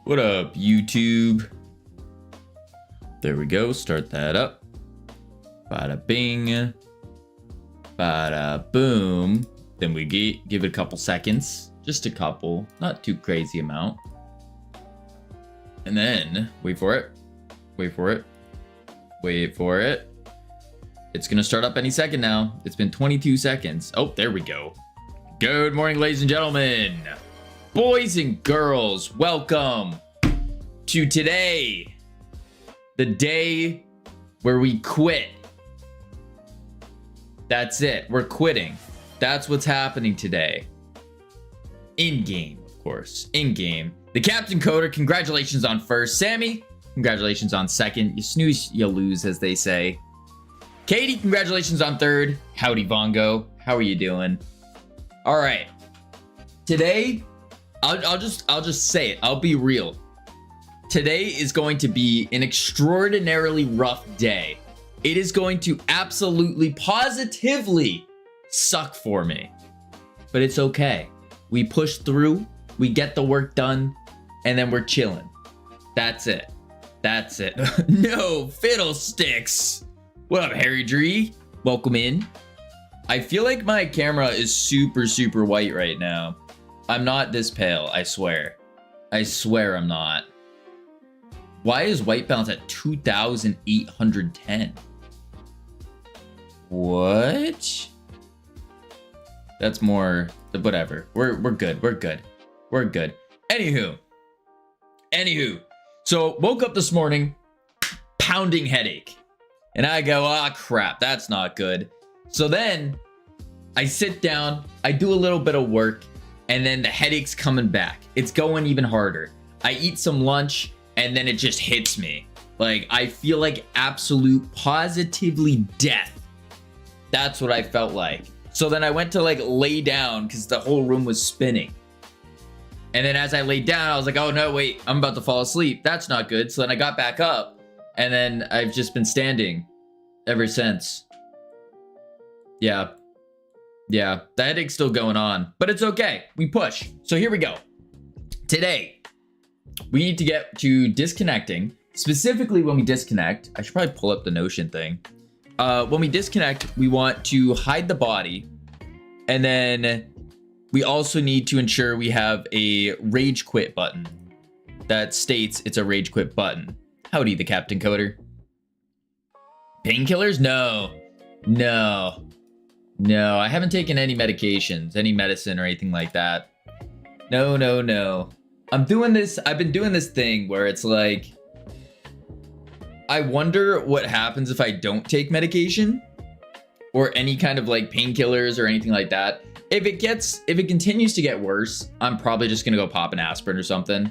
What up, YouTube? There we go. Start that up. Bada bing. Bada boom. Then we give it a couple seconds. Just a couple. Not too crazy amount. And then, wait for it. Wait for it. Wait for it. It's going to start up any second now. It's been 22 seconds. Oh, there we go. Good morning, ladies and gentlemen. Boys and girls, welcome to today, the day where we quit. That's it. We're quitting. That's what's happening today. In-game, of course. In-game. The Captain Coder, congratulations on first. Sammy, congratulations on second. You snooze, you lose, as they say. Katie, congratulations on third. Howdy, Vongo. How are you doing? All right. Today, I'll just say it. I'll be real. Today is going to be an extraordinarily rough day. It is going to absolutely, positively suck for me. But it's okay. We push through, we get the work done, and then we're chilling. That's it. That's it. No fiddlesticks. What up, Harry Dree? Welcome in. I feel like my camera is super, super white right now. I'm not this pale, I swear. I swear I'm not. Why is white balance at 2,810? What? That's more, whatever. We're good, we're good. We're good. Anywho. So woke up this morning, pounding headache. And I go, ah, crap, that's not good. So then I sit down, I do a little bit of work, and then the headache's coming back. It's going even harder. I eat some lunch, and then it just hits me. Like, I feel like absolute positively death. That's what I felt like. So then I went to like lay down because the whole room was spinning. And then as I laid down, I was like, oh no, wait, I'm about to fall asleep. That's not good. So then I got back up, and then I've just been standing ever since. Yeah, the headache's still going on, but it's okay. We push. So here we go. Today, we need to get to disconnecting. Specifically, when we disconnect, I should probably pull up the Notion thing. When we disconnect, we want to hide the body. And then we also need to ensure we have a rage quit button that states it's a rage quit button. Howdy, the Captain Coder. Painkillers? No, I haven't taken any medications, any medicine or anything like that. No. I've been doing this thing where it's like, I wonder what happens if I don't take medication or any kind of like painkillers or anything like that. If it continues to get worse, I'm probably just gonna go pop an aspirin or something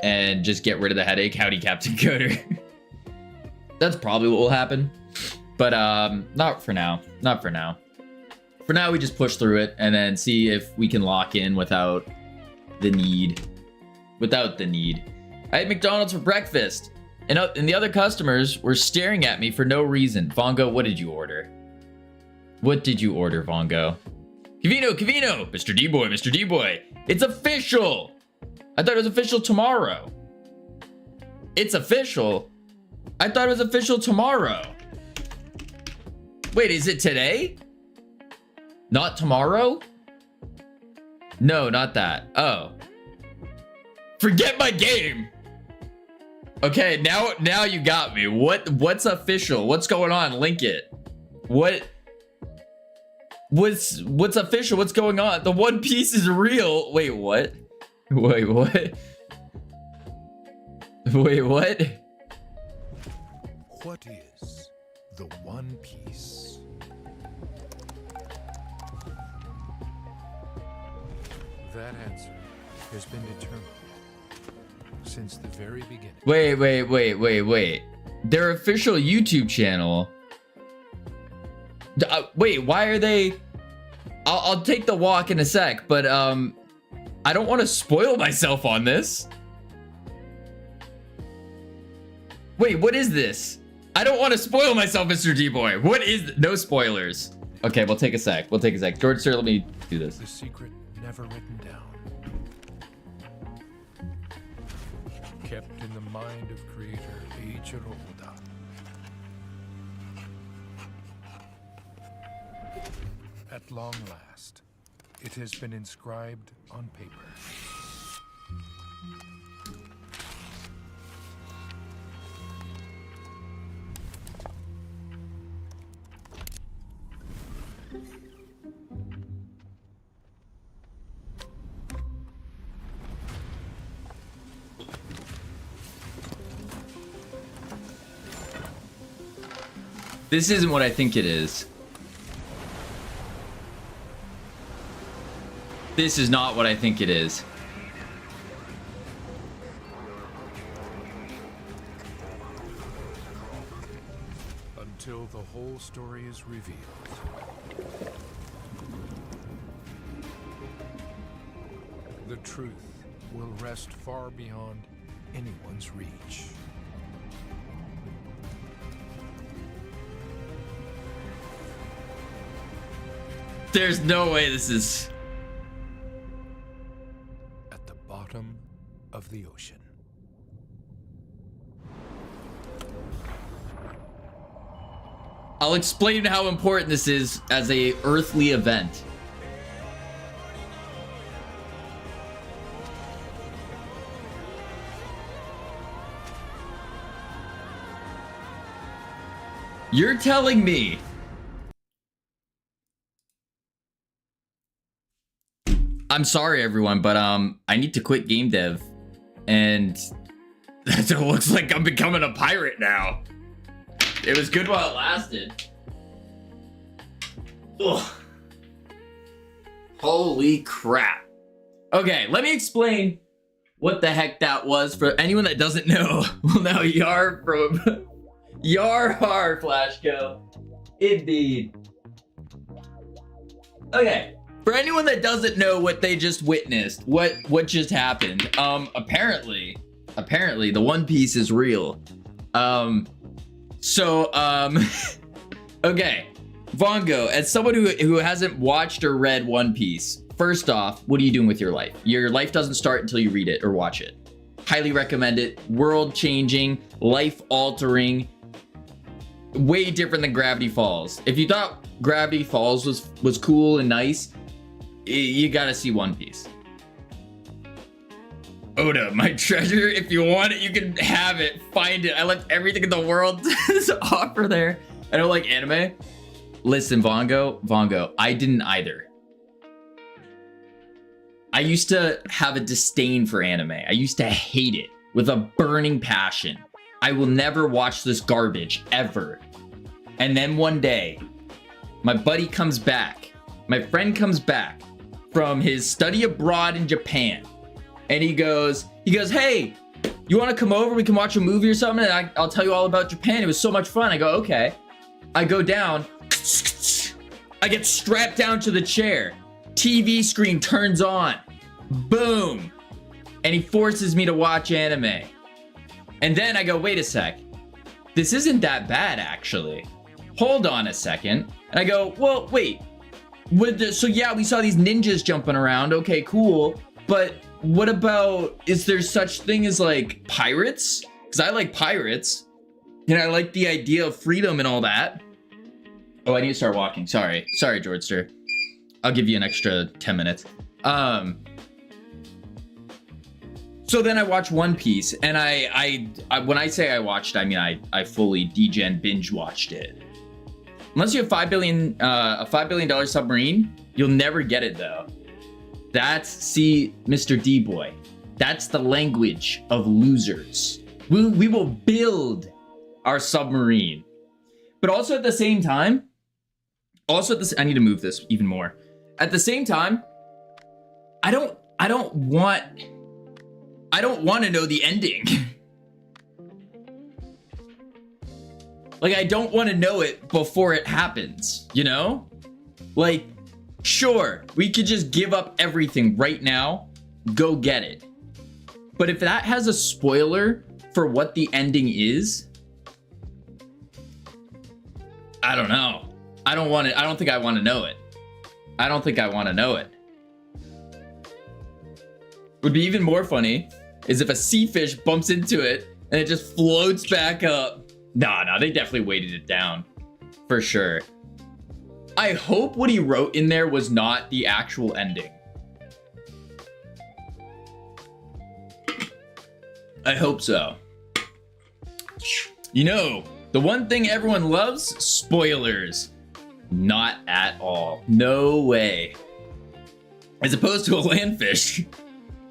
and just get rid of the headache. Howdy, Captain Coder. That's probably what will happen. But not for now. For now, we just push through it and then see if we can lock in without the need. I had McDonald's for breakfast, and the other customers were staring at me for no reason. Vongo, what did you order? What did you order, Vongo? Kavino, Mr. D-Boy. It's official. I thought it was official tomorrow. It's official? I thought it was official tomorrow. Wait, is it today? Not tomorrow? No, not that. Oh. Forget my game. Okay, now you got me. What's official? What's going on? Link it. What's official? What's going on? The One Piece is real. Wait, what? Wait, what? Wait, what? What is the One Piece? That answer has been determined since the very beginning. Wait. Their official YouTube channel. Wait, why are they? I'll take the walk in a sec, but I don't want to spoil myself on this. Wait, what is this? I don't want to spoil myself, Mr. D-Boy. What is no spoilers? Okay, we'll take a sec. George, sir, let me do this. The secret never written down. kept in the mind of creator Eiichiro Oda. At long last, it has been inscribed on paper. This isn't what I think it is. This is not what I think it is. Until the whole story is revealed. The truth will rest far beyond anyone's reach. There's no way this is... At the bottom of the ocean. I'll explain how important this is as a earthly event. You're telling me I'm sorry everyone, but I need to quit game dev, and it looks like I'm becoming a pirate now. It was good while it lasted. Ugh. Holy crap. Okay, let me explain what the heck that was for anyone that doesn't know. Well, now Yar from Yar Har Flashco. Indeed. Okay. For anyone that doesn't know what they just witnessed, what just happened, apparently the One Piece is real. Okay, Vongo, as someone who hasn't watched or read One Piece, first off, what are you doing with your life? Your life doesn't start until you read it or watch it. Highly recommend it. World-changing, life-altering, way different than Gravity Falls. If you thought Gravity Falls was cool and nice, you gotta see One Piece. Oda, my treasure. If you want it, you can have it. Find it. I left everything in the world to offer there. I don't like anime. Listen, Vongo, I didn't either. I used to have a disdain for anime. I used to hate it with a burning passion. I will never watch this garbage, ever. And then one day, my buddy comes back. My friend comes back from his study abroad in Japan. And he goes, hey, you want to come over? We can watch a movie or something, and I'll tell you all about Japan. It was so much fun. I go, okay. I go down. I get strapped down to the chair. TV screen turns on. Boom. And he forces me to watch anime. And then I go, wait a sec. This isn't that bad, actually. Hold on a second. And I go, well, wait. So yeah, we saw these ninjas jumping around. Okay, cool. But what about, is there such thing as like pirates? Because I like pirates. And I like the idea of freedom and all that. Oh, I need to start walking. Sorry, Georgester. I'll give you an extra 10 minutes. So then I watched One Piece, and I when I say I watched, I mean I fully degen binge watched it. Unless you have a $5 billion submarine, you'll never get it though. See, Mr. D-Boy, that's the language of losers. We will build our submarine, but also at the same time, I need to move this even more. At the same time, I don't want to know the ending. Like, I don't want to know it before it happens, you know? Like, sure, we could just give up everything right now, go get it. But if that has a spoiler for what the ending is, I don't know. I don't think I want to know it. Would be even more funny is if a sea fish bumps into it and it just floats back up. Nah, they definitely weighted it down. For sure. I hope what he wrote in there was not the actual ending. I hope so. You know, the one thing everyone loves, spoilers. Not at all. No way. As opposed to a landfish.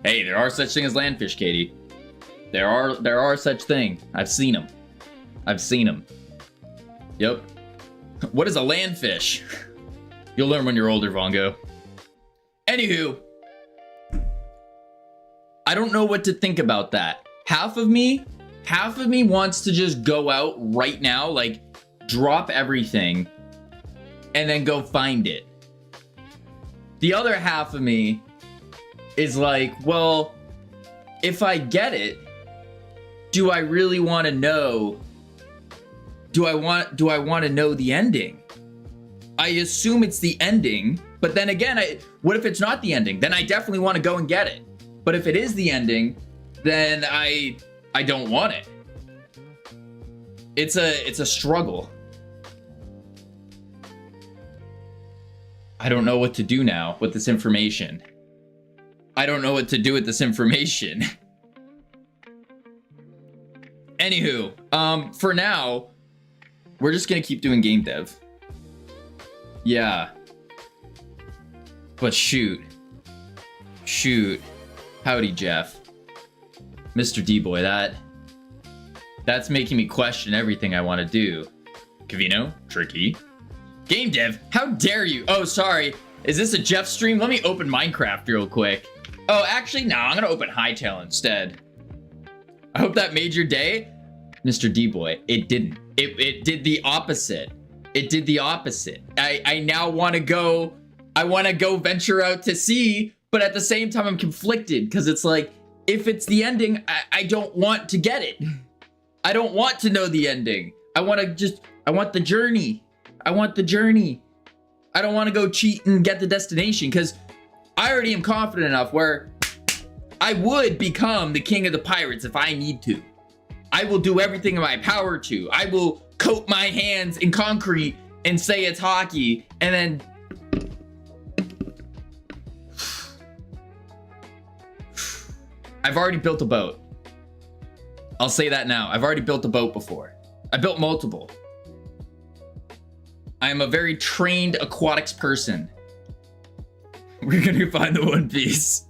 Hey, there are such things as landfish, Katie. There are such thing. I've seen them. Yep. What is a landfish? You'll learn when you're older, Vongo. Anywho, I don't know what to think about that. Half of me wants to just go out right now, like drop everything and then go find it. The other half of me is like, well, if I get it, do I really want to know? Do I want to know the ending? I assume it's the ending, but then again, what if it's not the ending? Then I definitely want to go and get it. But if it is the ending, then I don't want it. It's a struggle. I don't know what to do now with this information. I don't know what to do with this information. Anywho, for now, we're just gonna keep doing game dev. Yeah. But shoot. Howdy, Jeff. Mr. D-Boy, that's making me question everything I want to do. Kavino, tricky. Game dev, how dare you? Oh, sorry. Is this a Jeff stream? Let me open Minecraft real quick. Oh, actually, no, I'm gonna open Hytale instead. I hope that made your day. Mr. D-Boy, it didn't. It did the opposite. It did the opposite. I now want to go, venture out to sea, but at the same time I'm conflicted because it's like, if it's the ending, I don't want to get it. I don't want to know the ending. I want the journey. I don't want to go cheat and get the destination because I already am confident enough where I would become the king of the pirates if I need to. I will do everything in my power to. I will coat my hands in concrete and say it's hockey and then I've already built a boat. I'll say that now. I've already built a boat before. I built multiple. I am a very trained aquatics person. We're gonna find the One Piece.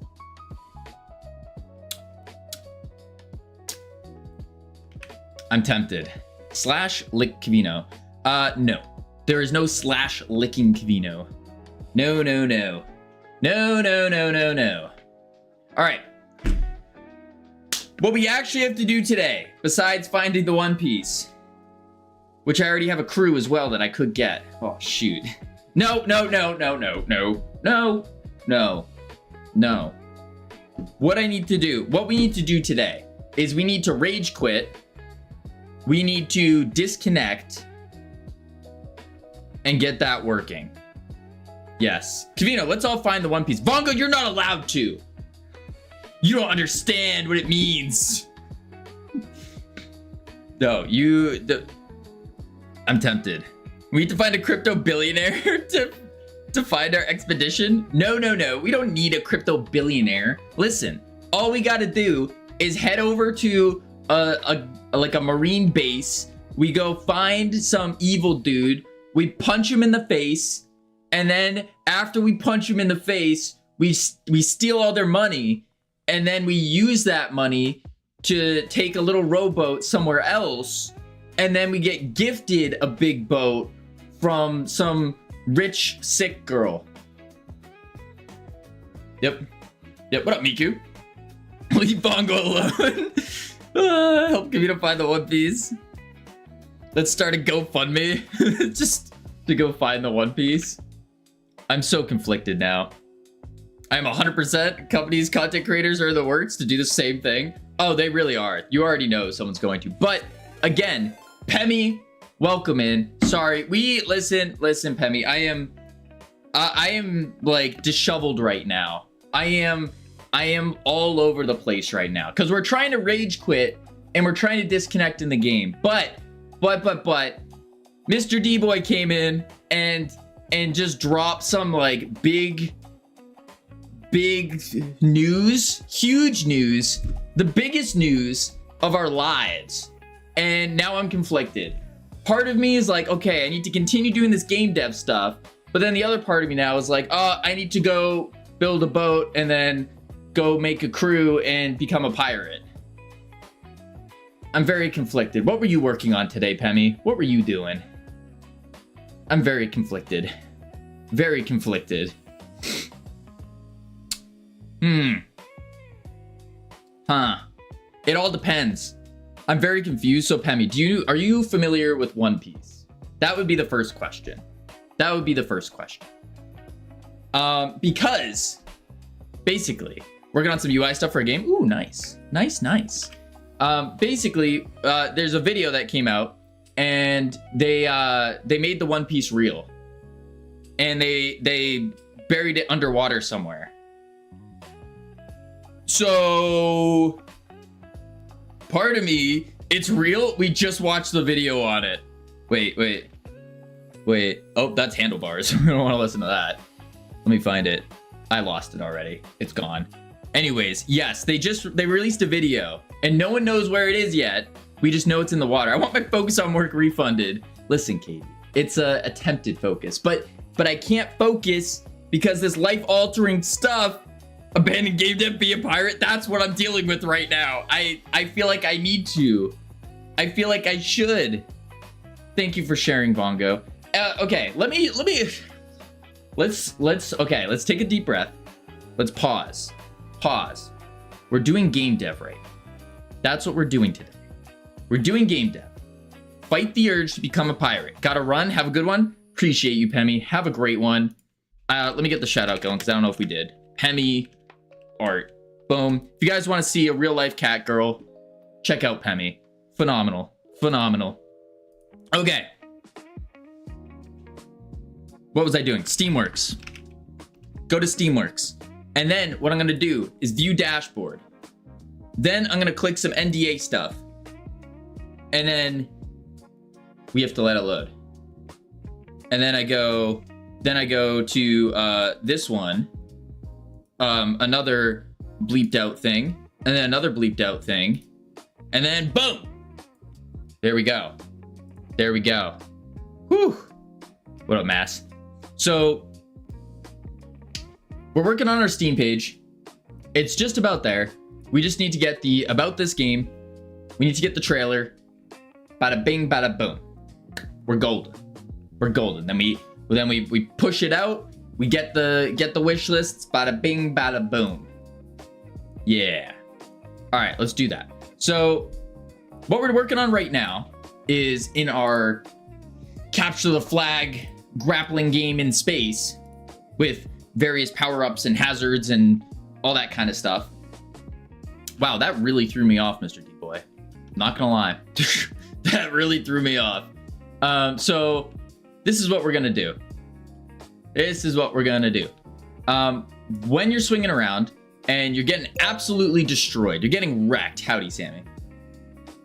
I'm tempted. Slash lick Kavino. No. There is no slash licking Kavino. No. All right. What we actually have to do today, besides finding the One Piece, which I already have a crew as well that I could get. Oh, shoot. No. What we need to do today is we need to rage quit. We need to disconnect and get that working. Yes. Kavino, let's all find the One Piece. Vongo, you're not allowed to. You don't understand what it means. No, I'm tempted. We need to find a crypto billionaire to find our expedition. No. We don't need a crypto billionaire. Listen, all we gotta do is head over to a marine base. We go find some evil dude. We punch him in the face. And then after we punch him in the face, we steal all their money. And then we use that money to take a little rowboat somewhere else. And then we get gifted a big boat from some rich, sick girl. Yep. What up, Miku? Leave Bongo alone. Help Kavino find the One Piece. Let's start a GoFundMe. Just to go find the One Piece. I'm so conflicted now. I'm 100% companies, content creators are the worst to do the same thing. Oh, they really are. You already know someone's going to. But again, Pemi, welcome in. Sorry, listen, Pemi. I am like disheveled right now. I am I am all over the place right now because we're trying to rage quit and we're trying to disconnect in the game. But Mr. D-Boy came in and just dropped some like big news, huge news, the biggest news of our lives. And now I'm conflicted. Part of me is like, okay, I need to continue doing this game dev stuff. But then the other part of me now is like, oh, I need to go build a boat and then go make a crew and become a pirate. I'm very conflicted. What were you working on today, Pemmy? What were you doing? I'm very conflicted. Very conflicted. Huh. It all depends. I'm very confused. So Pemmy, are you familiar with One Piece? That would be the first question. That would be the first question. Because basically working on some UI stuff for a game. Ooh, nice. Nice. Basically, there's a video that came out and they made the One Piece reel and they buried it underwater somewhere. So part of me, it's real. We just watched the video on it. Wait. Oh, that's handlebars. We don't want to listen to that. Let me find it. I lost it already. It's gone. Anyways, yes, they released a video and no one knows where it is yet. We just know it's in the water. I want my focus on work refunded. Listen, Katie, it's a attempted focus, but I can't focus because this life-altering stuff, abandoned game dev, be a pirate, that's what I'm dealing with right now. I feel like I need to. I feel like I should. Thank you for sharing, Bongo. Okay, let's take a deep breath. Let's pause. We're doing game dev right now. That's what we're doing today. We're doing game dev. Fight the urge to become a pirate. Gotta run. Have a good one. Appreciate you, Pemmy. Have a great one. Let me get the shout out going because I don't know if we did. Pemmy art. Boom. If you guys want to see a real life cat girl, check out Pemmy. Phenomenal. Okay. What was I doing? Steamworks. Go to Steamworks. And then what I'm going to do is view dashboard. Then I'm going to click some NDA stuff. And then we have to let it load. And then I go to this one. Another bleeped out thing. And then another bleeped out thing. And then boom. There we go. Whew. What up, Mass? So we're working on our Steam page. It's just about there. We just need to get the about this game. We need to get the trailer. Bada bing, bada boom. We're golden. Then we push it out. We get the wish lists. Bada bing, bada boom. Yeah. All right, let's do that. So what we're working on right now is in our capture the flag grappling game in space with various power-ups and hazards and all that kind of stuff. Wow, that really threw me off, Mr. D-Boy. Not gonna lie. That really threw me off. So this is what we're gonna do. When you're swinging around and you're getting absolutely destroyed, you're getting wrecked, howdy, Sammy.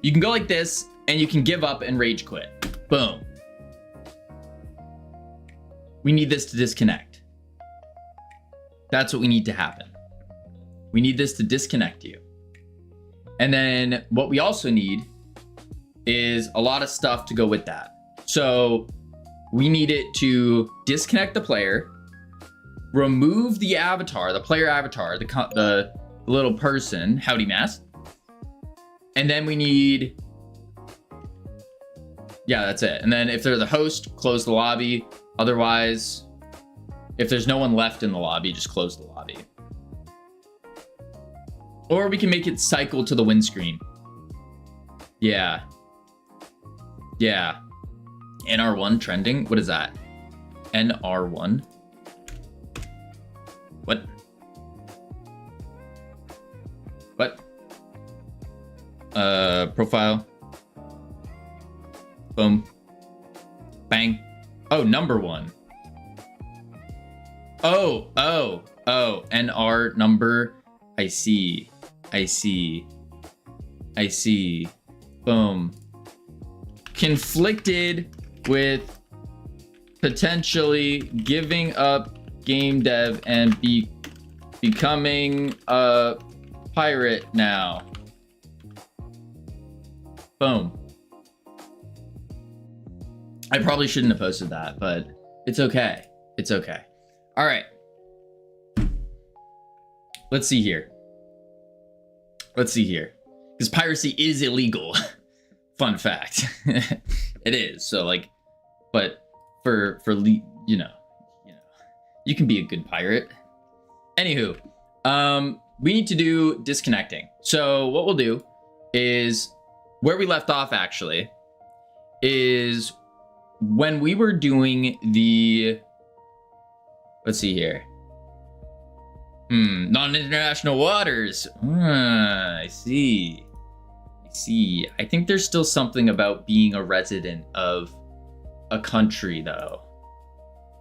You can go like this and you can give up and rage quit. Boom. We need this to disconnect. That's what we need to happen. We need this to disconnect you. And then what we also need is a lot of stuff to go with that. So we need it to disconnect the player, remove the avatar, the player avatar, the little person, howdy mask. And then we need, yeah, that's it. And then if they're the host, close the lobby. Otherwise, if there's no one left in the lobby, just close the lobby. Or we can make it cycle to the windscreen. Yeah. NR1 trending? What is that? NR1? What? Profile. Boom. Bang. Oh, number one. Oh, NR number. I see. I see. I see. Boom. Conflicted with potentially giving up game dev and becoming a pirate now. Boom. I probably shouldn't have posted that, but it's okay. It's okay. All right. Let's see here. Let's see here. Because piracy is illegal. Fun fact. It is. So like, but you know, you can be a good pirate. Anywho, we need to do disconnecting. So what we'll do is where we left off actually is when we were doing the, let's see here. Non-international waters. I see. I see. I think there's still something about being a resident of a country though.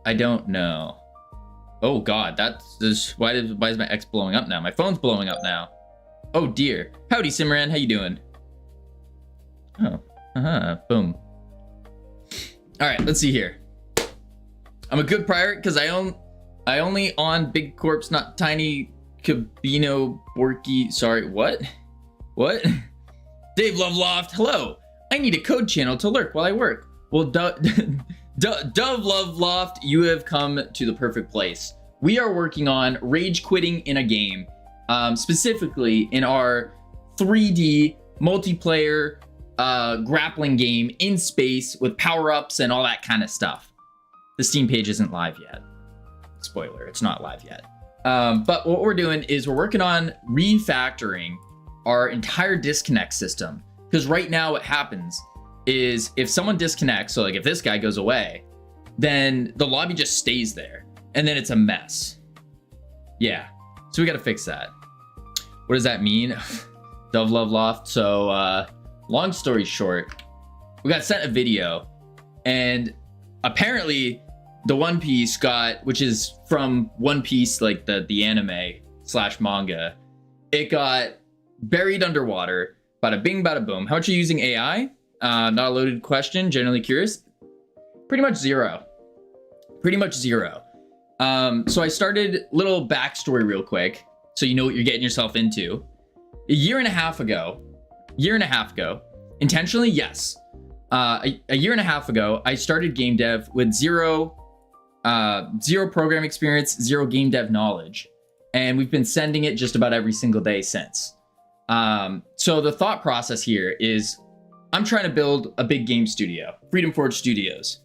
I don't know. Oh God, that's this. Why is my X blowing up now? My phone's blowing up now. Oh dear. Howdy, Simran. How you doing? Oh, boom. All right, let's see here. I'm a good pirate because I only on big corpse, not tiny Cabino Borky. Sorry, what? What? Dave Loveloft, hello. I need a code channel to lurk while I work. Well, Dove Loveloft, you have come to the perfect place. We are working on rage quitting in a game, specifically in our 3D multiplayer grappling game in space with power-ups and all that kind of stuff. The Steam page isn't live yet. Spoiler, it's not live yet. But what we're doing is we're working on refactoring our entire disconnect system. Because right now what happens is if someone disconnects, so like if this guy goes away, then the lobby just stays there. And then it's a mess. Yeah, so we gotta fix that. What does that mean? Dove Love Loft. So long story short, we got sent a video and apparently the One Piece which is from One Piece, like the anime / manga, it got buried underwater. Bada bing, bada boom. How much are you using AI? Not a loaded question, generally curious. Pretty much zero. Pretty much zero. So I started little backstory real quick, so you know what you're getting yourself into. A year and a half ago, intentionally, yes. A year and a half ago, I started game dev with zero program experience, zero game dev knowledge. And we've been sending it just about every single day since. So the thought process here is I'm trying to build a big game studio, Freedom Forge Studios.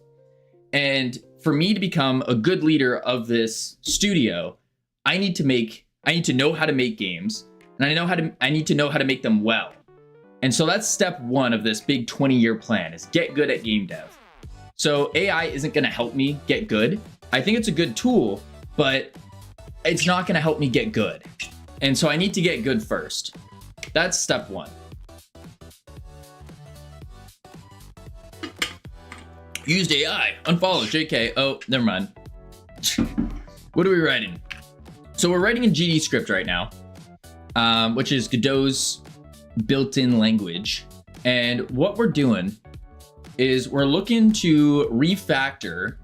And for me to become a good leader of this studio, I need to know how to make games, and I need to know how to make them well. And so that's step one of this big 20-year plan, is get good at game dev. So AI isn't going to help me get good. I think it's a good tool, but it's not going to help me get good. And so I need to get good first. That's step one. Used AI. Unfollow. JK. Oh, never mind. What are we writing? So we're writing in GD script right now, which is Godot's built-in language. And what we're doing is we're looking to refactor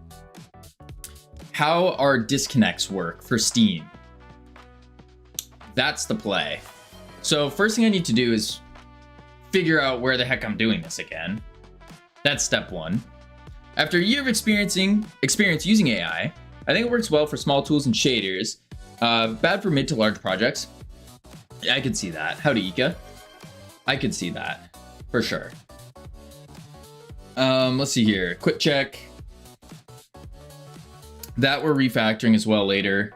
how our disconnects work for Steam. That's the play. So first thing I need to do is figure out where the heck I'm doing this again. That's step one. After a year of experience using AI, I think it works well for small tools and shaders. Bad for mid to large projects. Yeah, I could see that. Howdy, Ika. I could see that for sure. Let's see here. Quick check. That we're refactoring as well later.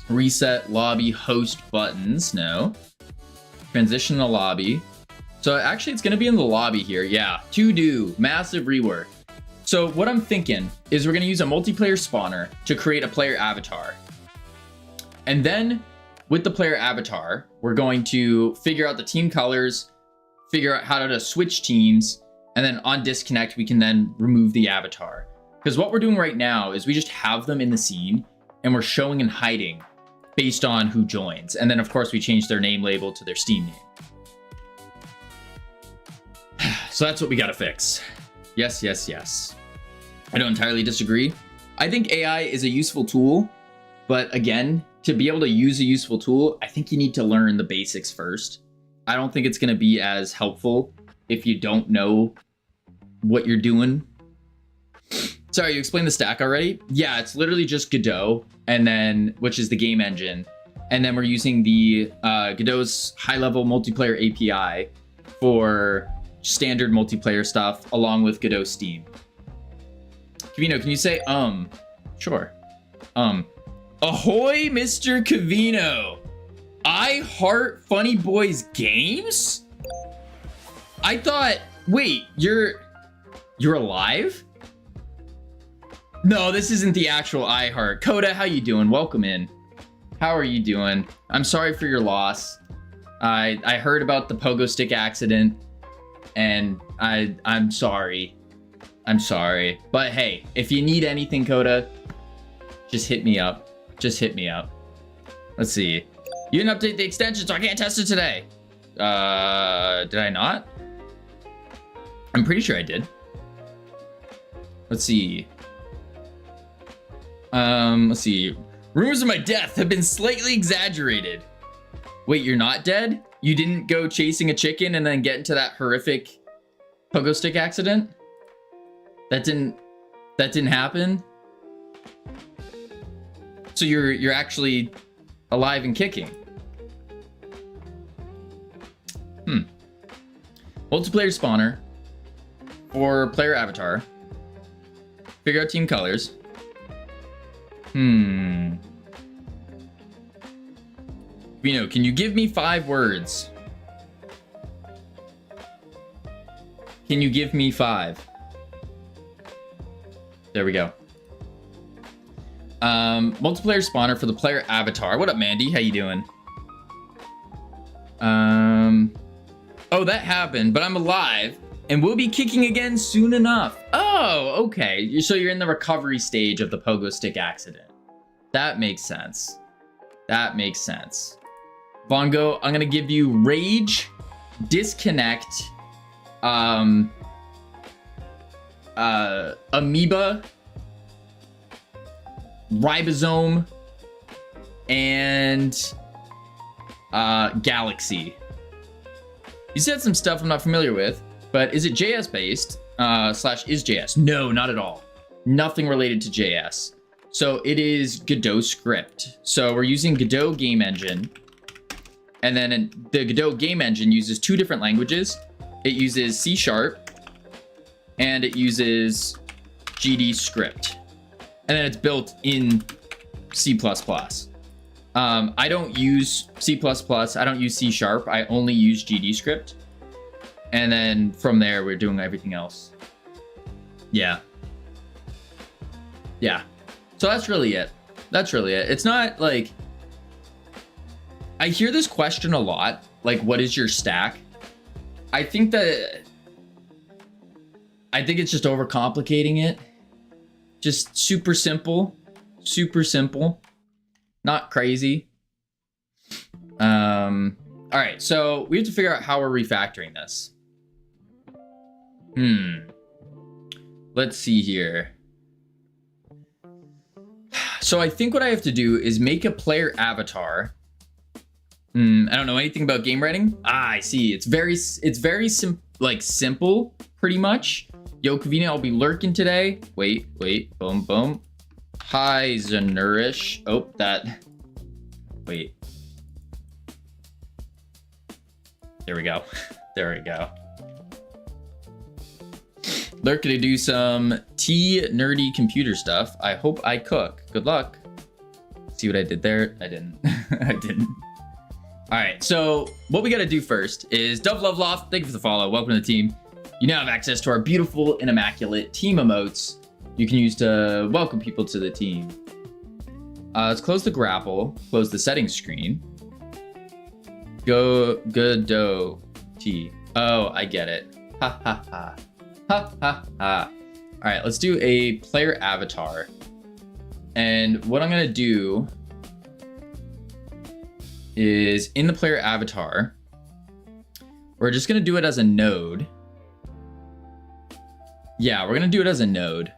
Reset lobby host buttons. No. Transition the lobby. So actually it's going to be in the lobby here. Yeah. To do. Massive rework. So what I'm thinking is we're going to use a multiplayer spawner to create a player avatar. And then with the player avatar, we're going to figure out the team colors, figure out how to switch teams, and then on disconnect, we can then remove the avatar. Because what we're doing right now is we just have them in the scene and we're showing and hiding based on who joins. And then of course we change their name label to their Steam name. So that's what we gotta fix. Yes, yes, yes. I don't entirely disagree. I think AI is a useful tool, but again, to be able to use a useful tool, I think you need to learn the basics first. I don't think it's gonna be as helpful if you don't know what you're doing. Sorry, you explained the stack already? Yeah, it's literally just Godot, and then, which is the game engine. And then we're using the Godot's high-level multiplayer API for standard multiplayer stuff, along with Godot Steam. Kavino, can you say, sure. Ahoy, Mr. Kavino. I heart Funny Boys games? I thought, wait, you're alive? No, this isn't the actual iHeart. Coda, how you doing? Welcome in. How are you doing? I'm sorry for your loss. I heard about the pogo stick accident, and I'm sorry. I'm sorry. But hey, if you need anything, Coda, just hit me up. Just hit me up. Let's see. You didn't update the extension, so I can't test it today. Did I not? I'm pretty sure I did. Let's see. Let's see. Rumors of my death have been slightly exaggerated. Wait, you're not dead? You didn't go chasing a chicken and then get into that horrific pogo stick accident? That didn't happen? So you're actually alive and kicking. Multiplayer spawner for player avatar. Figure out team colors. Vino, can you give me 5 words? Can you give me 5? There we go. Multiplayer spawner for the player avatar. What up, Mandy? How you doing? Oh, that happened, but I'm alive and we'll be kicking again soon enough. Oh, okay. So you're in the recovery stage of the pogo stick accident. That makes sense. That makes sense. Bongo, I'm gonna give you rage, disconnect, amoeba, ribosome, and galaxy. You said some stuff I'm not familiar with, but is it JS based slash is JS? No, not at all. Nothing related to JS. So it is Godot script. So we're using Godot game engine. And then the Godot game engine uses 2 different languages. It uses C# and it uses GD script. And then it's built in C++. I don't use C++, I don't use C#, I only use GD script. And then from there, we're doing everything else. Yeah. Yeah. So that's really it. That's really it. It's not like... I hear this question a lot, like, what is your stack? I think it's just overcomplicating it. Just super simple. Super simple. Not crazy. All right, so we have to figure out how we're refactoring this. Let's see here. So I think what I have to do is make a player avatar. I don't know anything about game writing. I see. It's very simple, pretty much. Yo, Kavina, I'll be lurking today. Wait, boom, boom. Hi, Zanurish. Oh, that. Wait. There we go. There we go. Lurk to do some nerdy computer stuff. I hope I cook. Good luck. See what I did there? I didn't. I didn't. All right, so what we got to do first is Dove Love Loft. Thank you for the follow. Welcome to the team. You now have access to our beautiful and immaculate team emotes you can use to welcome people to the team. Let's close the grapple, close the settings screen. Godot T. Oh, I get it. Ha ha ha. Ha ha ha. All right, let's do a player avatar. And what I'm gonna do is in the player avatar. We're just gonna do it as a node. Yeah, we're gonna do it as a node.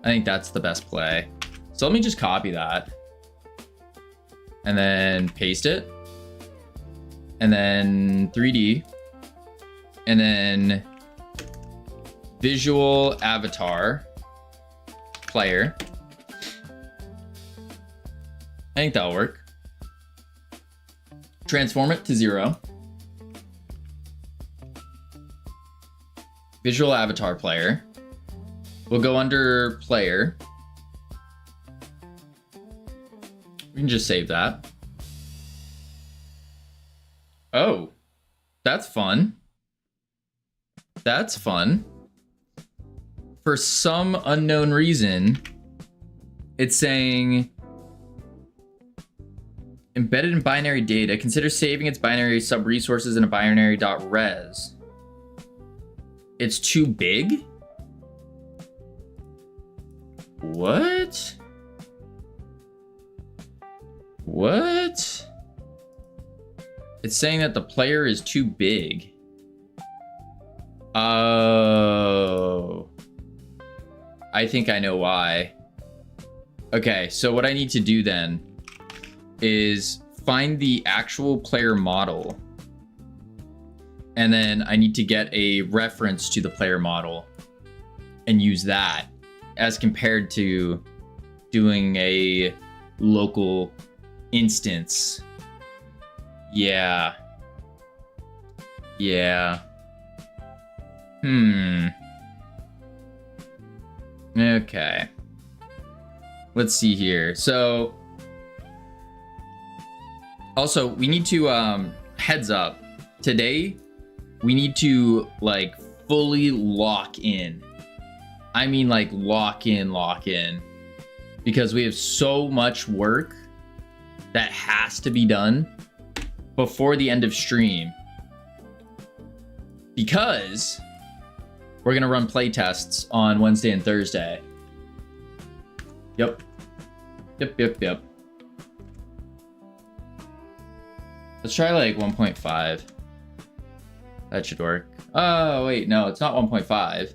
I think that's the best play. So let me just copy that and then paste it, and then 3D, and then visual avatar player. I think that'll work. Transform it to 0. Visual avatar player. We'll go under player. We can just save that. Oh, that's fun. That's fun. For some unknown reason, it's saying embedded in binary data, consider saving its binary sub-resources in a binary.res. It's too big? What? What? It's saying that the player is too big. Oh. I think I know why. Okay, so what I need to do then is find the actual player model. And then I need to get a reference to the player model and use that as compared to doing a local instance. Yeah. Yeah. Okay. Let's see here. So also we need to heads up. Today we need to like fully lock in. I mean like lock in. Because we have so much work that has to be done before the end of stream. Because we're gonna run play tests on Wednesday and Thursday. Yep. Let's try like 1.5. That should work. Oh, wait, no, it's not 1.5.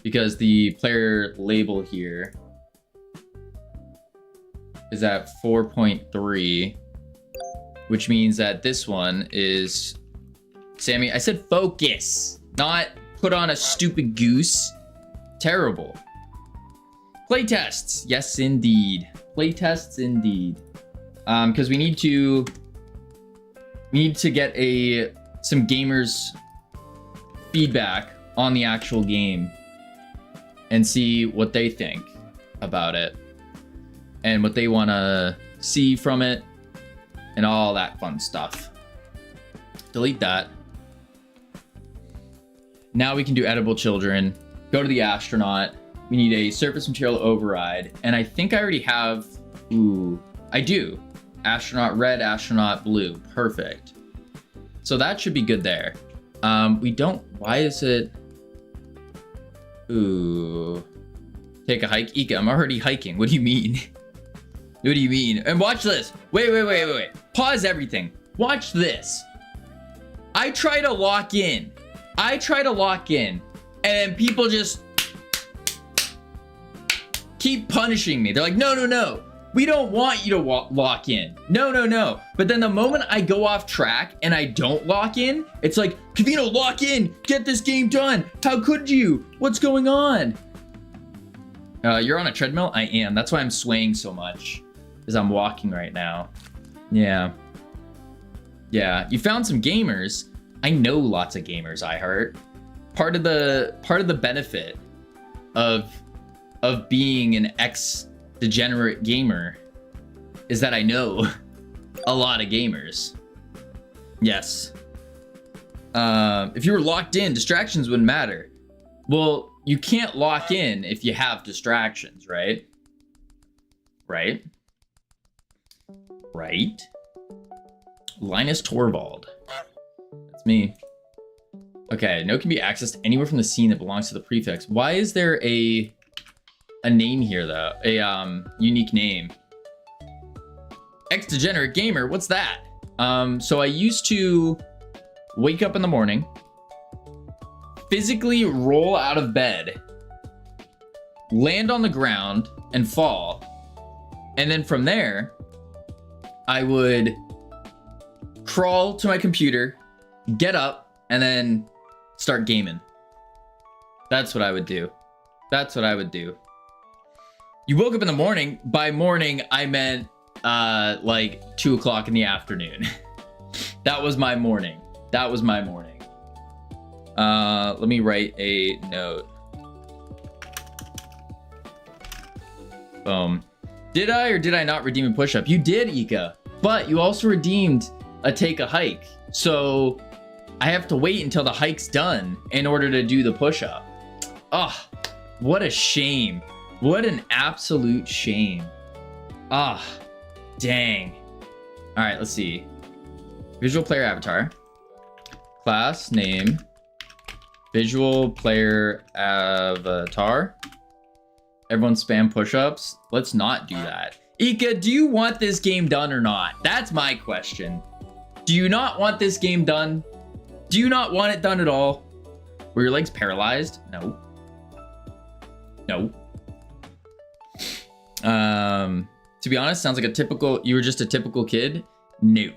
Because the player label here is at 4.3, which means that this one is, Sammy, I said focus, not put on a stupid goose. Terrible. Playtests, yes indeed. Playtests indeed. Because we need to get some gamers' feedback on the actual game and see what they think about it and what they want to see from it and all that fun stuff. Delete that. Now we can do edible children. Go to the astronaut. We need a surface material override. And I think I already have, I do. Astronaut red, astronaut blue, perfect. So that should be good there. We don't, why is it, take a hike. Ika, I'm already hiking. What do you mean? What do you mean? And watch this. Wait. Pause everything. Watch this. I try to lock in. And people just keep punishing me. They're like, no. We don't want you to lock in. No. But then the moment I go off track and I don't lock in, it's like, Cavino, lock in. Get this game done. How could you? What's going on? You're on a treadmill? I am. That's why I'm swaying so much. Because I'm walking right now. Yeah. You found some gamers. I know lots of gamers, iHeart. Part of the benefit of being an ex-degenerate gamer is that I know a lot of gamers. Yes. If you were locked in, distractions wouldn't matter. Well, you can't lock in if you have distractions, right? Right? Linus Torvald. That's me. Okay, no can be accessed anywhere from the scene that belongs to the prefix. Why is there a name here though? A unique name. Ex-degenerate gamer, what's that? So I used to wake up in the morning, physically roll out of bed, land on the ground, and fall. And then from there, I would crawl to my computer, get up, and then start gaming. That's what I would do. That's what I would do. You woke up in the morning. By morning, I meant like 2 o'clock in the afternoon. That was my morning. That was my morning. Let me write a note. Boom. Did I or did I not redeem a push-up? You did, Ika, but you also redeemed a take a hike. So I have to wait until the hike's done in order to do the push-up. Oh, what a shame. What an absolute shame. Ah, dang. All right, let's see. Visual player avatar. Class name. Visual player avatar. Everyone spam push-ups. Let's not do that. Ika, do you want this game done or not? That's my question. Do you not want this game done? Do you not want it done at all? Were your legs paralyzed? No. No. To be honest, sounds like a typical, you were just a typical kid. No.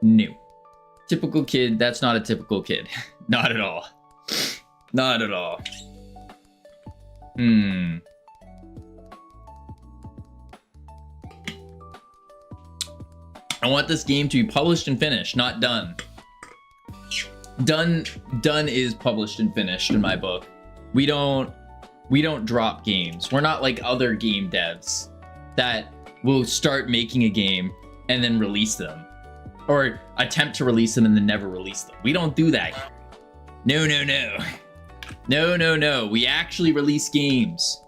No. Typical kid, that's not a typical kid. Not at all. Not at all. I want this game to be published and finished, not done. Done is published and finished in my book. We don't drop games. We're not like other game devs that will start making a game and then release them, or attempt to release them and then never release them. We don't do that. No. We actually release games.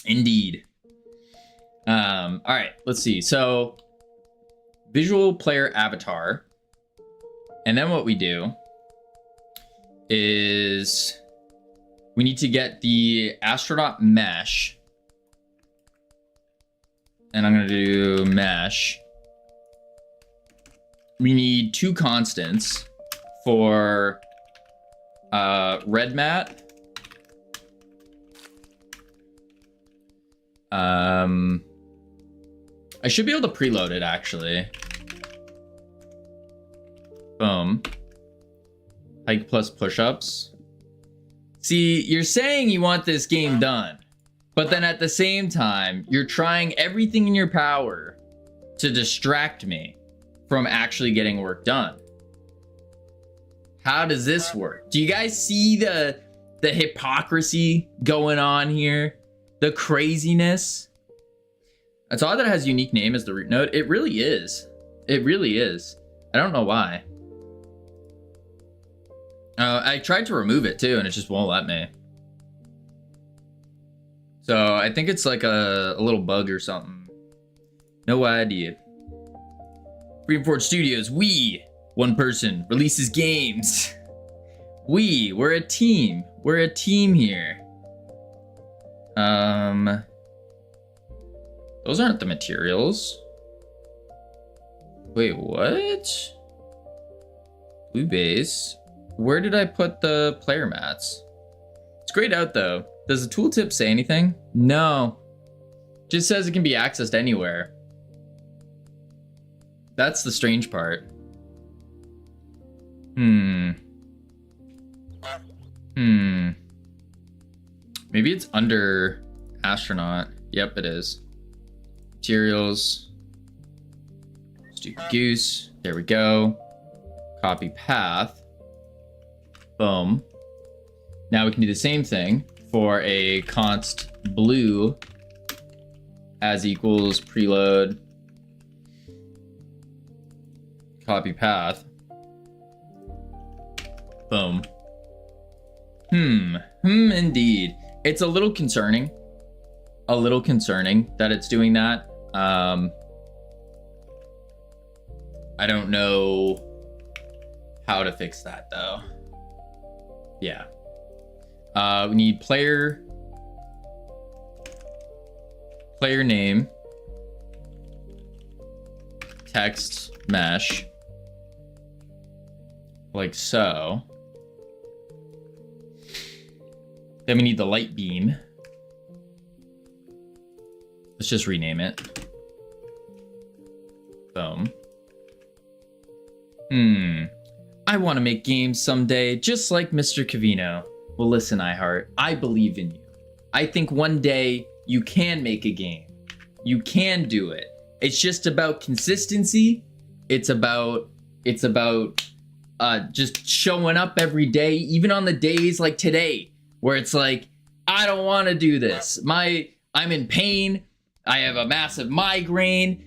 Indeed. All right, let's see. So visual player avatar. And then what we do is we need to get the astronaut mesh. And I'm going to do mesh. We need 2 constants for red mat. I should be able to preload it actually. Boom. Hike plus push-ups. See, you're saying you want this game done, but then at the same time, you're trying everything in your power to distract me from actually getting work done. How does this work? Do you guys see the hypocrisy going on here? The craziness? It's odd that it has a unique name as the root node. It really is. It really is. I don't know why. I tried to remove it too, and it just won't let me. So I think it's like a little bug or something. No idea. Freedom Forge Studios, one person, releases games. We're a team. We're a team here. Those aren't the materials. Wait, what? Blue base. Where did I put the player mats? It's grayed out though. Does the tooltip say anything? No. Just says it can be accessed anywhere. That's the strange part. Maybe it's under astronaut. Yep, it is. Materials. Let's do goose. There we go. Copy path. Boom. Now we can do the same thing for a const blue as equals preload. Copy path. Boom. Indeed. It's a little concerning. That it's doing that. I don't know how to fix that though. Yeah. We need player name text mesh. Like so. Then we need the light beam. Let's just rename it. Boom. I want to make games someday, just like Mr. Cavino. Well, listen, iHeart, I believe in you. I think one day you can make a game. You can do it. It's just about consistency. It's about just showing up every day, even on the days like today, where it's like, I don't want to do this. I'm in pain. I have a massive migraine.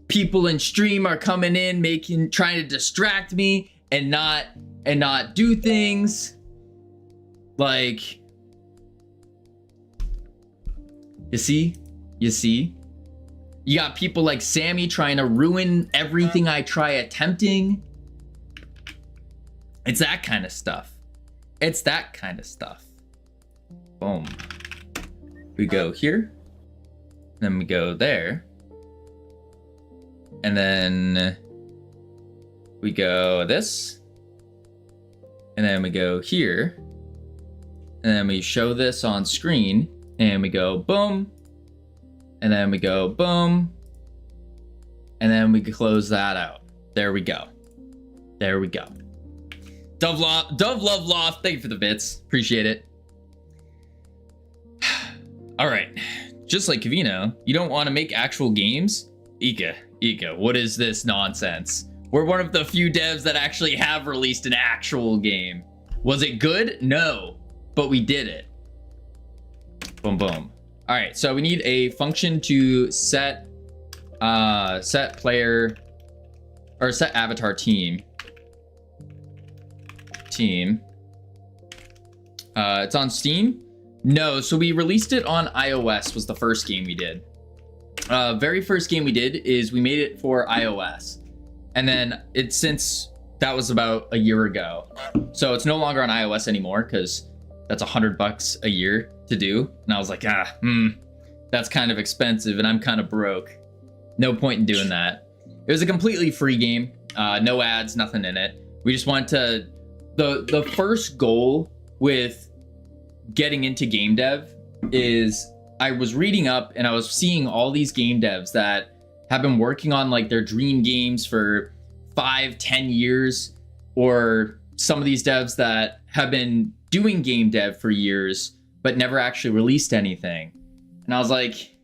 People in stream are coming in, trying to distract me and not do things. Like, you see? You got people like Sammy trying to ruin everything I try attempting. It's that kind of stuff. Boom. We go here. Then we go there. And then we go this. And then we go here. And then we show this on screen. And we go boom. And then we go boom. And then we close that out. There we go. Dove Love Loft, thank you for the bits. Appreciate it. All right. Just like Cavino, you don't want to make actual games? Ika, what is this nonsense? We're one of the few devs that actually have released an actual game. Was it good? No, but we did it. Boom, boom. All right, so we need a function to set player or set avatar team. It's on Steam. No, so we released it on iOS. Was the first game we did. Very first game we did is we made it for iOS, and then since that was about a year ago, so it's no longer on iOS anymore because that's $100 a year to do. And I was like, that's kind of expensive, and I'm kind of broke. No point in doing that. It was a completely free game, no ads, nothing in it. We just wanted to. The first goal with getting into game dev is I was reading up and I was seeing all these game devs that have been working on like their dream games for 5-10 years, or some of these devs that have been doing game dev for years but never actually released anything. And I was like,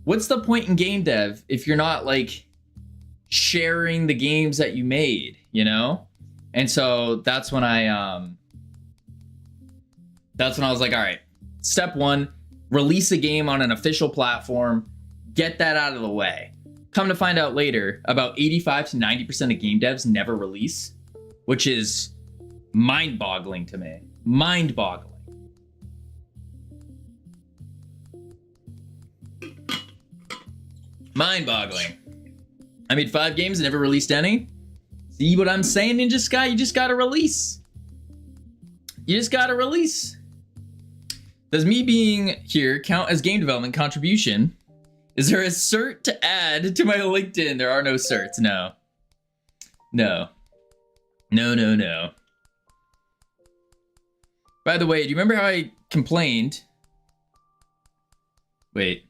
what's the point in game dev if you're not like sharing the games that you made, you know? And so that's when I was like, all right, step one, release a game on an official platform, get that out of the way. Come to find out later, about 85 to 90% of game devs never release, which is mind-boggling to me. Mind-boggling. I made 5 games and never released any. See what I'm saying, Ninja Sky? You just gotta release. Does me being here count as game development contribution? Is there a cert to add to my LinkedIn? There are no certs, no. By the way, do you remember how I complained? Wait.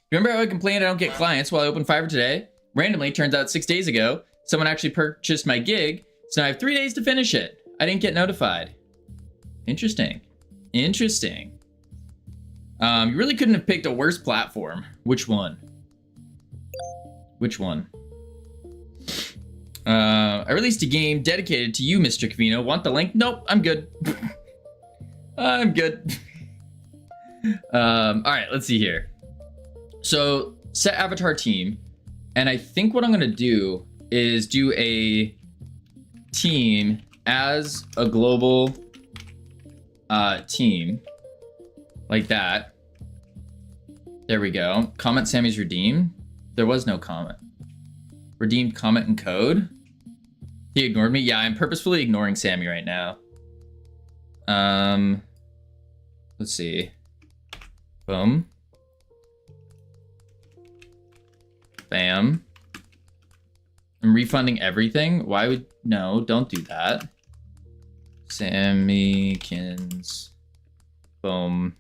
Remember how I complained I don't get clients while I open Fiverr today? Randomly, turns out 6 days ago, someone actually purchased my gig, so now I have 3 days to finish it. I didn't get notified. Interesting. You really couldn't have picked a worse platform. Which one? I released a game dedicated to you, Mr. Cavino. Want the link? Nope, I'm good. I'm good. All right, let's see here. So set avatar team. And I think what I'm going to do is do a team as a global team. Like that. There we go. Comment Sammy's redeemed. There was no comment. Redeemed comment and code. He ignored me. Yeah, I'm purposefully ignoring Sammy right now. Let's see. Boom. Bam. I'm refunding everything. Why would no? Don't do that. Sammykins. Boom.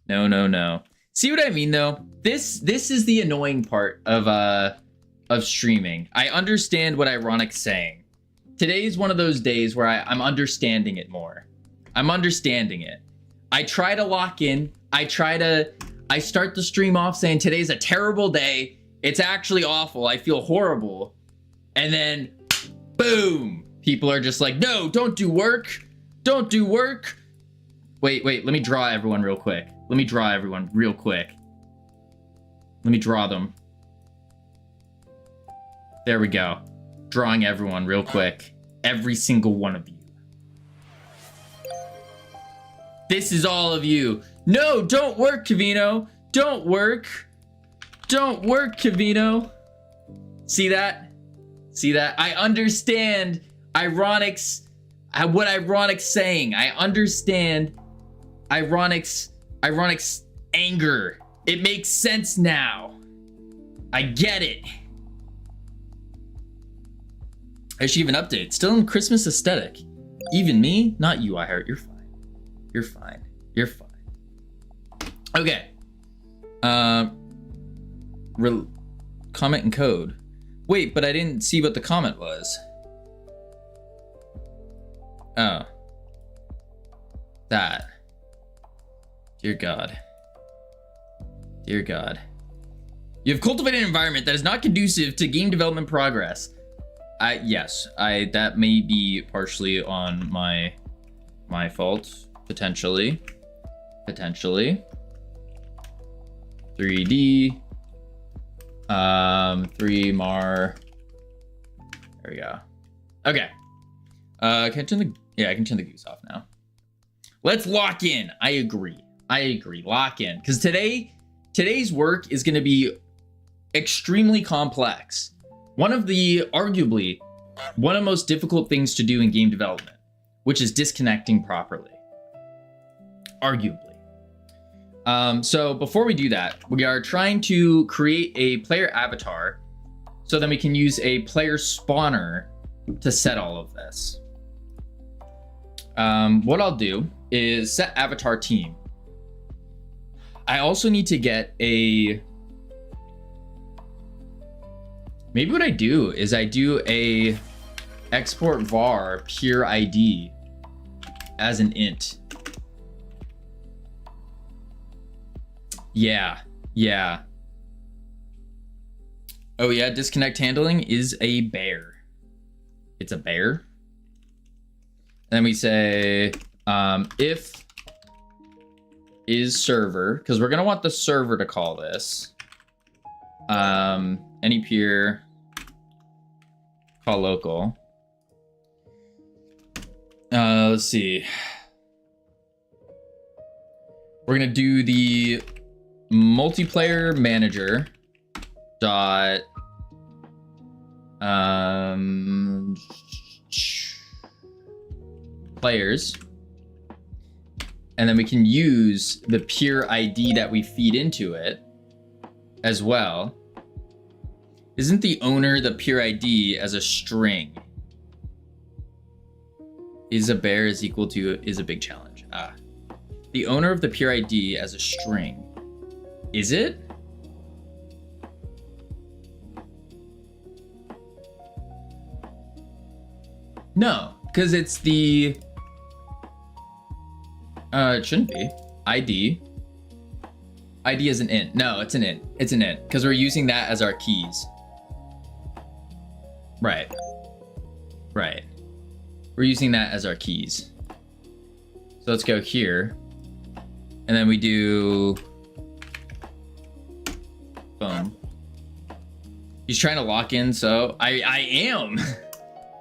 No. See what I mean though? This is the annoying part of streaming. I understand what Ironic's saying. Today's one of those days where I'm understanding it more. I'm understanding it. I try to lock in. I start the stream off saying today's a terrible day. It's actually awful. I feel horrible. And then boom, people are just like, no, don't do work. Don't do work. Wait, let me draw everyone real quick. Let me draw them. There we go. Drawing everyone real quick. Every single one of you. This is all of you. No, don't work, Kavino. Don't work. Don't work, Kavino. See that? See that? I understand Ironic's, what Ironic's saying. I understand Ironic's anger. It makes sense now. I get it. I should even update. Still in Christmas aesthetic. Even me? Not you, I heart. You're fine. You're fine. You're fine. Okay. Comment and code. Wait, but I didn't see what the comment was. Oh. That. Dear God. Dear God. You have cultivated an environment that is not conducive to game development progress. Yes, that may be partially on my fault, potentially. 3D, 3 Mar. There we go. Okay. Can I turn the I can turn the goose off now. Let's lock in. I agree. Lock in, because today's work is going to be extremely complex. Arguably, one of the most difficult things to do in game development, which is disconnecting properly. Arguably. So before we do that, we are trying to create a player avatar so then we can use a player spawner to set all of this. What I'll do is set avatar team. I also need to get a... Maybe what I do is I do a export var pure ID as an int. Yeah. Oh yeah, disconnect handling is a bear. It's a bear. And then we say if is server, because we're gonna want the server to call this. Any peer call local. Let's see. We're gonna do the multiplayer manager dot players, and then we can use the pure ID that we feed into it as well. Isn't the owner the pure ID as a string? Is a bear is equal to is a big challenge. The owner of the pure ID as a string. Is it? No, because it's the it shouldn't be. ID is an int. No, it's an int. It's an int because we're using that as our keys. Right. We're using that as our keys. So let's go here. And then we do boom. He's trying to lock in, so I am.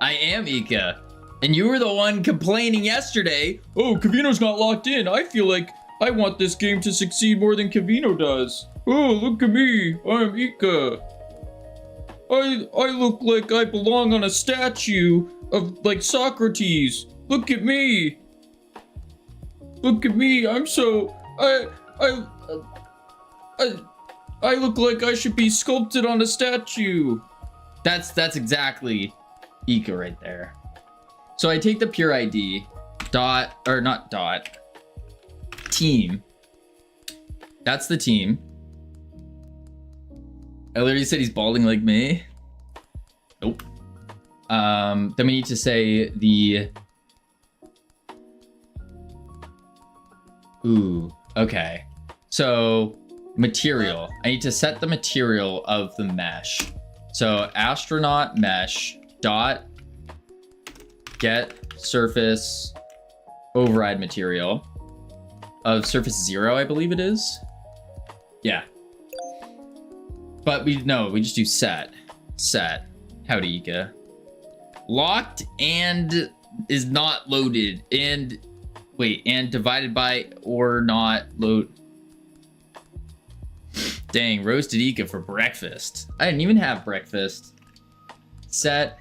I am Ika. And you were the one complaining yesterday. Oh, Kavino's not locked in. I feel like I want this game to succeed more than Kavino does. Oh, look at me. I'm Ika. I look like I belong on a statue of like Socrates. Look at me. Look at me. I'm so I look like I should be sculpted on a statue. That's exactly Ika right there. So I take the pure ID dot, or not dot, team. That's the team. I literally said he's balding like me. Nope. Then we need to say the... Ooh, okay. So material. I need to set the material of the mesh. So astronaut mesh dot get surface override material of surface 0, I believe it is. Yeah. But we just do set. Set. Howdy, Ika. Locked and is not loaded. And wait, and divided by or not load. Dang, roasted Ika for breakfast. I didn't even have breakfast. Set.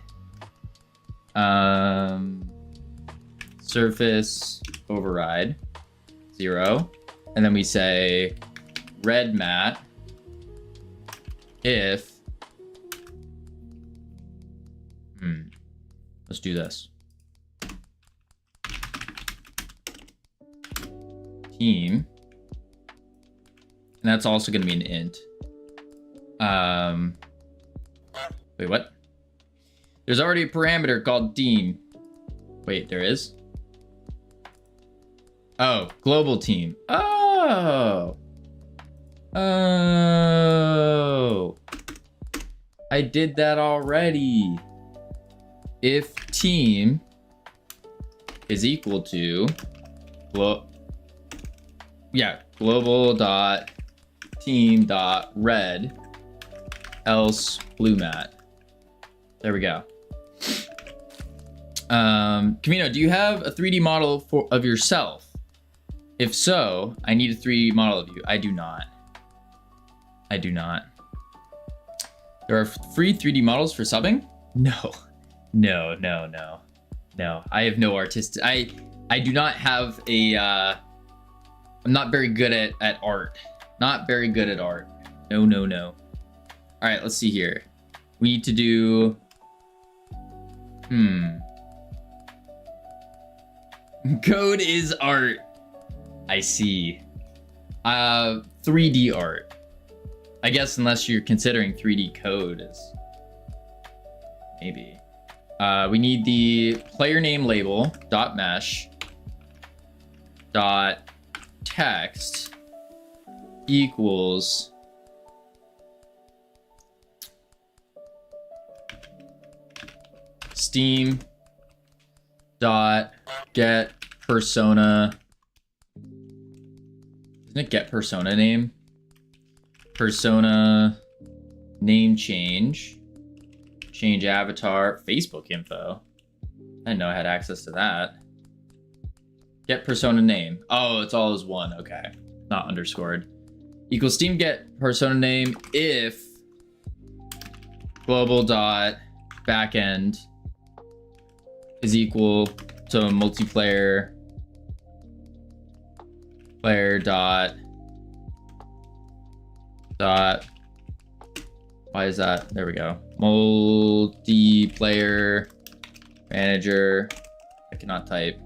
Surface override 0. And then we say red mat if let's do this. Team. And that's also going to be an int. Wait, what? There's already a parameter called team. Wait, there is? Oh, global team. Oh. Oh. I did that already. If team is equal to global dot team dot red else blue mat. There we go. Camino, do you have a 3D model of yourself? If so, I need a 3D model of you. I do not. I do not. There are free 3D models for subbing? No. No. I have no artist. I do not have a I'm not very good at art. Not very good at art. No. All right, let's see here. We need to do Code is art. I see. 3D art. I guess unless you're considering 3D code as maybe. We need the player name label dot mesh dot text equals Steam dot get persona. Isn't it get persona name? Persona name change avatar Facebook info. I didn't know I had access to that. Get persona name. Oh, it's all as one. Okay, not underscored. Equals Steam get persona name if global dot backend is equal to multiplayer player dot why is that? There we go. Multiplayer manager. I cannot type.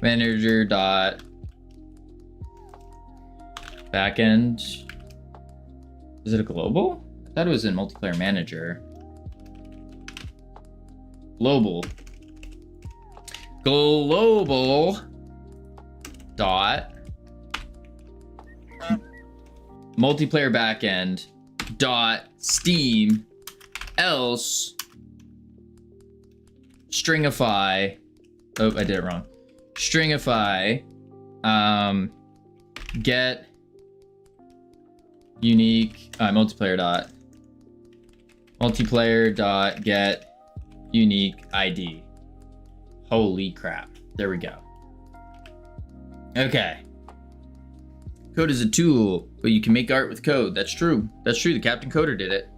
Manager dot backend. Is it a global? I thought it was in multiplayer manager. Global dot multiplayer backend dot Steam else stringify. Oh, I did it wrong. Stringify get unique multiplayer dot get unique ID. Holy crap. There we go. Okay. Code is a tool, but you can make art with code. That's true. That's true. The Captain Coder did it.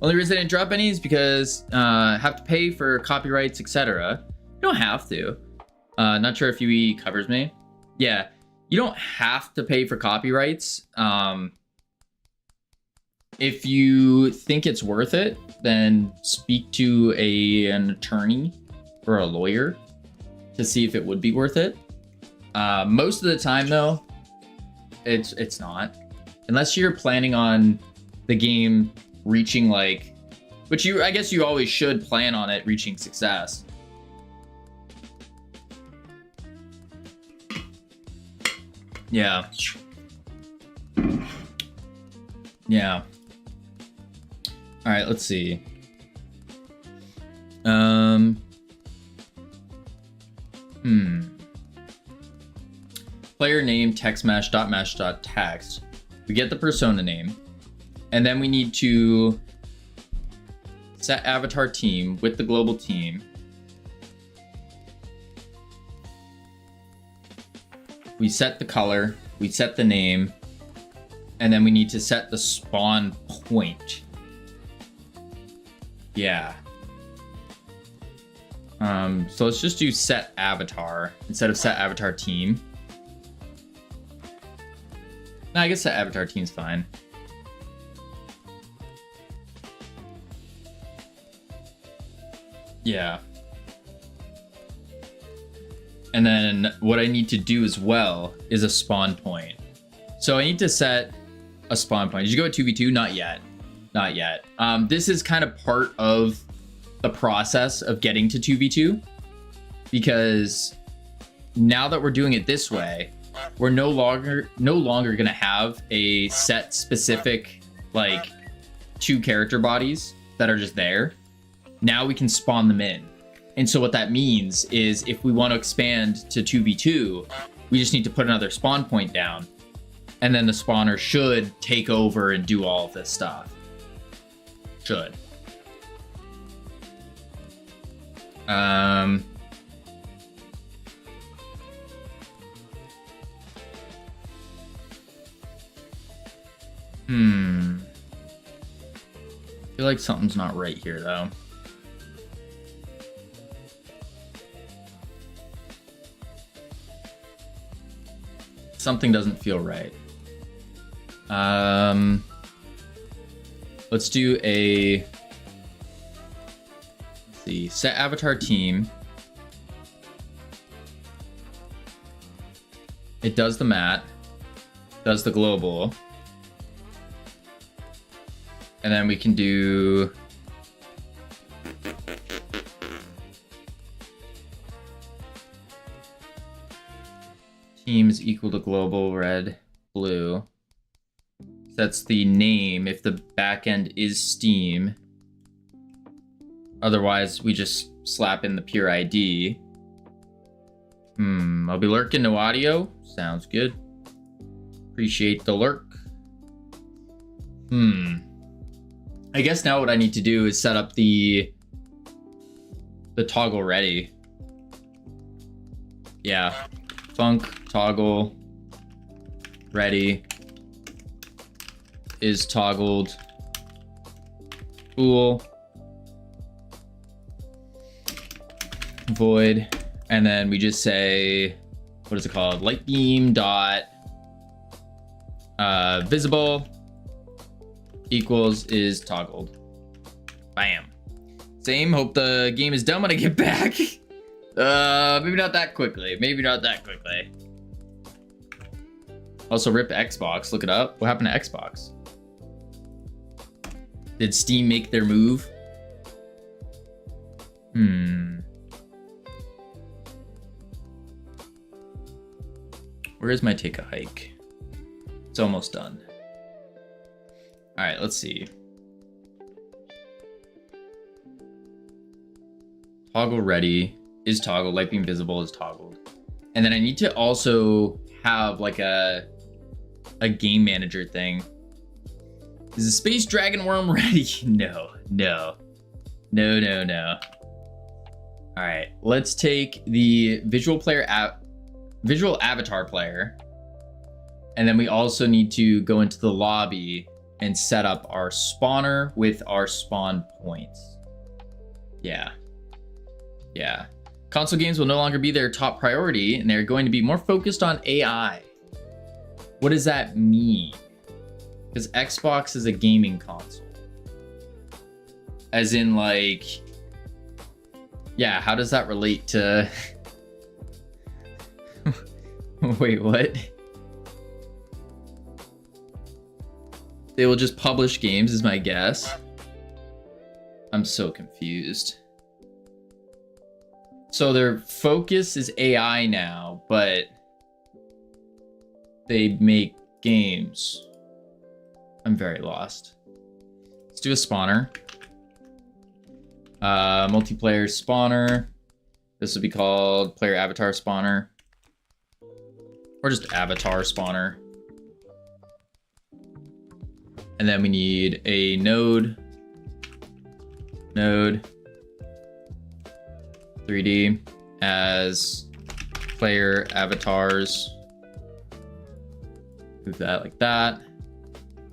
Only reason I didn't drop any is because have to pay for copyrights, etc. You don't have to. Not sure if UE covers me. Yeah, you don't have to pay for copyrights. If you think it's worth it, then speak to an attorney or a lawyer to see if it would be worth it. Most of the time, though, it's not, unless you're planning on the game reaching like, which I guess you always should plan on it reaching success. Yeah. Yeah. All right, let's see. Player name text mesh.mesh.text. We get the persona name, and then we need to set avatar team with the global team. We set the color, we set the name, and then we need to set the spawn point. Yeah. So let's just do set avatar instead of set avatar team. No, I guess set avatar team's fine. Yeah. And then what I need to do as well is a spawn point. So I need to set a spawn point. Did you go at 2v2? Not yet. Not yet. This is kind of part of the process of getting to 2v2, because now that we're doing it this way, we're no longer gonna have a set specific like 2 character bodies that are just there. Now we can spawn them in. And so what that means is if we want to expand to 2v2, we just need to put another spawn point down, and then the spawner should take over and do all of this stuff. Should. I feel like something's not right here, though. Something doesn't feel right. Let's do a... Let's see. Set avatar team. It does the mat. Does the global. And then we can do... Teams equal to global, red, blue. That's the name if the backend is Steam. Otherwise, we just slap in the pure ID. I'll be lurking, no audio. Sounds good. Appreciate the lurk. I guess now what I need to do is set up the toggle ready. Yeah. Func toggle ready is toggled. Cool. Void. And then we just say, what is it called? Light beam dot visible equals is toggled. Bam. Same. Hope the game is done when I get back. Maybe not that quickly. Maybe not that quickly. Also, rip Xbox. Look it up. What happened to Xbox? Did Steam make their move? Where is my take a hike? It's almost done. All right, let's see. Toggle ready is toggled. Light beam visible is toggled. And then I need to also have like a game manager thing. Is the Space Dragon Worm ready? No. All right, let's take the visual avatar player, and then we also need to go into the lobby and set up our spawner with our spawn points. Yeah. Console games will no longer be their top priority, and they're going to be more focused on AI. What does that mean? Because Xbox is a gaming console. As in, like, yeah, how does that relate to... Wait, what? They will just publish games is my guess. I'm so confused. So their focus is AI now, but they make games. I'm very lost. Let's do a spawner. Multiplayer spawner. This would be called player avatar spawner. Or just avatar spawner. And then we need a node. Node 3D as player avatars. Move that like that.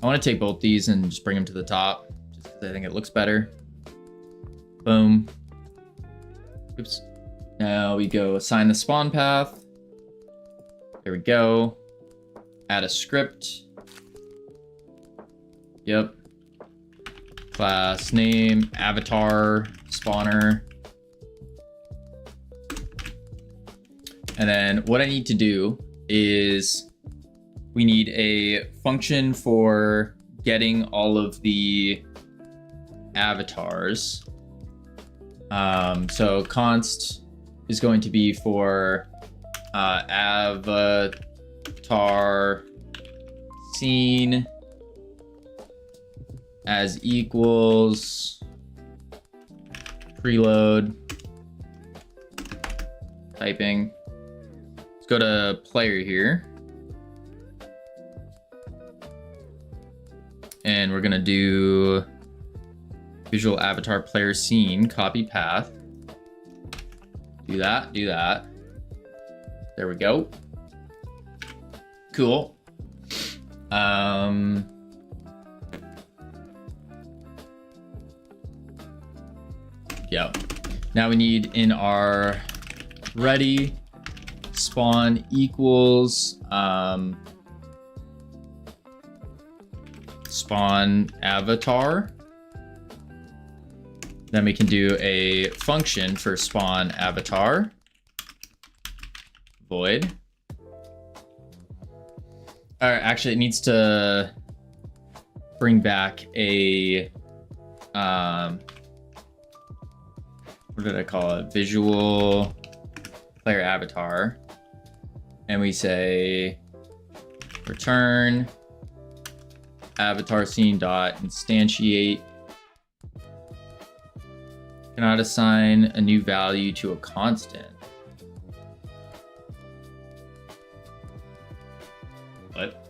I want to take both these and just bring them to the top, just because I think it looks better. Boom. Oops. Now we go assign the spawn path. There we go. Add a script. Yep. Class name, avatar, spawner. And then what I need to do is we need a function for getting all of the avatars. So const is going to be for avatar scene as equals preload typing. Let's go to player here. And we're gonna do visual avatar player scene, copy path. Do that, do that. There we go. Cool. Yeah. Now we need in our ready spawn equals spawn avatar. Then we can do a function for spawn avatar. Void. All right, actually it needs to bring back a what did I call it? Visual player avatar. And we say return avatar scene dot instantiate. Cannot assign a new value to a constant. What?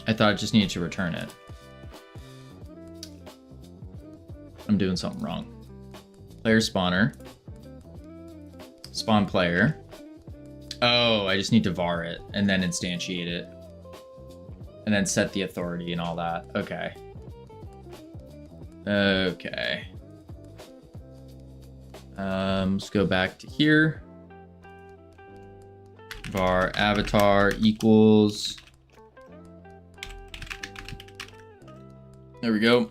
I thought I just needed to return it. I'm doing something wrong. Player spawner. Spawn player. Oh, I just need to var it and then instantiate it. And then set the authority and all that. Okay. Okay. Let's go back to here. Var avatar equals. There we go.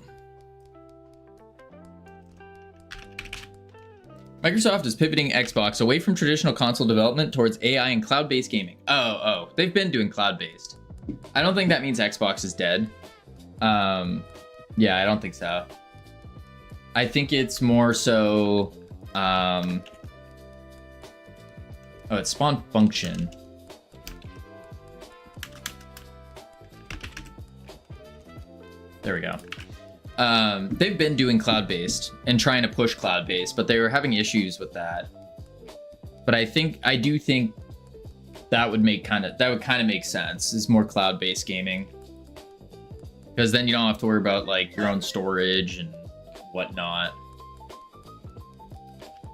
Microsoft is pivoting Xbox away from traditional console development towards AI and cloud-based gaming. Oh, they've been doing cloud-based. I don't think that means Xbox is dead. Yeah, I don't think so. I think it's more so, oh, it's spawn function. There we go. They've been doing cloud-based and trying to push cloud-based, but they were having issues with that. But I do think that would kind of make sense. Is more cloud-based gaming, because then you don't have to worry about like your own storage and whatnot.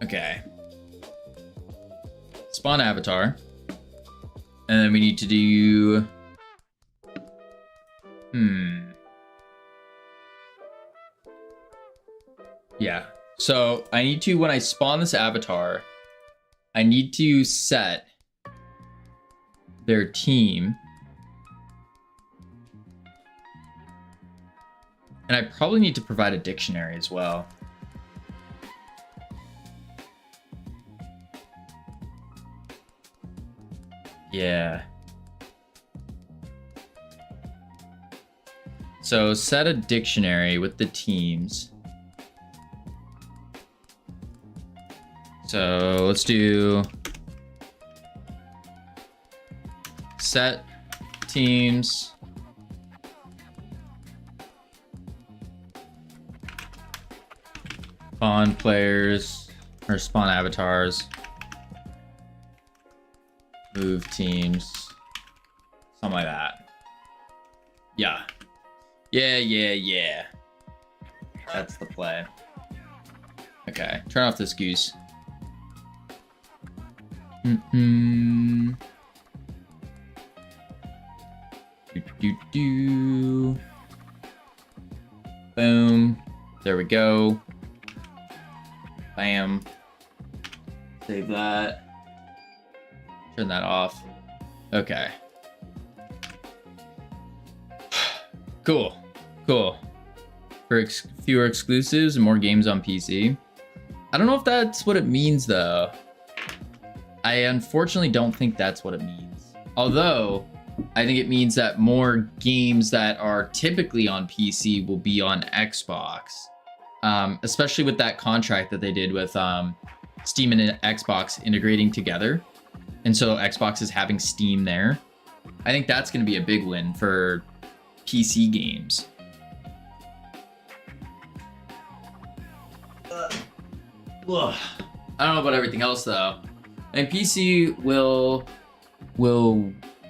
Okay. Spawn avatar, and then we need to do. Yeah. So I need to, when I spawn this avatar, I need to set their team. And I probably need to provide a dictionary as well. Yeah. So set a dictionary with the teams. So let's do set teams. Spawn players or spawn avatars. Move teams. Something like that. Yeah. Yeah. That's the play. Okay, turn off this goose. Boom. There we go. Bam. Save that. Turn that off. Okay. Cool. For fewer exclusives and more games on PC. I don't know if that's what it means though. I unfortunately don't think that's what it means. Although, I think it means that more games that are typically on PC will be on Xbox. Especially with that contract that they did with Steam and Xbox integrating together. And so Xbox is having Steam there. I think that's going to be a big win for PC games. I don't know about everything else though. And PC will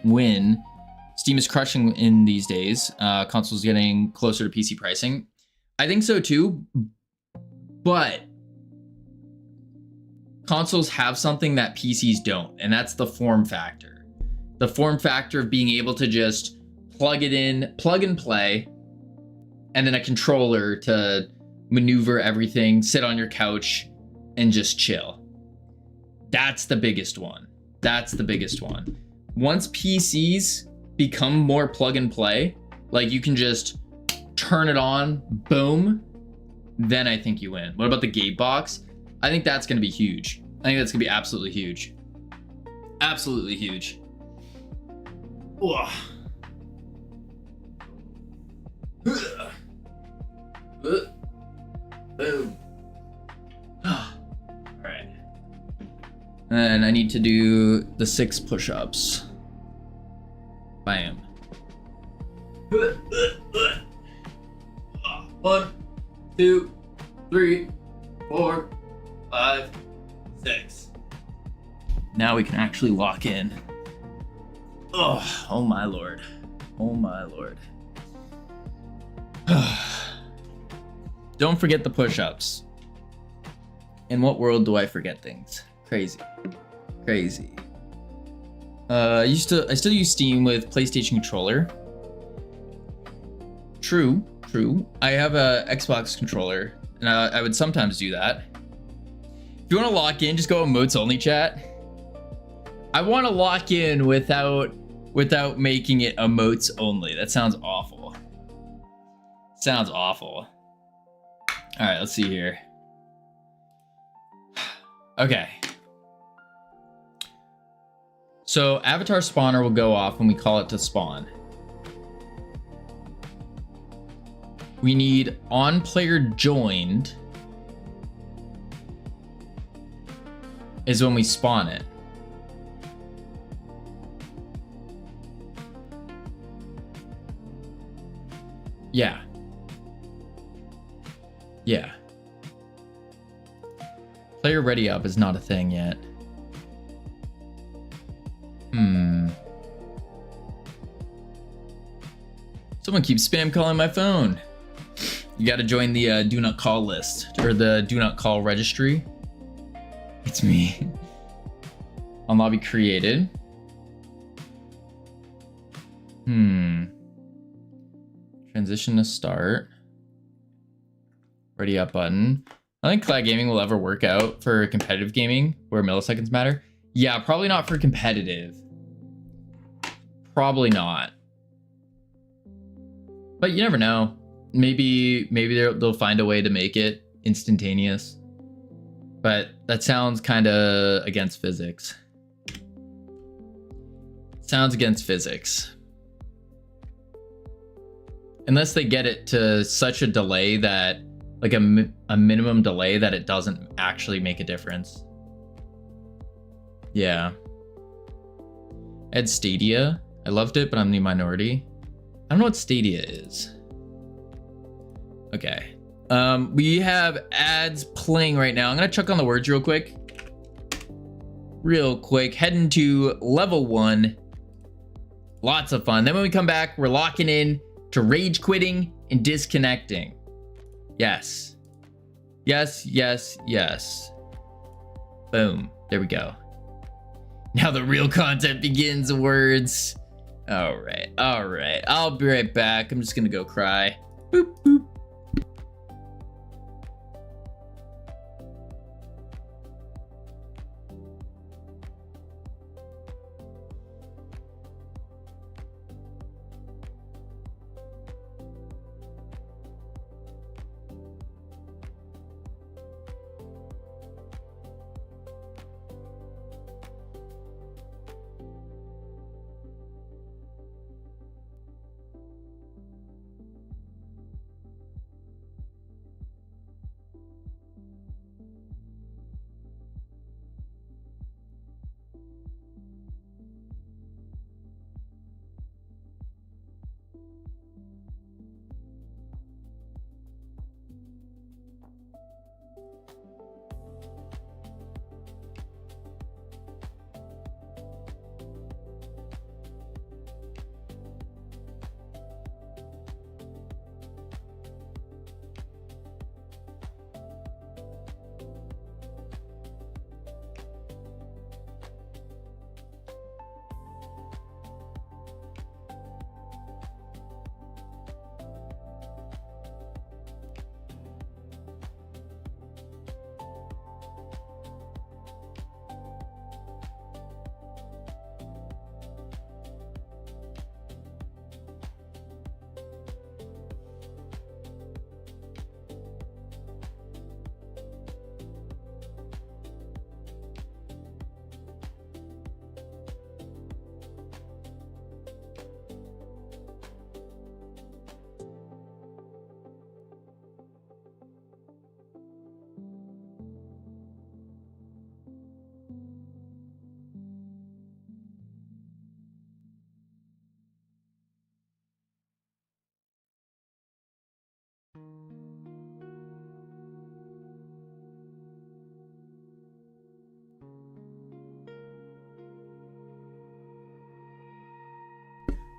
win. Steam is crushing in these days. Consoles getting closer to PC pricing. I think so too. But consoles have something that PCs don't, and that's the form factor. The form factor of being able to just plug it in, plug and play, and then a controller to maneuver everything, sit on your couch, and just chill. That's the biggest one. Once PCs become more plug and play, like you can just turn it on, boom, then I think you win. What about the gate box? I think that's going to be huge. I think that's going to be absolutely huge. Absolutely huge. Ugh. Boom. All right. And I need to do the 6 push-ups. Bam. 1, 2, 3, 4, 5, 6. Now we can actually lock in. Oh my lord. Oh my lord. Don't forget the push-ups. In what world do I forget things? Crazy. I still use Steam with PlayStation controller. True. I have a Xbox controller, and I would sometimes do that. If you want to lock in, just go emotes only chat. I want to lock in without making it emotes only. That sounds awful. All right, let's see here. Okay. So avatar spawner will go off when we call it to spawn. We need on player joined is when we spawn it. Yeah. Player ready up is not a thing yet. Someone keeps spam calling my phone. You got to join the do not call list or the do not call registry. It's me. On lobby created. Transition to start. Ready up button. I don't think cloud gaming will ever work out for competitive gaming where milliseconds matter. Yeah, probably not for competitive. Probably not. But you never know. Maybe they'll find a way to make it instantaneous. But that sounds kind of against physics. Sounds against physics. Unless they get it to such a delay that, like a minimum delay that it doesn't actually make a difference. Yeah. I had Stadia. I loved it, but I'm the minority. I don't know what Stadia is. Okay. We have ads playing right now. I'm gonna check on the words real quick. Heading to level 1. Lots of fun. Then when we come back, we're locking in to rage quitting and disconnecting. Yes. Yes, yes, yes. Boom. There we go. Now the real content begins, words. All right. I'll be right back. I'm just gonna go cry. Boop, boop.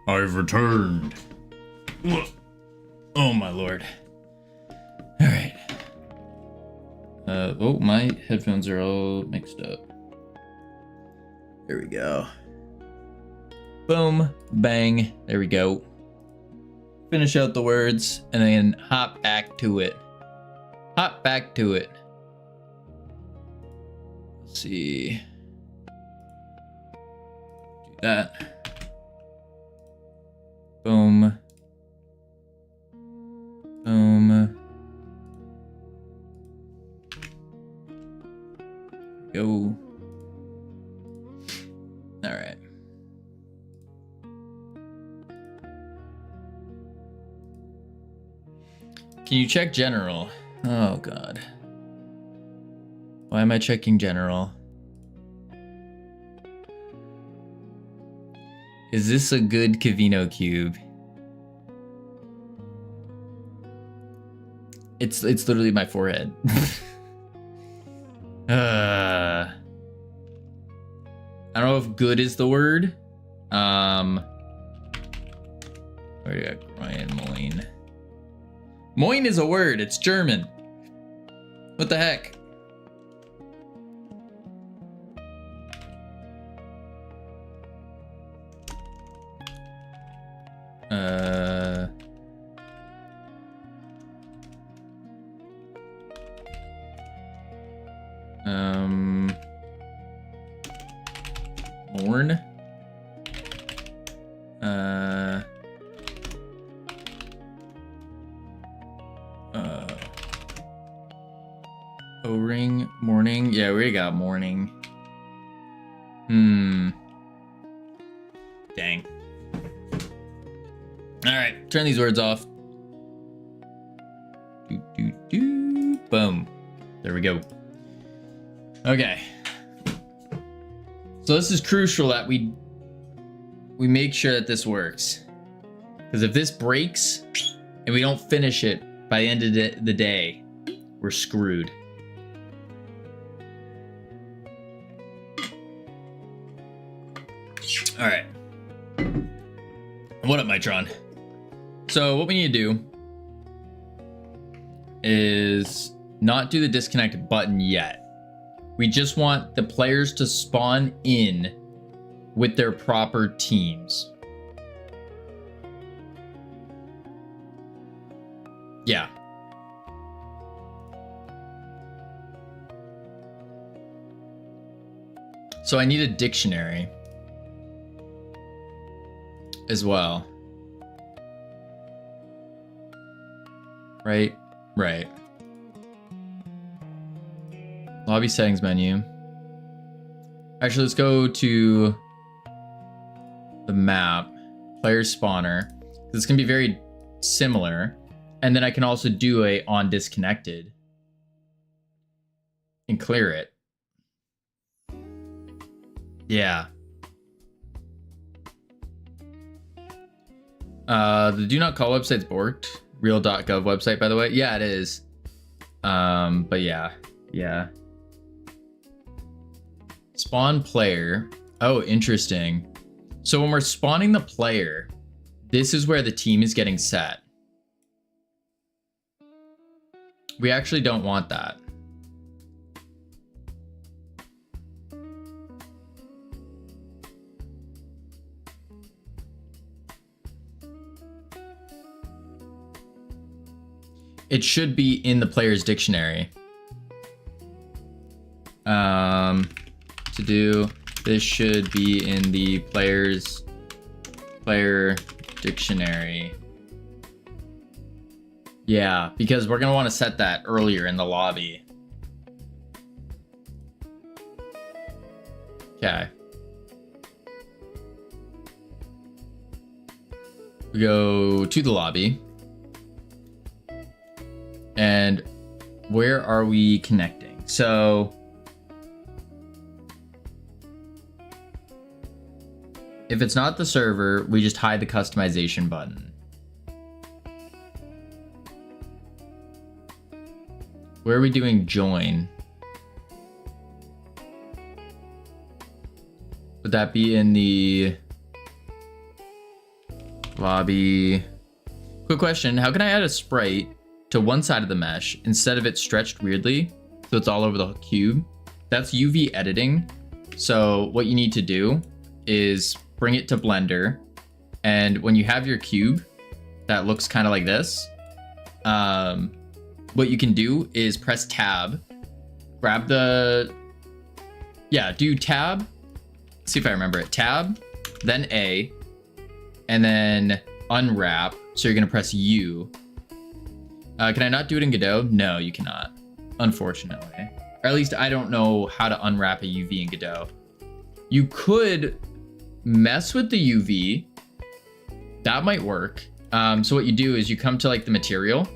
I've returned. Oh my lord. All right. Oh, my headphones are all mixed up. There we go. Boom, bang. There we go. Finish out the words and then hop back to it. Hop back to it. Let's see. Do that. Boom. Boom. Go. All right. Can you check general? Oh god. Why am I checking general? Is this a good Cavino cube? It's literally my forehead. I don't know if good is the word. Where do you got Ryan Moyne? Moyne is a word, it's German. What the heck? horn. O-ring, morning. Yeah, we got morning. Dang. All right, turn these words off. Boom. There we go. Okay. So this is crucial that we make sure that this works. Because if this breaks and we don't finish it by the end of the day, we're screwed. All right. What up, Mitron? So what we need to do is not do the disconnect button yet. We just want the players to spawn in with their proper teams. Yeah. So I need a dictionary as well. Right. Lobby settings menu. Actually, let's go to the map, player spawner. This can be very similar. And then I can also do a on disconnected and clear it. Yeah. The do not call website's borked. Real.gov website, by the way. Yeah, it is. But yeah. Spawn player. Oh, interesting. So when we're spawning the player, this is where the team is getting set. We actually don't want that. It should be in the player's dictionary. To do this should be in the player dictionary. Yeah, because we're gonna want to set that earlier in the lobby. Okay. We go to the lobby. And where are we connecting? So if it's not the server, we just hide the customization button. Where are we doing join? Would that be in the lobby? Quick question, how can I add a sprite to one side of the mesh instead of it stretched weirdly so it's all over the cube? That's UV editing. So what you need to do is bring it to Blender, and when you have your cube that looks kind of like this, what you can do is press tab, grab the, do tab, let's see if I remember it, tab, then A, and then unwrap, so you're gonna press U. Can I not do it in Godot? No, you cannot, unfortunately. Or at least I don't know how to unwrap a UV in Godot. You could mess with the UV. That might work. So what you do is you come to like the material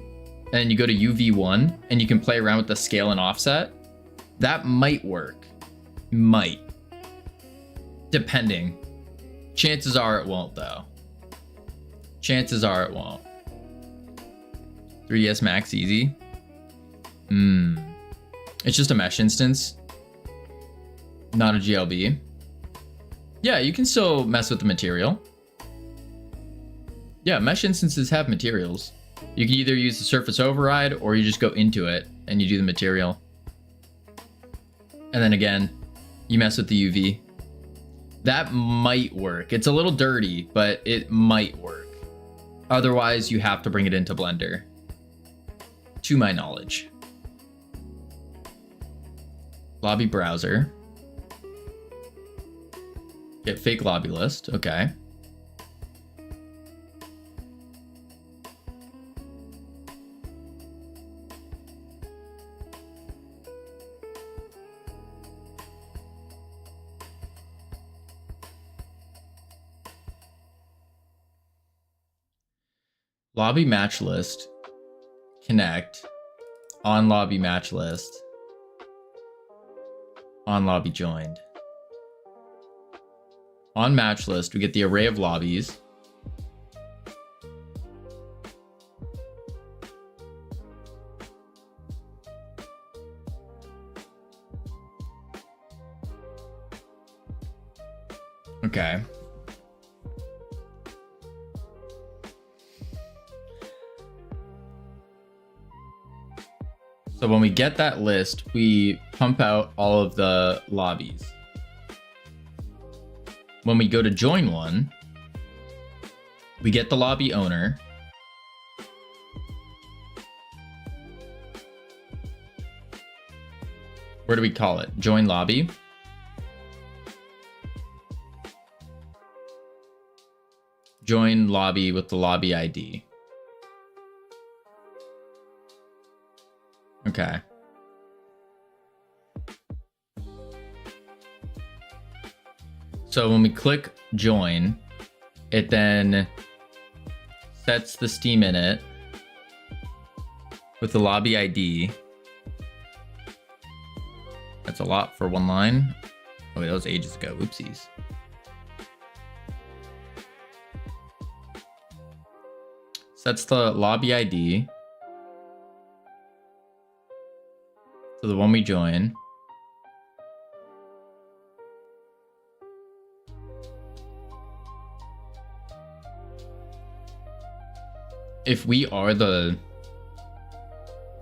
and you go to UV1 and you can play around with the scale and offset. That might work. Might. Depending. Chances are it won't though. Chances are it won't. 3ds Max easy. It's just a mesh instance, not a GLB. Yeah, you can still mess with the material. Yeah, mesh instances have materials. You can either use the surface override or you just go into it and you do the material. And then again, you mess with the UV. That might work. It's a little dirty, but it might work. Otherwise, you have to bring it into Blender, to my knowledge. Lobby browser. Get fake lobby list. Okay. Lobby match list. Connect. On lobby match list. On lobby joined. On match list, we get the array of lobbies. Okay. So when we get that list, we pump out all of the lobbies. When we go to join one, we get the lobby owner. Where do we call it? Join lobby. Join lobby with the lobby ID. Okay. So when we click join, it then sets the Steam init with the lobby ID. That's a lot for one line. Oh, wait, that was ages ago. Oopsies. Sets the lobby ID to the one we join. If we are the...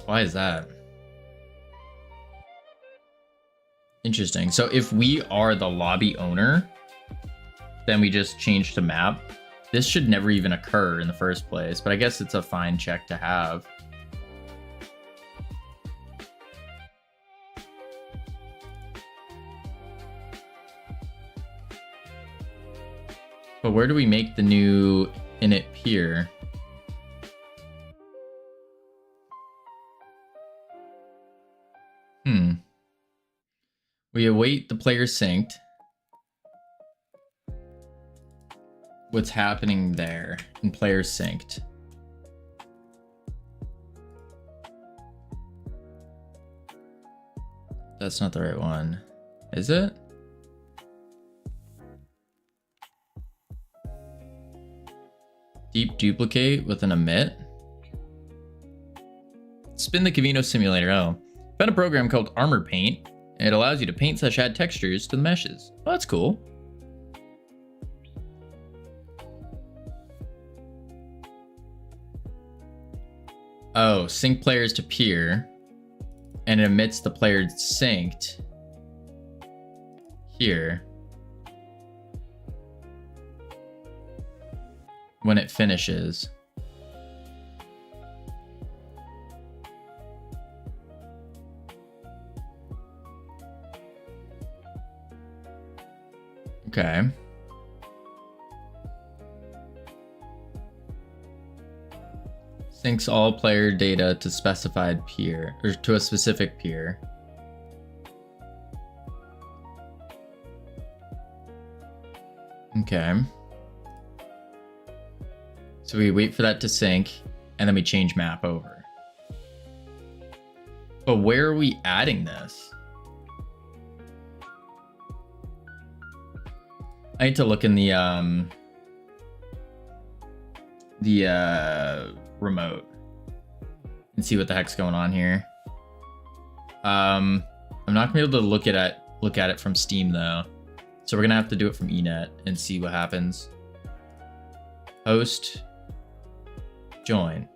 Why is that? Interesting. So if we are the lobby owner, then we just change to map. This should never even occur in the first place, but I guess it's a fine check to have. But where do we make the new init peer? We await the player synced. What's happening there in player synced? That's not the right one. Is it? Deep duplicate with an emit. Spin the Kavino simulator. Oh, found a program called Armor Paint. It allows you to paint / add textures to the meshes. Oh, that's cool. Oh, sync players to peer, and it emits the player synced here when it finishes. Okay. Syncs all player data to specified peer, or to a specific peer. Okay. So we wait for that to sync, and then we change map over. But where are we adding this? I need to look in the remote and see what the heck's going on here. I'm not gonna be able to look at it from Steam though, so we're gonna have to do it from eNet and see what happens. Host, join.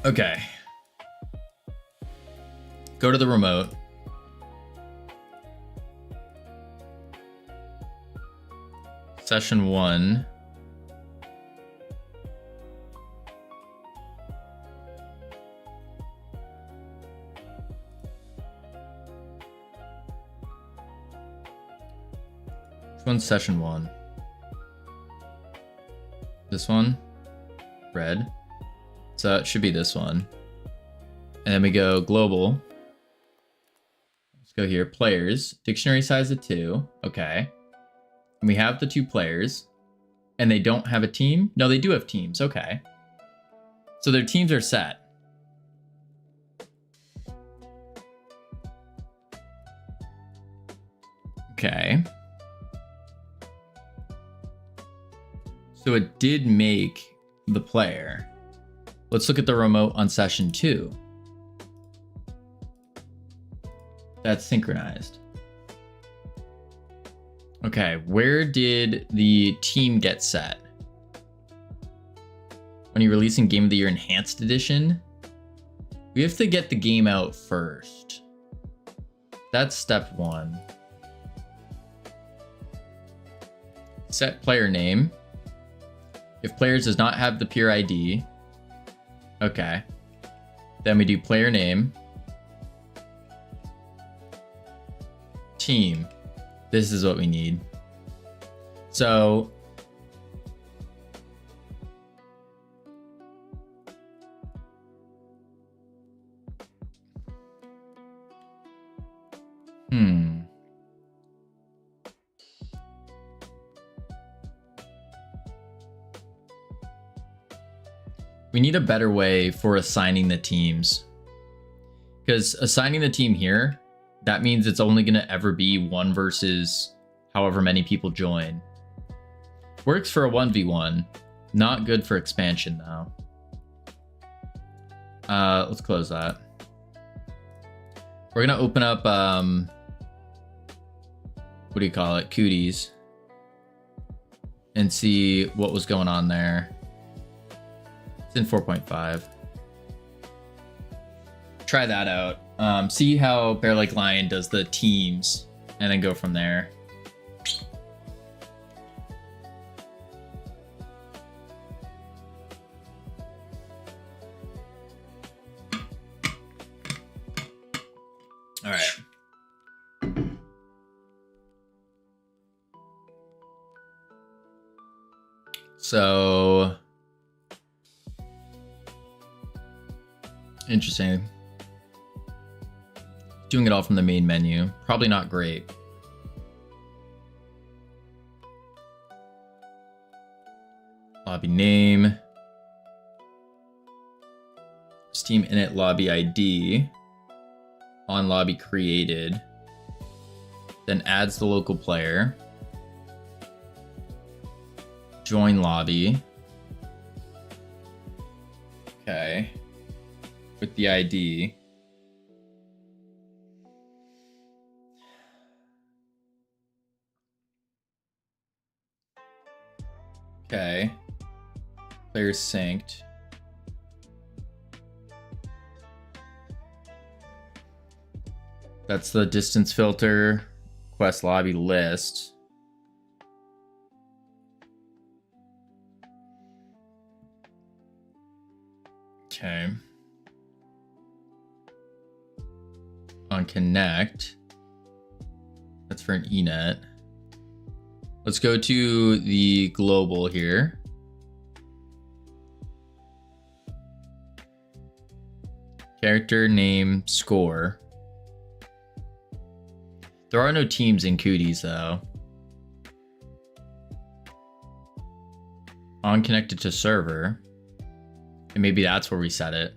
Okay. Go to the remote. Session 1. one's session 1. This one, red. So it should be this one. And then we go global. Let's go here, players, dictionary size of 2. Okay. And we have the 2 players. And they don't have a team? No, they do have teams. Okay. So their teams are set. Okay. So it did make the player. Let's look at the remote on session 2. That's synchronized. Okay, where did the team get set? When you're releasing Game of the Year Enhanced Edition, we have to get the game out first. That's step 1. Set player name. If players does not have the pure ID, okay. Then we do player name. Team. This is what we need. So we need a better way for assigning the teams. Because assigning the team here, that means it's only going to ever be 1 versus however many people join. Works for a 1v1. Not good for expansion, though. Let's close that. We're going to open up, what do you call it? Cooties. And see what was going on there. It's in 4.5. Try that out. See how Bear Like Lion does the teams, and then go from there. All right. So interesting. Doing it all from the main menu. Probably not great. Lobby name. Steam init lobby ID. On lobby created. Then adds the local player. Join lobby. Okay. With the ID. Okay. Players synced. That's the distance filter. Quest lobby list. Okay. On connect. That's for an eNet. Let's go to the global here. Character name score. There are no teams in Cooties though. On connected to server. And maybe that's where we set it.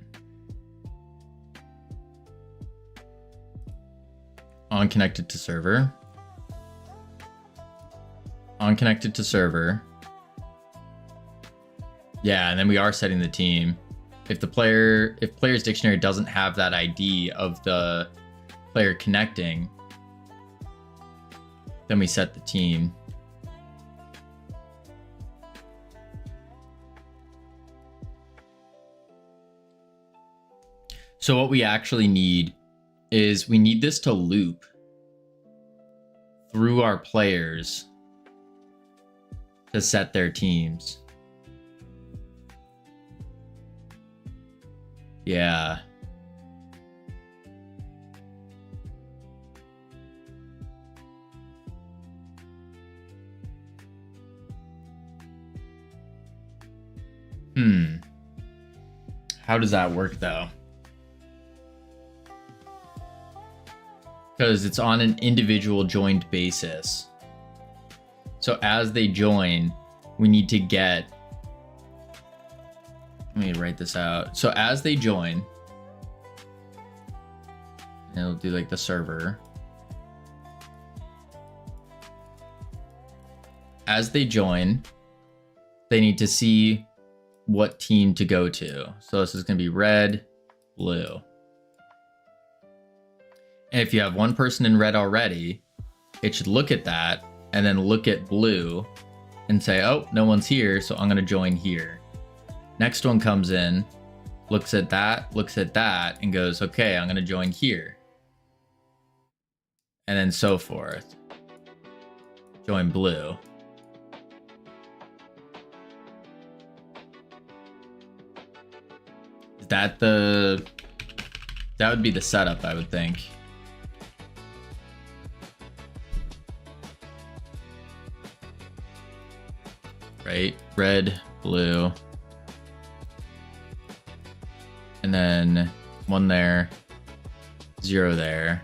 On connected to server. On connected to server. Yeah, and then we are setting the team. If player's dictionary doesn't have that ID of the player connecting, then we set the team. So what we actually need is we need this to loop through our players to set their teams. Yeah. How does that work though? Because it's on an individual joined basis. So as they join, we need to get, let me write this out. So as they join, it'll do like the server. As they join, they need to see what team to go to. So this is going to be red, blue. And if you have one person in red already, it should look at that and then look at blue and say, oh, no one's here, so I'm going to join here. Next one comes in, looks at that, and goes, okay, I'm going to join here. And then so forth. Join blue. That would be the setup, I would think. Right? Red, blue. And then 1 there, 0 there.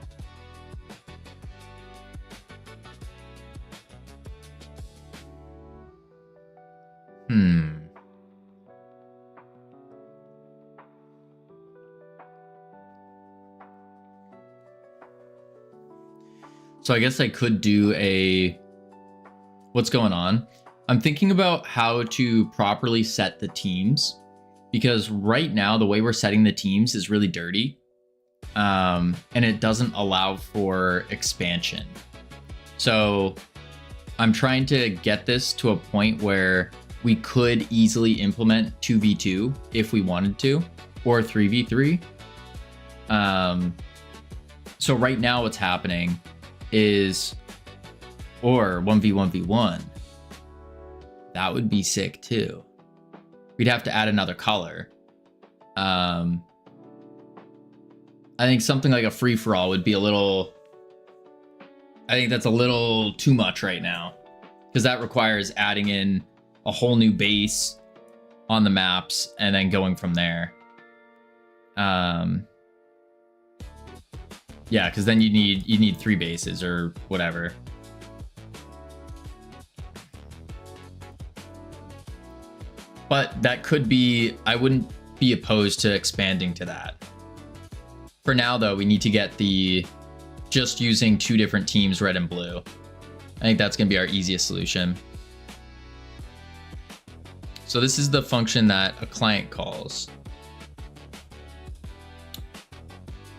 So I guess I could do what's going on? I'm thinking about how to properly set the teams, because right now the way we're setting the teams is really dirty, and it doesn't allow for expansion. So I'm trying to get this to a point where we could easily implement 2v2 if we wanted to, or 3v3. So right now what's happening is, or 1v1v1. That would be sick too. We'd have to add another color. I think something like a free-for-all would be a little, I think that's a little too much right now, because that requires adding in a whole new base on the maps and then going from there. Yeah, because then you need 3 bases or whatever. But that could be, I wouldn't be opposed to expanding to that. For now though, we need to get just using 2 different teams, red and blue. I think that's gonna be our easiest solution. So this is the function that a client calls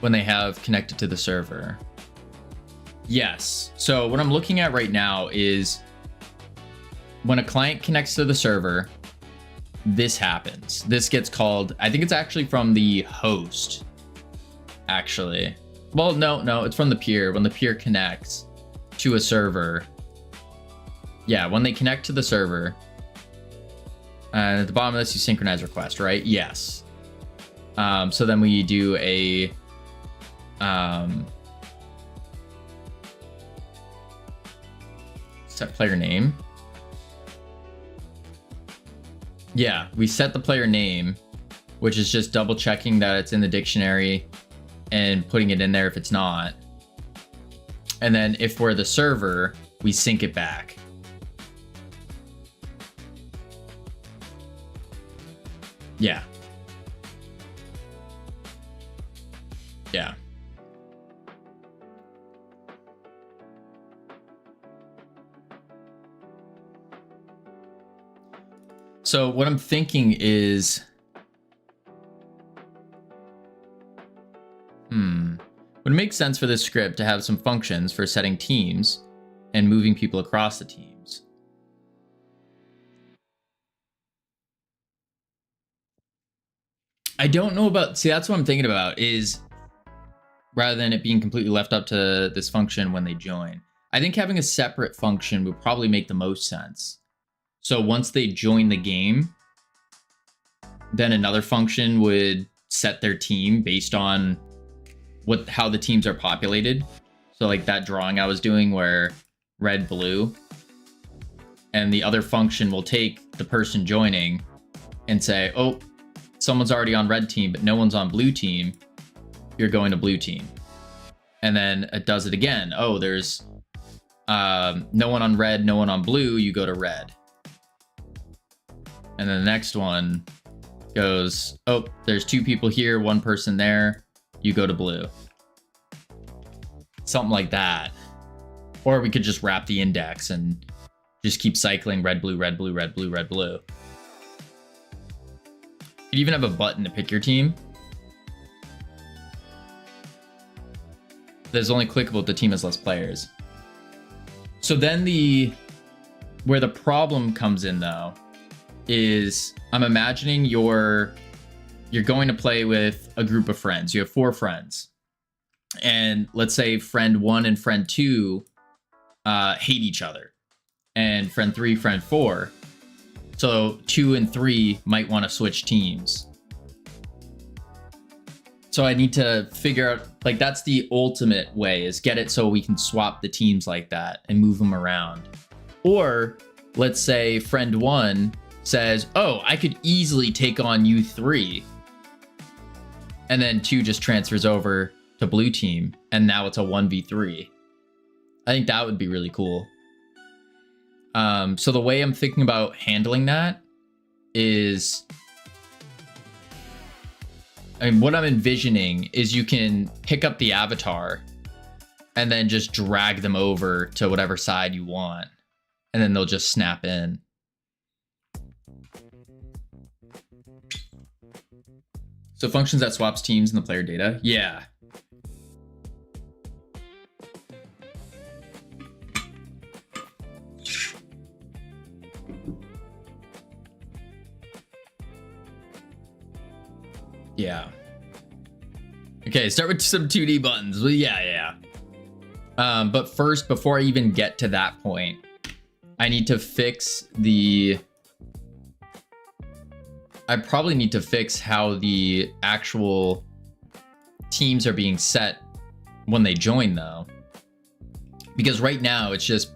when they have connected to the server. Yes. So what I'm looking at right now is when a client connects to the server, this happens. This gets called, I think it's actually from the host, actually. Well, no, it's from the peer. When the peer connects to a server. Yeah, when they connect to the server, and at the bottom of this, you synchronize request, right? Yes. So then we do a set player name. Yeah, we set the player name, which is just double checking that it's in the dictionary and putting it in there if it's not. And then if we're the server, we sync it back. Yeah. Yeah. So what I'm thinking is, would it make sense for this script to have some functions for setting teams and moving people across the teams? I don't know about, see, that's what I'm thinking about, is rather than it being completely left up to this function when they join. I think having a separate function would probably make the most sense. So once they join the game, then another function would set their team based on how the teams are populated. So like that drawing I was doing where red, blue, and the other function will take the person joining and say, oh, someone's already on red team, but no one's on blue team, you're going to blue team. And then it does it again. Oh, there's no one on red, no one on blue, you go to red. And then the next one goes, oh, there's 2 people here, 1 person there, you go to blue. Something like that. Or we could just wrap the index and just keep cycling red, blue, red, blue, red, blue, red, blue. You even have a button to pick your team. That's only clickable if the team has less players. So then where the problem comes in though, is I'm imagining you're going to play with a group of friends. You have 4 friends. And let's say friend 1 and friend 2 hate each other. And friend 3, friend 4. So 2 and 3 might want to switch teams. So I need to figure out, like, that's the ultimate way, is get it so we can swap the teams like that and move them around. Or let's say friend 1 says, oh, I could easily take on you 3. And then 2 just transfers over to blue team, and now it's a 1v3. I think that would be really cool. So the way I'm thinking about handling that is, I mean, what I'm envisioning is you can pick up the avatar and then just drag them over to whatever side you want, and then they'll just snap in. So functions that swaps teams in the player data? Yeah. Yeah. Okay, start with some 2D buttons. Well, yeah. But first, before I even get to that point, I need to fix I probably need to fix how the actual teams are being set when they join though. Because right now it's just,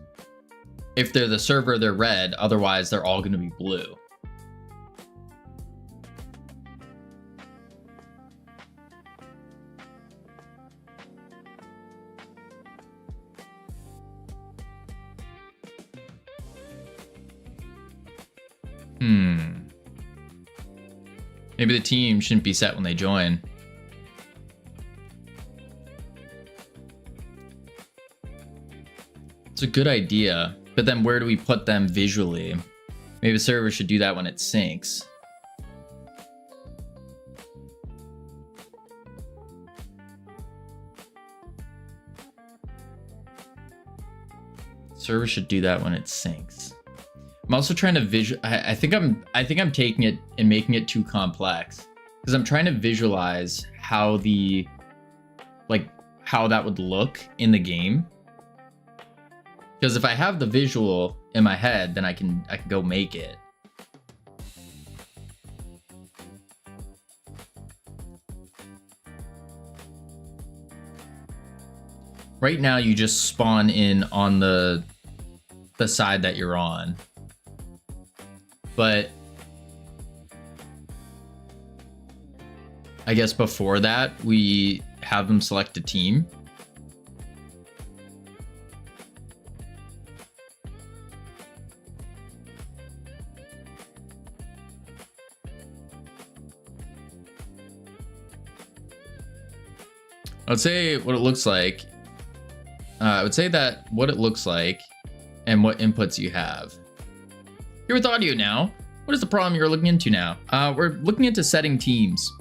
if they're the server, they're red, otherwise they're all going to be blue. Maybe the team shouldn't be set when they join. It's a good idea, but then where do we put them visually? Maybe the server should do that when it syncs. Server should do that when it syncs. I'm also trying to I think I'm taking it and making it too complex, because I'm trying to visualize how how that would look in the game. Because if I have the visual in my head, then I can go make it. Right now you just spawn in on the side that you're on. But I guess before that, we have them select a team. I would say what it looks like. I would say that what it looks like and what inputs you have. Here with audio now. What is the problem you're looking into now? We're looking into setting teams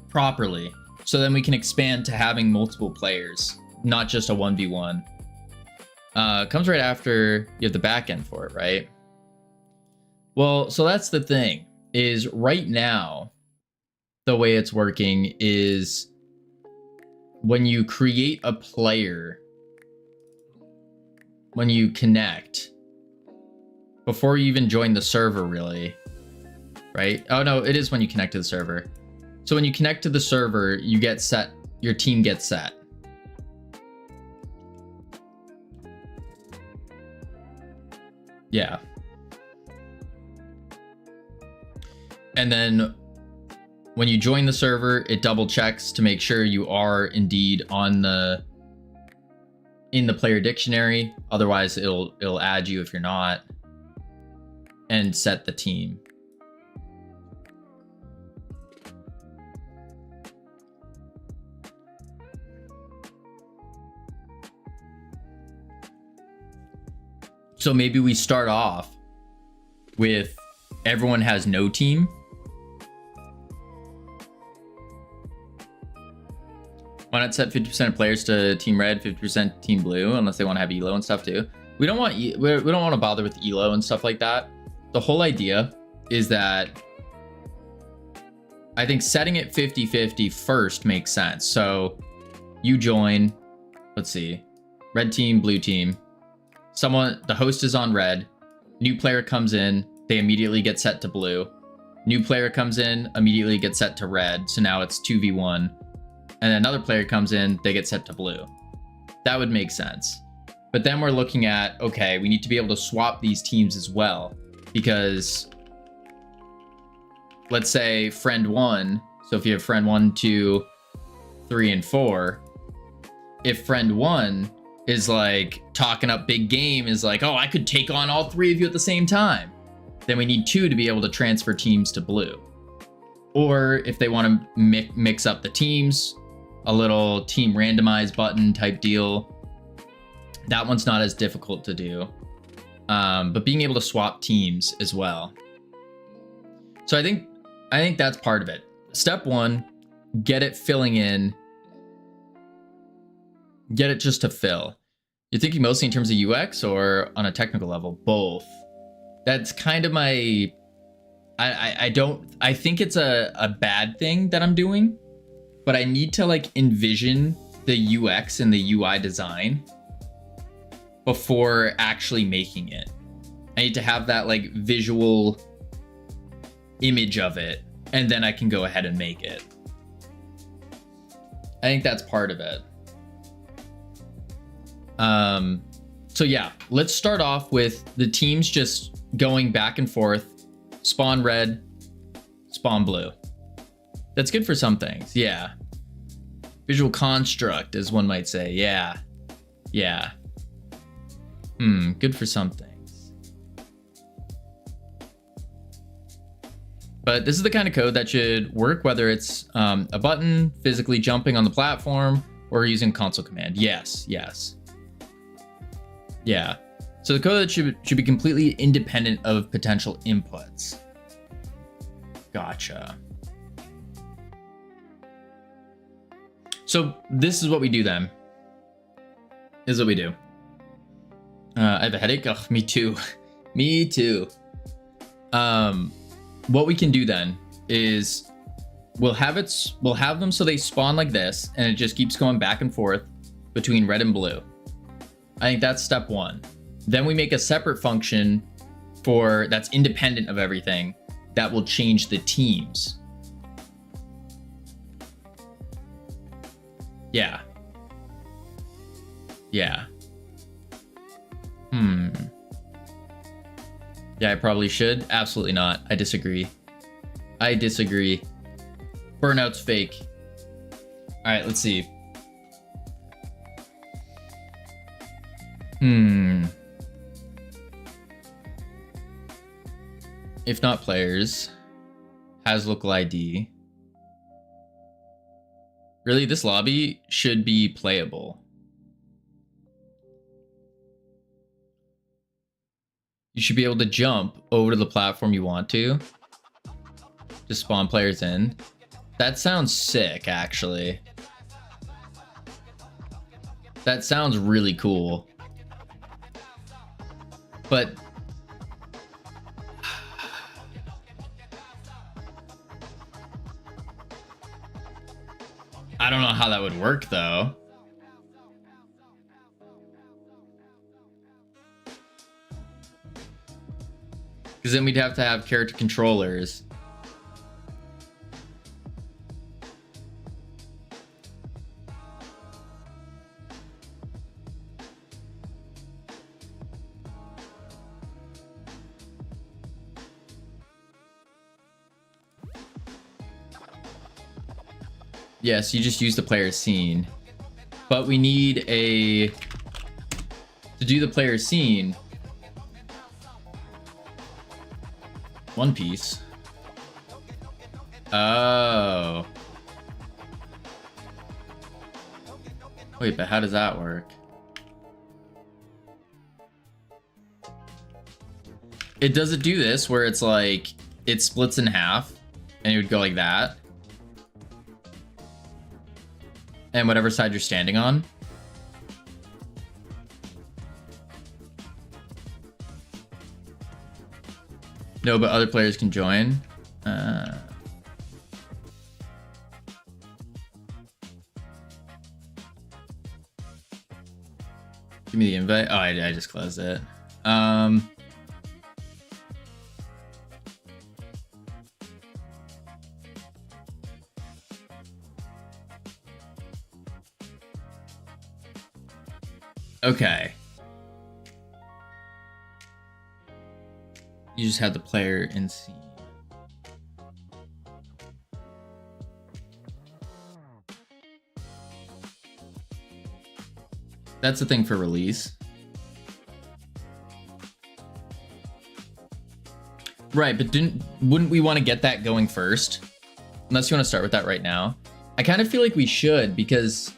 properly, so then we can expand to having multiple players, not just a 1v1. Comes right after you have the backend for it, right? Well, so that's the thing, is right now, the way it's working is when you create a player, when you connect, before you even join the server, really, right? Oh no, it is when you connect to the server. So when you connect to the server, you get set, your team gets set. Yeah. And then when you join the server, it double checks to make sure you are indeed in the player dictionary. Otherwise, it'll add you if you're not, and set the team. So maybe we start off with everyone has no team. Why not set 50% of players to team red, 50% team blue, unless they want to have elo and stuff too. We don't want to bother with elo and stuff like that. The whole idea is that I think setting it 50-50 first makes sense. So you join, let's see, red team, blue team. The host is on red, new player comes in, they immediately get set to blue. New player comes in, immediately gets set to red. So now it's 2v1. And another player comes in, they get set to blue. That would make sense. But then we're looking at, okay, we need to be able to swap these teams as well, because let's say friend 1. So if you have friend 1, 2, 3, and 4, if friend 1 is like talking up big game, is like, oh, I could take on all 3 of you at the same time, then we need 2 to be able to transfer teams to blue. Or if they want to mix up the teams, a little team randomize button type deal. That one's not as difficult to do. But being able to swap teams as well. So I think that's part of it. Step 1, get it filling in. Get it just to fill. You're thinking mostly in terms of UX or on a technical level? Both. That's kind of my... I think it's a bad thing that I'm doing, but I need to like envision the UX and the UI design before actually making it. I need to have that like visual image of it, and then I can go ahead and make it. I think that's part of it. So yeah, let's start off with the teams just going back and forth. Spawn red, spawn blue. That's good for some things, yeah. Visual construct, as one might say, yeah. Yeah. Good for some things. But this is the kind of code that should work, whether it's a button, physically jumping on the platform, or using console command. Yes, yes. Yeah. So the code should be completely independent of potential inputs. Gotcha. So this is what we do then. This is what we do. I have a headache. Oh, me too. Me too. What we can do then is we'll have them so they spawn like this, and it just keeps going back and forth between red and blue. I think that's step 1. Then we make a separate function that's independent of everything that will change the teams. Yeah. Yeah. Yeah, I probably should. Absolutely not. I disagree. I disagree. Burnout's fake. All right, let's see. If not players, has local ID. Really, this lobby should be playable. You should be able to jump over to the platform you want to spawn players in. That sounds sick, actually. That sounds really cool. But I don't know how that would work, though. Because then we'd have to have character controllers. Yes, you just use the player scene. But we need a... To do the player scene... One Piece. Oh. Wait, but how does that work? It does it do this where it's like it splits in half and it would go like that. And whatever side you're standing on. No, but other players can join. Give me the invite. Oh, I just closed it. Okay. You just had the player in scene. That's the thing for release. Right, but wouldn't we want to get that going first? Unless you want to start with that right now. I kind of feel like we should, because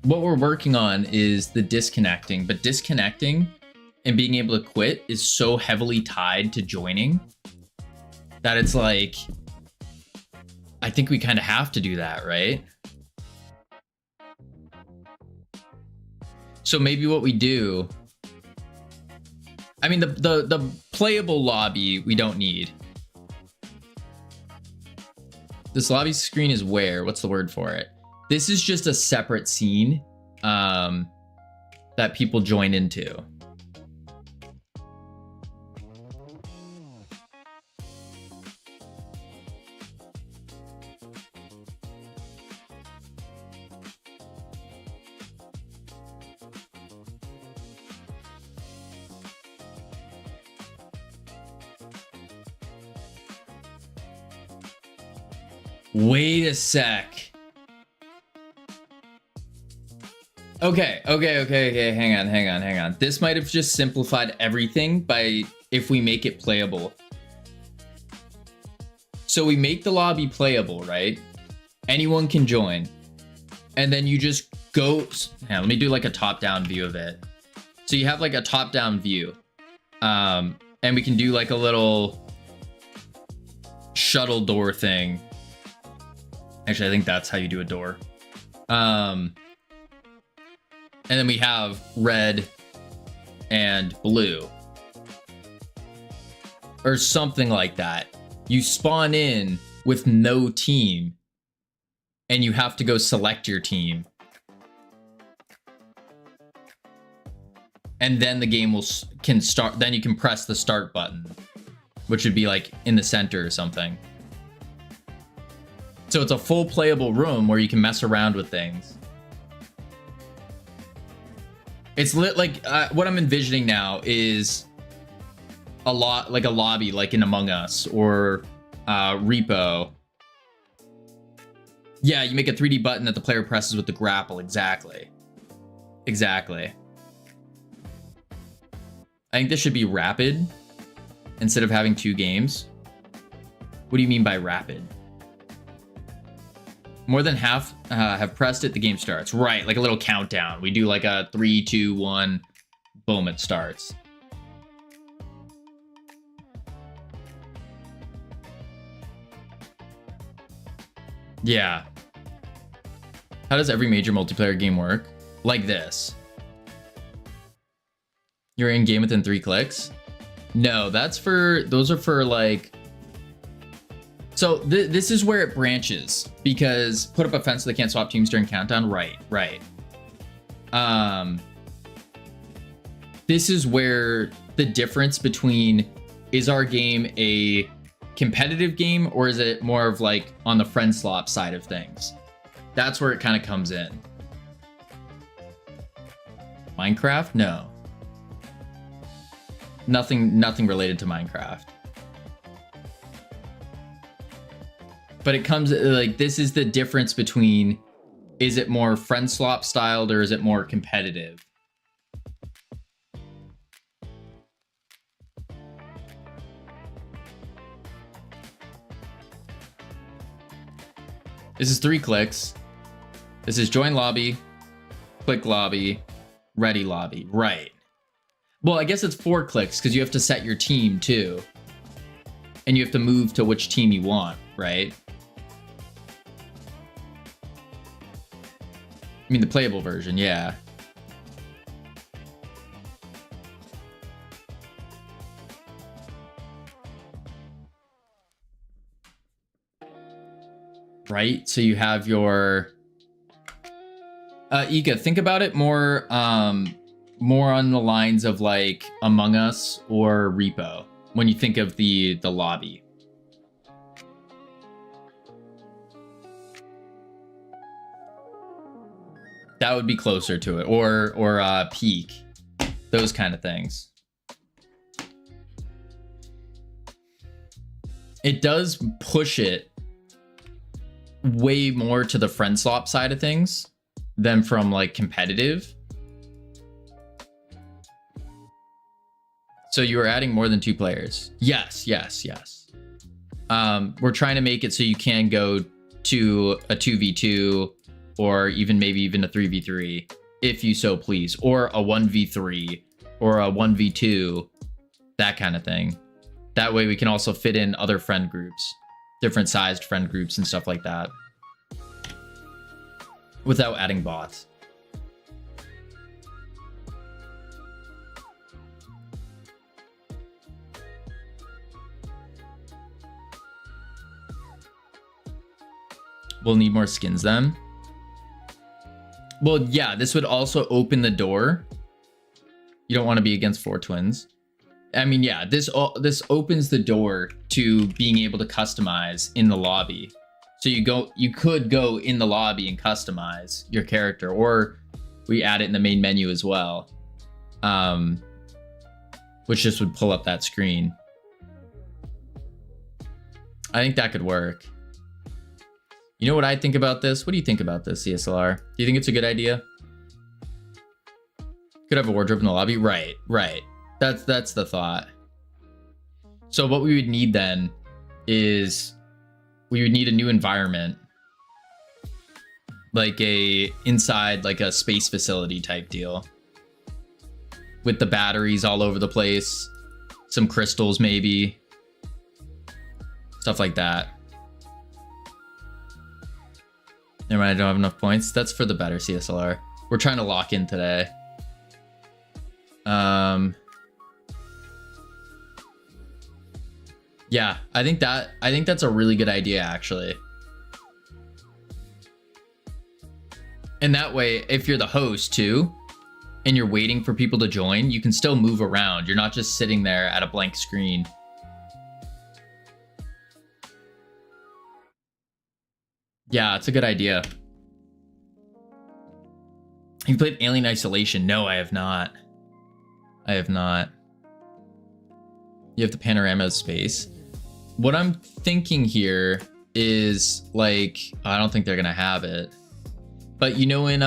what we're working on is the disconnecting, but disconnecting and being able to quit is so heavily tied to joining that it's like, I think we kind of have to do that, right? So maybe what we do, I mean, the playable lobby we don't need. This lobby screen is where? What's the word for it? This is just a separate scene that people join into. Wait a sec. Okay, hang on. This might have just simplified everything by if we make it playable. So we make the lobby playable, right? Anyone can join. And then you just go, let me do like a top-down view of it. So you have like a top-down view. And we can do like a little shuttle door thing. Actually, I think that's how you do a door. And then we have red and blue. Or something like that. You spawn in with no team. And you have to go select your team. And then the game can start. Then you can press the start button. Which would be like in the center or something. So it's a full playable room where you can mess around with things. It's lit like what I'm envisioning now is a lot like a lobby, like in Among Us or Repo. Yeah, you make a 3D button that the player presses with the grapple. Exactly. Exactly. I think this should be rapid instead of having 2 games. What do you mean by rapid? More than half have pressed it, the game starts. Right, like a little countdown. We do like a 3, 2, 1, boom, it starts. Yeah. How does every major multiplayer game work? Like this. You're in game within 3 clicks? No, those are for like... So this is where it branches, because put up a fence so they can't swap teams during countdown. Right. This is where the difference between, is our game a competitive game or is it more of like on the friend slop side of things? That's where it kind of comes in. Minecraft? No. Nothing related to Minecraft. But it comes like, this is the difference between, is it more friend swap styled or is it more competitive? This is 3 clicks. This is join lobby, click lobby, ready lobby. Right. Well, I guess it's 4 clicks because you have to set your team too. And you have to move to which team you want, right? I mean, the playable version, yeah. Right? So you have your... Ika, think about it more, more on the lines of like Among Us or Repo when you think of the lobby. That would be closer to it, or Peak, those kind of things. It does push it way more to the friend swap side of things than from like competitive. So you are adding more than 2 players. Yes, yes, yes. We're trying to make it so you can go to a 2v2 or even maybe even a 3v3 if you so please, or a 1v3 or a 1v2, that kind of thing. That way we can also fit in other friend groups, different sized friend groups and stuff like that, without adding bots. We'll need more skins then. Well, yeah, this would also open the door. You don't want to be against 4 twins. I mean, yeah, this opens the door to being able to customize in the lobby. So you could go in the lobby and customize your character, or we add it in the main menu as well, which just would pull up that screen. I think that could work. You know what I think about this? What do you think about this, CSLR? Do you think it's a good idea? Could have a wardrobe in the lobby? Right, right. That's the thought. So what we would need then is we would need a new environment, like inside like a space facility type deal, with the batteries all over the place, some crystals maybe, stuff like that. Never mind, I don't have enough points. That's for the better, CSLR. We're trying to lock in today. Yeah, I think that's a really good idea, actually. And that way, if you're the host too, and you're waiting for people to join, you can still move around. You're not just sitting there at a blank screen. Yeah, it's a good idea. You played Alien Isolation? No, I have not. I have not. You have the panorama of space. What I'm thinking here is like, I don't think they're gonna have it, but you know, in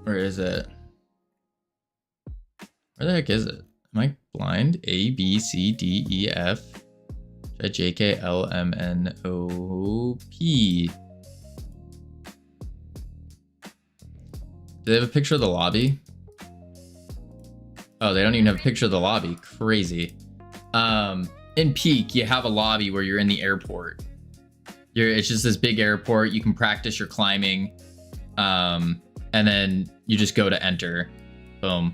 where is it? Where the heck is it? Am I blind? A, B, C, D, E, F, J, K, L, M, N, O, P. Do they have a picture of the lobby? Oh, they don't even have a picture of the lobby. Crazy. In Peak, you have a lobby where you're in the airport. It's just this big airport. You can practice your climbing. And then you just go to enter. Boom.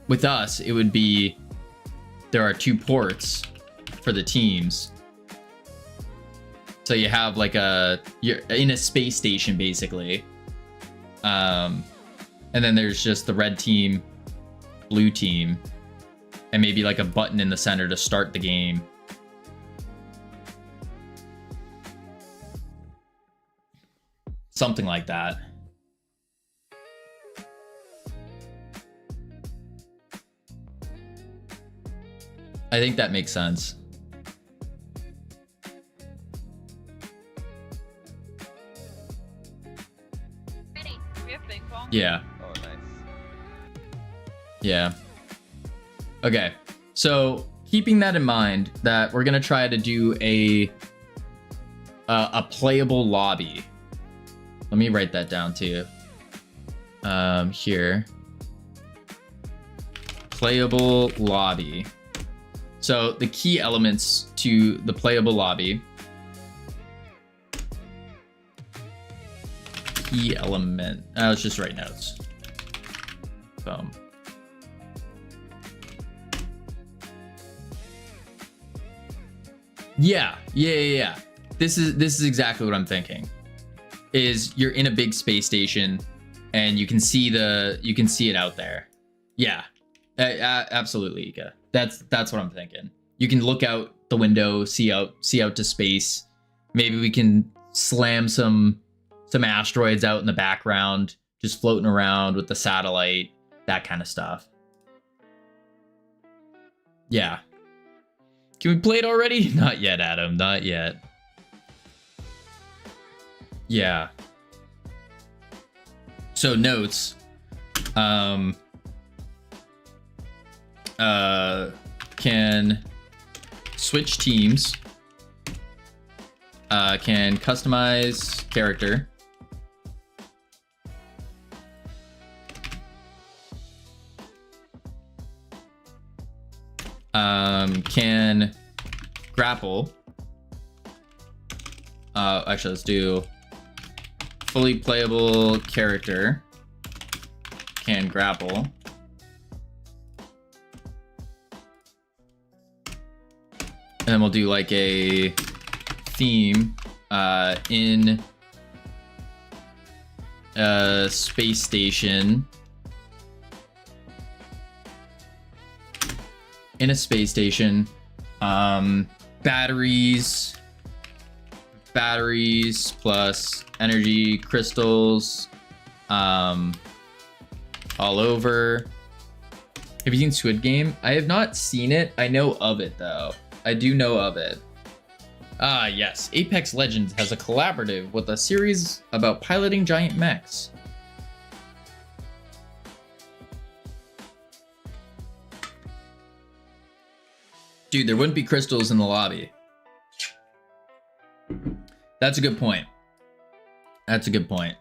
With us, it would be, there are 2 ports for the teams. So you have like you're in a space station basically. And then there's just the red team, blue team, and maybe like a button in the center to start the game. Something like that. I think that makes sense. Yeah. Oh, nice. Yeah. Okay. So keeping that in mind, that we're gonna try to do a playable lobby. Let me write that down too. Here. Playable lobby. So the key elements to the playable lobby. Key element. Let's just write notes. Boom. Yeah. This is exactly what I'm thinking. Is you're in a big space station, and you can see it out there. Yeah, absolutely, Ika. That's what I'm thinking. You can look out the window, see out to space. Maybe we can slam some asteroids out in the background, just floating around with the satellite, that kind of stuff. Yeah. Can we play it already? Not yet, Adam. Not yet. Yeah. So notes. Can switch teams. Can customize character. Can grapple. Actually, let's do fully playable character. Can grapple. And then we'll do like a theme in a space station. In a space station. Batteries plus energy crystals all over. Have you seen Squid Game? I have not seen it. I know of it though. I do know of it. Ah, yes. Apex Legends has a collaborative with a series about piloting giant mechs. Dude, there wouldn't be crystals in the lobby. That's a good point. That's a good point.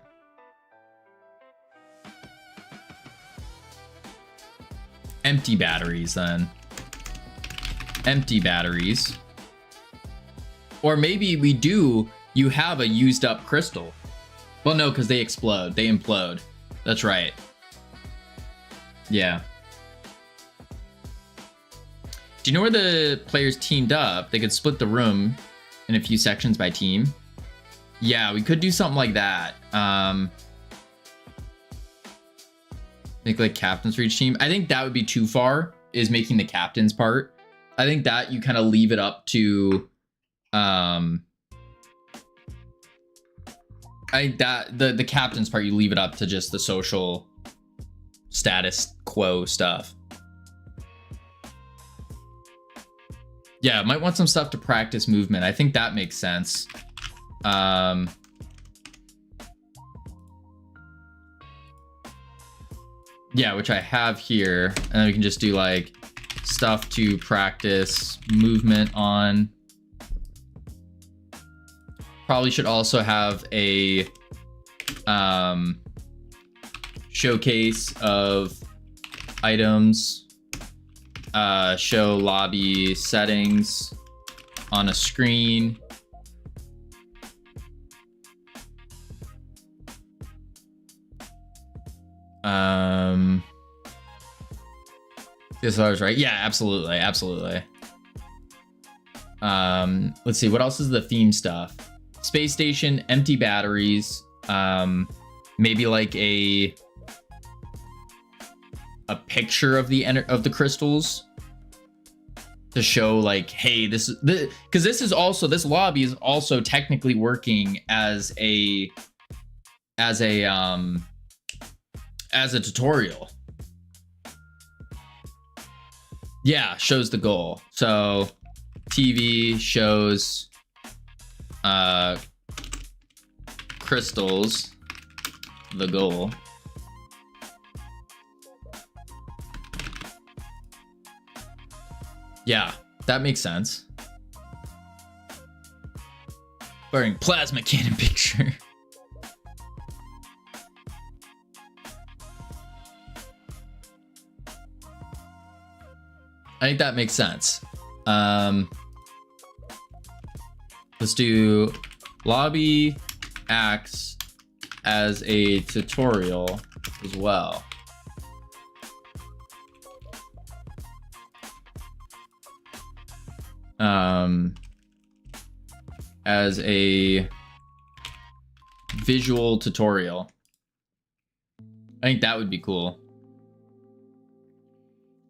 Empty batteries, then. Empty batteries. Or maybe you have a used up crystal. Well, no, because they explode. They implode. That's right. Yeah. Do you know where the players teamed up? They could split the room in a few sections by team. Yeah, we could do something like that. Make like captains for each team. I think that would be too far, is making the captains part. I think that you kind of leave it up to the captains part, you leave it up to just the social status quo stuff. Yeah, might want some stuff to practice movement. I think that makes sense. Yeah, which I have here. And then we can just do like stuff to practice movement on. Probably should also have a showcase of items. Show lobby settings on a screen. This was right. Yeah, absolutely. Let's see, what else is the theme stuff? Space station, empty batteries, maybe like a picture of the crystals to show like, hey, because this lobby is also technically working as a tutorial. Yeah, shows the goal. So TV shows crystals, the goal. Yeah, that makes sense. Wearing plasma cannon picture. I think that makes sense. Let's do lobby acts as a tutorial as well. As a visual tutorial. I think that would be cool.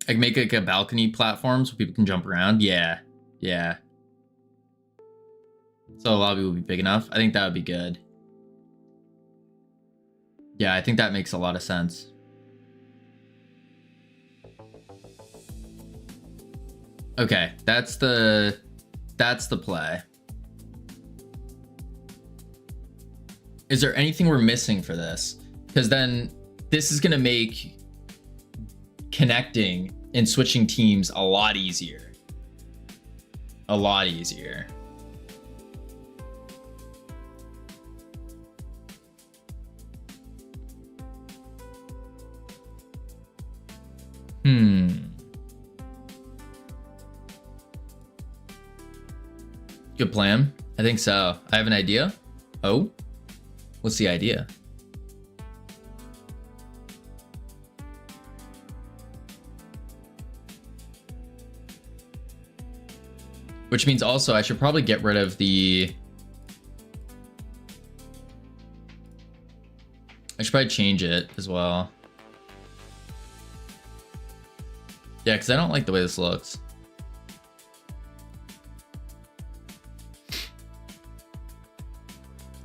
Like make like a balcony platform so people can jump around. Yeah. Yeah. So the lobby will be big enough. I think that would be good. Yeah, I think that makes a lot of sense. Okay, that's the play. Is there anything we're missing for this? Because then this is gonna make connecting and switching teams a lot easier. A lot easier. Good plan. I think so. I have an idea. Oh, what's the idea? Which means also I should probably get rid of the... I should probably change it as well. Yeah, because I don't like the way this looks.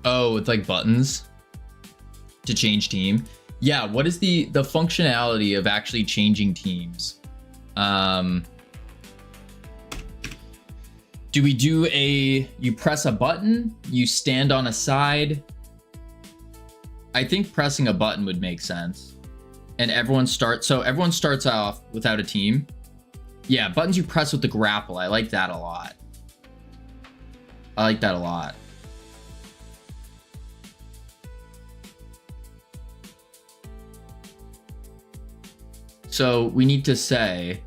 Oh, it's like buttons to change team. Yeah, what is the functionality of actually changing teams? Do we do you press a button, you stand on a side? I think pressing a button would make sense. And everyone starts off without a team. Yeah, buttons you press with the grapple. I like that a lot. I like that a lot. So we need to say,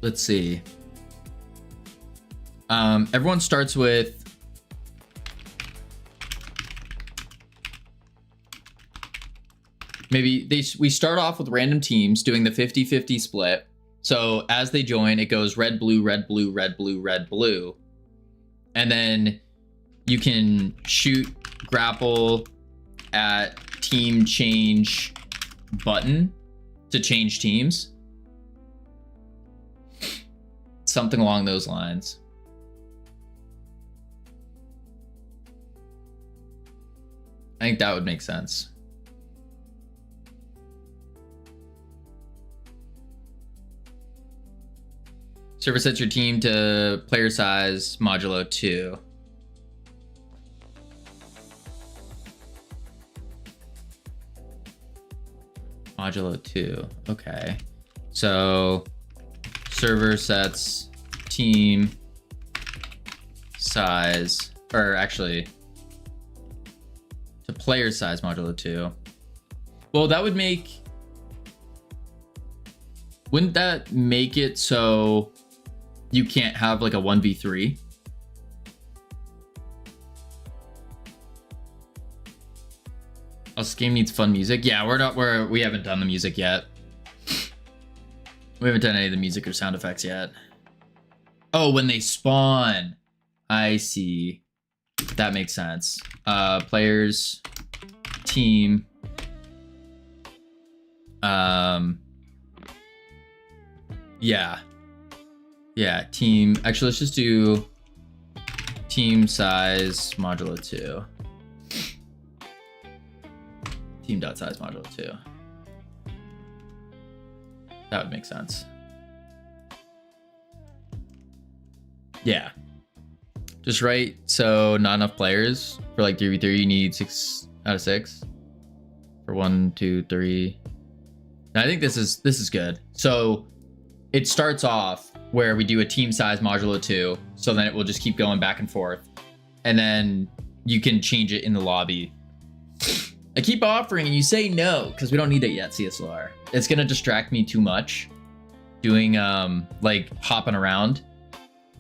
let's see. Everyone starts with maybe we start off with random teams doing the 50-50 split. So as they join, it goes red, blue, red, blue, red, blue, red, blue. And then you can shoot grapple at team change button to change teams. Something along those lines. I think that would make sense. Server sets your team to player size modulo 2. Modulo 2. Okay. So server sets team size, or actually to player size modulo 2. Well, that would make, wouldn't that make it so you can't have like a 1v3? Oh, this game needs fun music. Yeah, we haven't done the music yet. We haven't done any of the music or sound effects yet. Oh, when they spawn. I see. That makes sense. Players, team. Yeah. Yeah, team. Actually, let's just do team size modulo 2. Team.size modulo 2. That would make sense. Yeah. Just right, so not enough players for like 3v3. You need 6 out of 6 for 1, 2, 3. I think this is good. So it starts off where we do a team size modulo 2. So then it will just keep going back and forth. And then you can change it in the lobby. I keep offering and you say no because we don't need it yet, CSLR. It's going to distract me too much doing like hopping around.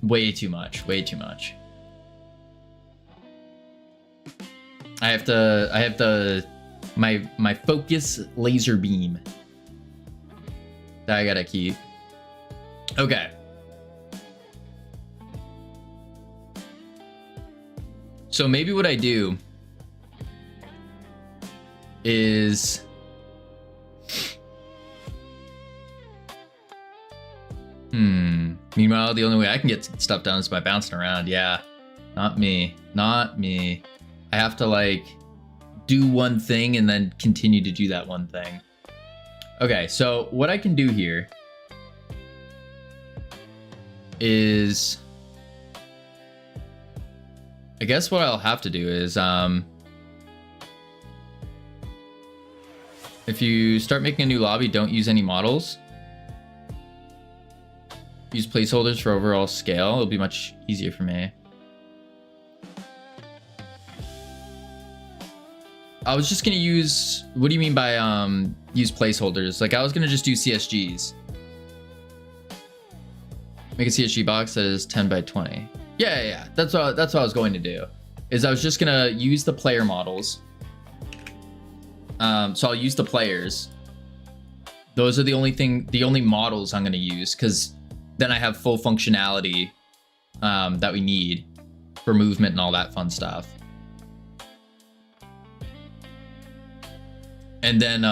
Way too much. I have my focus laser beam that I gotta keep. Okay. So maybe what I do is meanwhile, the only way I can get stuff done is by bouncing around. Yeah. Not me. I have to like do one thing and then continue to do that one thing. Okay, so what I can do here is, I guess what I'll have to do is, if you start making a new lobby, don't use any models. Use placeholders for overall scale. It'll be much easier for me. I was just gonna use, what do you mean by use placeholders? Like I was gonna just do CSGs. Make a CSG box that is 10 by 20. Yeah. That's what I was going to do. Is I was just gonna use the player models. So I'll use the players. Those are the only models I'm gonna use, because then I have full functionality that we need for movement and all that fun stuff. And then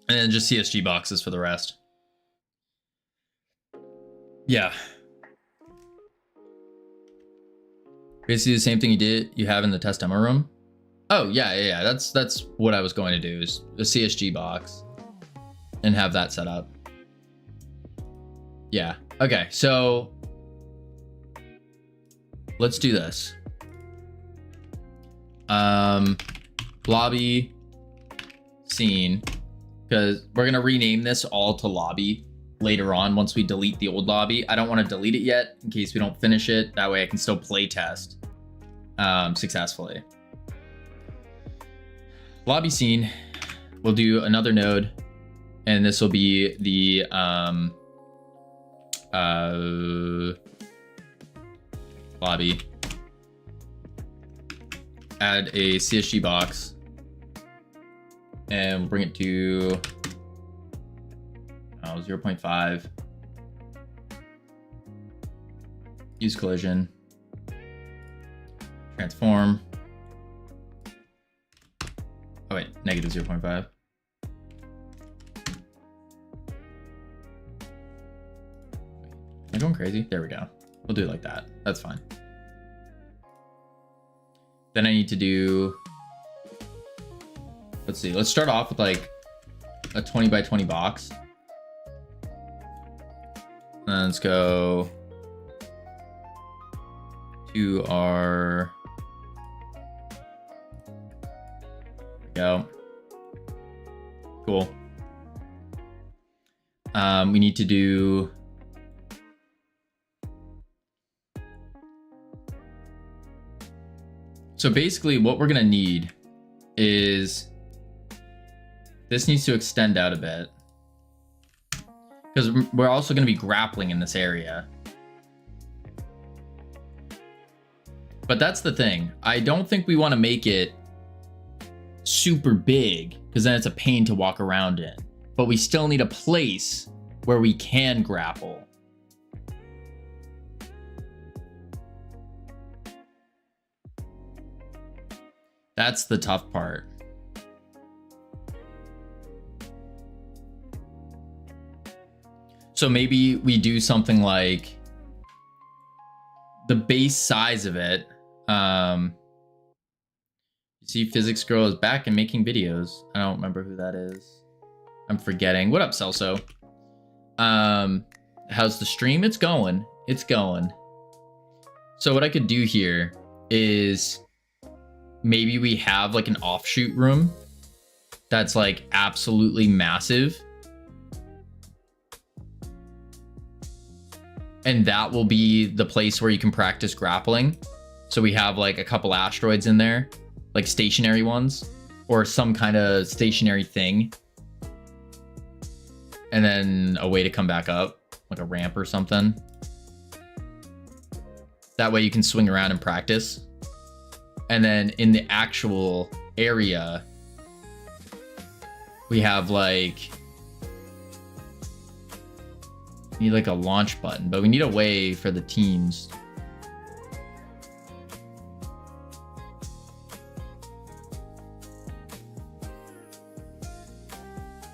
just CSG boxes for the rest. Yeah. Basically the same thing you have in the test demo room. Oh yeah. That's what I was going to do, is a CSG box and have that set up. Yeah. Okay, so let's do this. Lobby scene, because we're gonna rename this all to lobby later on once we delete the old lobby. I don't want to delete it yet in case we don't finish it. That way I can still play test successfully. Lobby scene, we'll do another node, and this will be the lobby. Add a CSG box and bring it to 0.5. Use collision. Transform. Oh wait, negative 0.5. Am I going crazy? There we go. We'll do it like that. That's fine. Then I need to do, let's see, let's start off with like a 20 by 20 box. And let's go to our, go. Cool. We need to do, so basically what we're gonna need is, this needs to extend out a bit, because we're also gonna be grappling in this area. But that's the thing. I don't think we wanna make it super big, because then it's a pain to walk around in. But we still need a place where we can grapple. That's the tough part. So maybe we do something like the base size of it. You see Physics Girl is back and making videos. I don't remember who that is. I'm forgetting. What up, Celso? How's the stream? It's going. It's going. So what I could do here is maybe we have like an offshoot room that's like absolutely massive. And that will be the place where you can practice grappling. So we have like a couple asteroids in there, like stationary ones, or some kind of stationary thing. And then a way to come back up, like a ramp or something. That way you can swing around and practice. And then in the actual area, we have like, need like a launch button, but we need a way for the teams.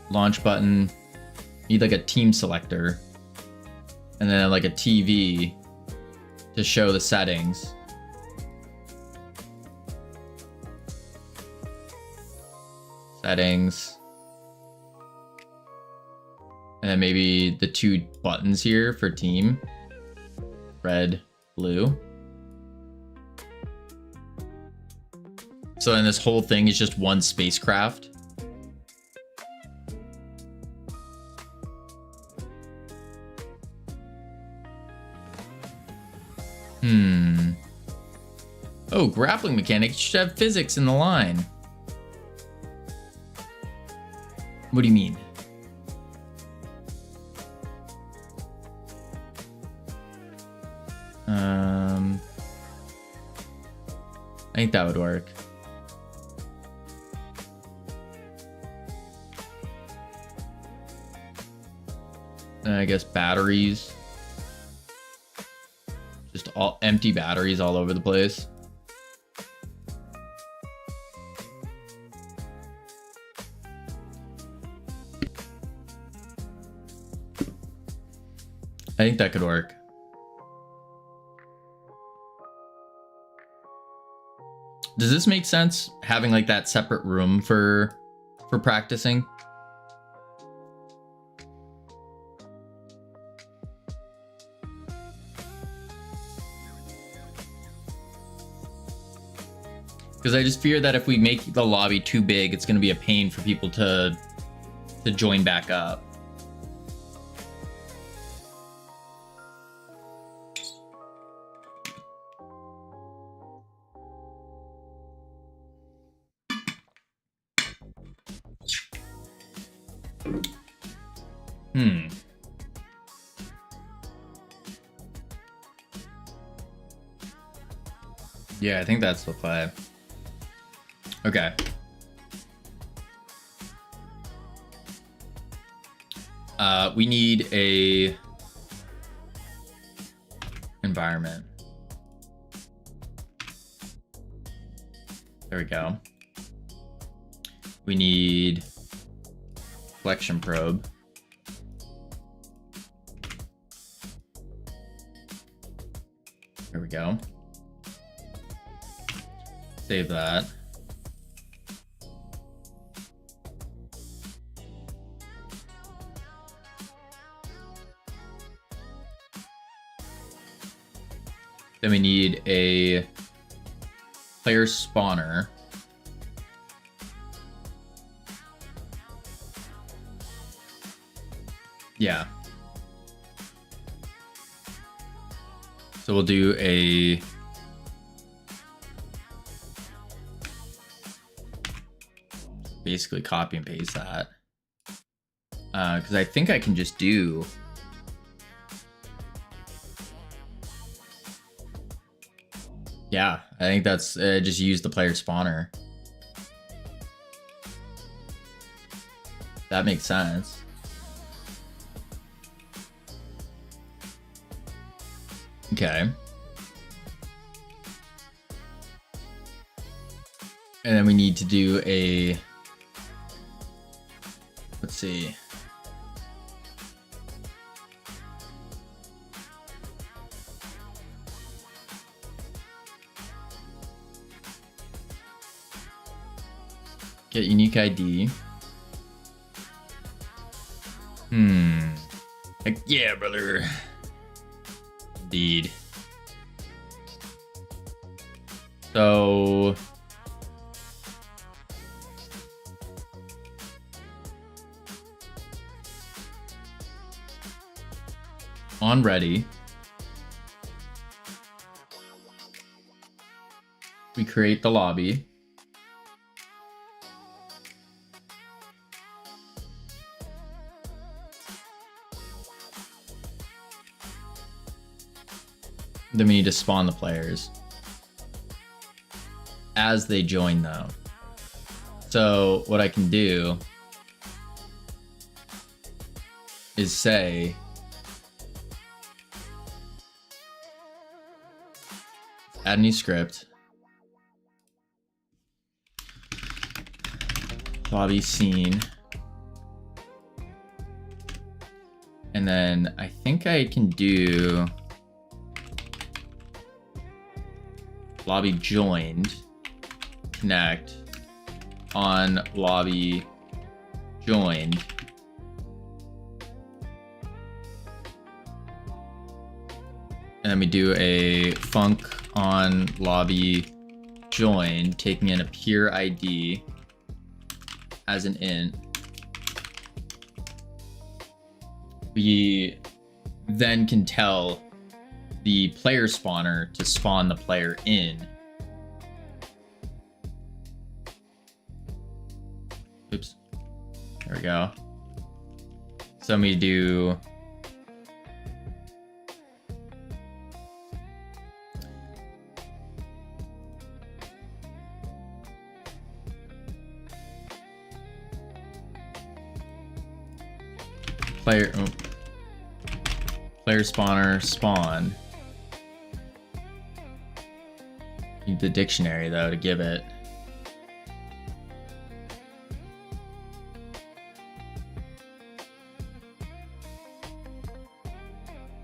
Launch button, need like a team selector, and then like a TV to show the settings. Settings. And then maybe the two buttons here for team. Red, blue. So then this whole thing is just one spacecraft. Oh, grappling mechanics should have physics in the line. What do you mean? I think that would work. And I guess batteries. Just all empty batteries all over the place. I think that could work. Does this make sense? Having like that separate room for practicing? Because I just fear that if we make the lobby too big, it's going to be a pain for people to join back up. Yeah, I think that's the play. Okay. We need a environment. There we go. We need flexion probe. There we go. Save that. Then we need a player spawner. Yeah. So we'll do a basically copy and paste that. Because I think I can just do yeah, I think that's just use the player spawner. That makes sense. Okay. And then we need to do a, let's see. Get unique ID. Heck yeah, brother. Indeed. So on ready. We create the lobby. Then we need to spawn the players as they join though. So what I can do is say add new script, lobby scene, and then I think I can do lobby joined connect on lobby joined. And then we do a func on lobby join, taking in a peer ID as an int. We then can tell the player spawner to spawn the player in. Oops. There we go. So we do player spawner spawn. Need the dictionary though to give it.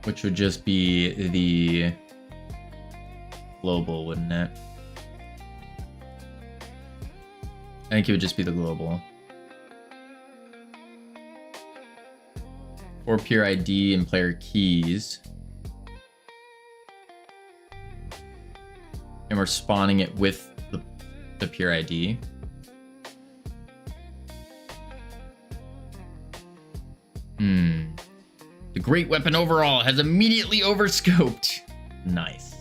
Which would just be the global, wouldn't it? I think it would just be the global. For peer ID and player keys. And we're spawning it with the peer ID. The great weapon overall has immediately overscoped. Nice.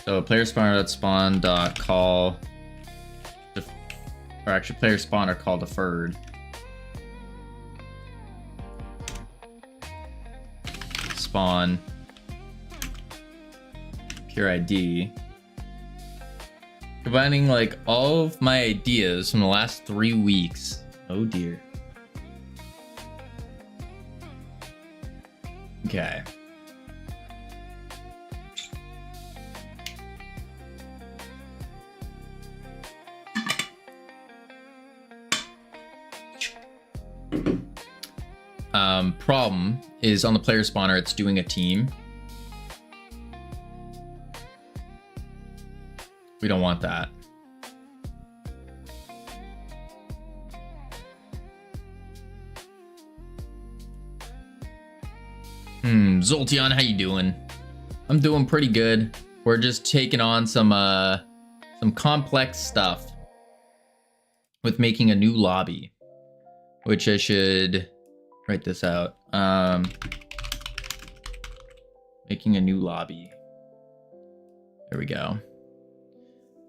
So player spawner.spawn dot call, or actually player spawner call deferred. Spawn pure ID. Combining like all of my ideas from the last 3 weeks. Oh dear. Okay. Problem is on the player spawner, it's doing a team. We don't want that. Zolteon, how you doing? I'm doing pretty good. We're just taking on some complex stuff with making a new lobby, which I should write this out. Making a new lobby. There we go.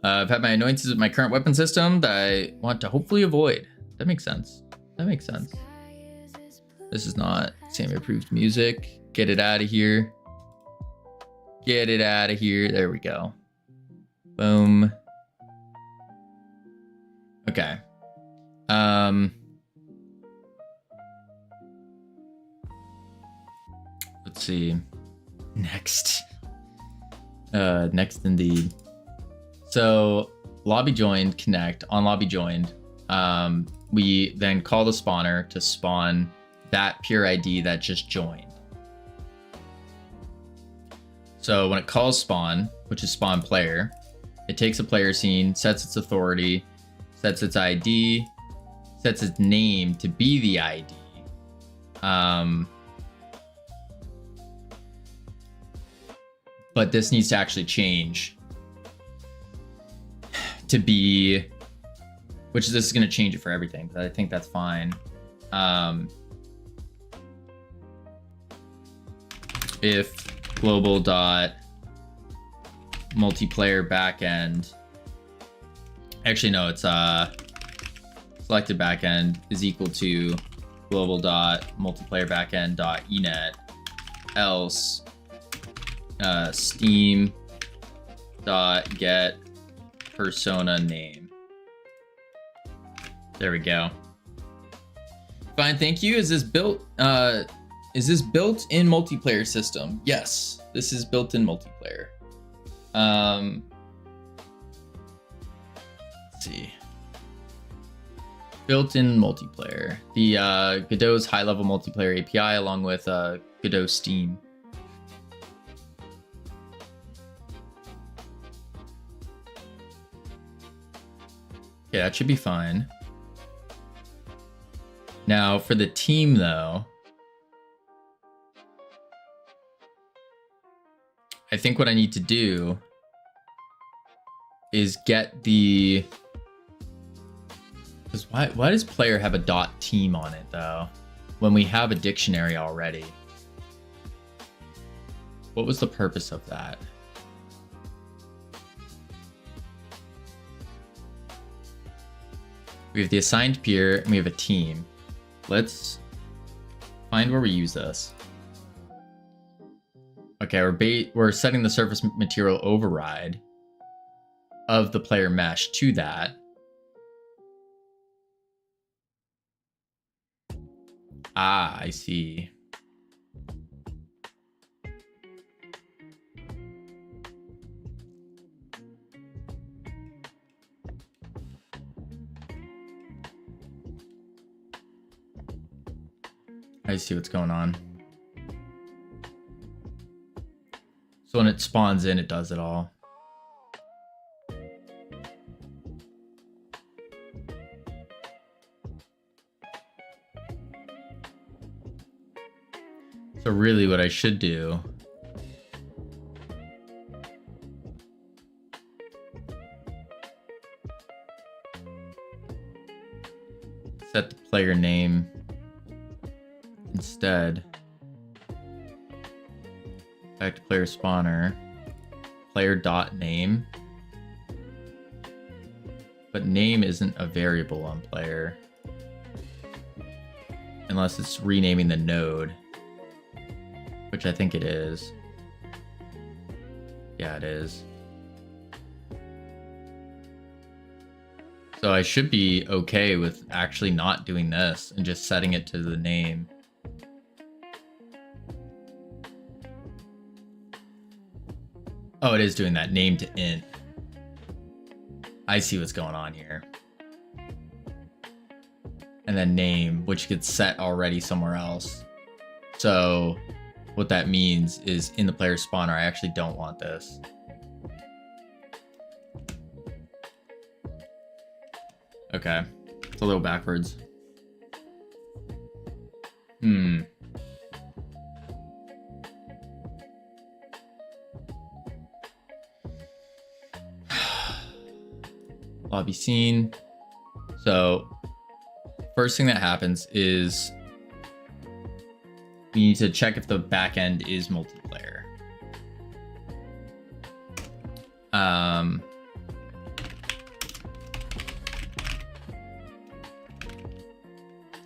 I've had my annoyances with my current weapon system that I want to hopefully avoid. That makes sense. That makes sense. This is not Sammy approved music. Get it out of here. Get it out of here. There we go. Boom. Okay. Let's see. Next. Next indeed. So lobby joined connect on lobby joined. We then call the spawner to spawn that pure ID that just joined. So when it calls spawn, which is spawn player, it takes a player scene, sets its authority, sets its ID, sets its name to be the ID. But this needs to actually change to be which this is going to change it for everything, but I think that's fine. If global dot multiplayer backend, actually no, it's selected backend is equal to global dot multiplayer backend dot enet, else steam dot get persona name. There we go. Fine, thank you. Is this built in multiplayer system? Yes, this is built in multiplayer. Let's see. Built-in multiplayer. The Godot's high-level multiplayer API along with Godot Steam. Yeah, that should be fine. Now for the team though, I think what I need to do is get the, because why does player have a dot team on it though, when we have a dictionary already? What was the purpose of that? We have the assigned peer and we have a team. Let's find where we use this. Okay, we're setting the surface material override of the player mesh to that. Ah, I see. I see what's going on. So when it spawns in, it does it all. So really what I should do set the player name instead. Back to player spawner, player dot name, but name isn't a variable on player unless it's renaming the node, which I think it is. Yeah, it is. So I should be okay with actually not doing this and just setting it to the name. Oh, it is doing that, name to int. I see what's going on here. And then name, which gets set already somewhere else. So what that means is in the player spawner, I actually don't want this. Okay, it's a little backwards. Lobby scene. So first thing that happens is we need to check if the backend is multiplayer.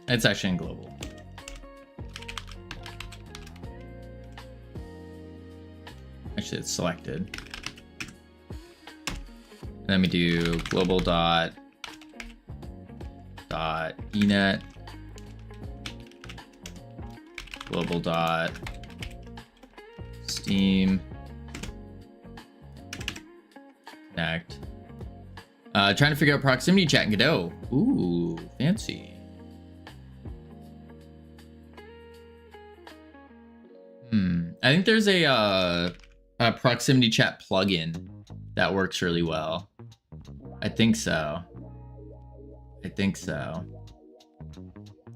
It's actually in global. Actually, it's selected. And then we do global dot enet, global dot steam connect. Trying to figure out proximity chat in Godot. Ooh, fancy. I think there's a proximity chat plugin that works really well. I think so.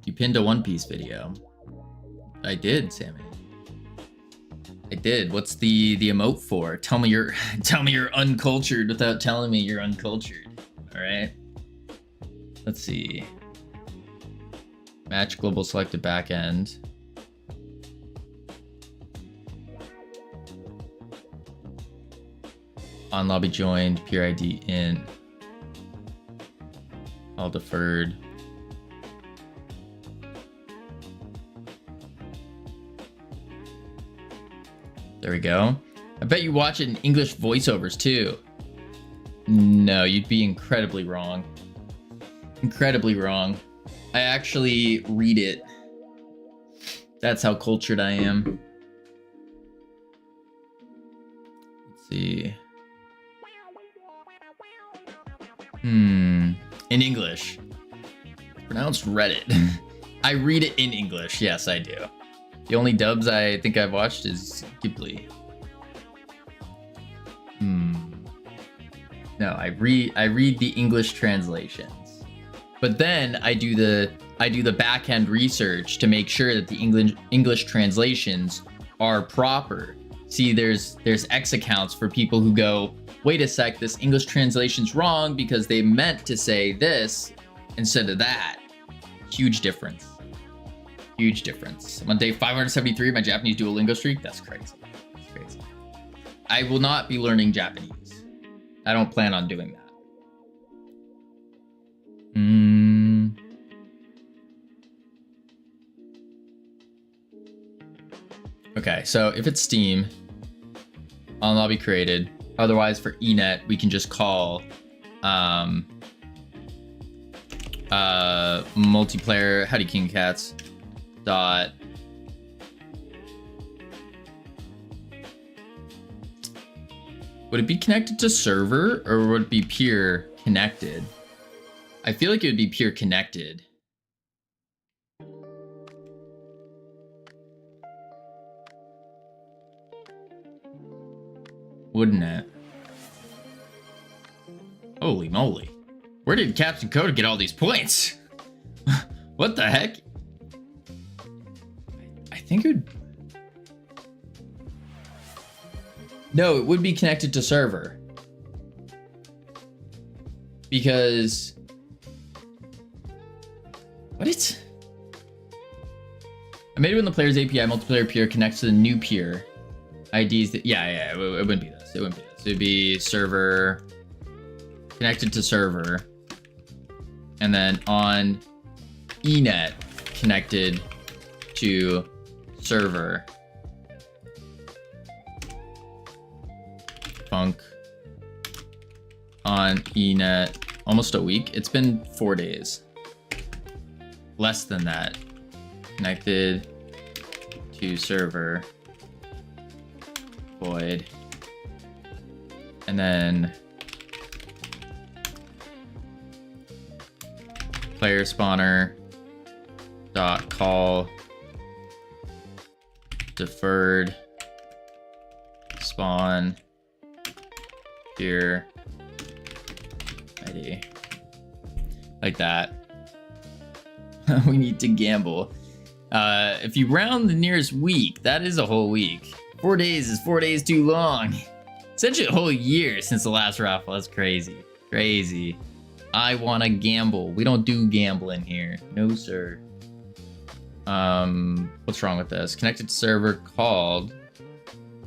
You pinned a One Piece video. I did, Sammy. I did. What's the emote for? Tell me you're uncultured without telling me you're uncultured. All right. Let's see. Match global selected backend. On lobby joined, peer ID in. All deferred. There we go. I bet you watch it in English voiceovers too. No, you'd be incredibly wrong. Incredibly wrong. I actually read it. That's how cultured I am. Let's see. In English. Pronounced Reddit. I read it in English. Yes, I do. The only dubs I think I've watched is Ghibli. No, I read the English translations. But then I do the back-end research to make sure that the English translations are proper. See, there's X accounts for people who go, wait a sec, this English translation's wrong because they meant to say this instead of that. Huge difference. Huge difference. I'm on day 573 of my Japanese Duolingo streak. That's crazy. That's crazy. I will not be learning Japanese. I don't plan on doing that. Okay, so if it's Steam, on lobby created. Otherwise, for eNet, we can just call multiplayer Howdy King Cats dot would it be connected to server or would it be peer connected? I feel like it would be peer connected. Wouldn't it? Holy moly. Where did Captain Coda get all these points? What the heck? I think it would... No, it would be connected to server. Because... What is... I made it when the player's API multiplayer peer connects to the new peer IDs that... Yeah, it wouldn't be this. It wouldn't be this. It would be server... Connected to server. And then on eNet connected to server. Funk on eNet almost a week. It's been 4 days. Less than that. Connected to server. Void. And then player spawner dot call deferred spawn here ID like that. We need to gamble. If you round the nearest week, that is a whole week. 4 days is 4 days too long. Essentially a whole year since the last raffle. That's crazy. Crazy. I want to gamble. We don't do gambling here. No, sir. What's wrong with this? Connected server called.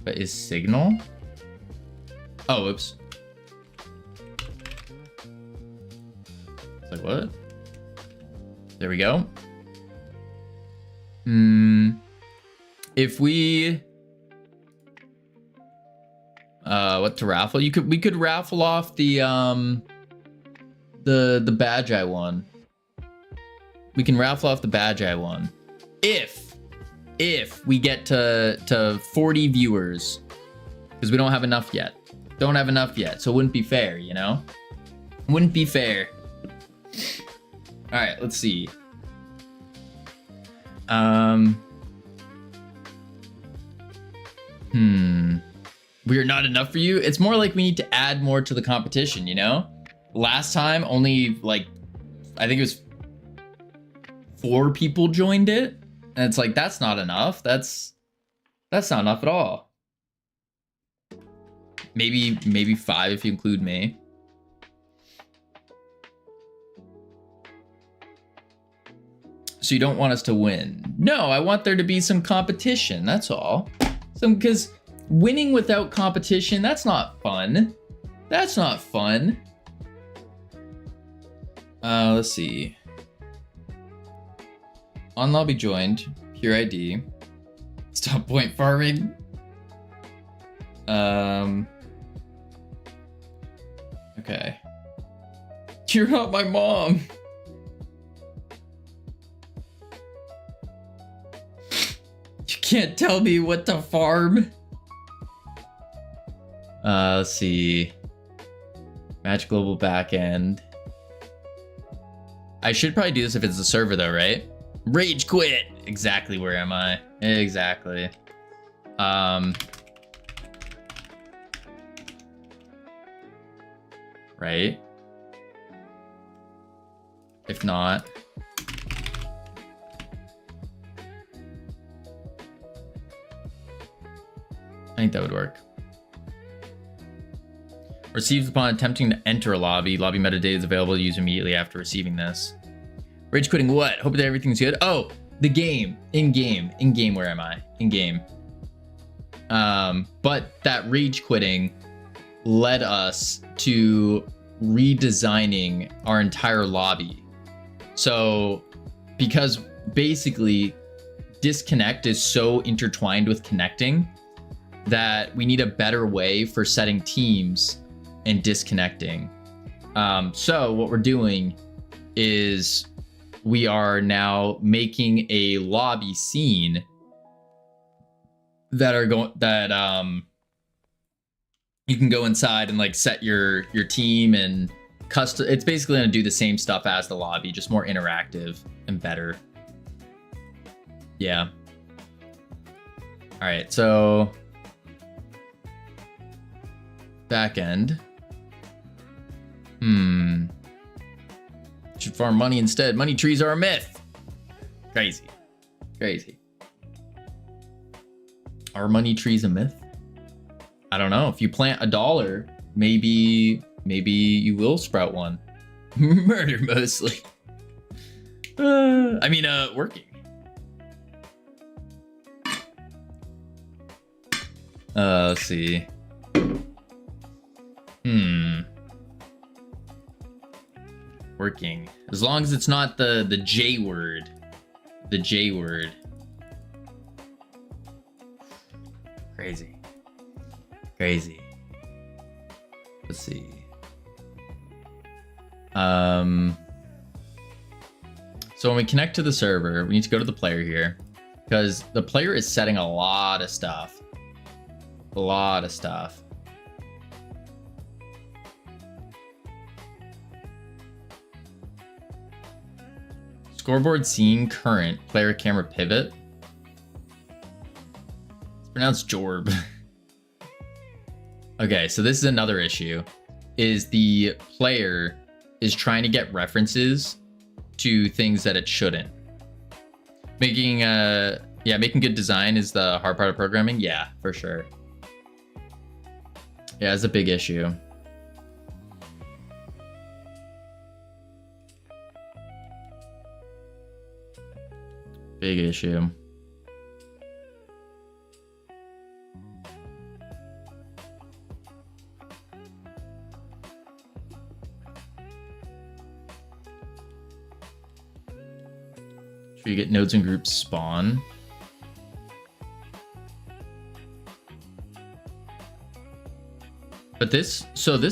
But is Signal? Oh, oops. It's like, what? There we go. If we... what to raffle? We could raffle off the badge I won. We can raffle off the badge I won. If we get to 40 viewers. Because we don't have enough yet. Don't have enough yet. So it wouldn't be fair, you know? Wouldn't be fair. Alright, let's see. We are not enough for you? It's more like we need to add more to the competition, you know? Last time, only, like, I think it was 4 people joined it. And it's like, that's not enough. That's not enough at all. Maybe 5 if you include me. So you don't want us to win? No, I want there to be some competition. That's all. Because winning without competition, that's not fun. That's not fun. Let's see. On lobby joined. Pure ID. Stop point farming. Okay. You're not my mom. You can't tell me what to farm. Let's see. Match global backend. I should probably do this if it's the server though, right? Rage quit. Exactly. Where am I? Exactly. Right? If not, I think that would work. Receives upon attempting to enter a lobby. Lobby metadata is available to use immediately after receiving this. Rage quitting what? Hope that everything's good. Oh, the game. In-game. In-game, where am I? In-game. But that rage quitting led us to redesigning our entire lobby. So, because basically disconnect is so intertwined with connecting that we need a better way for setting teams and disconnecting. So what we're doing is we are now making a lobby scene that you can go inside and like set your team and custom. It's basically going to do the same stuff as the lobby, just more interactive and better. Yeah. All right, so back end. Should farm money instead. Money trees are a myth. Crazy. Crazy. Are money trees a myth? I don't know. If you plant $1, maybe you will sprout one. Murder mostly. Working. Let's see. Working. As long as it's not the J word. The J word. Crazy. Crazy. Let's see. So when we connect to the server, we need to go to the player here because the player is setting a lot of stuff. A lot of stuff. Scoreboard scene current player camera pivot. It's pronounced Jorb. Okay, so this is another issue. Is the player is trying to get references to things that it shouldn't. Making good design is the hard part of programming. Yeah, for sure. Yeah, it's a big issue. Big issue. Should you get nodes and groups spawn? But this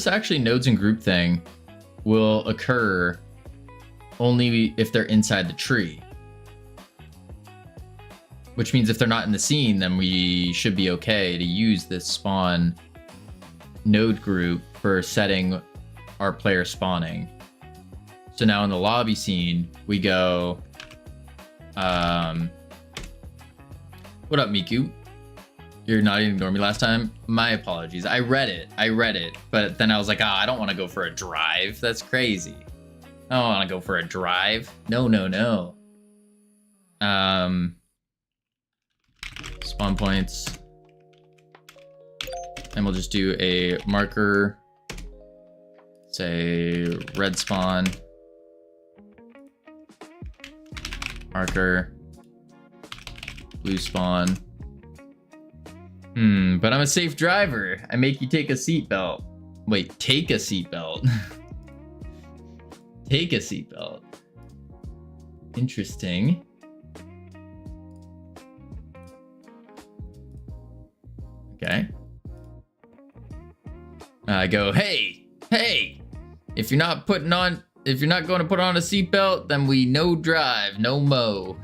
actually nodes and group thing will occur only if they're inside the tree. Which means if they're not in the scene, then we should be okay to use this spawn node group for setting our player spawning. So now in the lobby scene, we go, what up, Miku? You're not even ignoring me last time? My apologies. I read it, but then I was like, I don't want to go for a drive. That's crazy. I don't want to go for a drive. No. Spawn points. And we'll just do a marker. Say red spawn. Marker. Blue spawn. But I'm a safe driver. I make you take a seatbelt. Wait, take a seatbelt. Take a seatbelt. Interesting. Okay. I go, hey, if you're not going to put on a seatbelt, then we no drive, no mo.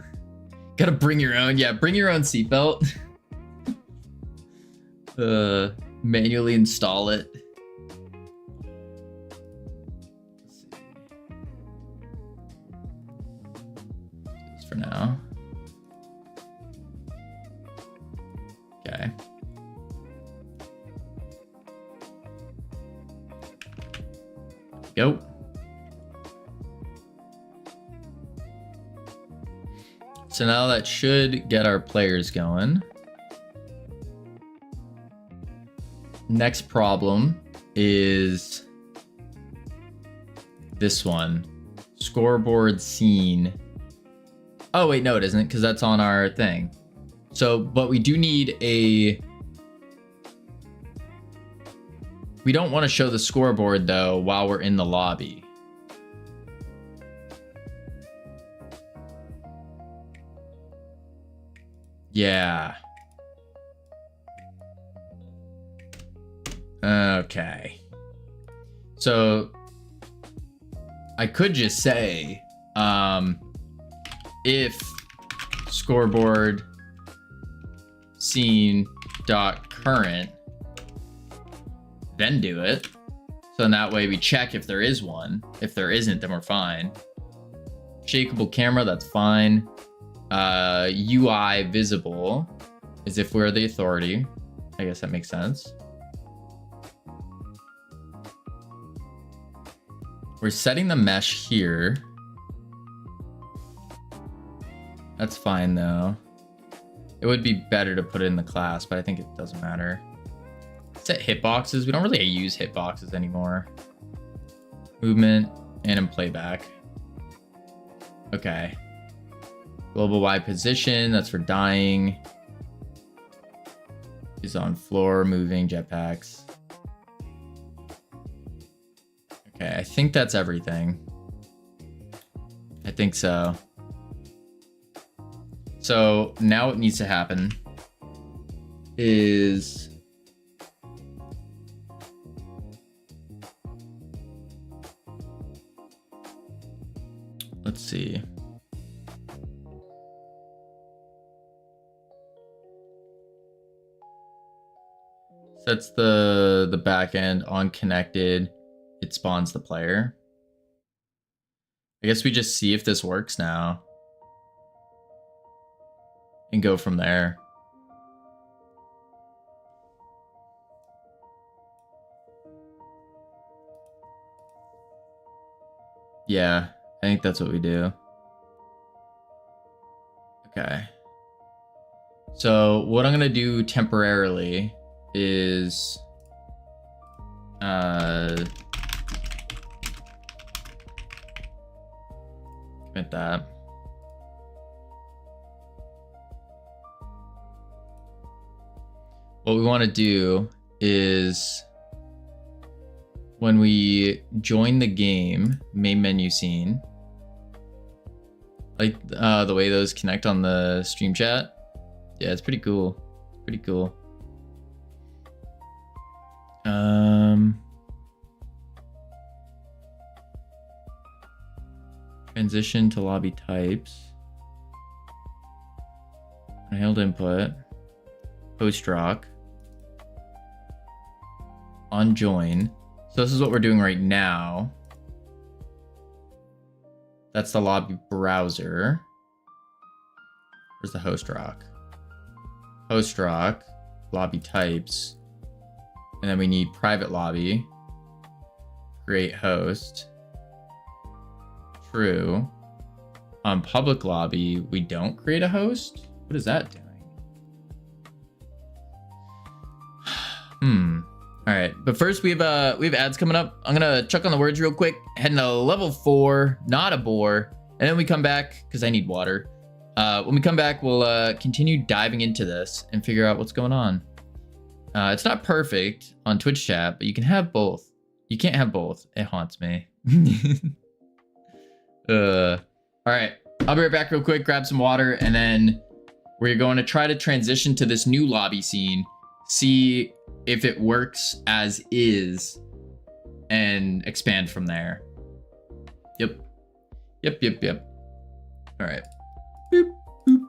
Gotta bring your own. Yeah, bring your own seatbelt. Manually install it. Let's see. Just for now. Okay. Go. So now that should get our players going. Next problem is this one. Scoreboard scene. Oh wait, no it isn't, because that's on our thing. So, but we do need a... We don't want to show the scoreboard though while we're in the lobby. Yeah. Okay. So I could just say, if scoreboard scene dot current, then do it. So in that way we check if there is one. If there isn't, then we're fine. Shakeable camera, that's fine. UI visible is if we're the authority. I guess that makes sense. We're setting the mesh here. That's fine though. It would be better to put it in the class, but I think it doesn't matter. Set hitboxes. We don't really use hitboxes anymore. Movement and in playback. Okay. Global wide position. That's for dying. Is on floor, moving, jetpacks. Okay, I think that's everything. I think so. So now what needs to happen is let's see. Sets the back end on connected. It spawns the player. I guess we just see if this works now and go from there. Yeah, I think that's what we do. Okay. So what I'm gonna do temporarily is commit that. What we want to do is when we join the game, main menu scene, like the way those connect on the stream chat. Yeah, it's pretty cool. Pretty cool. Transition to lobby types. Held input. Host rock. On join. So this is what we're doing right now. That's the lobby browser. Where's the host rock? Host rock, lobby types. And then we need private lobby. Create host. True. On public lobby, we don't create a host? What is that doing? All right, but first we have ads coming up. I'm gonna check on the words real quick. Heading to level 4, not a bore, and then we come back because I need water. When we come back, we'll continue diving into this and figure out what's going on. It's not perfect on Twitch chat, but you can have both. You can't have both. It haunts me. All right, I'll be right back real quick, grab some water, and then we're going to try to transition to this new lobby scene, see if it works as is, and expand from there. Yep. All right. Boop, boop.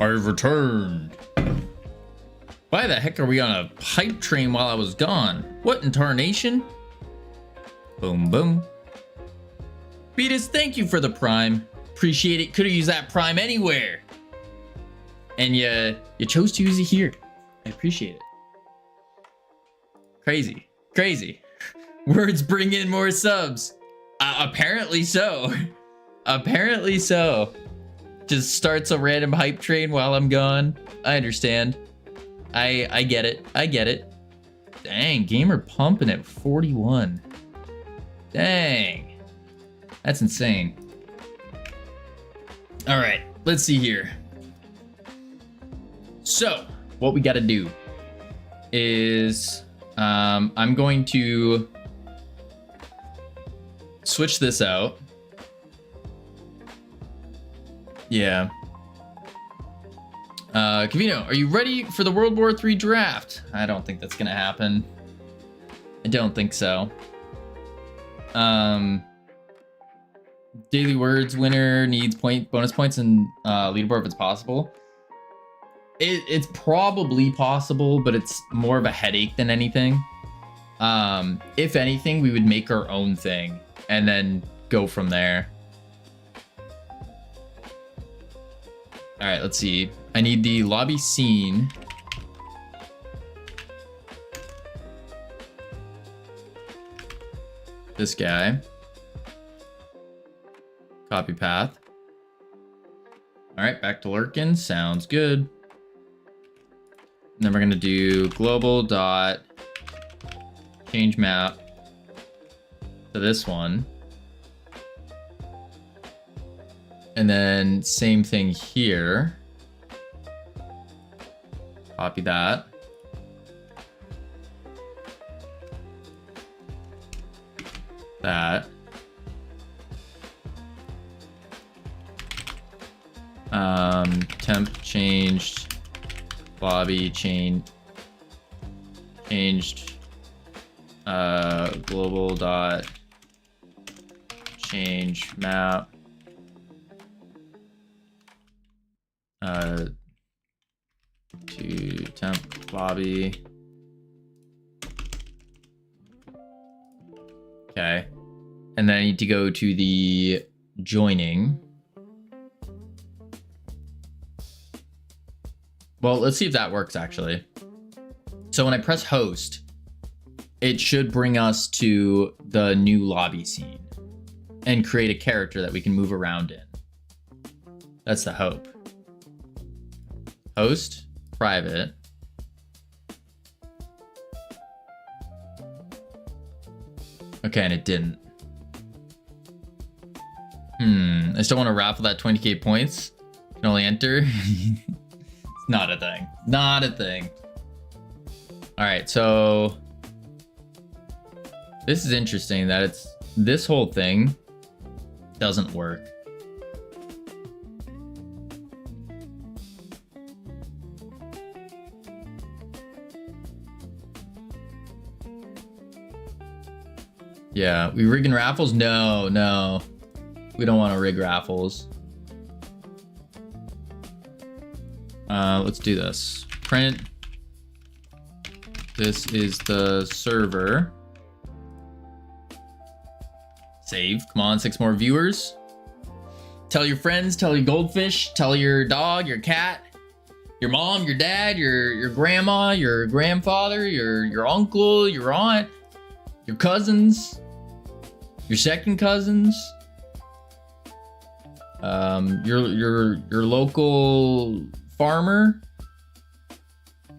I've returned. Why the heck are we on a hype train while I was gone? What in tarnation? Boom, boom. Beatus, thank you for the prime. Appreciate it. Could have used that prime anywhere. And you chose to use it here. I appreciate it. Crazy. Crazy. Words bring in more subs. Apparently so. Apparently so. Just starts a random hype train while I'm gone. I understand. I get it. I get it. Dang, gamer pumping at 41. Dang. That's insane. All right, let's see here. So, what we got to do is I'm going to switch this out. Yeah. Kavino, are you ready for the World War III draft? I don't think that's gonna happen. I don't think so. Daily words winner needs bonus points and leaderboard if it's possible. It's probably possible, but it's more of a headache than anything. If anything, we would make our own thing and then go from there. All right, let's see. I need the lobby scene. This guy. Copy path. All right, back to lurking. Sounds good. And then we're gonna do global dot change map to this one. And then same thing here. Copy that. That. Temp changed. Lobby changed. Global dot change map. To temp lobby. Okay. And then I need to go to the joining. Well, let's see if that works actually. So when I press host, it should bring us to the new lobby scene and create a character that we can move around in. That's the hope. Host, private. Okay, and it didn't. I still want to raffle that 20k points. Can only enter. It's not a thing. Not a thing. All right, so this is interesting that it's this whole thing doesn't work. Yeah, we rigging raffles? No, no. We don't want to rig raffles. Let's do this. Print. This is the server. Save. Come on, 6 more viewers. Tell your friends, tell your goldfish, tell your dog, your cat, your mom, your dad, your grandma, your grandfather, your uncle, your aunt, your cousins, your second cousins, your local farmer.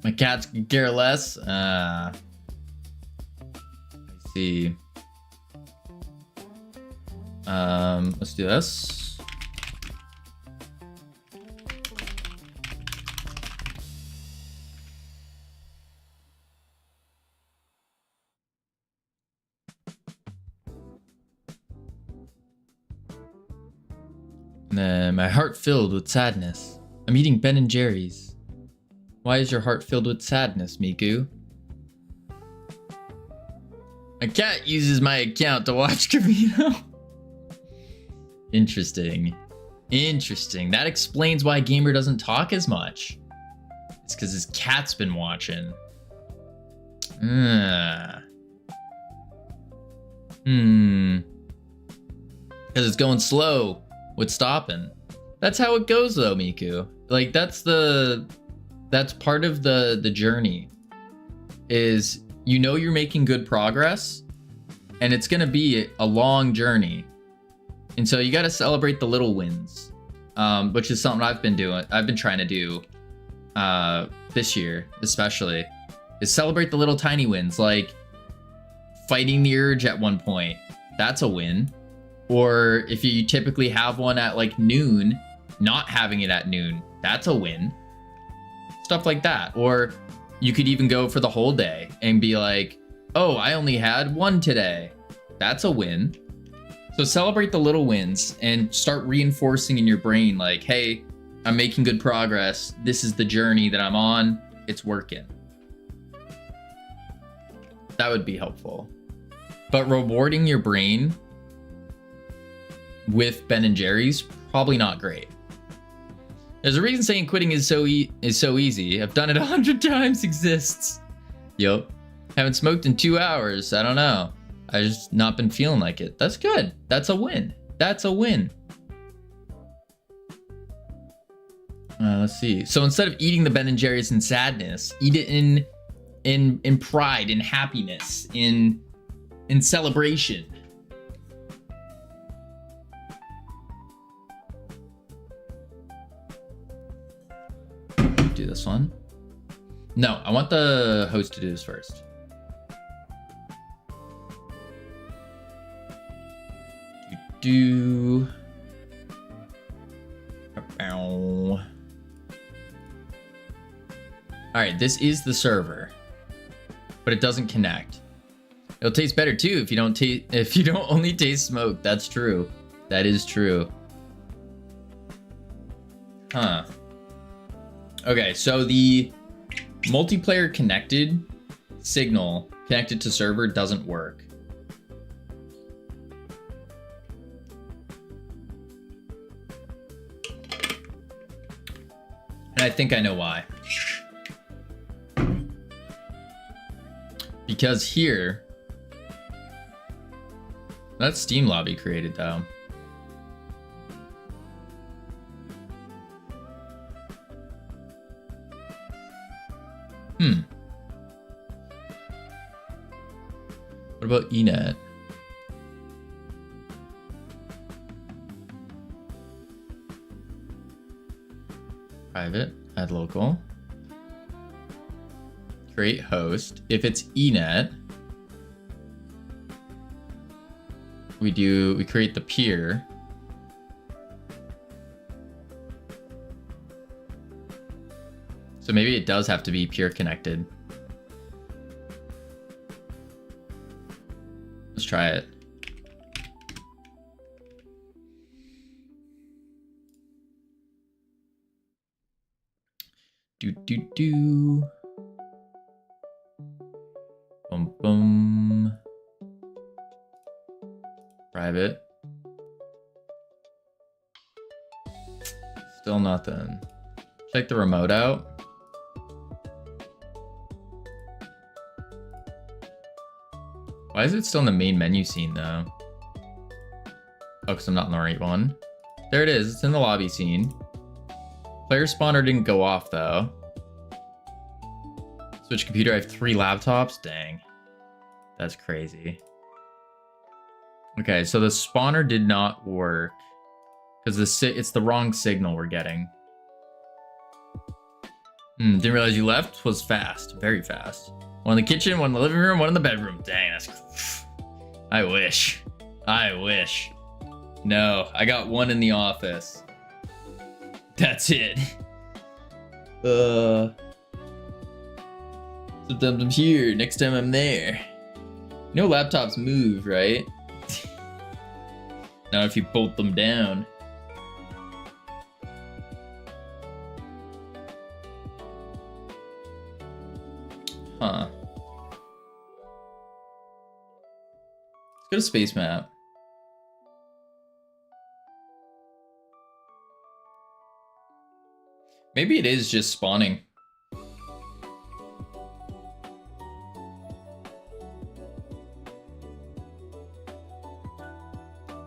My cats could care less. I see. Let's do this. And then my heart filled with sadness. I'm eating Ben and Jerry's. Why is your heart filled with sadness, Miku? My cat uses my account to watch Camino. Interesting. Interesting. That explains why Gamer doesn't talk as much. It's because his cat's been watching. Because it's going slow with stopping. That's how it goes though, Miku. Like that's part of the journey. Is you know you're making good progress and it's gonna be a long journey. And so you gotta celebrate the little wins. Which is something I've been doing. I've been trying to do this year, especially, is celebrate the little tiny wins, like fighting the urge at one point. That's a win. Or if you typically have one at like noon, not having it at noon, that's a win. Stuff like that. Or you could even go for the whole day and be like, oh, I only had one today. That's a win. So celebrate the little wins and start reinforcing in your brain like, hey, I'm making good progress. This is the journey that I'm on. It's working. That would be helpful. But rewarding your brain with Ben and Jerry's, probably not great. There's a reason saying quitting is so easy. I've done it 100 times exists. Yup. Haven't smoked in 2 hours. I don't know. I just not been feeling like it. That's good. That's a win. That's a win. Let's see. So instead of eating the Ben and Jerry's in sadness, eat it in pride, in happiness, in celebration. Do this one. No, I want the host to do this first. Do. All right, this is the server, but it doesn't connect. It'll taste better too if you don't only taste smoke. That's true. That is true. Huh. Okay, so the multiplayer connected signal connected to server doesn't work. And I think I know why. Because here, that's Steam lobby created though. What about eNet? Private, add local. Create host. If it's eNet, we create the peer. So maybe it does have to be peer connected. Let's try it. Do. Boom. Private. Still nothing. Check the remote out. Why is it still in the main menu scene though? Oh, because I'm not in the right one. There it is. It's in the lobby scene. Player spawner didn't go off though. Switch computer. I have 3 laptops. Dang. That's crazy. Okay, so the spawner did not work because it's the wrong signal we're getting. Didn't realize you left. Was fast. Very fast. One in the kitchen, one in the living room, one in the bedroom. Dang, that's... I wish. No, I got one in the office. That's it. Sometimes I'm here, next time I'm there. You know laptops move, right? Not if you bolt them down. Huh. Let's go to space map. Maybe it is just spawning.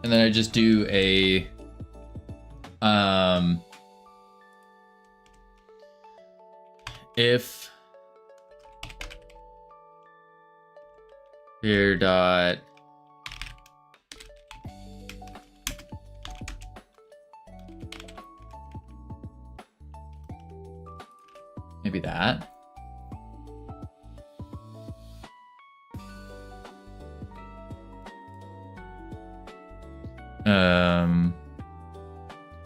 And then I just do a if here dot maybe that.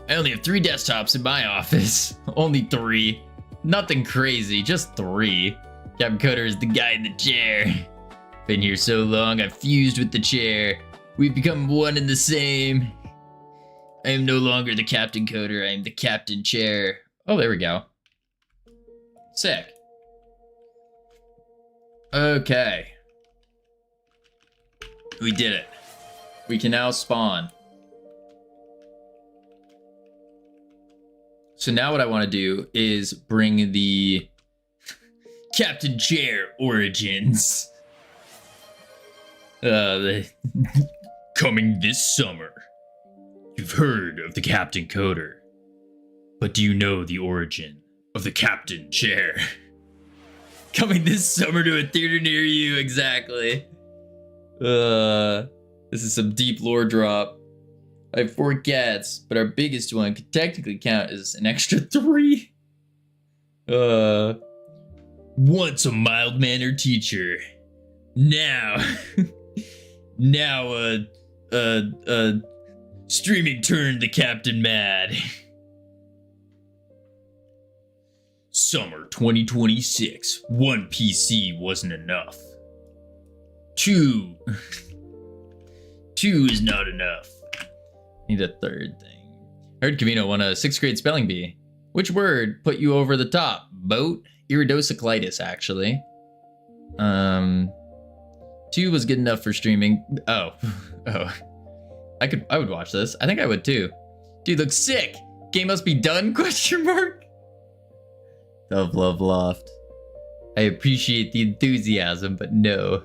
I only have 3 desktops in my office. Only 3. Nothing crazy, just 3. Captain Coder is the guy in the chair. Been here so long, I've fused with the chair. We've become one and the same. I am no longer the Captain Coder, I am the Captain Chair. Oh, there we go. Sick. Okay. We did it. We can now spawn. So now what I want to do is bring the Captain Chair origins. Coming this summer. You've heard of the Captain Coder, but do you know the origin of the Captain Chair? Coming this summer to a theater near you, exactly. This is some deep lore drop. I have 4 cats, but our biggest one could technically count as an extra 3. Once a mild-mannered teacher. Now, streaming turned the captain mad. Summer 2026. 1 PC wasn't enough. 2 is not enough. Need a 3rd thing. Heard Camino won a 6th grade spelling bee. Which word put you over the top? Boat? Iridocyclitis, actually. 2 was good enough for streaming. Oh. I would watch this. I think I would too. Dude, looks sick. Game must be done? Question mark. Love Loft. I appreciate the enthusiasm, but no.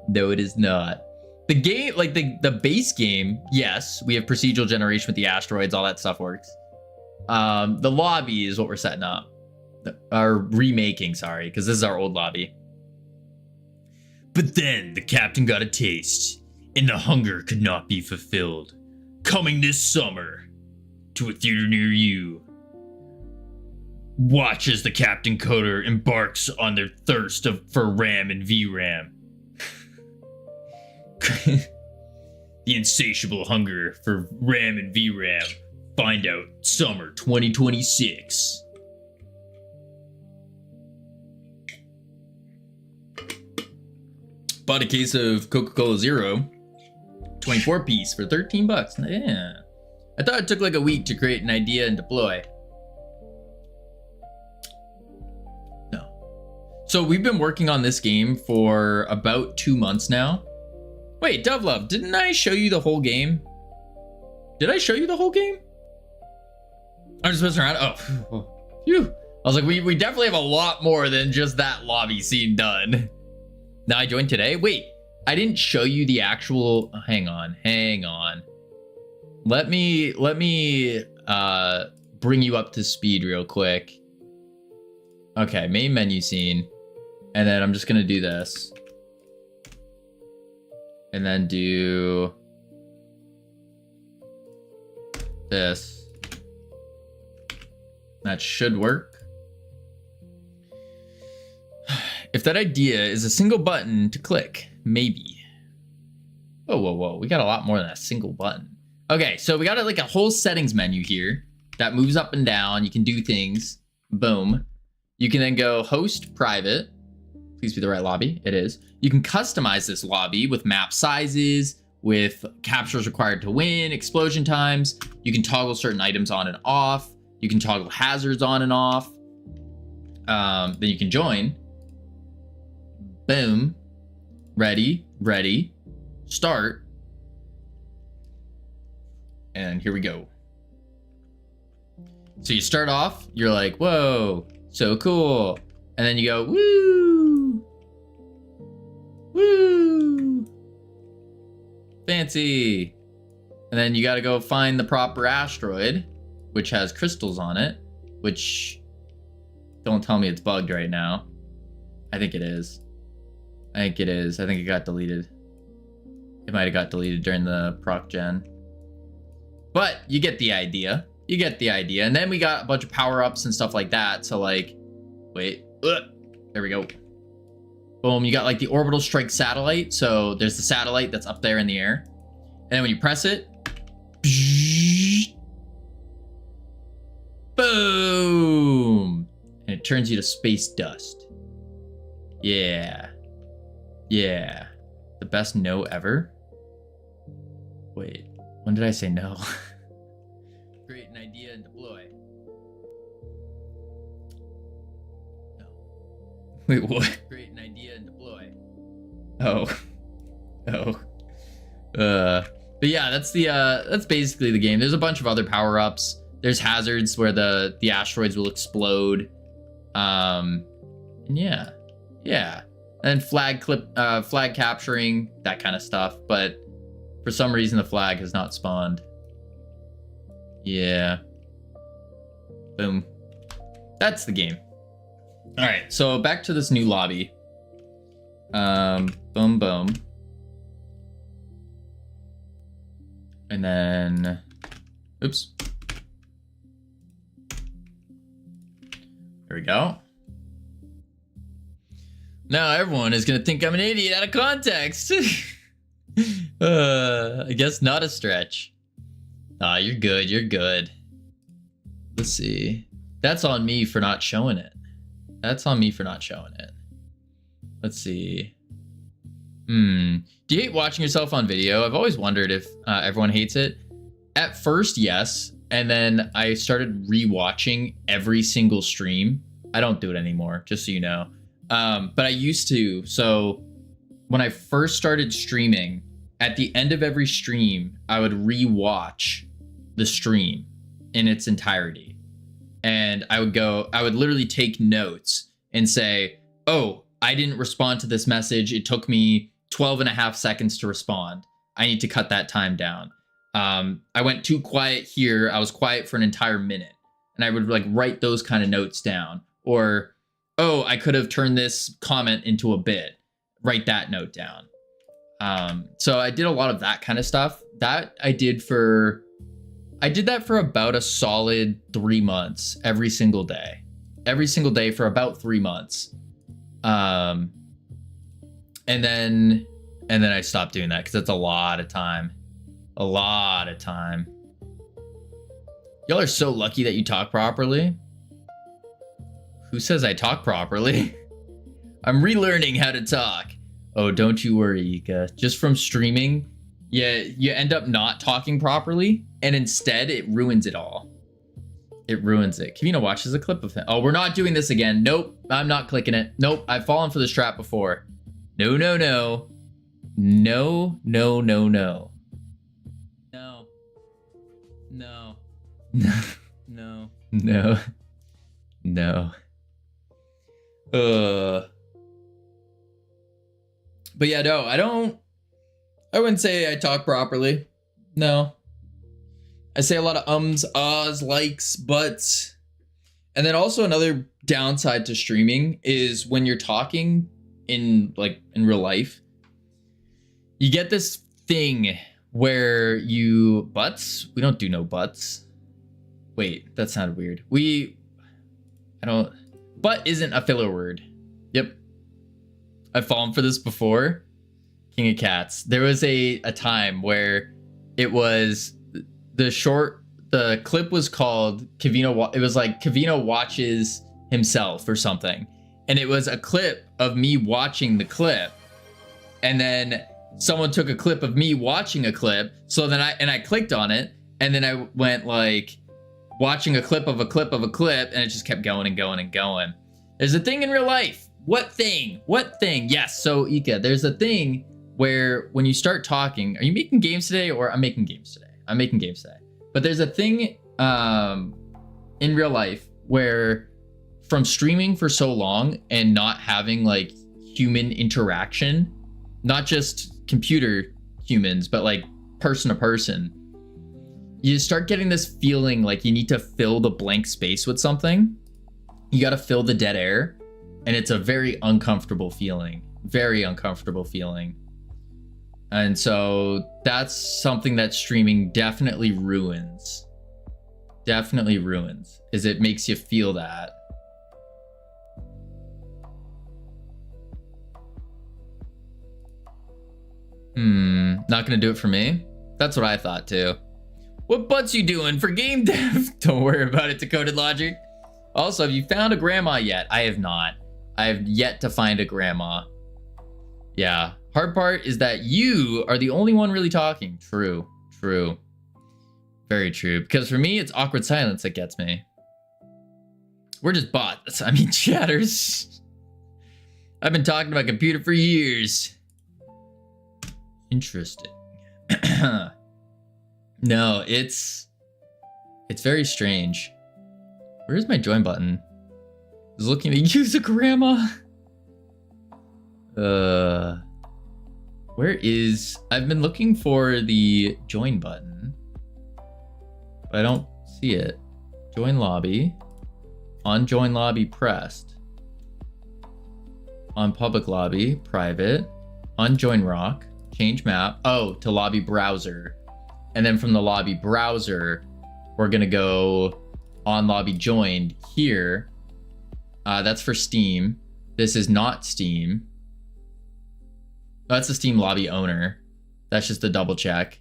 No, it is not. The game, like the base game, yes, we have procedural generation with the asteroids, all that stuff works. The lobby is what we're setting up. Our remaking, sorry, because this is our old lobby. But then the captain got a taste, and the hunger could not be fulfilled. Coming this summer to a theater near you. Watch as the Captain Coder embarks on their thirst for RAM and VRAM. The insatiable hunger for RAM and VRAM. Find out summer 2026. Bought a case of Coca-Cola Zero, 24 piece for 13 bucks. Yeah. I thought it took like a week to create an idea and deploy. No. So we've been working on this game for about 2 months now. Wait, Dovelove, didn't I show you the whole game? Did I show you the whole game? I'm just messing around. Oh, phew. I was like, we definitely have a lot more than just that lobby scene done. Now I joined today. Wait, I didn't show you the actual. Hang on. Let me bring you up to speed real quick. Okay, main menu scene, and then I'm just gonna do this. And then do this. That should work. If that idea is a single button to click, maybe. Whoa. We got a lot more than a single button. Okay, so we got like a whole settings menu here that moves up and down. You can do things. Boom. You can then go host private. Please be the right lobby. It is. You can customize this lobby with map sizes, with captures required to win, explosion times. You can toggle certain items on and off. You can toggle hazards on and off. Then you can join. Boom. Ready. Start. And here we go. So you start off, you're like, whoa, so cool. And then you go, woo. Fancy. And then you got to go find the proper asteroid, which has crystals on it, which don't tell me it's bugged right now. I think it is. I think it got deleted. It might have got deleted during the proc gen. But you get the idea. And then we got a bunch of power-ups and stuff like that. So like, wait, there we go. Boom, you got like the orbital strike satellite. So there's the satellite that's up there in the air. And then when you press it, boom. And it turns you to space dust. Yeah. The best no ever? Wait, when did I say no? Create an idea and deploy. No. Wait, what? Create an idea and deploy. Oh. But yeah, that's basically the game. There's a bunch of other power-ups. There's hazards where the asteroids will explode. And yeah. And flag capturing, that kind of stuff. But for some reason, the flag has not spawned. Yeah. Boom. That's the game. All right, so back to this new lobby. Boom, boom. And then, oops. There we go. Now everyone is gonna think I'm an idiot out of context. I guess not a stretch. Ah, you're good, you're good. Let's see. That's on me for not showing it. That's on me for not showing it. Let's see. Do you hate watching yourself on video? I've always wondered if everyone hates it. At first, yes. And then I started rewatching every single stream. I don't do it anymore, just so you know. But I used to. So when I first started streaming, at the end of every stream, I would rewatch the stream in its entirety. And I would literally take notes and say, oh, I didn't respond to this message. It took me 12 and a half seconds to respond. I need to cut that time down. I went too quiet here. I was quiet for an entire minute. And I would like write those kind of notes down. Or, oh, I could have turned this comment into a bit. Write that note down. So I did a lot of that kind of stuff. That I did that for about a solid 3 months, every single day for about 3 months. And then I stopped doing that because that's a lot of time. Y'all are so lucky that you talk properly. Who says I talk properly? I'm relearning how to talk. Oh, don't you worry, Ika. Just from streaming, you end up not talking properly, and instead it ruins it all. It ruins it. Kavina watches a clip of him. Oh, we're not doing this again. Nope, I'm not clicking it. Nope, I've fallen for this trap before. No. No. But yeah, no, I wouldn't say I talk properly. No. I say a lot of ums, ahs, likes, buts. And then also another downside to streaming is when you're talking in real life, you get this thing where butts? We don't do no butts. Wait, that sounded weird. Butt isn't a filler word. Yep. I've fallen for this before. King of Cats. There was a time where it was the clip was called Kavina. It was like Kavina watches himself or something. And it was a clip of me watching the clip. And then someone took a clip of me watching a clip. So then I clicked on it. And then I went like watching a clip of a clip of a clip. And it just kept going and going and going. There's a thing in real life. What thing? Yes. So Ika, there's a thing where when you start talking, are you making games today? Or I'm making games today. But there's a thing in real life where from streaming for so long and not having like human interaction, not just computer humans, but like person to person, you start getting this feeling like you need to fill the blank space with something. You got to fill the dead air. And it's a very uncomfortable feeling. And so that's something that streaming definitely ruins. Is it makes you feel that. Not gonna do it for me? That's what I thought too. What butts you doing for game dev? Don't worry about it, Decoded Logic. Also, have you found a grandma yet? I have not. I have yet to find a grandma. Yeah. Hard part is that you are the only one really talking. True. Very true. Because for me, it's awkward silence that gets me. We're just bots. I mean, chatters. I've been talking to my computer for years. Interesting. No, it's very strange. Where's my join button? I was looking to use a grandma. Where is... I've been looking for the join button, but I don't see it. Join lobby. On join lobby pressed. On public lobby, private. On join rock. Change map. Oh, to lobby browser. And then from the lobby browser, we're gonna go on lobby joined here. That's for Steam. This is not Steam. Oh, that's the Steam lobby owner. That's just a double check.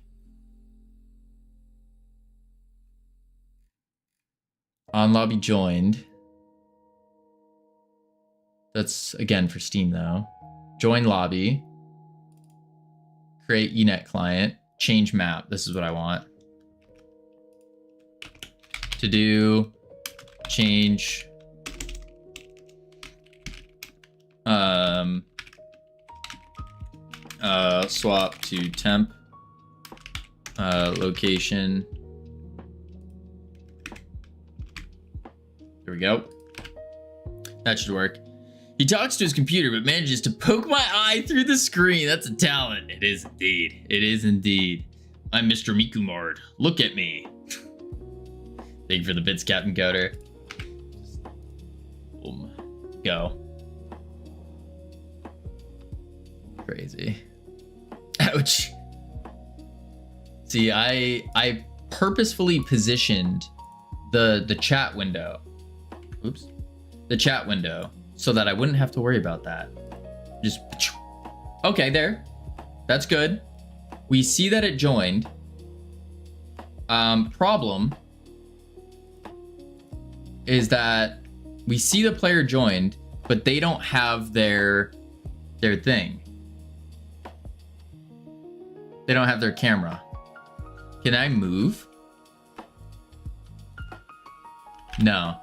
On lobby joined. That's again for Steam though. Join lobby. Create eNet client. Change map. This is what I want. To do change swap to temp location. There we go. That should work. He talks to his computer but manages to poke my eye through the screen. That's a talent. It is indeed. It is indeed. I'm Mr. Mikumard. Look at me. Thank you for the bits, Captain Goater. Boom. Go. Crazy. Ouch. See, I purposefully positioned the chat window. Oops. The chat window so that I wouldn't have to worry about that. Just okay, there. That's good. We see that it joined. Problem is that we see the player joined, but they don't have their thing. They don't have their camera. Can I move? No,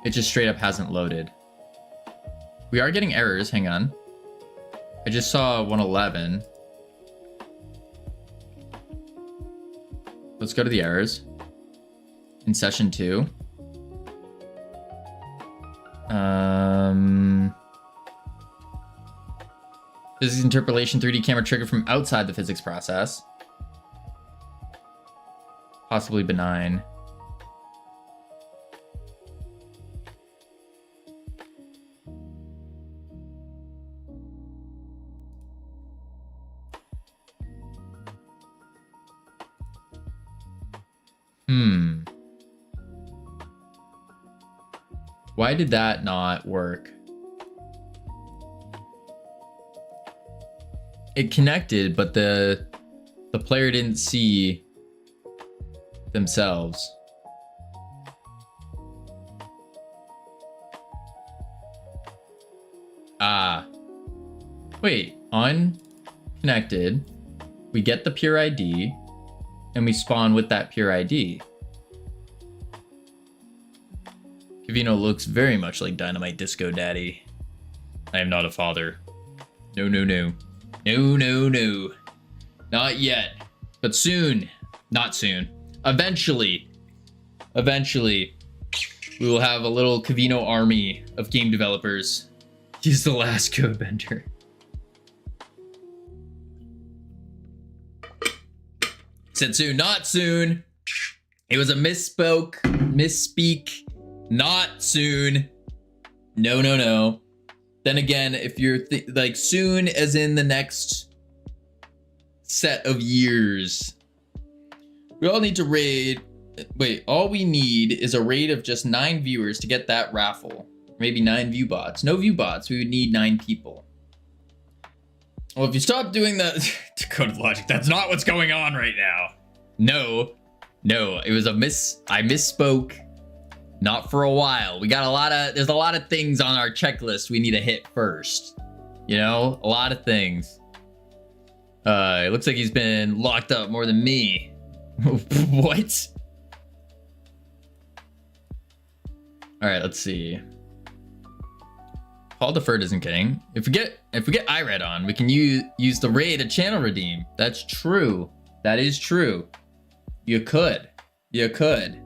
it just straight up hasn't loaded. We are getting errors, hang on. I just saw 111. Let's go to the errors. In session 2. Physics interpolation 3D camera triggered from outside the physics process. Possibly benign. Why did that not work? It connected, but the player didn't see themselves. Wait, on connected, we get the pure ID and we spawn with that pure ID. Kavino looks very much like Dynamite Disco Daddy. I am not a father. No, no, no. No, no, no. Not yet. But soon. Not soon. Eventually. Eventually. We will have a little Kavino army of game developers. He's the last code bender. Said soon. Not soon. It was a misspoke. Misspeak. Not soon. No, no, no. Then again, if you're like soon as in the next set of years. We all need to raid. Wait, all we need is a raid of just 9 viewers to get that raffle. Maybe 9 view bots. No view bots. We would need 9 people. Well, if you stop doing that, Decoded Logic, that's not what's going on right now. No, no, it was a I misspoke. Not for a while. We got there's a lot of things on our checklist we need to hit first. You know, a lot of things. It looks like he's been locked up more than me. What? All right, let's see. Paul Deferred isn't kidding. If we get IRED on, we can use the raid to channel redeem. That's true. That is true. You could. You could.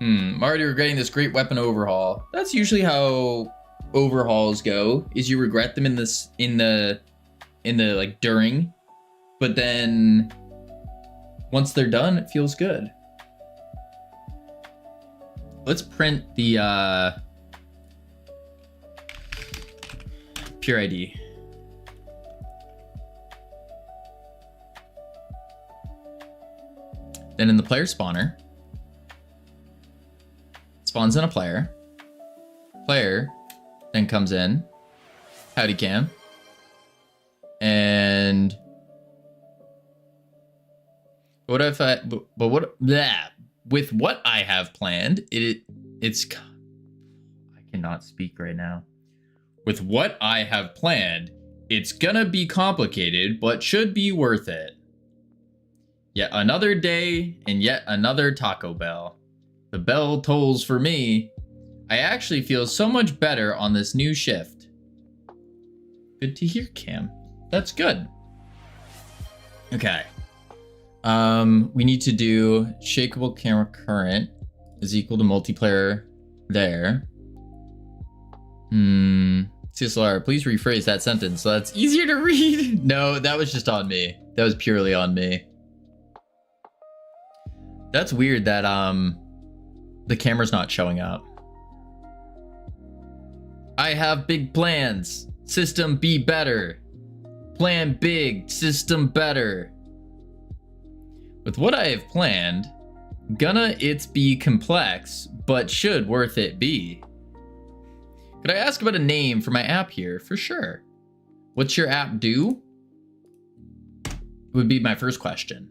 I'm already regretting this great weapon overhaul. That's usually how overhauls go, is you regret them in the like during, but then once they're done, it feels good. Let's print the pure ID. Then in the player spawner, spawns in a player. Player then comes in, howdy cam, and what if I? But what? Blah, with what I have planned, it's. I cannot speak right now. With what I have planned, it's gonna be complicated, but should be worth it. Yet another day and yet another Taco Bell. The bell tolls for me. I actually feel so much better on this new shift. Good to hear, Cam. That's good. Okay. We need to do shakeable camera current is equal to multiplayer there. CSLR, please rephrase that sentence so that's easier to read. No, that was just on me. That was purely on me. That's weird that the camera's not showing up. I have big plans. System be better. Plan big, system better. With what I have planned, gonna it's be complex, but should worth it be. Could I ask about a name for my app here? For sure. What's your app do? Would be my first question.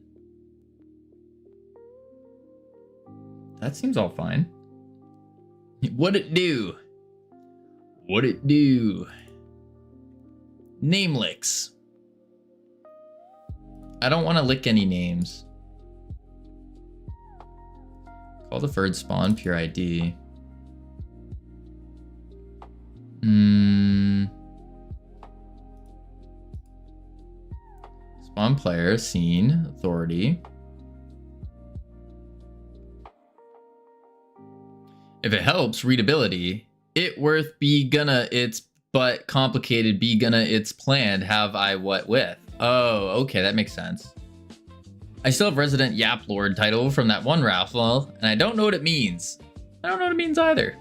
That seems all fine. What it do? What it do? Name licks. I don't want to lick any names. Call deferred spawn pure ID. Spawn player, scene, authority. If it helps, readability. It worth be gonna it's but complicated be gonna it's planned have I what with. Oh, okay, that makes sense. I still have Resident Yap Lord title from that one raffle, and I don't know what it means. I don't know what it means either.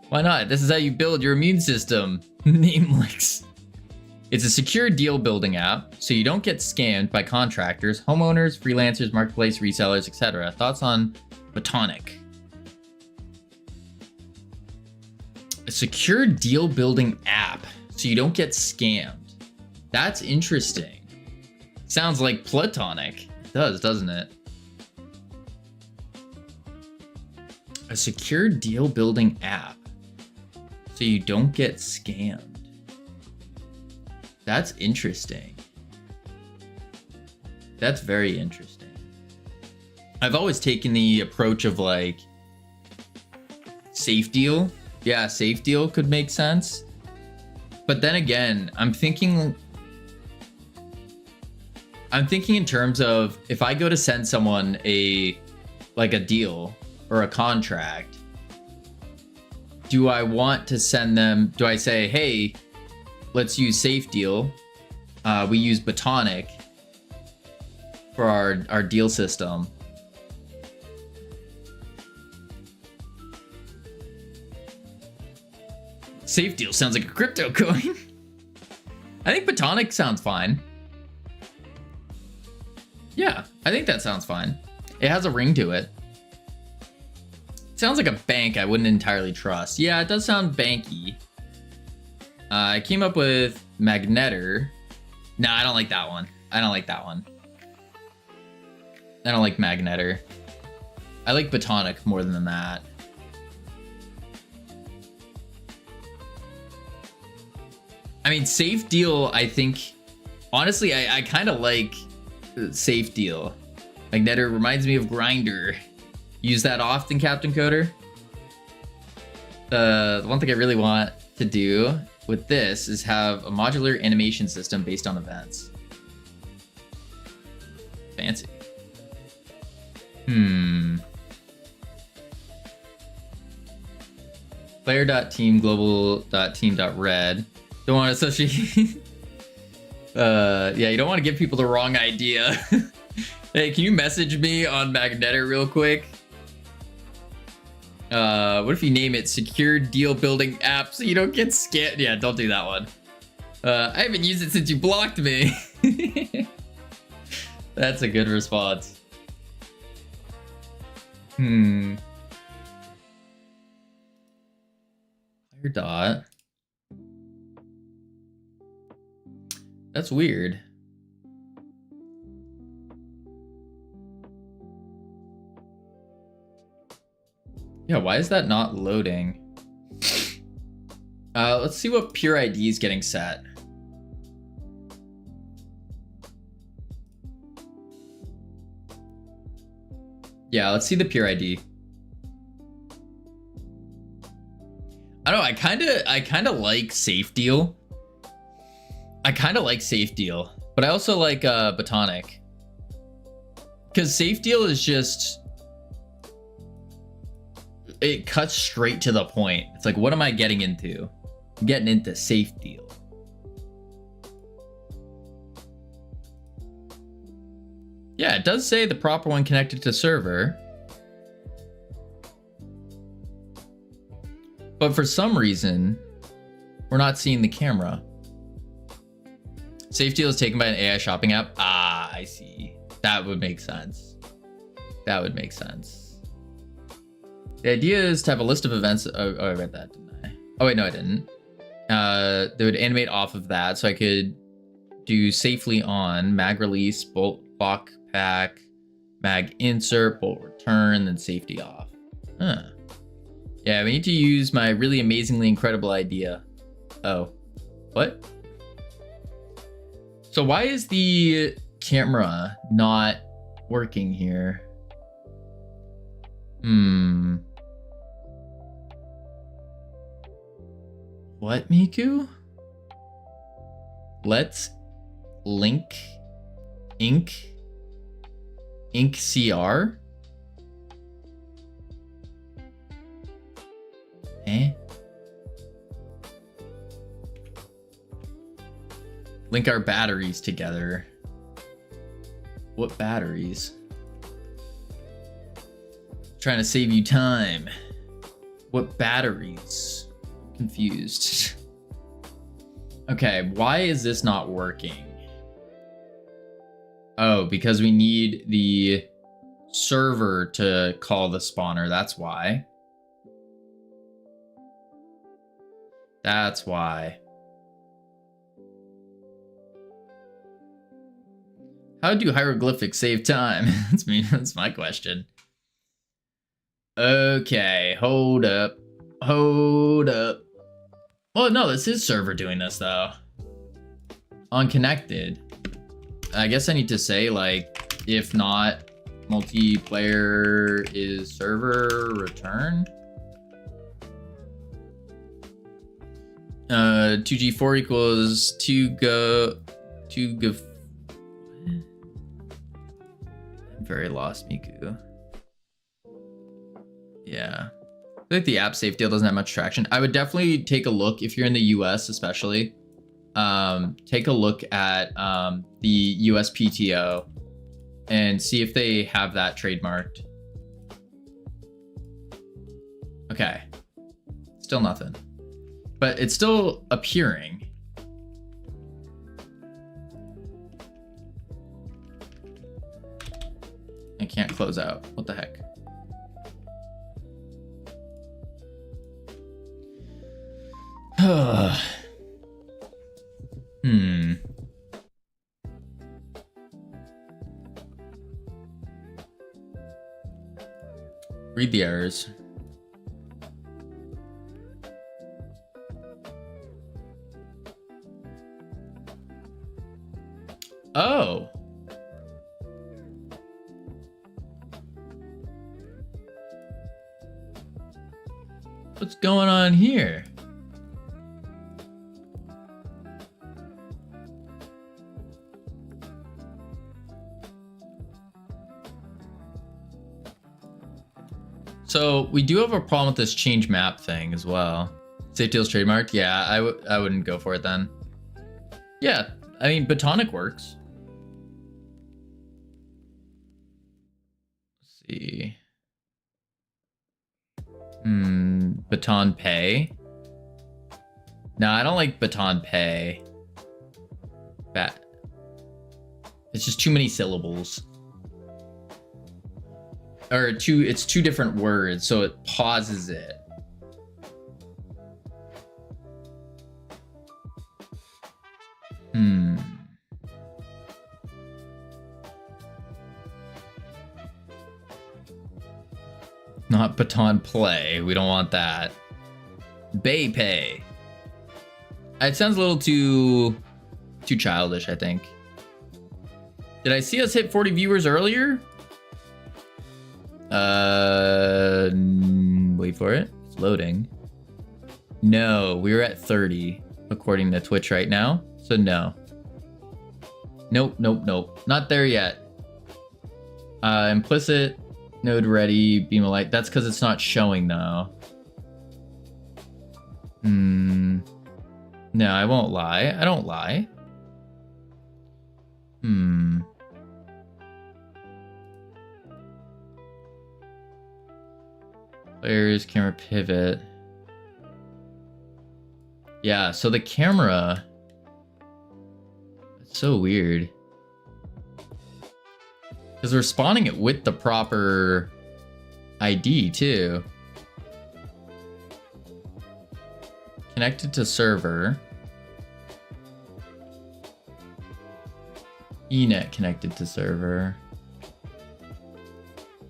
Why not? This is how you build your immune system. Namelix. It's a secure deal building app, so you don't get scammed by contractors, homeowners, freelancers, marketplace, resellers, etc. Thoughts on Botonic? A secure deal building app, so you don't get scammed. That's interesting. Sounds like platonic. It does, doesn't it? A secure deal building app, so you don't get scammed. That's interesting. That's very interesting. I've always taken the approach of like safe deal. Yeah, safe deal could make sense. But then again, I'm thinking in terms of if I go to send someone a deal or a contract, do I want to send them, do I say, hey, let's use safe deal. We use Botonic for our deal system. Safe deal sounds like a crypto coin. I think Botonic sounds fine. Yeah, I think that sounds fine. It has a ring to it. Sounds like a bank I wouldn't entirely trust. Yeah, it does sound banky. I came up with Magnetter. No, I don't like that one. I don't like that one. I don't like Magnetter. I like Botonic more than that. I mean, safe deal, I think, honestly, I kind of like safe deal. Magnetter reminds me of Grinder. Use that often, Captain Coder. The one thing I really want to do with this is have a modular animation system based on events. fancy. Player.team global.team.red. Don't want to associate. Yeah, you don't want to give people the wrong idea. Hey, can you message me on Magnetic real quick? What if you name it Secure Deal Building App so you don't get scammed? Yeah, don't do that one. I haven't used it since you blocked me. That's a good response. Player dot. That's weird. Yeah, why is that not loading? Let's see what pure ID is getting set. Yeah, let's see the pure ID. I don't know, I kind of like Safe Deal. I kind of like Safe Deal, but I also like Botonic. Because Safe Deal is just, it cuts straight to the point. It's like, what am I getting into? I'm getting into Safe Deal. Yeah, it does say the proper one connected to server. But for some reason, we're not seeing the camera. Safe Deal is taken by an AI shopping app. Ah, I see. That would make sense. That would make sense. The idea is to have a list of events. Oh, I read that, didn't I? Oh, wait, no, I didn't. They would animate off of that, so I could do safely on mag release, bolt lock pack, mag insert, bolt return, then safety off. Huh. Yeah, we need to use my really amazingly incredible idea. Oh, what? So why is the camera not working here? What, Miku? Let's link ink CR? Eh? Link our batteries together. What batteries? Trying to save you time. What batteries? Confused. Okay, why is this not working? Oh, because we need the server to call the spawner. That's why. That's why. How do hieroglyphics save time? That's me. That's my question. Okay, hold up. Hold up. Well, no, this is server doing this though. Unconnected. I guess I need to say, like, if not multiplayer is server return. 2G4 equals 2 go. I'm very lost, Miku. Yeah. I feel like the app safe deal doesn't have much traction. I would definitely take a look if you're in the US, especially. Take a look at the USPTO and see if they have that trademarked. Okay. Still nothing. But it's still appearing. I can't close out. What the heck? Read the errors. Oh. What's going on here? So we do have a problem with this change map thing as well. Safe deals trademarked. Yeah, I wouldn't go for it then. Yeah, I mean, Batonic works. Let's see. Baton Pay. No, I don't like Baton Pay. It's just too many syllables. Or it's two different words, so it pauses it. Not Baton Play. We don't want that. Bay Pay. It sounds a little too childish, I think. Did I see us hit 40 viewers earlier? Wait for it. It's loading. No, we were at 30 according to Twitch right now. So no. Nope. Not there yet. Implicit node ready, beam of light. That's because it's not showing though. No, I won't lie. I don't lie. Players, camera pivot. Yeah, so the camera. It's so weird. Because we're spawning it with the proper ID too. Connected to server. Enet connected to server.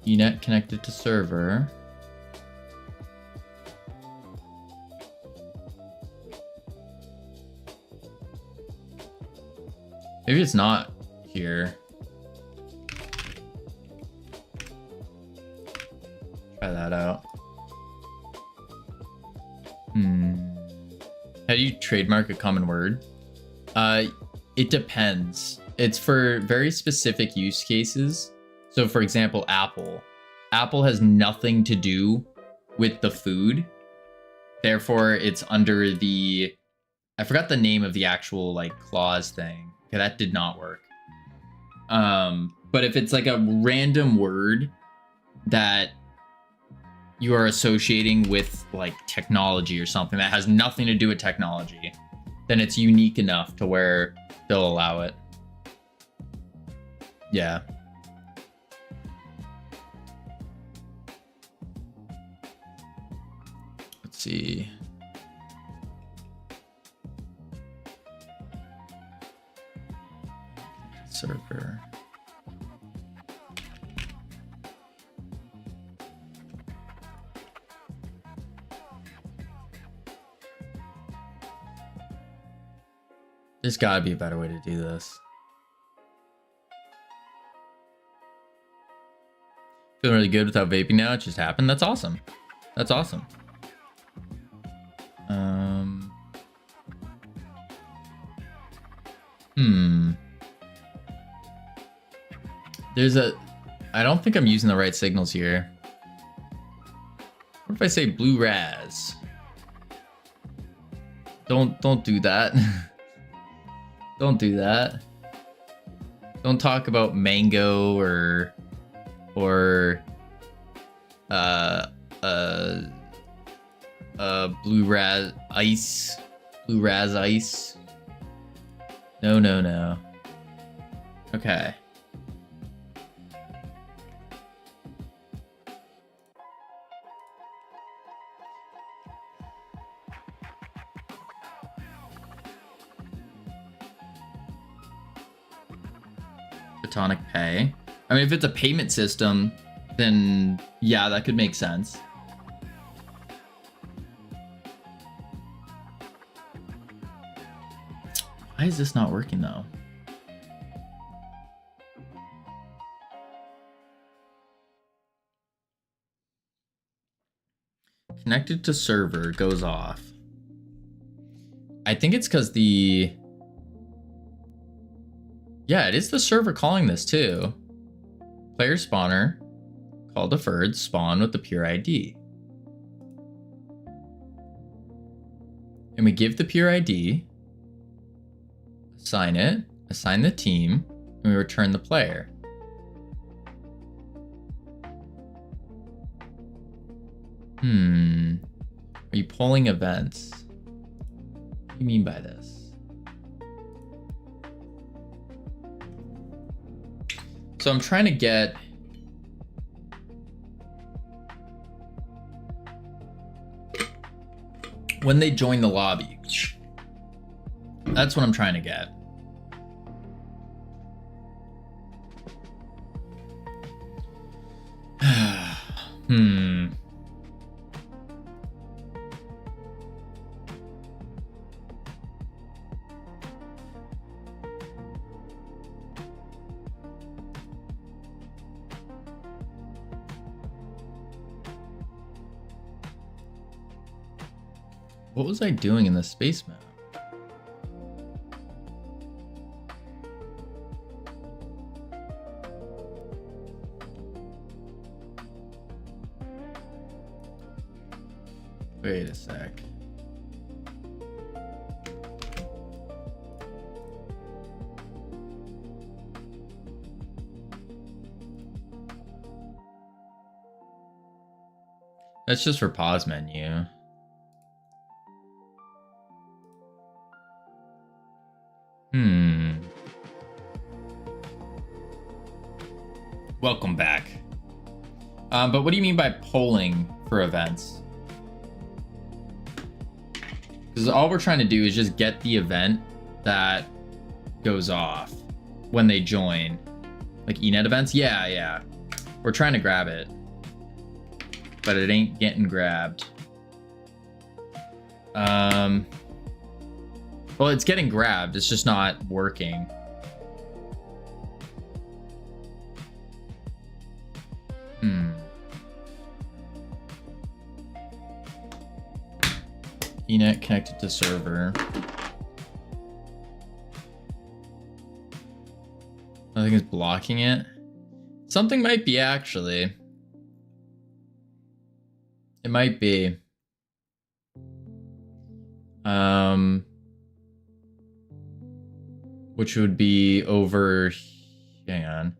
Enet connected to server. Maybe it's not here. Try that out. How do you trademark a common word? It depends. It's for very specific use cases. So for example, Apple. Apple has nothing to do with the food. Therefore, it's under the... I forgot the name of the actual like clause thing. Okay, that did not work. But if it's like a random word that you are associating with like technology or something that has nothing to do with technology, then it's unique enough to where they'll allow it. Yeah. Let's see. Server. There's gotta be a better way to do this. Feeling really good without vaping now. It just happened. That's awesome. That's awesome. There's a... I don't think I'm using the right signals here. What if I say blue raz? Don't do that. Don't do that. Don't talk about mango or blue raz ice. Blue raz ice. No. Okay. Batonic Pay. I mean, if it's a payment system, then yeah, that could make sense. Why is this not working though? Connected to server goes off. I think it's because the... Yeah, it is the server calling this too. Player spawner call deferred, spawn with the pure ID. And we give the pure ID, assign it, assign the team, and we return the player. Are you pulling events? What do you mean by this? So I'm trying to get when they join the lobby. That's what I'm trying to get. What was I doing in the space map? Wait a sec. That's just for pause menu. Welcome back. But what do you mean by polling for events? Because all we're trying to do is just get the event that goes off when they join. Like eNet events? Yeah. We're trying to grab it. But it ain't getting grabbed. Well, it's getting grabbed. It's just not working. eNet connected to server. Nothing is blocking it. Something might be actually. It might be. Which would be over. Hang on.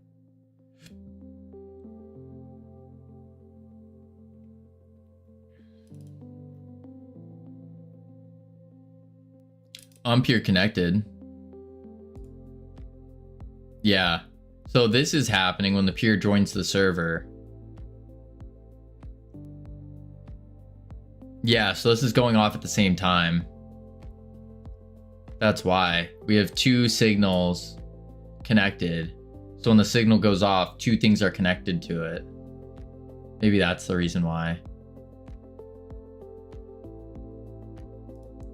I'm peer connected. Yeah. So this is happening when the peer joins the server. Yeah, so this is going off at the same time. That's why. We have two signals connected. So when the signal goes off, two things are connected to it. Maybe that's the reason why.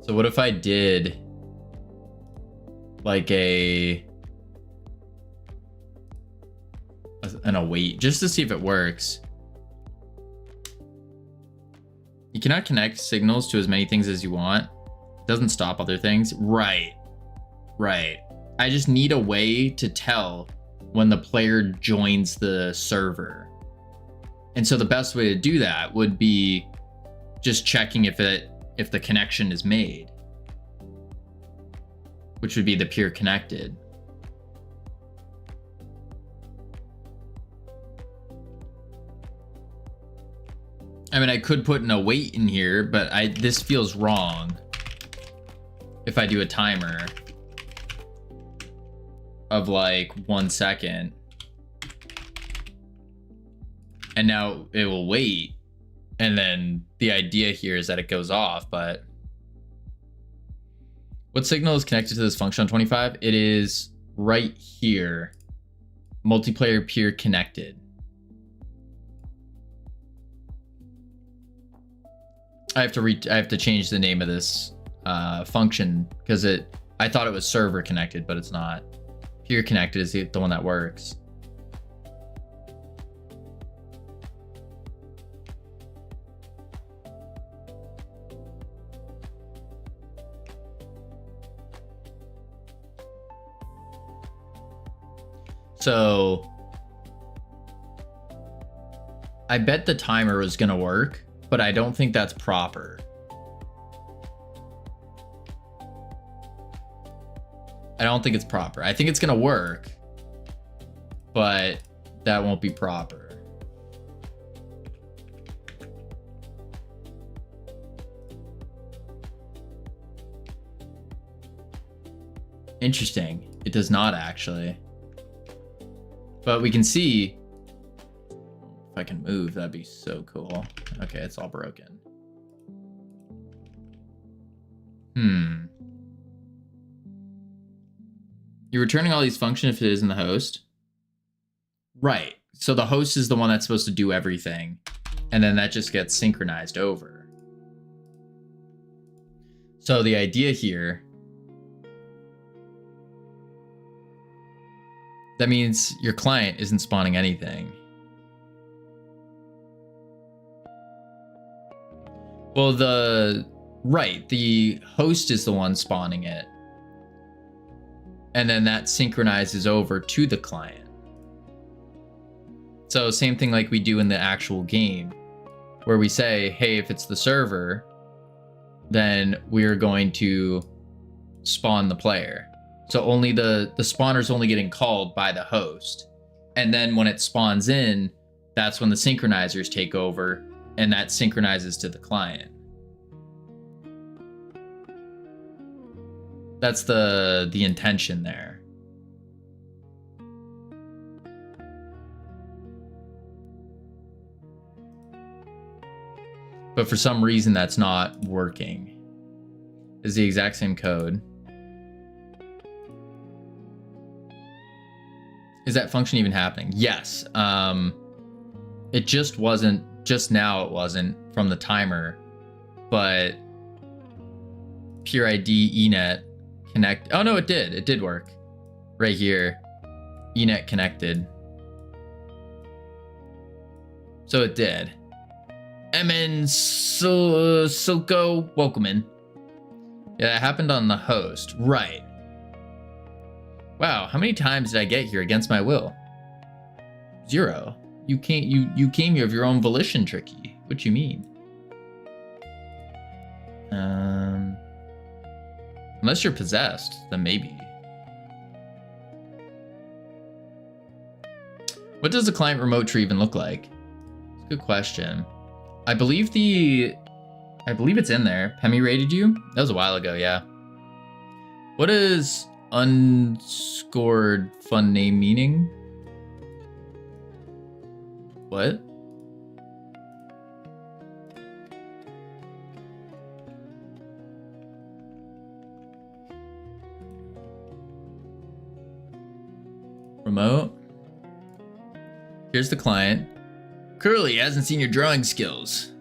So what if I did like an await just to see if it works? You cannot connect signals to as many things as you want. It doesn't stop other things. Right. I just need a way to tell when the player joins the server. And so the best way to do that would be just checking if the connection is made, which would be the peer connected. I mean, I could put an await in here, but this feels wrong if I do a timer of like 1 second. And now it will wait. And then the idea here is that it goes off, but what signal is connected to this function on 25? It is right here. Multiplayer peer connected. I have to change the name of this function because I thought it was server connected, but it's not. Peer connected is the one that works. So I bet the timer was gonna work, but I don't think that's proper. I don't think it's proper. I think it's gonna work, but that won't be proper. Interesting. It does not actually. But we can see, if I can move, that'd be so cool. Okay, it's all broken. You're returning all these functions if it isn't the host. Right. So the host is the one that's supposed to do everything. And then that just gets synchronized over. So the idea here, that means your client isn't spawning anything. Well, the host is the one spawning it. And then that synchronizes over to the client. So same thing like we do in the actual game, where we say, hey, if it's the server, then we're going to spawn the player. So only the spawner's only getting called by the host. And then when it spawns in, that's when the synchronizers take over, and that synchronizes to the client. That's the intention there. But for some reason that's not working. It's the exact same code. Is that function even happening? Yes. It just wasn't, just now it wasn't from the timer, but Pure ID eNet connect. Oh no, it did. It did work. Right here. eNet connected. So it did. MN Silco, welcome in. Yeah, that happened on the host. Right. Wow, how many times did I get here against my will? 0. You can't. You came here of your own volition, Tricky. What you mean? Unless you're possessed, then maybe. What does the client remote tree even look like? It's a good question. I believe it's in there. Pemi rated you? That was a while ago, yeah. What is unscored fun name meaning? What? Remote. Here's the client. Curly hasn't seen your drawing skills.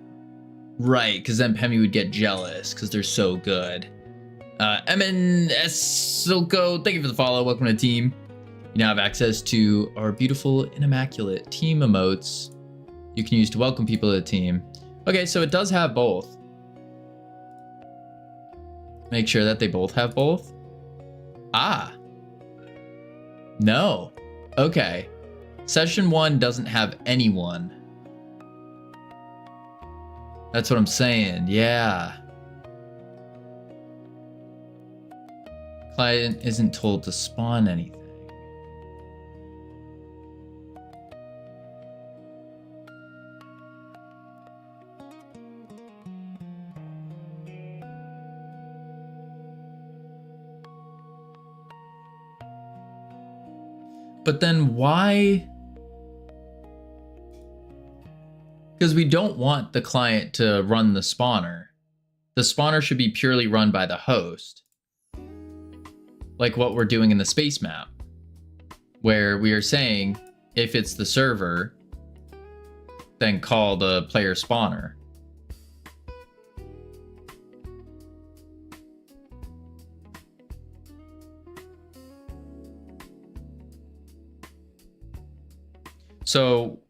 Right, because then Pemi would get jealous because they're so good. MNS Silco, thank you for the follow. Welcome to the team. You now have access to our beautiful and immaculate team emotes you can use to welcome people to the team. Okay, so it does have both. Make sure that they both have both. Ah. No. Okay. Session 1 doesn't have anyone. That's what I'm saying. Yeah. Client isn't told to spawn anything. But then why? Because we don't want the client to run the spawner. The spawner should be purely run by the host. Like what we're doing in the space map, where we are saying, if it's the server, then call the player spawner. So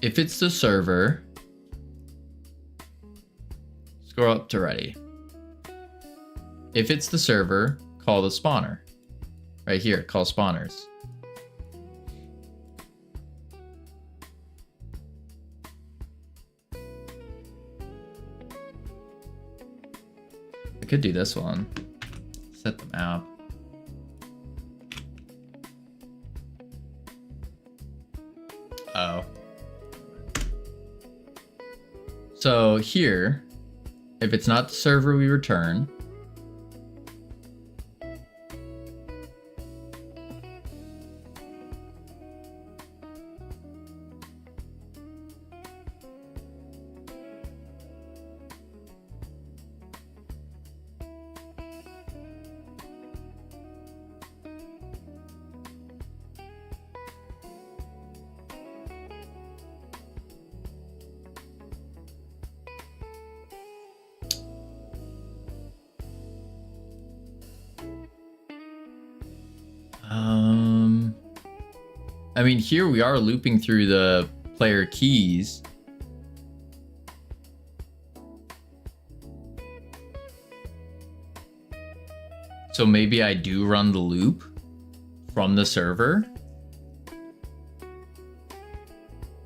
if it's the server, scroll up to ready. If it's the server, call the spawner. Right here, call spawners. I could do this one. Set the map. Oh. So here, if it's not the server, we return. I mean, here we are looping through the player keys. So maybe I do run the loop from the server.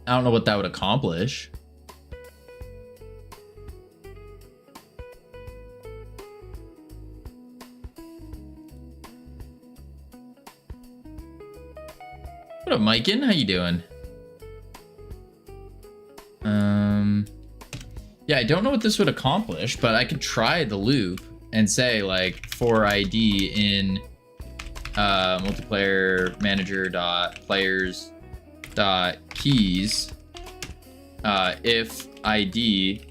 I don't know what that would accomplish. What up, Miken? How you doing? Yeah, I don't know what this would accomplish, but I could try the loop and say like for ID in multiplayer manager dot players dot keys, if ID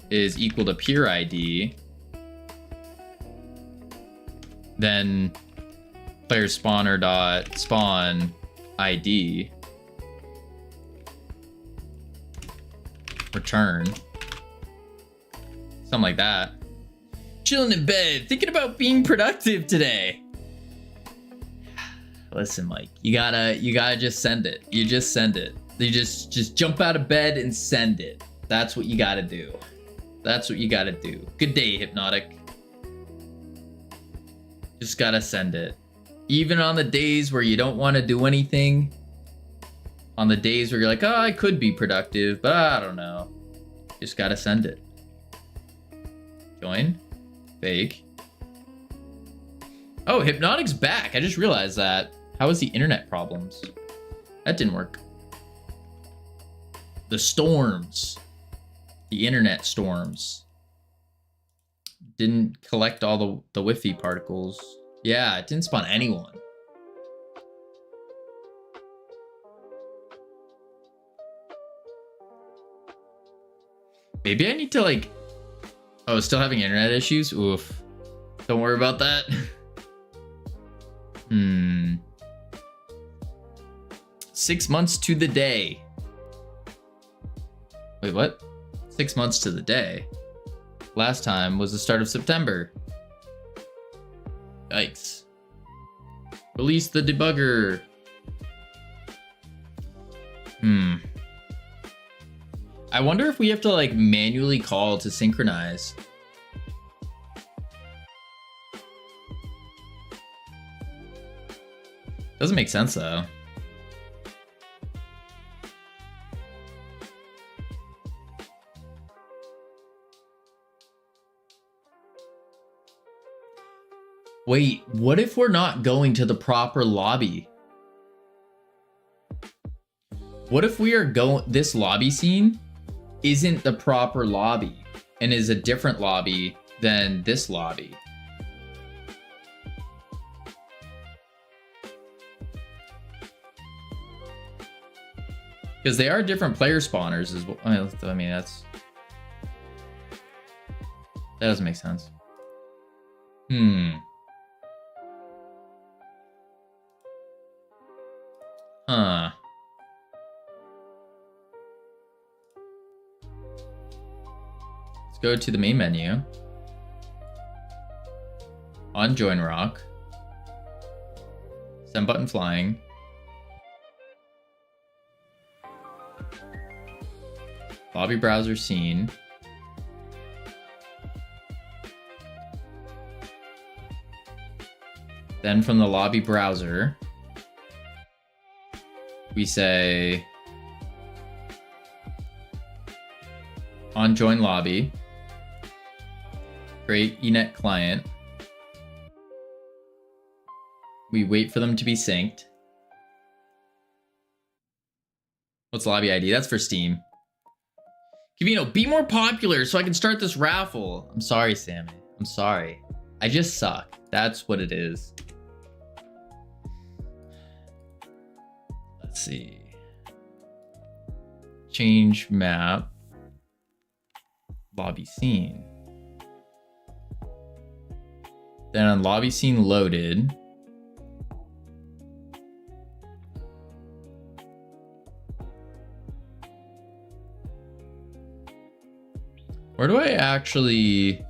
is equal to peer ID, then player spawner dot spawn ID return, something like that. Chilling in bed, thinking about being productive today. Listen, Mike, you gotta just send it. You just send it. You just jump out of bed and send it. That's what you gotta do. That's what you gotta do. Good day, Hypnotic. Just gotta send it. Even on the days where you don't want to do anything, on the days where you're like, oh, I could be productive, but I don't know. Just gotta send it. Join. Fake. Oh, Hypnotic's back. I just realized that. How was the internet problems? That didn't work. The storms. The internet storms. Didn't collect all the Wi-Fi particles. Yeah, it didn't spawn anyone. Maybe I need to like... Oh, still having internet issues? Oof. Don't worry about that. 6 months to the day. Wait, what? 6 months to the day? Last time was the start of September. Yikes. Release the debugger. I wonder if we have to like manually call to synchronize. Doesn't make sense though. Wait, what if we're not going to the proper lobby? What if we are going, this lobby scene isn't the proper lobby and is a different lobby than this lobby? Because they are different player spawners as well. I mean, that doesn't make sense. Huh. Let's go to the main menu. On Join Rock. Send button flying. Lobby browser scene. Then from the lobby browser, we say on join lobby, create eNet client. We wait for them to be synced. What's lobby ID? That's for Steam. Kavino, be more popular so I can start this raffle. I'm sorry, Sammy. I'm sorry. I just suck. That's what it is. Let's see. Change map. Lobby scene. Then on lobby scene loaded. Where do I actually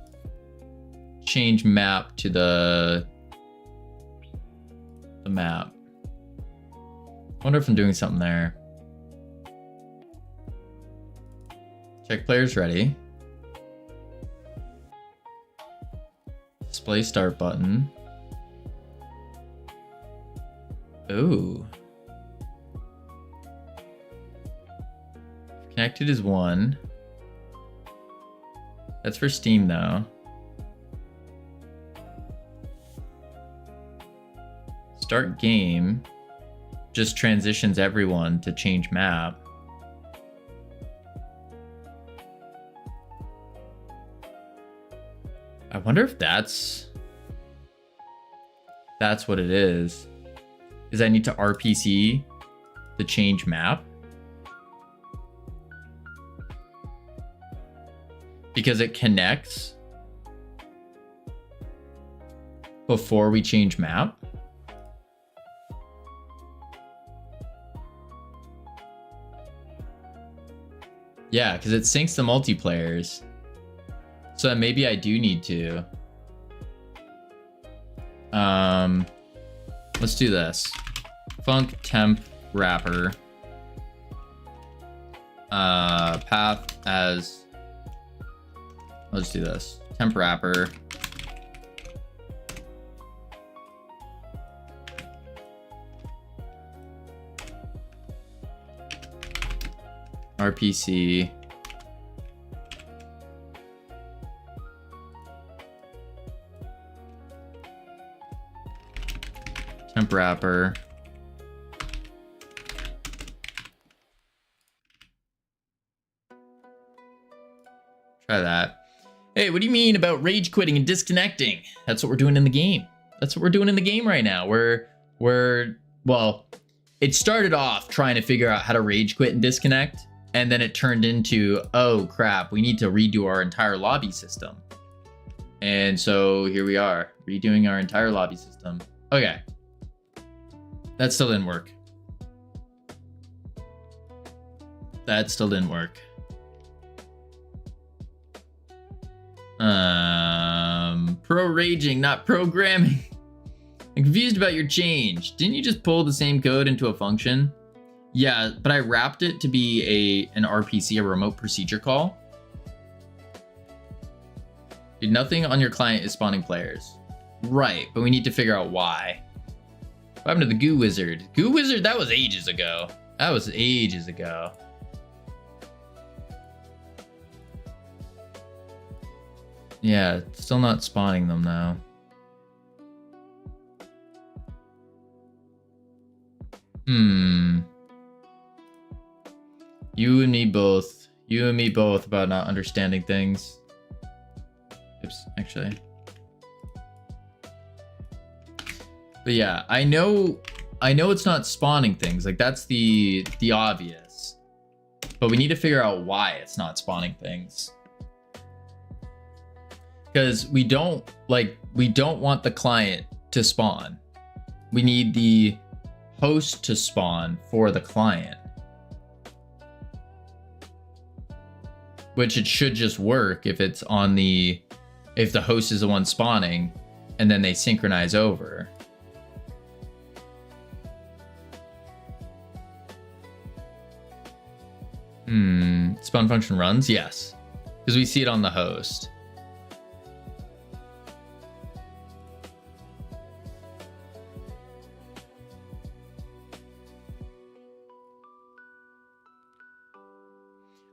change map to the map? I wonder if I'm doing something there. Check players ready. Display start button. Oh. Connected is 1. That's for Steam though. Start game just transitions everyone to change map. I wonder if that's what it is. Is I need to RPC to change map? Because it connects before we change map. Yeah, because it syncs the multiplayers. So maybe I do need to. Let's do this. Func temp wrapper. Path as. Let's do this. Temp wrapper. RPC. Temp wrapper. Try that. Hey, what do you mean about rage quitting and disconnecting? That's what we're doing in the game. That's what we're doing in the game right now. Well, it started off trying to figure out how to rage quit and disconnect. And then it turned into, oh crap, we need to redo our entire lobby system. And so here we are, redoing our entire lobby system. Okay. That still didn't work. That still didn't work. Pro raging, not programming. I'm confused about your change. Didn't you just pull the same code into a function? Yeah, but I wrapped it to be an RPC, a remote procedure call. Dude, nothing on your client is spawning players. Right, but we need to figure out why. What happened to the Goo Wizard? Goo Wizard, that was ages ago. That was ages ago. Yeah, still not spawning them now. You and me both. You and me both about not understanding things. Oops, actually. But yeah, I know it's not spawning things. Like that's the obvious. But we need to figure out why it's not spawning things. Because we don't want the client to spawn. We need the host to spawn for the client. Which it should just work if it's on if the host is the one spawning and then they synchronize over. Spawn function runs? Yes. Because we see it on the host.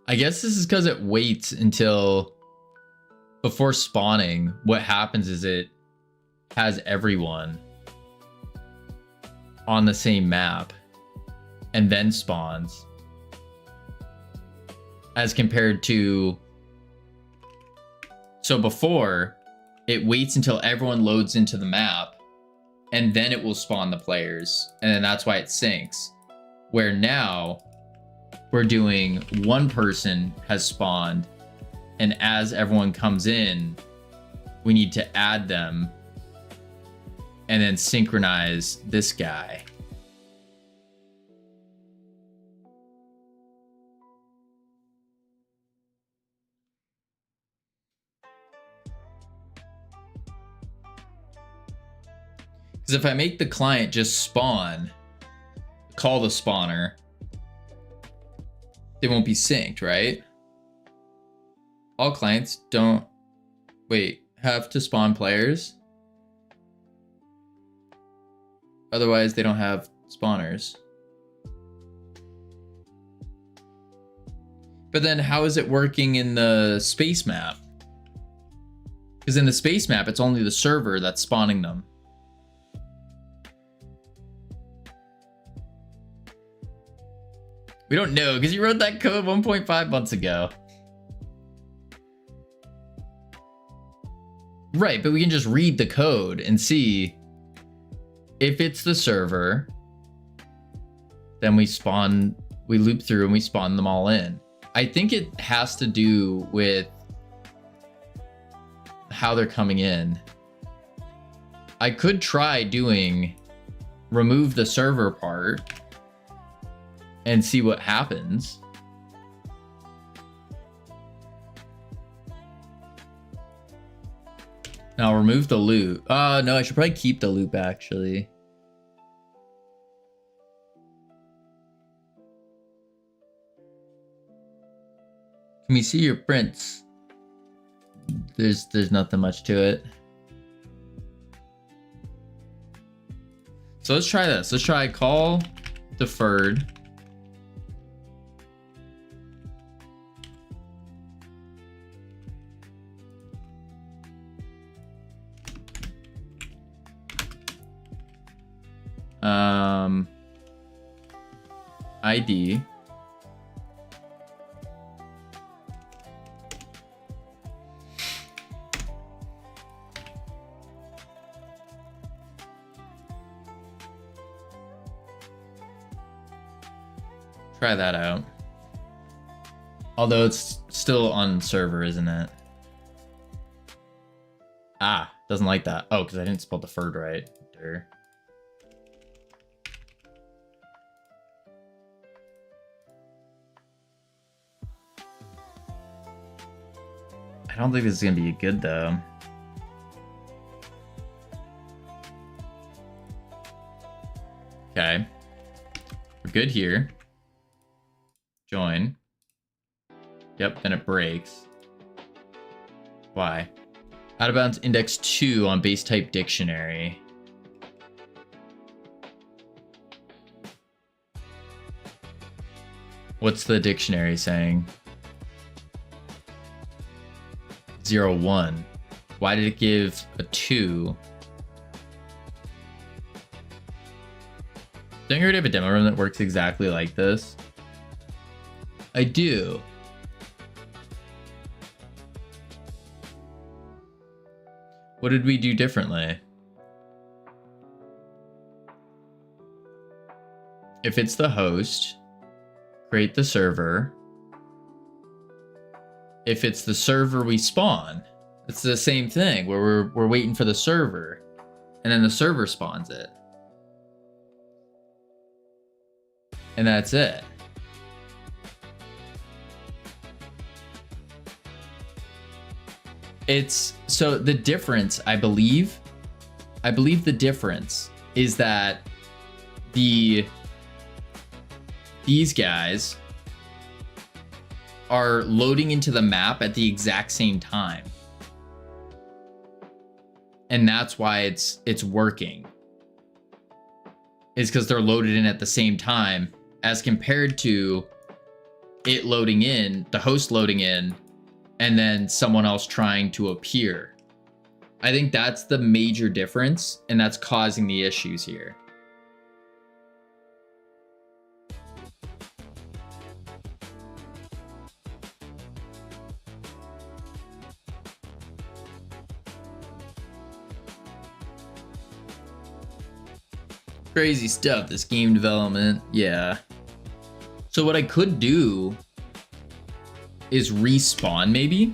I guess this is because it waits until before spawning. What happens is it has everyone on the same map and then spawns, as compared to, so before it waits until everyone loads into the map and then it will spawn the players, and then that's why it syncs. Where now we're doing one person has spawned, and as everyone comes in, we need to add them and then synchronize this guy. Because if I make the client just spawn, call the spawner, they won't be synced, right? All clients don't, wait, have to spawn players. Otherwise, they don't have spawners. But then how is it working in the space map? Because in the space map, it's only the server that's spawning them. We don't know, because you wrote that code 1.5 months ago. Right, but we can just read the code and see if it's the server, then we loop through and we spawn them all in. I think it has to do with how they're coming in. I could try doing remove the server part and see what happens. Now remove the loop. No, I should probably keep the loop actually. Can we see your prints? There's nothing much to it. So let's try this. Let's try call deferred. ID. Try that out. Although it's still on server, isn't it? Ah, doesn't like that. Oh, because I didn't spell deferred right. Durr. I don't think this is gonna be good though. Okay. We're good here. Join. Yep, then it breaks. Why? Out of bounds index 2 on base type dictionary. What's the dictionary saying? 0, 1. Why did it give a 2? Don't you already have a demo room that works exactly like this? I do. What did we do differently? If it's the host, create the server. If it's the server we spawn, it's the same thing where we're waiting for the server and then the server spawns it. And that's it. It's so the difference, I believe the difference is that these guys are loading into the map at the exact same time. And that's why it's working. Is because they're loaded in at the same time as compared to it loading in, the host loading in, and then someone else trying to appear. I think that's the major difference, and that's causing the issues here. Crazy stuff, this game development. Yeah. So what I could do is respawn, maybe?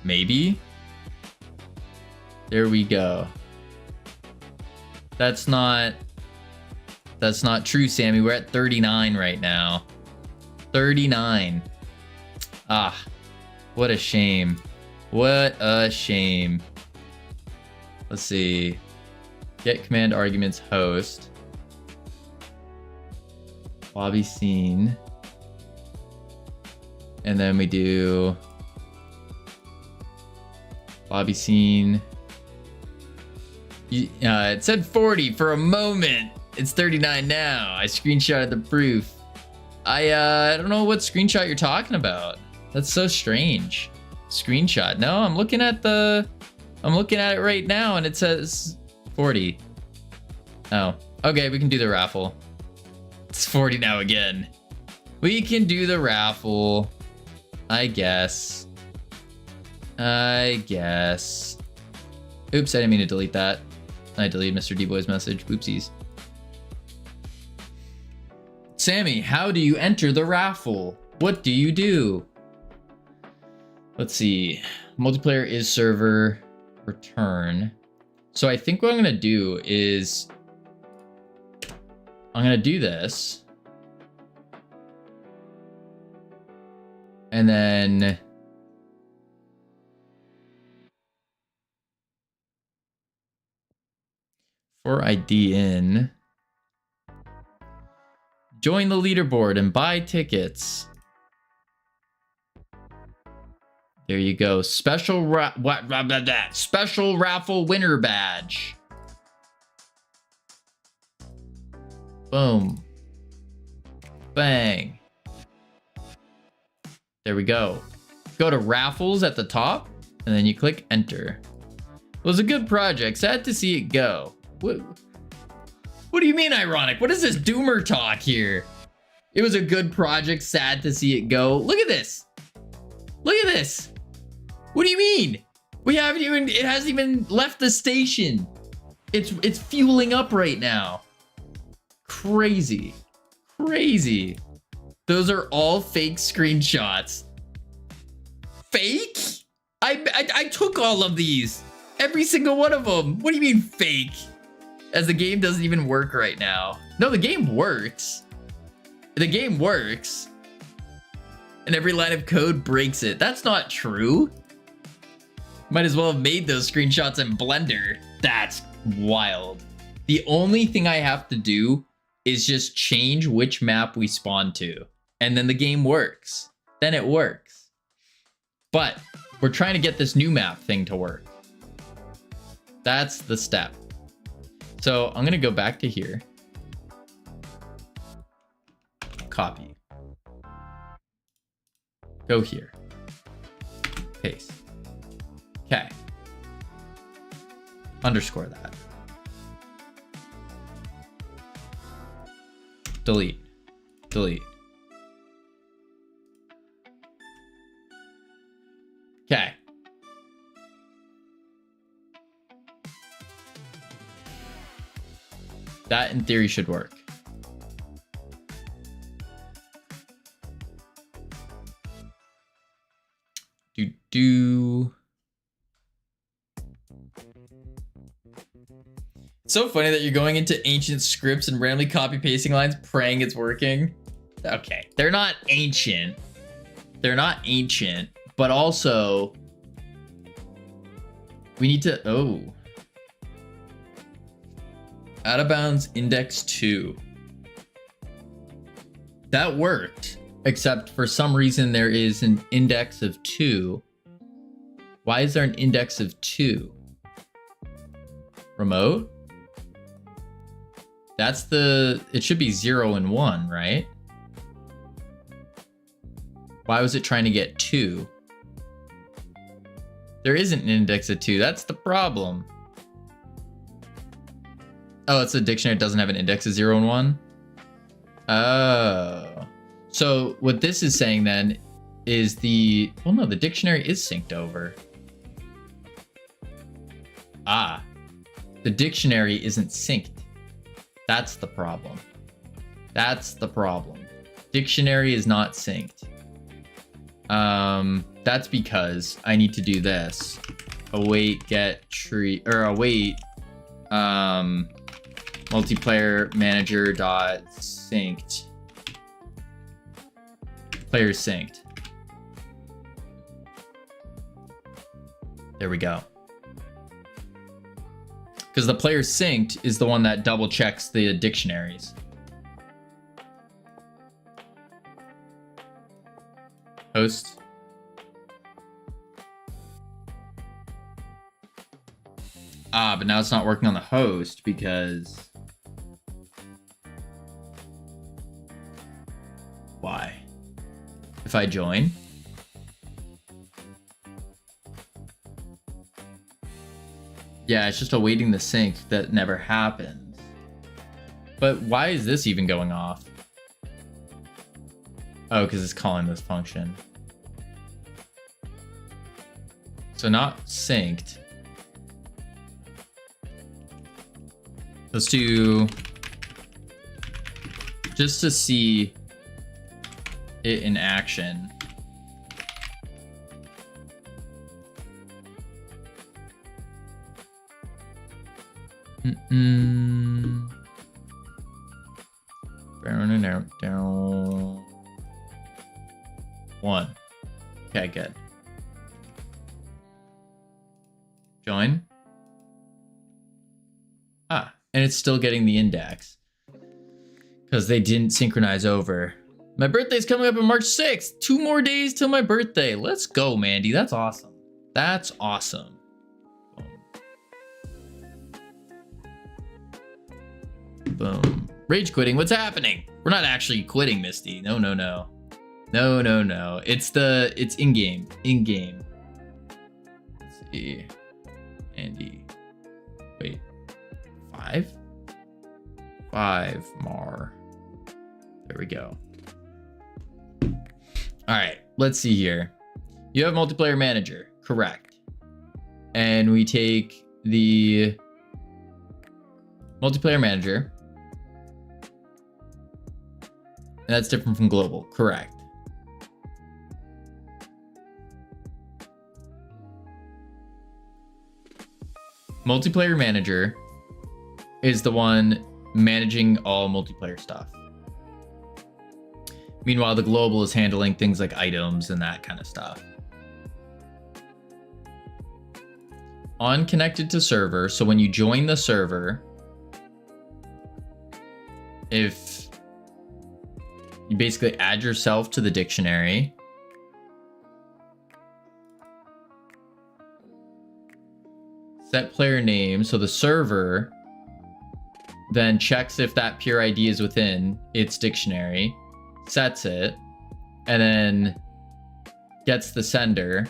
Maybe? There we go. That's not true, Sammy. We're at 39 right now. 39. Ah, what a shame. What a shame. Let's see. Get command arguments host. Lobby scene. And then we do lobby scene. It said 40 for a moment. It's 39 now. I screenshotted the proof. I don't know what screenshot you're talking about. That's so strange. Screenshot. No, I'm looking at it right now and it says 40. Oh, okay, we can do the raffle. It's 40 now again. We can do the raffle. I guess. Oops, I didn't mean to delete that. I deleted Mr. D-Boy's message. Whoopsies. Sammy, how do you enter the raffle? What do you do? Let's see. Multiplayer is server. Return. So I think what I'm going to do is I'm going to do this. And then for ID in, join the leaderboard and buy tickets. There you go. Special special raffle winner badge. Boom. Bang. There we go. Go to raffles at the top and then you click enter. It was a good project. Sad to see it go. What do you mean ironic? What is this doomer talk here? It was a good project. Sad to see it go. Look at this. Look at this. What do you mean? It hasn't even left the station. It's fueling up right now. Crazy. Crazy. Those are all fake screenshots. Fake? I took all of these. Every single one of them. What do you mean fake? As the game doesn't even work right now. No, the game works. The game works. And every line of code breaks it. That's not true. Might as well have made those screenshots in Blender. That's wild. The only thing I have to do is just change which map we spawn to. And then the game works. Then it works. But we're trying to get this new map thing to work. That's the step. So I'm going to go back to here. Copy. Go here. Paste. Okay. Underscore that. Delete. Delete. Okay. That in theory should work. It's so funny that you're going into ancient scripts and randomly copy pasting lines, praying it's working. Okay, they're not ancient. They're not ancient, but also we need to, out of bounds index 2. That worked, except for some reason there is an index of 2. Why is there an index of 2? Remote? It should be 0 and 1, right? Why was it trying to get 2? There isn't an index of 2. That's the problem. Oh, it's a dictionary that doesn't have an index of 0 and 1? Oh. So what this is saying then is well, no, the dictionary is synced over. Ah, the dictionary isn't synced. That's the problem. That's the problem. Dictionary is not synced. That's because I need to do this. Await get tree, or await multiplayer manager dot synced. Players synced. There we go. Because the player synced is the one that double checks the dictionaries. Host. Ah, but now it's not working on the host because... Why? If I join... Yeah, it's just awaiting the sync that never happens. But why is this even going off? Oh, because it's calling this function. So not synced. Let's do... Just to see it in action. Down. 1. Okay, good. Join. Ah, and it's still getting the index because they didn't synchronize over. My birthday's coming up on March 6th. 2 more days till my birthday. Let's go, Mandy. That's awesome. That's awesome. Boom. Rage quitting. What's happening? We're not actually quitting, Misty. No. It's in-game. In-game. Let's see. Andy. Wait. 5? 5 more. There we go. Alright, let's see here. You have multiplayer manager. Correct. And we take the multiplayer manager. And that's different from global. Correct. Multiplayer manager is the one managing all multiplayer stuff. Meanwhile, the global is handling things like items and that kind of stuff. On connected to server, so when you join the server, if you basically add yourself to the dictionary, set player name, so the server then checks if that pure ID is within its dictionary, sets it, and then gets the sender,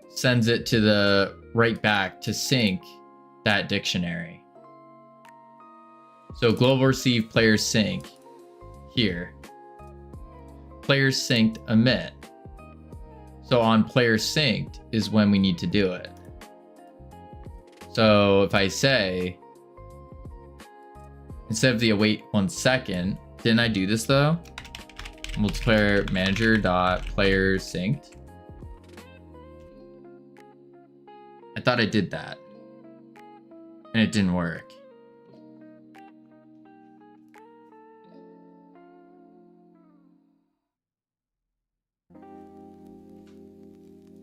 sends it to the right back to sync that dictionary. So global receive players sync here. Players synced emit. So on players synced is when we need to do it. So if I say, instead of the await 1 second, didn't I do this though? Multiplayer manager dot player synced. I thought I did that. And it didn't work.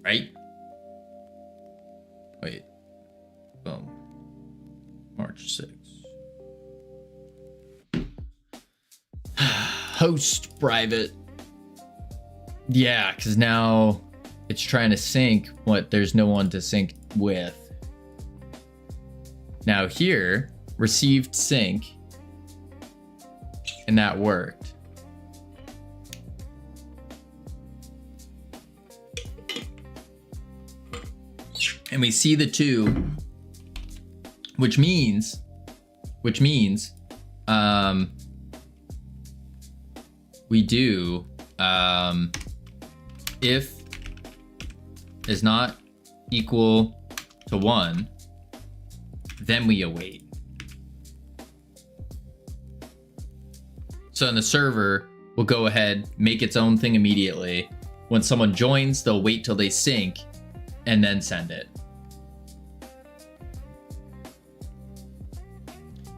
Right? Wait. Boom. March 6th. Host private. Yeah, because now it's trying to sync what there's no one to sync with. Now here, received sync, and that worked. and we see the 2, which means we do if is not equal to 1, then we await. So then the server will go ahead, make its own thing immediately. When someone joins, they'll wait till they sync and then send it.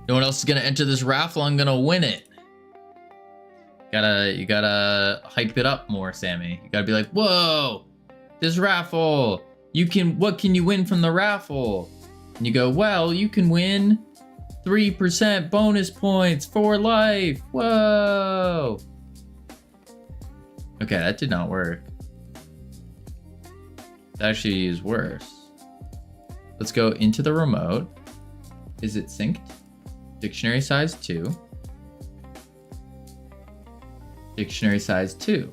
No one else is gonna enter this raffle. I'm gonna win it. You gotta hype it up more, Sammy. You gotta be like, whoa, this raffle. What can you win from the raffle? And you go, well, you can win 3% bonus points for life. Whoa. Okay, that did not work. That actually is worse. Let's go into the remote. Is it synced? Dictionary size 2. Dictionary size 2.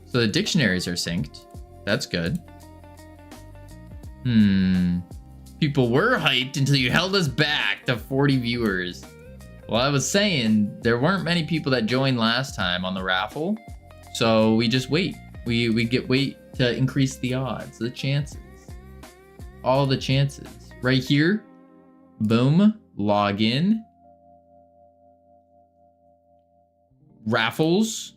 So the dictionaries are synced. That's good. People were hyped until you held us back to 40 viewers. Well, I was saying there weren't many people that joined last time on the raffle, so we just wait. We wait to increase the odds, the chances, all the chances. Right here, boom, log in. Raffles.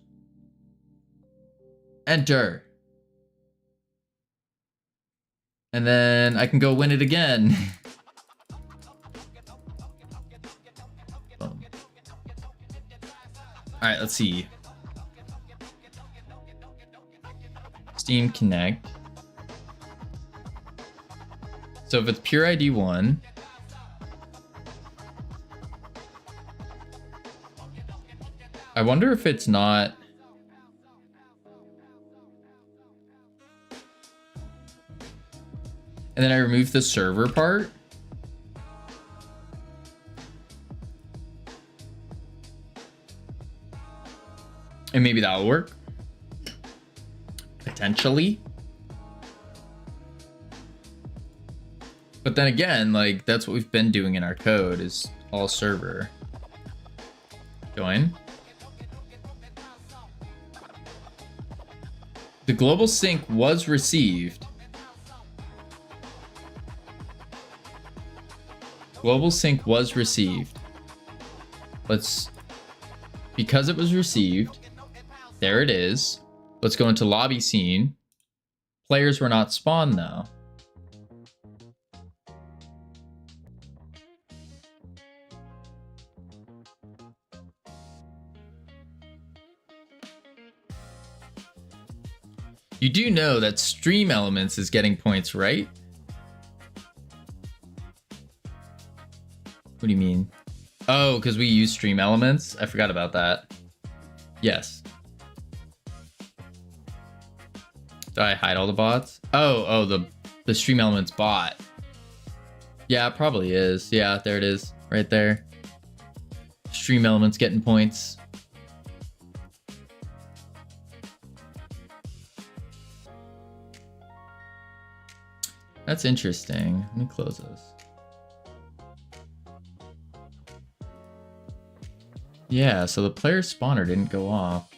Enter. And then I can go win it again. Boom. All right, let's see. Steam Connect. So if it's Pure ID 1, I wonder if it's not. And then I remove the server part. And maybe that'll work. Potentially. But then again, like, that's what we've been doing in our code, is all server. Join. The global sync was received. Global sync was received. Because it was received, there it is. Let's go into lobby scene. Players were not spawned though. You do know that Stream Elements is getting points, right? What do you mean? Oh, because we use Stream Elements? I forgot about that. Yes. Did I hide all the bots? Oh, the Stream Elements bot. Yeah, it probably is. Yeah, there it is. Right there. Stream Elements getting points. That's interesting. Let me close this. Yeah, so the player spawner didn't go off.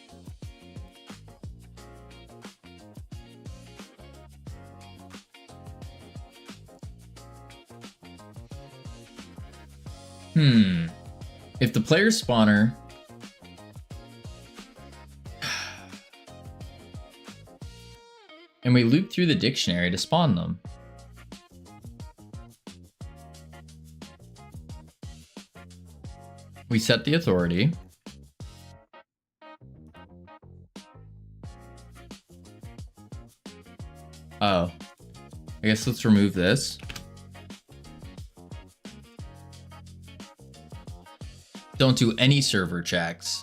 If the player spawner... and we loop through the dictionary to spawn them. We set the authority. Oh, I guess let's remove this. Don't do any server checks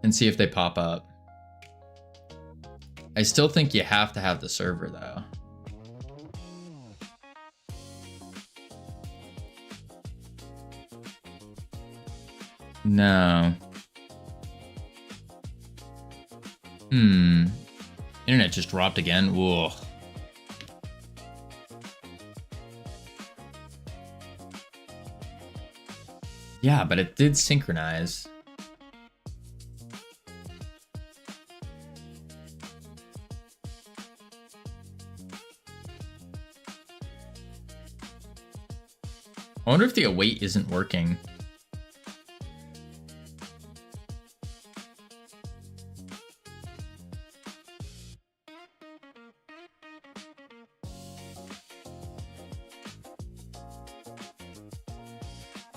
and see if they pop up. I still think you have to have the server though. No. Internet just dropped again. Whoa. Yeah, but it did synchronize. I wonder if the await isn't working.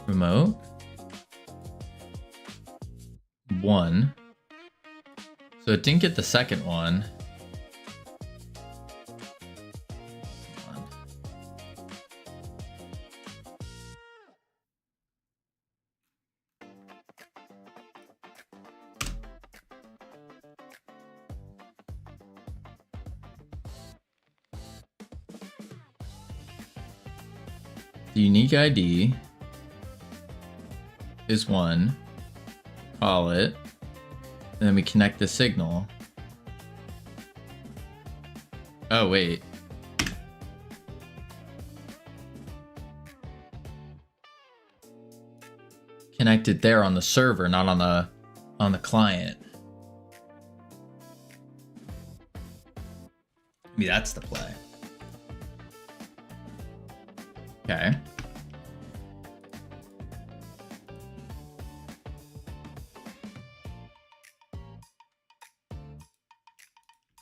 Remote. 1. So it didn't get the second one. The unique ID is 1. Call it. And then we connect the signal. Oh, wait. Connected there on the server, not on the client. Maybe that's the play. Okay.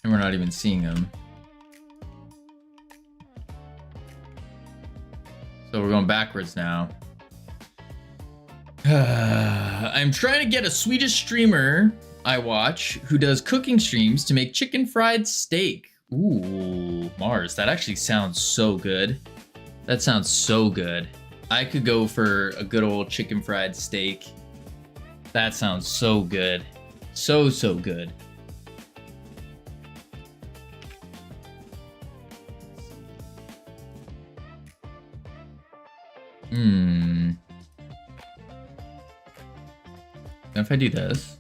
And we're not even seeing them. So we're going backwards now. I'm trying to get a Swedish streamer I watch who does cooking streams to make chicken fried steak. Ooh, Mars, that actually sounds so good. That sounds so good. I could go for a good old chicken fried steak. That sounds so good. So good. Now if I do this,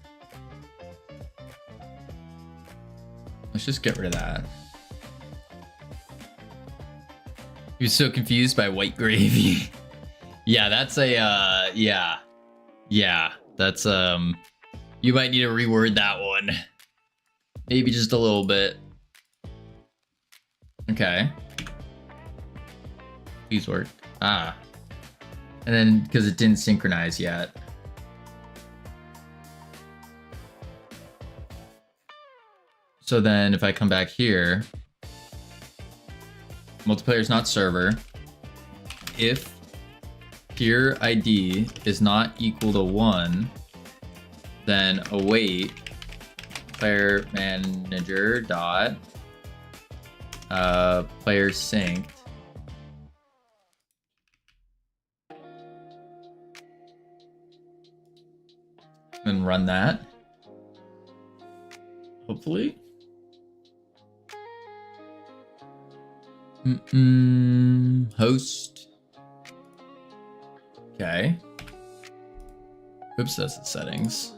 let's just get rid of that. He was so confused by white gravy. Yeah, that's a, yeah, that's, you might need to reword that one. Maybe just a little bit. Okay. Please work. Ah. And then, because it didn't synchronize yet. So then if I come back here, multiplayer is not server. If peer ID is not equal to 1, then await player manager dot player synced. And run that. Hopefully. Host. Okay. Oops, that's the settings.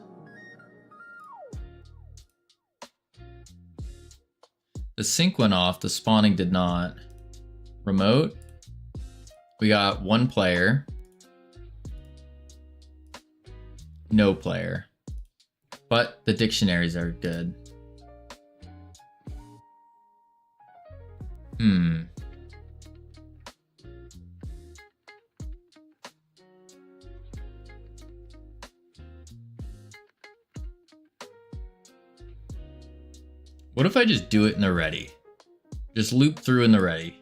The sync went off, the spawning did not. Remote. We got 1 player. No player. But the dictionaries are good. What if I just do it in the ready? Just loop through in the ready.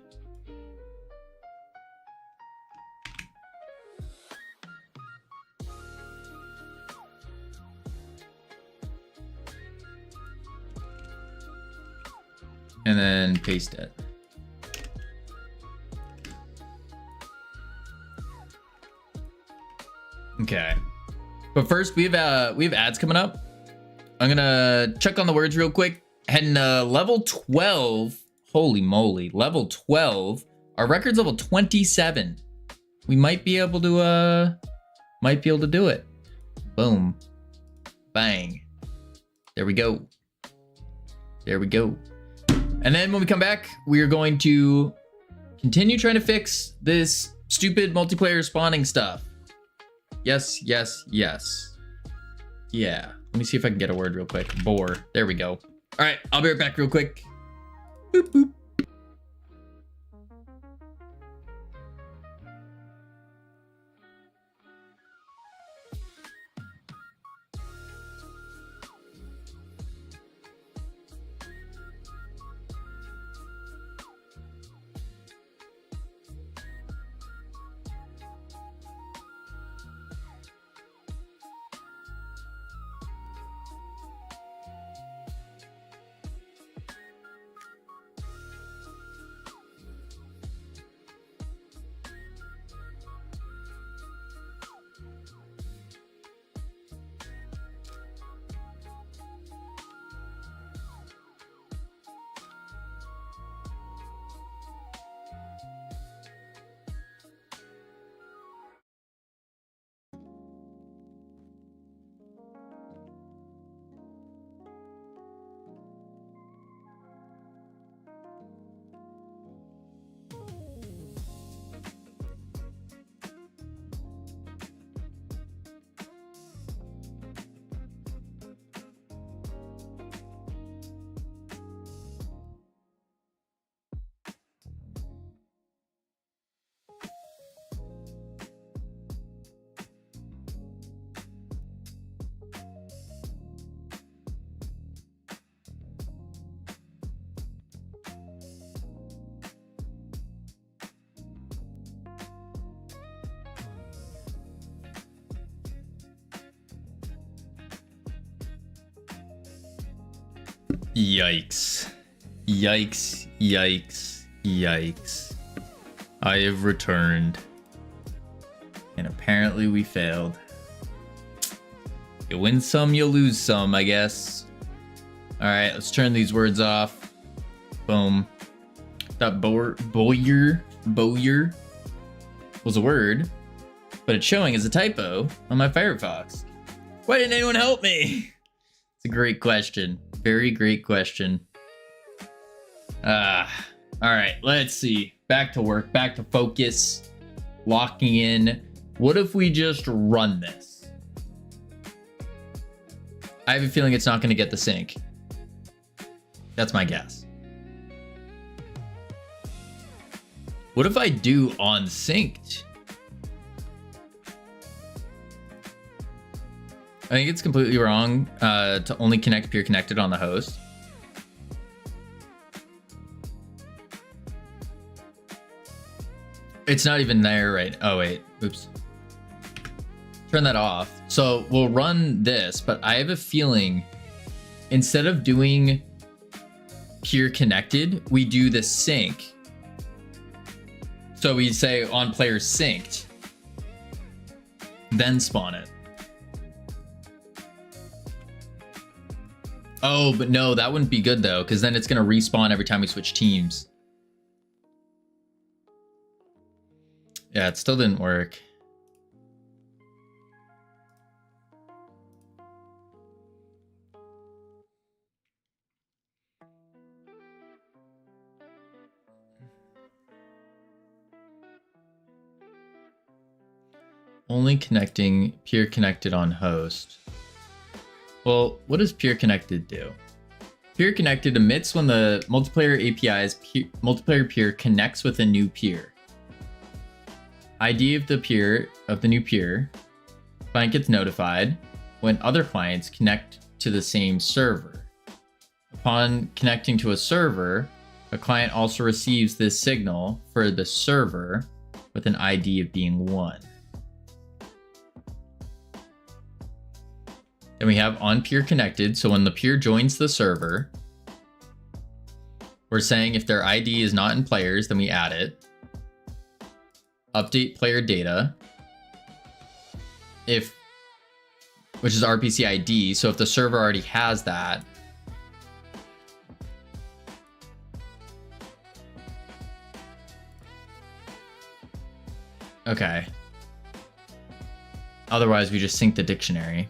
And then paste it. Okay. But first we have ads coming up. I'm gonna check on the words real quick. Heading to level 12. Holy moly, level 12. Our record's level 27. We might be able to do it. Boom. Bang. There we go. There we go. And then when we come back, we are going to continue trying to fix this stupid multiplayer spawning stuff. Yes, yes, yes. Yeah. Let me see if I can get a word real quick. Bore. There we go. All right, I'll be right back real quick. Boop, boop. Yikes. Yikes, yikes, yikes. I have returned. And apparently we failed. You win some, you lose some, I guess. Alright, let's turn these words off. Boom. That Bowyer was a word, but it's showing as a typo on my Firefox. Why didn't anyone help me? It's a great question. Very great question. All right, let's see. Back to work, back to focus, locking in. What if we just run this? I have a feeling it's not going to get the sync. That's my guess. What if I do on synced? I think it's completely wrong to only connect peer connected on the host. It's not even there, right? Oh, wait. Oops. Turn that off. So we'll run this, but I have a feeling instead of doing peer connected, we do the sync. So we say on player synced, then spawn it. Oh, but no, that wouldn't be good though, because then it's going to respawn every time we switch teams. Yeah, it still didn't work. Only connecting peer connected on host. Well, what does peer connected do? Peer connected emits when the multiplayer API's multiplayer peer connects with a new peer. ID of the new peer. Client gets notified when other clients connect to the same server. Upon connecting to a server, a client also receives this signal for the server with an ID of being 1. Then we have on peer connected. So when the peer joins the server, we're saying if their ID is not in players, then we add it. Update player data. Which is RPC ID. So if the server already has that, okay. Otherwise, we just sync the dictionary.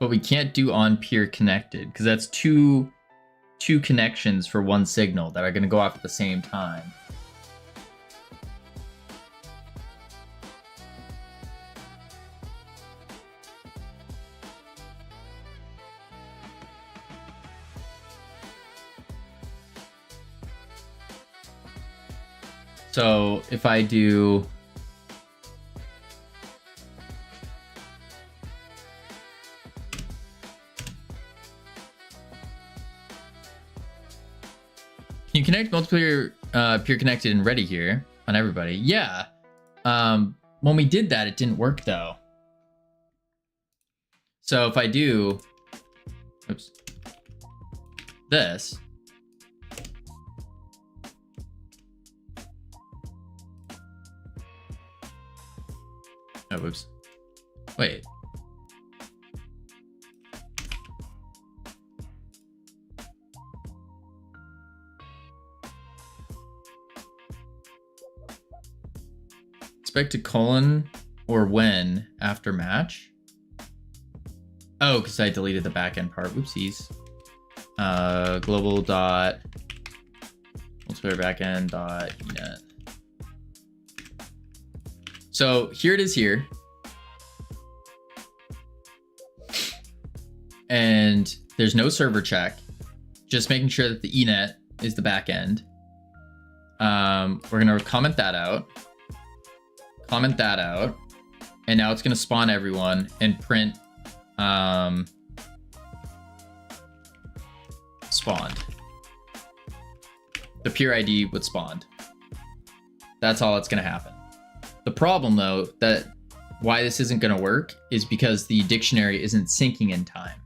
But we can't do on peer connected because that's two connections for one signal that are going to go off at the same time. So if I do can you connect multiplayer peer connected and ready here on everybody? Yeah. When we did that, it didn't work though. So if I do, oops, this, oh, whoops, wait. Expect a colon or when after match. Oh, because I deleted the backend part. Whoopsies. Global dot multiplayer backend dot enet. So here it is here. And there's no server check. Just making sure that the enet is the backend. We're gonna comment that out. Comment that out. And now it's gonna spawn everyone and print spawned. The peer ID would spawned. That's all that's gonna happen. The problem though, that why this isn't gonna work is because the dictionary isn't syncing in time.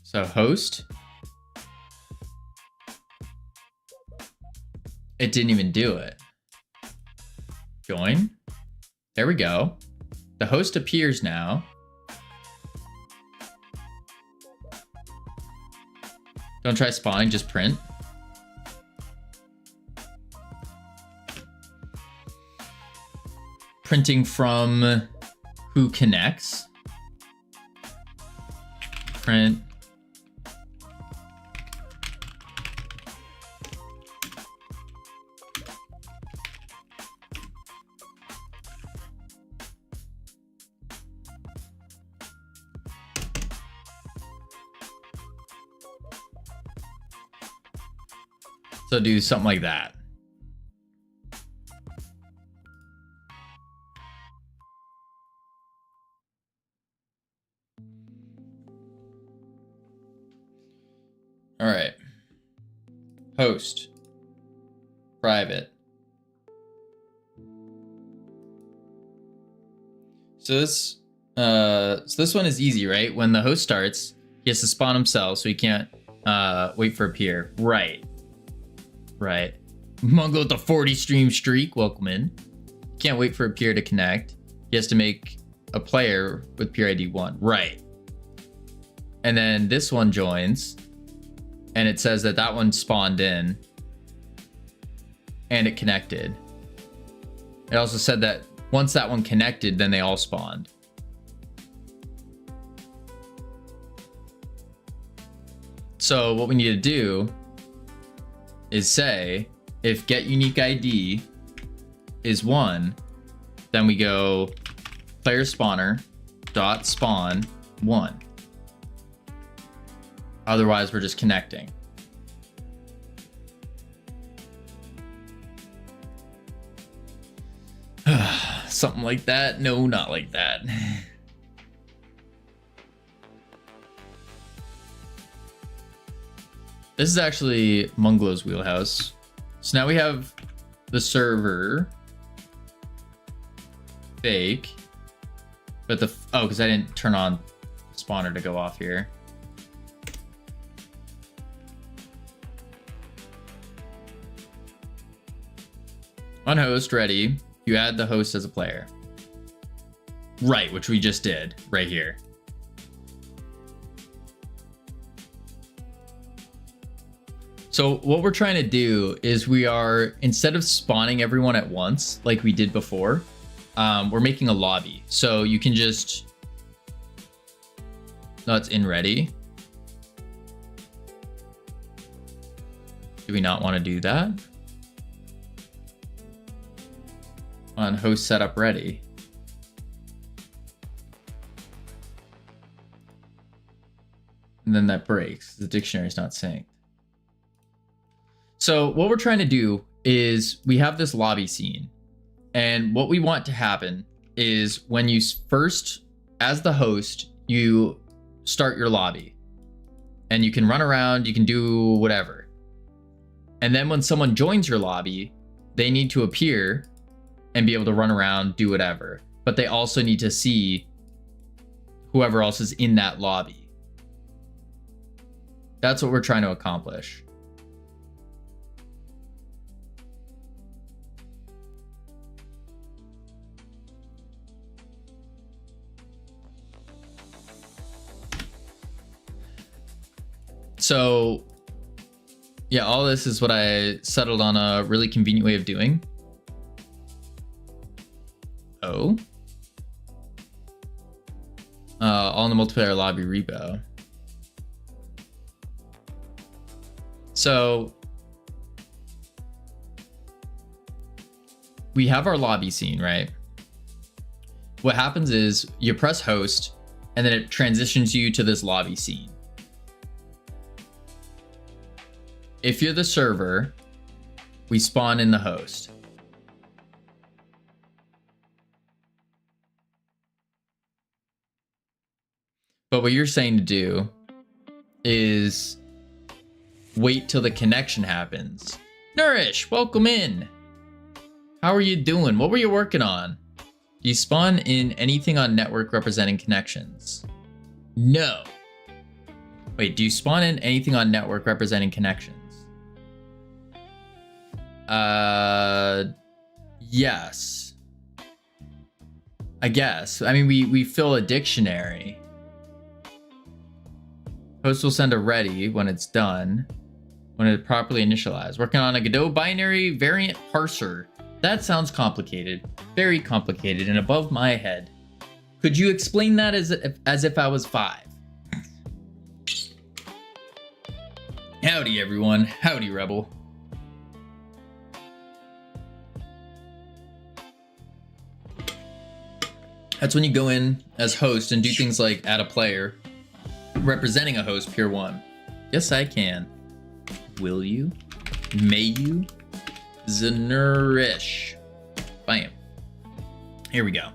So host, it didn't even do it. Join, there we go. The host appears now. Don't try spawning, just print. Printing from who connects. Print. So do something like that. All right. Host. Private. So this one is easy, right? When the host starts, he has to spawn himself, so he can't wait for a peer. Right. Right. Mungo with the 40 stream streak. Welcome in. Can't wait for a peer to connect. He has to make a player with peer ID 1. Right. And then this one joins. And it says that that one spawned in. And it connected. It also said that once that one connected, then they all spawned. So what we need to do is say if get unique ID is 1, then we go player spawner dot spawn 1. Otherwise, we're just connecting. Something like that? No, not like that. This is actually Munglo's wheelhouse. So now we have the server fake, but the oh, because I didn't turn on the spawner to go off here. On host ready, you add the host as a player. Right, which we just did right here. So So what we're trying to do is we are, instead of spawning everyone at once like we did before, we're making a lobby. So you can just, no, it's in ready. Do we not want to do that? On host setup ready. And then that breaks. The dictionary is not synced. So what we're trying to do is we have this lobby scene. And what we want to happen is when you first, as the host, you start your lobby. And you can run around, you can do whatever. And then when someone joins your lobby, they need to appear and be able to run around, do whatever. But they also need to see whoever else is in that lobby. That's what we're trying to accomplish. So, yeah, all this is what I settled on a really convenient way of doing. Oh. All in the multiplayer lobby repo. So we have our lobby scene, right? What happens is you press host and then it transitions you to this lobby scene. If you're the server, we spawn in the host. But what you're saying to do is wait till the connection happens. Nourish, welcome in. How are you doing? What were you working on? Do you spawn in anything on network representing connections? No. Wait, do you spawn in anything on network representing connections? Yes. I guess. I mean, we fill a dictionary. Host will send a ready when it's done. When it's properly initialized. Working on a Godot binary variant parser. That sounds complicated. Very complicated and above my head. Could you explain that as if I was 5? Howdy, everyone. Howdy, Rebel. That's when you go in as host and do things like add a player representing a host, Pure 1. Yes, I can. Will you? May you? Nourish. Bam. Here we go.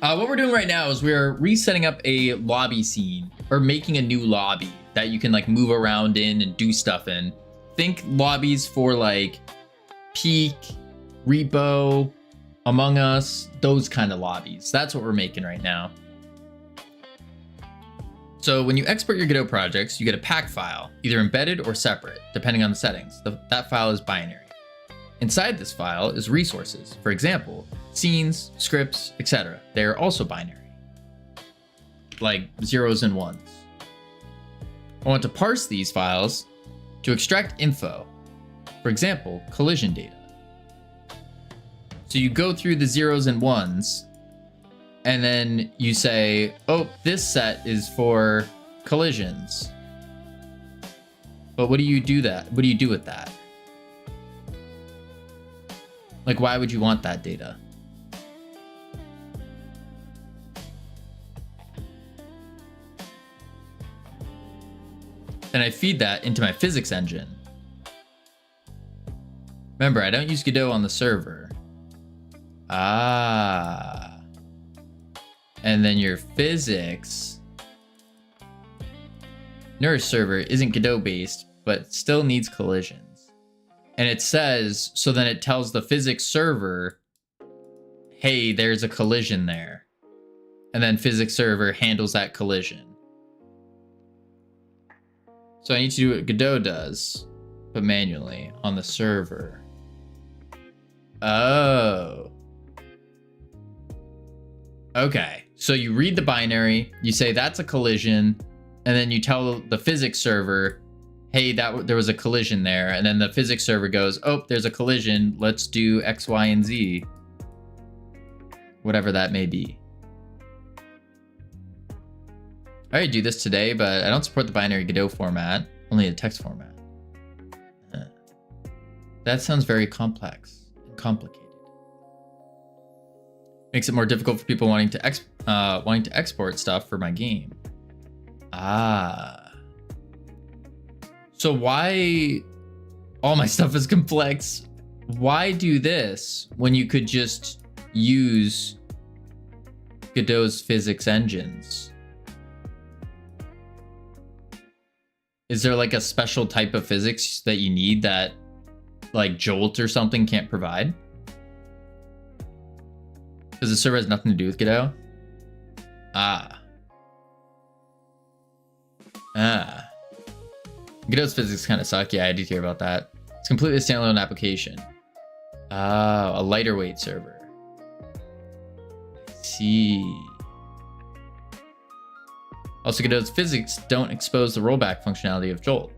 What we're doing right now is we're resetting up a lobby scene, or making a new lobby that you can like move around in and do stuff in. Think lobbies for like Peak, Repo, Among Us, those kind of lobbies. That's what we're making right now. So when you export your Godot projects, you get a pack file, either embedded or separate, depending on the settings. That file is binary. Inside this file is resources. For example, scenes, scripts, etc. They are also binary, like zeros and ones. I want to parse these files to extract info. For example, collision data. So you go through the zeros and ones, and then you say, oh, this set is for collisions. But what do you do with that? Like, why would you want that data? And I feed that into my physics engine. Remember, I don't use Godot on the server. Ah. And then your physics Nourish server isn't Godot based, but still needs collisions. And it says, so then it tells the physics server, hey, there's a collision there. And then physics server handles that collision. So I need to do what Godot does, but manually on the server. Oh. Okay, so you read the binary, you say that's a collision, and then you tell the physics server, hey, there was a collision there, and then the physics server goes, oh, there's a collision, let's do X, Y, and Z. Whatever that may be. I already do this today, but I don't support the binary Godot format, only a text format. That sounds very complex and complicated. Makes it more difficult for people wanting to export stuff for my game. Ah. So why all my stuff is complex? Why do this when you could just use Godot's physics engines? Is there like a special type of physics that you need that like Jolt or something can't provide? Because the server has nothing to do with Godot? Ah. Godot's physics kind of suck. Yeah, I did hear about that. It's completely a standalone application. Oh, a lighter weight server. I see. Also, Godot's physics don't expose the rollback functionality of Jolt.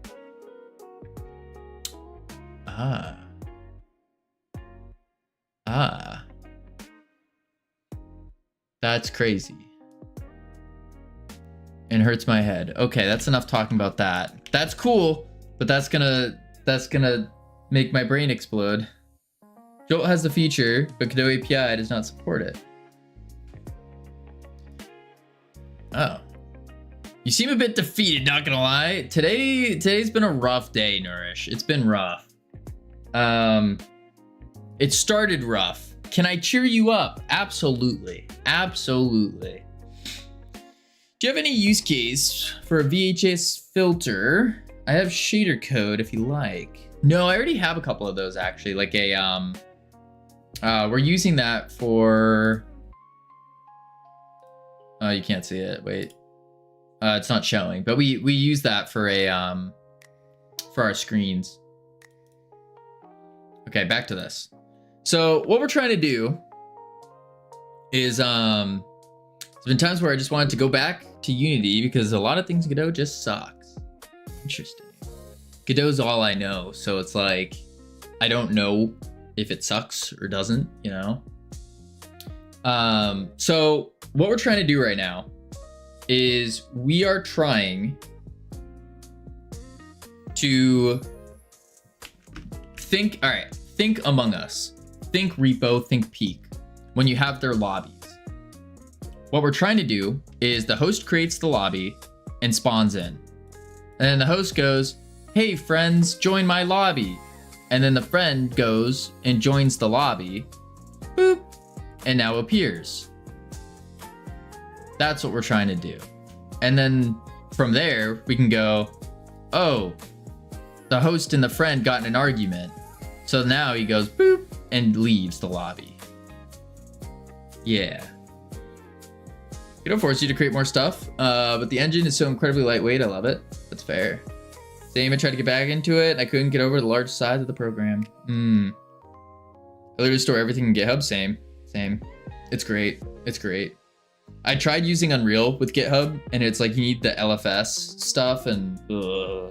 That's crazy. And hurts my head. Okay, that's enough talking about that. That's cool, but that's gonna make my brain explode. Jolt has the feature, but Godot API does not support it. Oh. You seem a bit defeated, not gonna lie. Today's been a rough day, Nourish. It's been rough. It started rough. Can I cheer you up? Absolutely. Absolutely. Do you have any use case for a VHS filter? I have shader code if you like. No, I already have a couple of those actually. Like a we're using that for oh, you can't see it. Wait. It's not showing, but we use that for a for our screens. Okay, back to this. So what we're trying to do is there's been times where I just wanted to go back to Unity because a lot of things Godot just sucks. Interesting. Godot's all I know, so it's like I don't know if it sucks or doesn't, you know. So what we're trying to do right now is we are trying to think, all right, think Among Us, think Repo, think Peak, when you have their lobbies. What we're trying to do is the host creates the lobby and spawns in. And then the host goes, hey friends, join my lobby. And then the friend goes and joins the lobby, boop, and now appears. That's what we're trying to do. And then from there, we can go, oh, the host and the friend got in an argument. So now he goes, boop, and leaves the lobby. Yeah. It'll force you to create more stuff, but the engine is so incredibly lightweight. I love it. That's fair. Same, I tried to get back into it, and I couldn't get over the large size of the program. I literally store everything in GitHub. Same. It's great. It's great. I tried using Unreal with GitHub, and it's like you need the LFS stuff, and too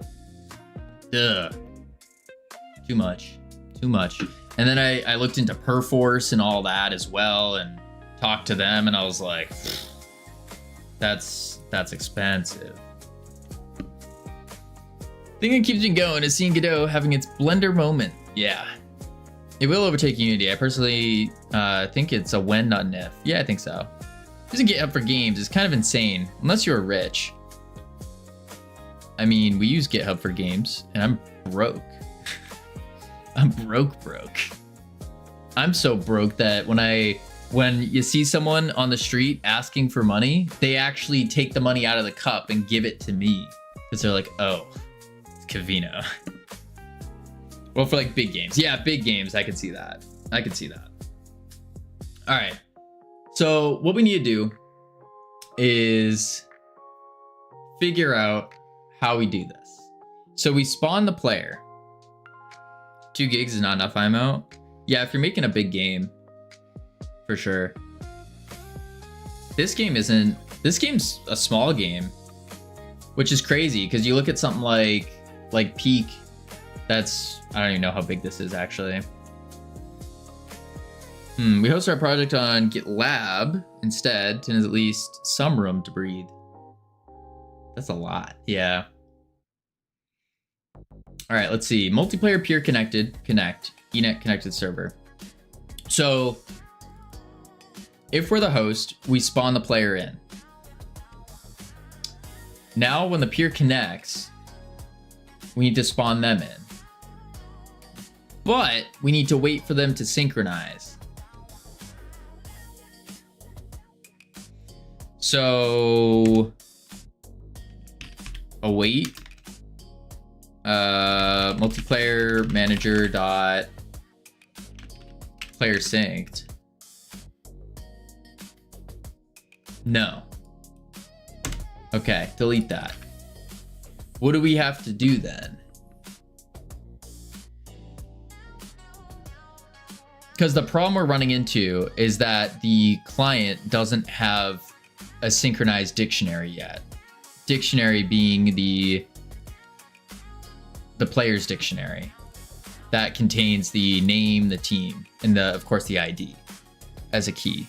much. And then I looked into Perforce and all that as well, and talked to them, and I was like, that's expensive. Thing that keeps me going is seeing Godot having its Blender moment. Yeah. It will overtake Unity. I personally think it's a when, not an if. Yeah, I think so. Using GitHub for games is kind of insane, unless you're rich. I mean, we use GitHub for games, and I'm broke. I'm broke. I'm so broke that when you see someone on the street asking for money, they actually take the money out of the cup and give it to me. Because they're like, oh, it's Kavino. Well, for like big games. Yeah, big games, I can see that. All right. So what we need to do is figure out how we do this. So we spawn the player. 2 gigs is not enough IMO. Yeah, if you're making a big game, for sure. This game's a small game, which is crazy because you look at something like like peak. That's, I don't even know how big this is actually. We host our project on GitLab instead, and has at least some room to breathe. That's a lot. Yeah. All right, let's see. Multiplayer peer connected, ENET connected server. So if we're the host, we spawn the player in. Now when the peer connects, we need to spawn them in. But we need to wait for them to synchronize. So await multiplayer manager dot player synced. No. Okay, delete that. What do we have to do then? Because the problem we're running into is that the client doesn't have a synchronized dictionary yet. Dictionary being the player's dictionary that contains the name, the team, and of course the ID as a key.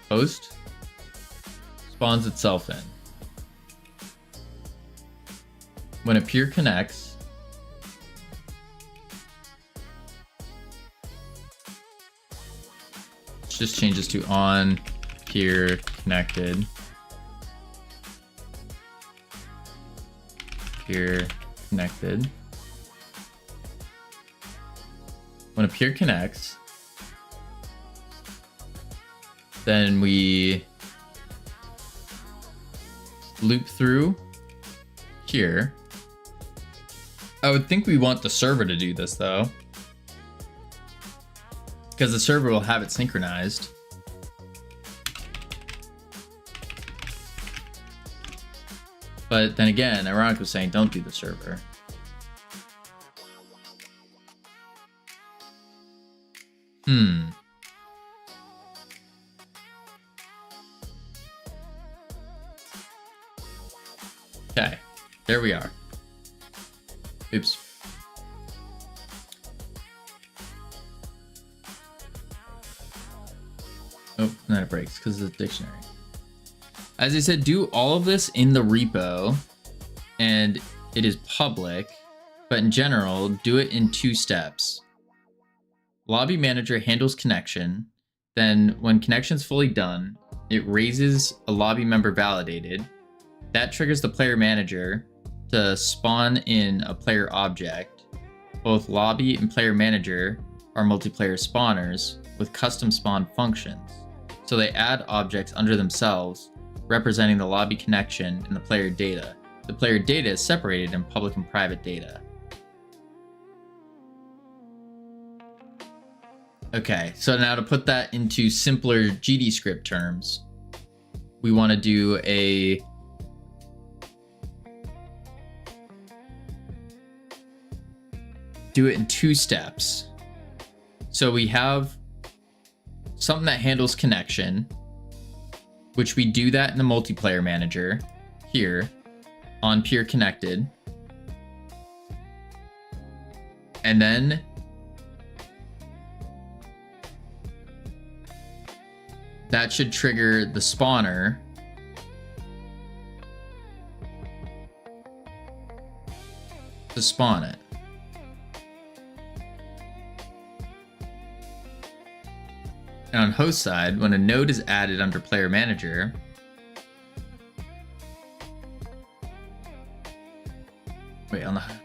Host spawns itself in. When a peer connects, just changes to on peer connected. Peer connected. When a peer connects, then we loop through here. I would think we want the server to do this though, because the server will have it synchronized. But then again, Ironic was saying don't do the server. Okay, there we are. Oops. Oh, then it breaks because of the dictionary. As I said, do all of this in the repo, and it is public, but in general, do it in 2 steps. Lobby manager handles connection. Then when connection's fully done, it raises a lobby member validated. That triggers the player manager to spawn in a player object. Both lobby and player manager are multiplayer spawners with custom spawn functions. So they add objects under themselves, representing the lobby connection and the player data. The player data is separated in public and private data. Okay, so now to put that into simpler GDScript terms, we want to do it in 2 steps. So we have something that handles connection, which we do that in the multiplayer manager here on peer connected. And then that should trigger the spawner to spawn it. And on host side, when a node is added under player manager,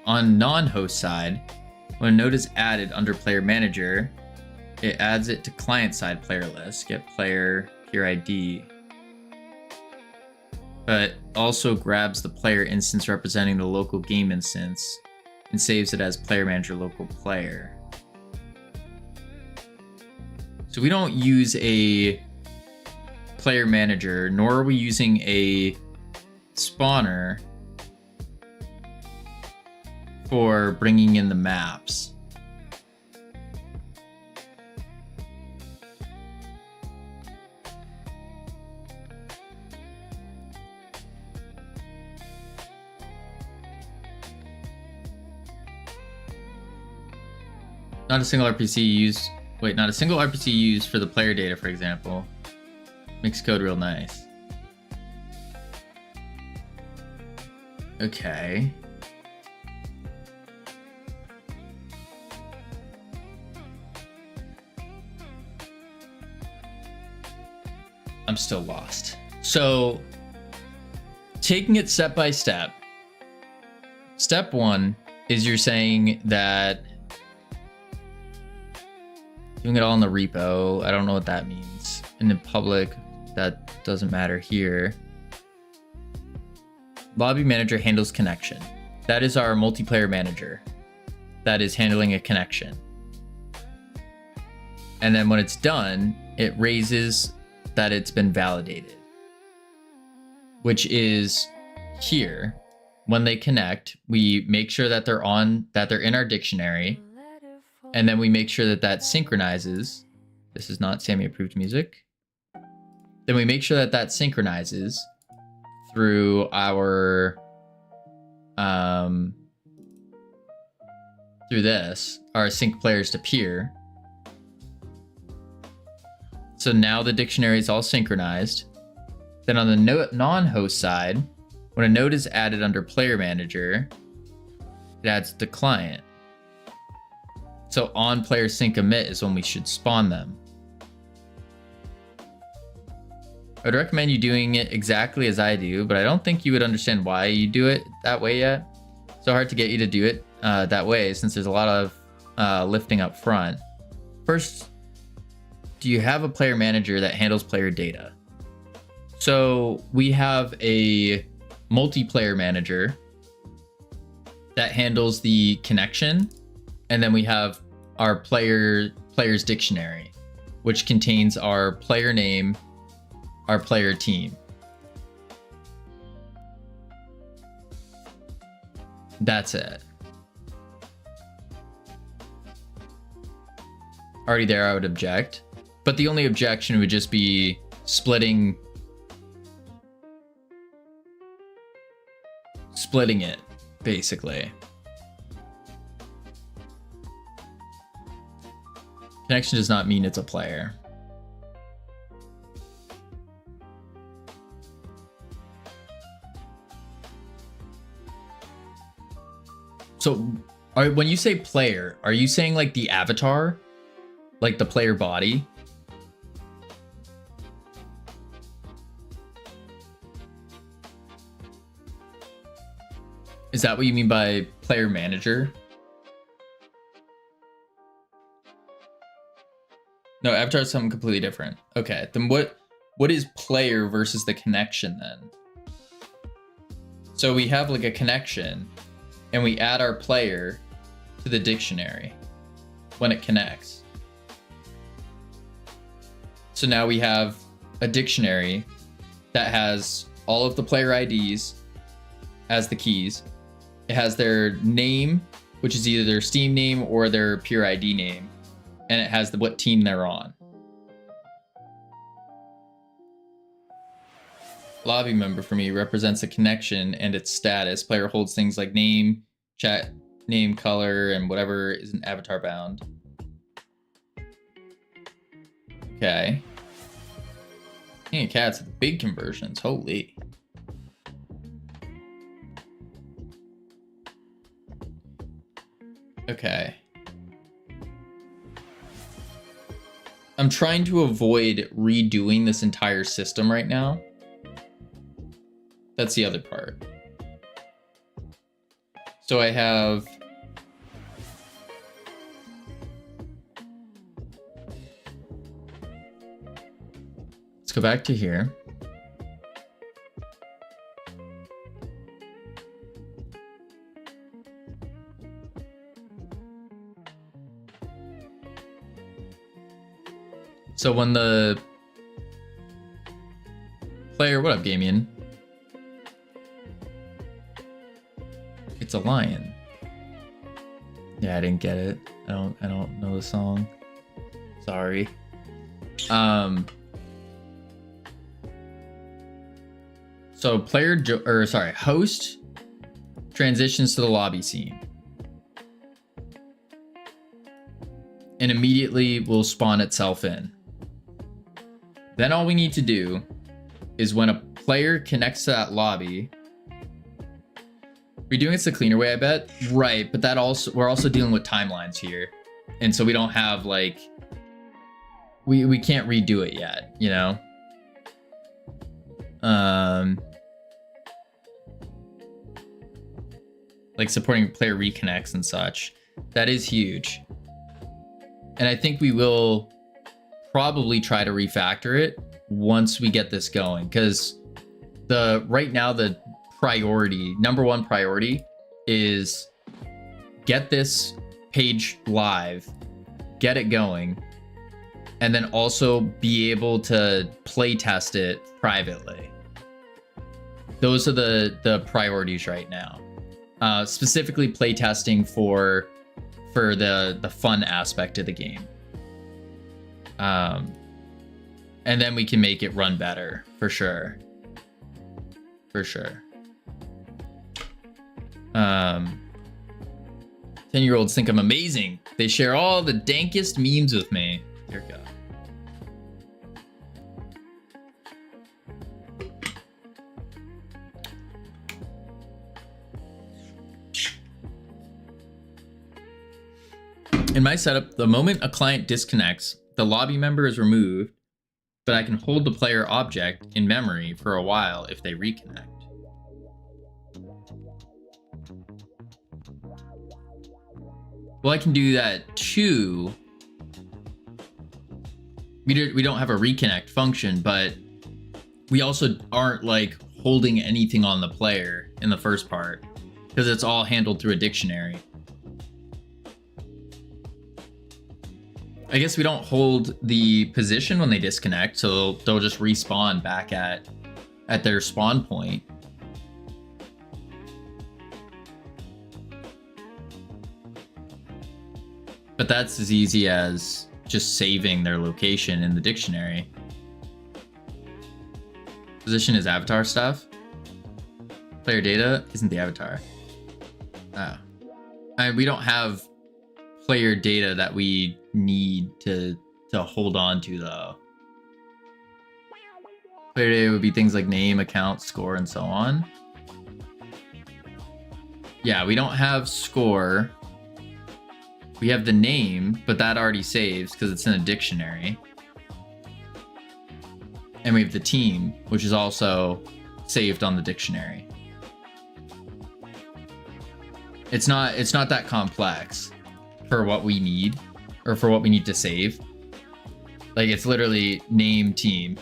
on non-host side, when a node is added under player manager, it adds it to client side player list, get player peer ID, but also grabs the player instance representing the local game instance and saves it as player manager local player. So So we don't use a player manager, nor are we using a spawner for bringing in the maps. Not a single RPC used. Wait, not a single RPC used for the player data, for example. Makes code real nice. Okay. I'm still lost. So, taking it step by step. Step one is you're saying that doing it all in the repo. I don't know what that means. In the public, that doesn't matter here. Lobby manager handles connection. That is our multiplayer manager. That is handling a connection. And then when it's done, it raises that it's been validated, which is here. When they connect, we make sure that they're in our dictionary. And then we make sure that that synchronizes. This is not Sammy approved music. Then we make sure that that synchronizes through our, through this, our sync players to peer. So now the dictionary is all synchronized. Then on the non-host side, when a node is added under player manager, it adds the client. So on player sync emit is when we should spawn them. I would recommend you doing it exactly as I do, but I don't think you would understand why you do it that way yet. So hard to get you to do it that way since there's a lot of lifting up front. First, do you have a player manager that handles player data? So we have a multiplayer manager that handles the connection. And then we have our player's dictionary, which contains our player name, our player team. That's it. Already there, I would object. But the only objection would just be splitting it, basically. Connection does not mean it's a player. So when you say player, are you saying like the avatar? Like the player body? Is that what you mean by player manager? No, avatar is something completely different. Okay, then what is player versus the connection then? So we have like a connection and we add our player to the dictionary when it connects. So now we have a dictionary that has all of the player IDs as the keys. It has their name, which is either their Steam name or their pure ID name. And it has what team they're on. Lobby member for me represents a connection and its status. Player holds things like name, chat name, color, and whatever isn't avatar bound. Okay. King of Cats with big conversions. Holy. Okay. I'm trying to avoid redoing this entire system right now. That's the other part. So I have... Let's go back to here. So when the player, what up, Gamian? It's a lion. Yeah, I didn't get it. I don't know the song. Sorry. So host transitions to the lobby scene. And immediately will spawn itself in. Then all we need to do is when a player connects to that lobby. We're doing it the cleaner way, I bet. Right, but we're also dealing with timelines here. And so we don't have like we can't redo it yet, you know? Like supporting player reconnects and such. That is huge. And I think we will probably try to refactor it once we get this going, because right now the number one priority is get this page live, get it going, and then also be able to play test it privately. Those are the priorities right now. Specifically play testing for the fun aspect of the game. And then we can make it run better, for sure. For sure. 10-year-olds think I'm amazing. They share all the dankest memes with me. Dear God. In my setup, the moment a client disconnects, the lobby member is removed, but I can hold the player object in memory for a while if they reconnect. Well, I can do that too. We don't have a reconnect function, but we also aren't like holding anything on the player in the first part because it's all handled through a dictionary. I guess we don't hold the position when they disconnect, so they'll just respawn back at their spawn point. But that's as easy as just saving their location in the dictionary. Position is avatar stuff. Player data isn't the avatar. Oh. We don't have player data that we need to hold on to though. Player data would be things like name, account, score, and so on. Yeah, we don't have score. We have the name, but that already saves because it's in a dictionary. And we have the team, which is also saved on the dictionary. It's not that complex for what we need, or for what we need to save. Like, it's literally name, team.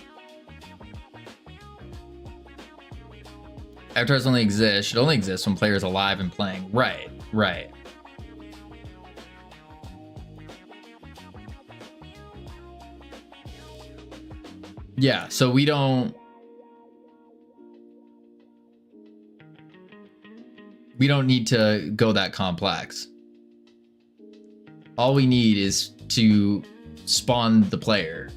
Avatars should only exist when players alive and playing. Right. Yeah, so we don't need to go that complex. All we need is to spawn the player.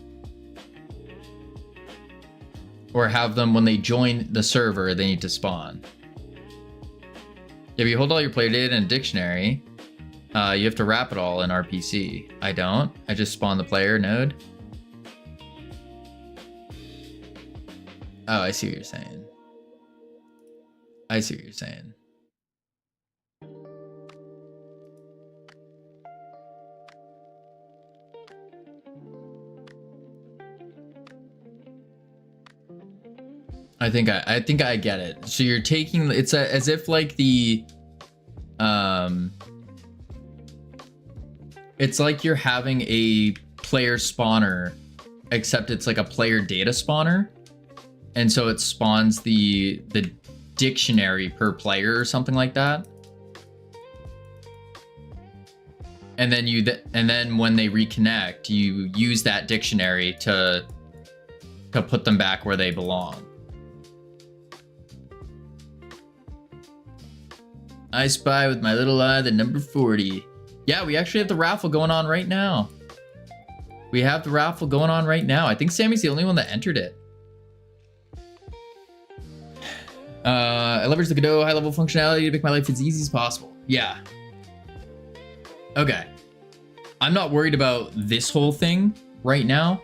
Or have them, when they join the server, they need to spawn. If you hold all your player data in a dictionary, you have to wrap it all in RPC. I don't. I just spawn the player node. Oh, I see what you're saying. I think I get it. So you're taking, it's as if like the it's like you're having a player spawner, except it's like a player data spawner, and so it spawns the dictionary per player or something like that. And then and then when they reconnect, you use that dictionary to put them back where they belong. I spy with my little eye the number 40. Yeah, we actually have the raffle going on right now. We have the raffle going on right now. I think Sammy's the only one that entered it. I leverage the Godot high-level functionality to make my life as easy as possible. Yeah. Okay. I'm not worried about this whole thing right now.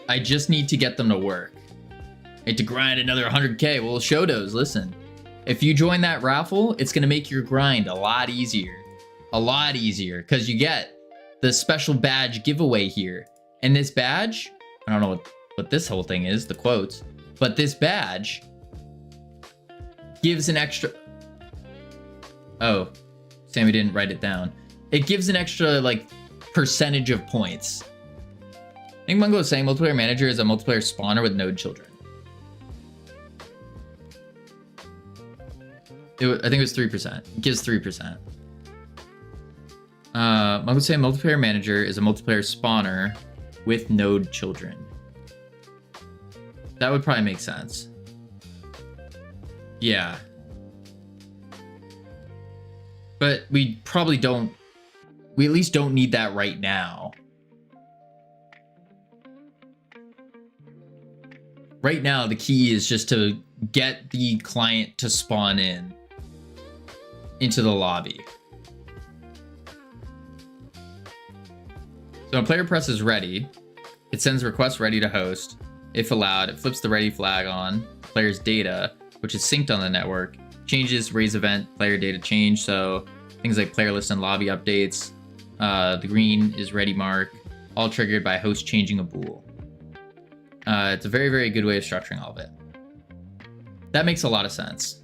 I just need to get them to work. I need to grind another 100K. Well, Shotos, listen. If you join that raffle, it's going to make your grind a lot easier. A lot easier. Because you get the special badge giveaway here. And this badge, I don't know what this whole thing is, the quotes. But this badge gives an extra... Oh, Sammy didn't write it down. It gives an extra, like, percentage of points. I think Mungo is saying multiplayer manager is a multiplayer spawner with node children. I think it was 3%. It gives 3%. Mungo is saying multiplayer manager is a multiplayer spawner with node children. That would probably make sense. Yeah. But we probably don't... We at least don't need that right now. Right now, the key is just to get the client to spawn into the lobby. So when player presses ready, it sends request ready to host. If allowed, it flips the ready flag on player's data, which is synced on the network, changes raise event player data change. So things like player list and lobby updates. The green is ready mark, all triggered by host changing a bool. It's a very, very good way of structuring all of it. That makes a lot of sense.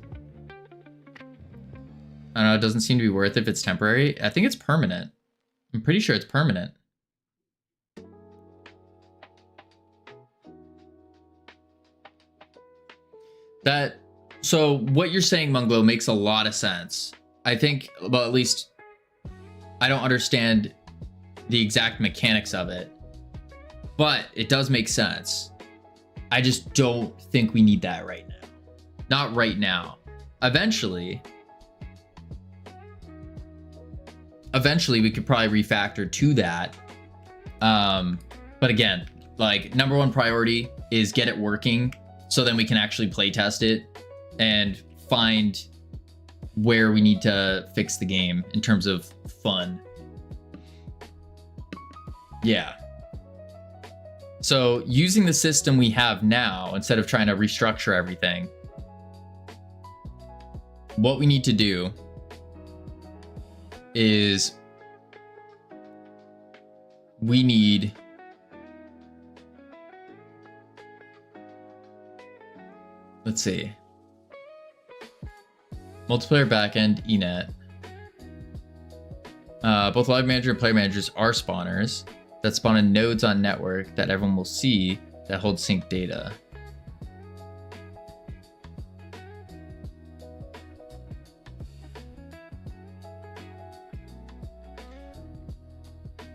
I don't know, it doesn't seem to be worth it if it's temporary. I think it's permanent. I'm pretty sure it's permanent. So what you're saying, Munglo, makes a lot of sense. I think, well, at least I don't understand the exact mechanics of it, but it does make sense. I just don't think we need that right now. Not right now. Eventually we could probably refactor to that. But again, like, number one priority is get it working so then we can actually play test it and find where we need to fix the game in terms of fun. Yeah. So using the system we have now, instead of trying to restructure everything, what we need to do is we need let's see, multiplayer backend enet. Both live manager and player managers are spawners that spawn in nodes on network that everyone will see that hold sync data.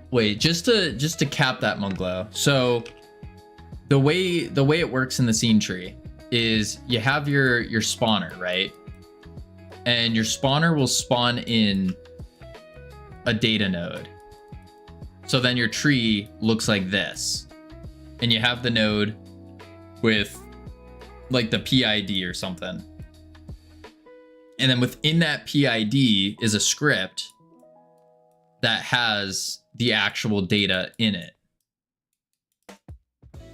Wait, just to cap that, Munglo. So the way it works in the scene tree is you have your spawner, right? And your spawner will spawn in a data node. So then your tree looks like this. And you have the node with like the PID or something. And then within that PID is a script that has the actual data in it,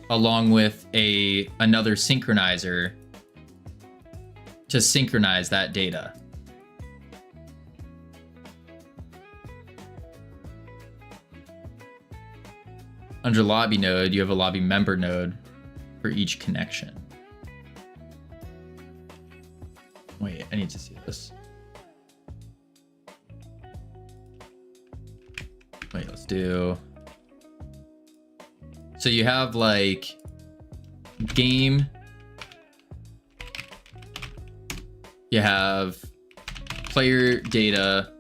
along with another synchronizer to synchronize that data. Under lobby node, you have a lobby member node for each connection. Wait, I need to see this. Wait, let's do... So you have like game, you have player data,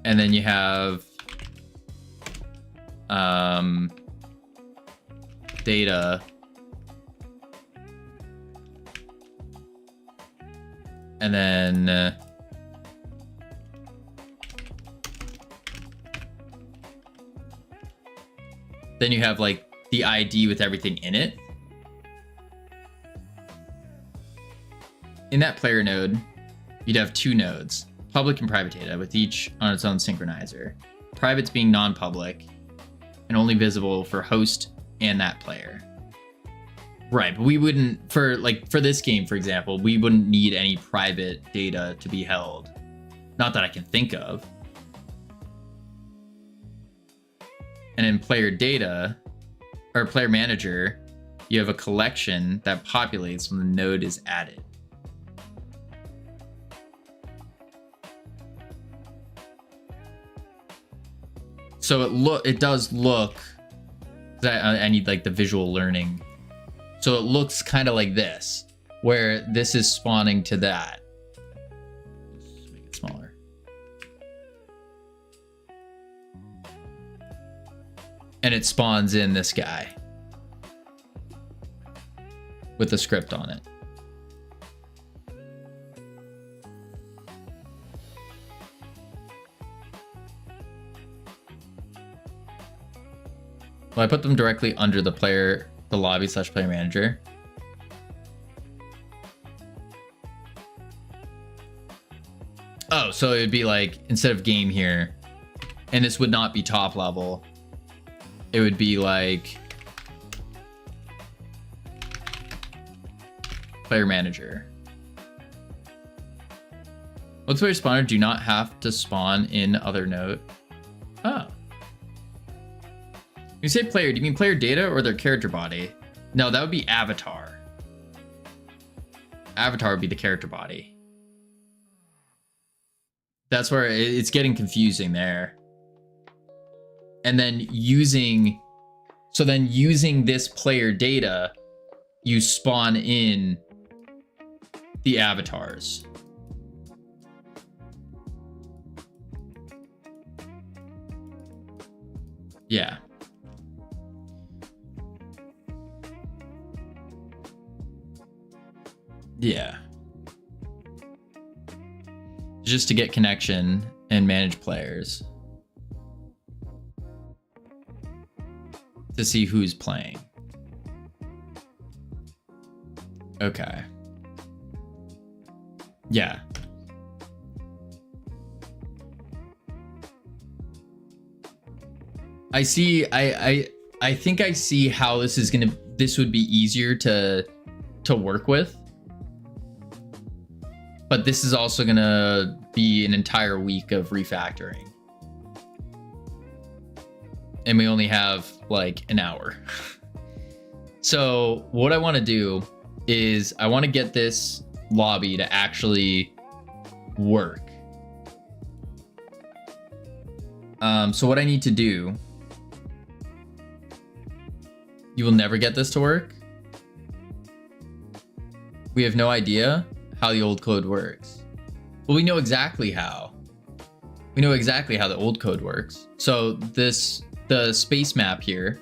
And then you have data. And then you have like the ID with everything in it. In that player node, you'd have two nodes, public and private data, with each on its own synchronizer. Privates being non-public and only visible for host and that player. Right, but we wouldn't, for this game, for example, we wouldn't need any private data to be held. Not that I can think of. And in player data, or player manager, you have a collection that populates when the node is added. So it does look, I need like the visual learning. So it looks kind of like this, where this is spawning to that. Let's make it smaller. And it spawns in this guy with the script on it. Well, I put them directly under the lobby / player manager. Oh, so it would be like, instead of game here, and this would not be top level, it would be like player manager. Multiplayer spawner do not have to spawn in other node. Oh. You say player, do you mean player data or their character body? No, that would be avatar. Avatar would be the character body. That's where it's getting confusing there. And then using this player data, you spawn in the avatars. Yeah. Yeah. Just to get connection and manage players. To see who's playing. Okay. Yeah. I see. I think I see how this would be easier to work with. But this is also gonna be an entire week of refactoring. And we only have like an hour. So what I want to do is I want to get this lobby to actually work. So what I need to do, you will never get this to work. We have no idea how the old code works. Well, we know exactly how. We know exactly how the old code works. So the space map here,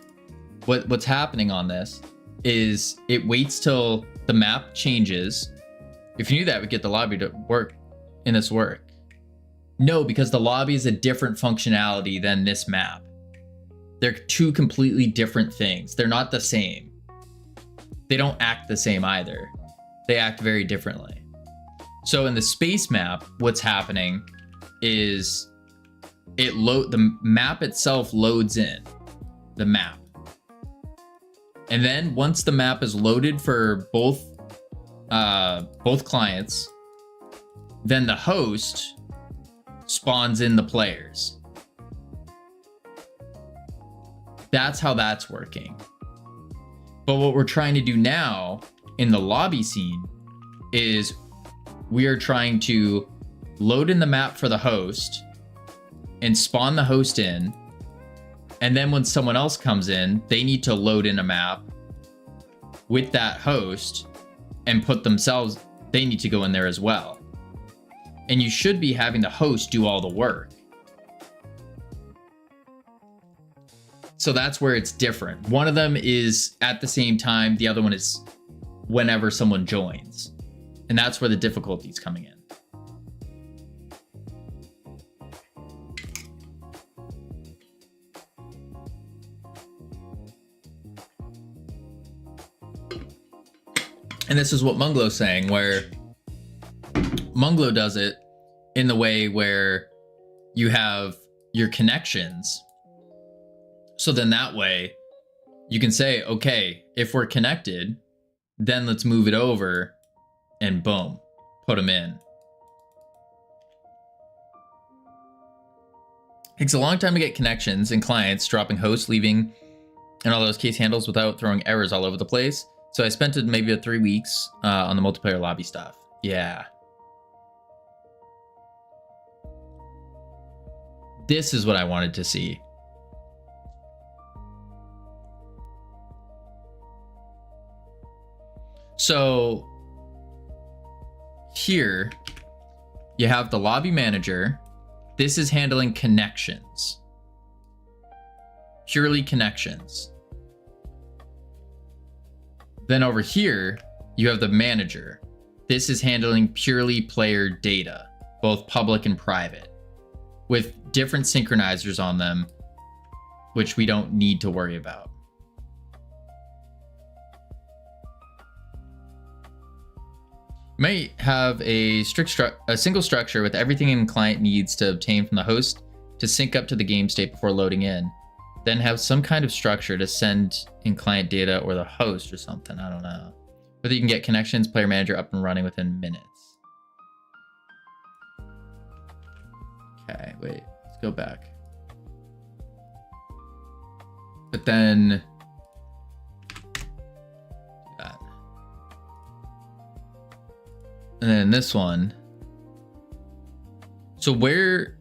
what's happening on this is it waits till the map changes. If you knew that, we'd get the lobby to work in this work. No, because the lobby is a different functionality than this map. They're two completely different things. They're not the same. They don't act the same either. They act very differently. So in the space map, what's happening is the map itself loads in the map. And then once the map is loaded for both clients, then the host spawns in the players. That's how that's working. But what we're trying to do now in the lobby scene is we are trying to load in the map for the host and spawn the host in. And then when someone else comes in, they need to load in a map with that host and they need to go in there as well. And you should be having the host do all the work. So that's where it's different. One of them is at the same time, the other one is whenever someone joins. And that's where the difficulty is coming in. And this is what Munglow's saying, where Munglow does it in the way where you have your connections. So then that way you can say, okay, if we're connected, then let's move it over and boom, put them in. Takes a long time to get connections and clients, dropping hosts, leaving, and all those case handles without throwing errors all over the place. So I spent maybe 3 weeks on the multiplayer lobby stuff. Yeah. This is what I wanted to see. So here you have the lobby manager. This is handling connections. Purely connections. Then over here, you have the manager. This is handling purely player data, both public and private, with different synchronizers on them, which we don't need to worry about. You might have a single structure with everything the client needs to obtain from the host to sync up to the game state before loading in. Then have some kind of structure to send in client data or the host or something. I don't know. Whether you can get connections, player manager up and running within minutes. Okay, wait, let's go back. But then that. And then this one. So where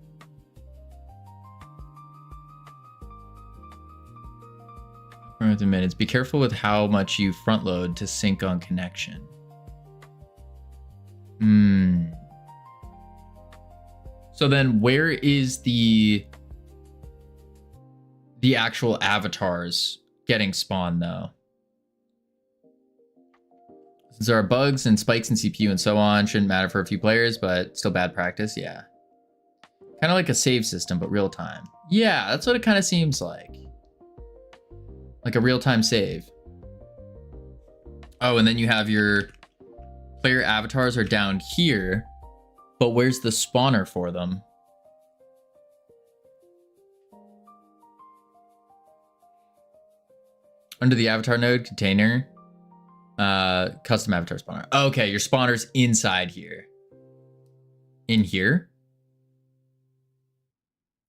within minutes. Be careful with how much you front load to sync on connection. So then where is the actual avatars getting spawned though? Since there are bugs and spikes in CPU and so on, shouldn't matter for a few players, but still bad practice. Yeah. Kind of like a save system, but real time. Yeah, that's what it kind of seems like. Like a real-time save. Oh, and then you have your player avatars are down here, but where's the spawner for them? Under the avatar node container, custom avatar spawner. Okay, your spawner's inside here. In here?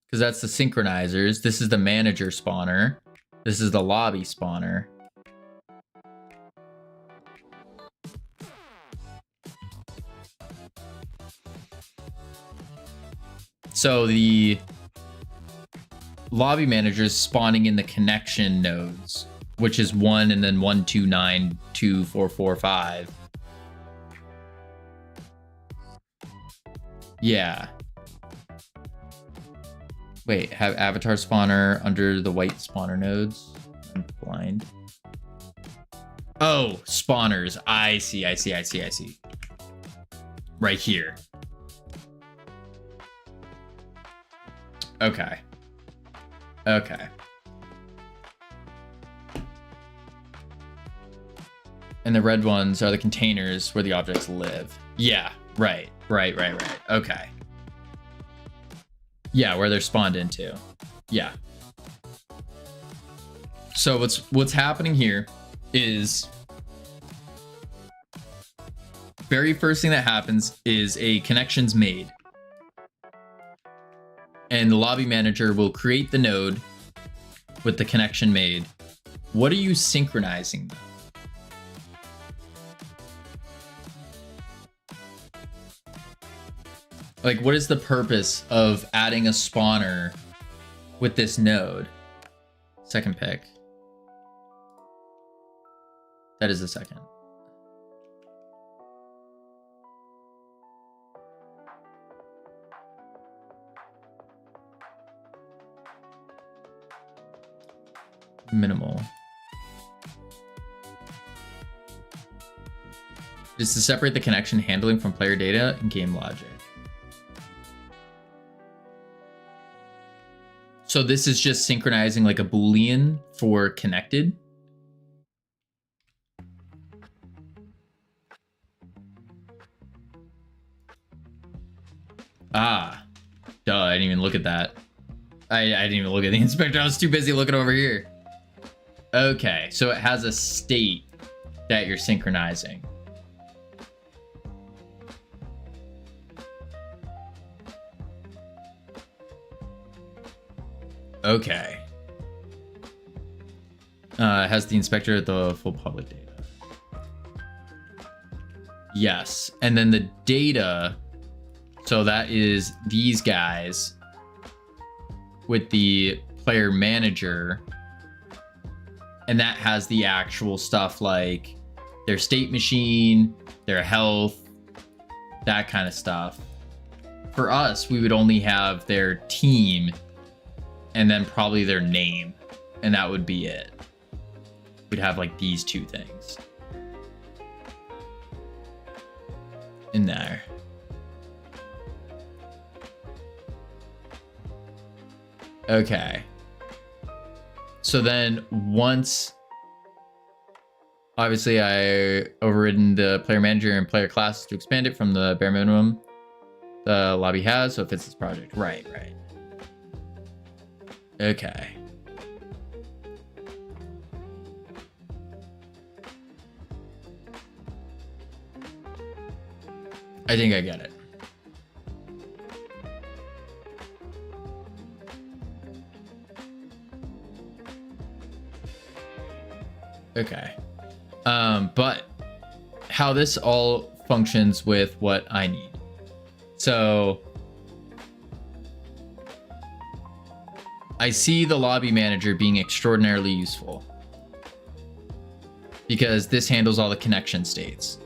Because that's the synchronizers. This is the manager spawner. This is the lobby spawner. So the lobby manager is spawning in the connection nodes, which is 1 and then 1, 2, 9, 2, 4, 4, 5. Yeah. Wait, have avatar spawner under the white spawner nodes? I'm blind. Oh, spawners. I see. Right here. Okay. Okay. And the red ones are the containers where the objects live. Yeah, right. Okay. Yeah, where they're spawned into. Yeah. So what's happening here is very first thing that happens is a connection's made. And the lobby manager will create the node with the connection made. What are you synchronizing though? Like, what is the purpose of adding a spawner with this node? Second pick. That is the second. minimal. Is to separate the connection handling from player data and game logic. So this is just synchronizing like a Boolean for connected. Ah, duh, I didn't even look at that. I didn't even look at the inspector. I was too busy looking over here. Okay, so it has a state that you're synchronizing. Okay. Has the inspector the full public data? Yes. And then the data, so that is these guys with the player manager. And that has the actual stuff like their state machine, their health, that kind of stuff. For us, we would only have their team and then probably their name, and that would be it. We'd have like these two things in there. Okay. So then once, obviously I overridden the player manager and player classes to expand it from the bare minimum the lobby has, so it fits this project. Right. Okay. I think I get it. Okay. But how this all functions with what I need. So I see the lobby manager being extraordinarily useful because this handles all the connection states.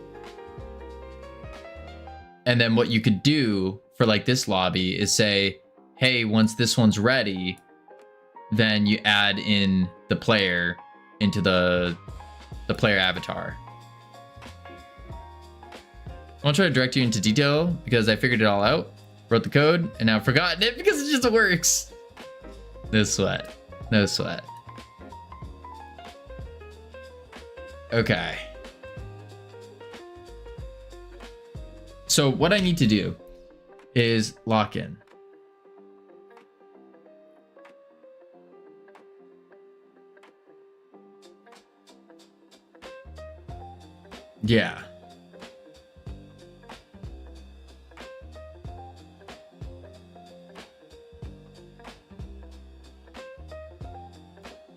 And then what you could do for like this lobby is say, hey, once this one's ready, then you add in the player into the player avatar. I want to try to direct you into detail because I figured it all out, wrote the code, and now I've forgotten it because it just works. No sweat. No sweat. Okay. So what I need to do is lock in. Yeah.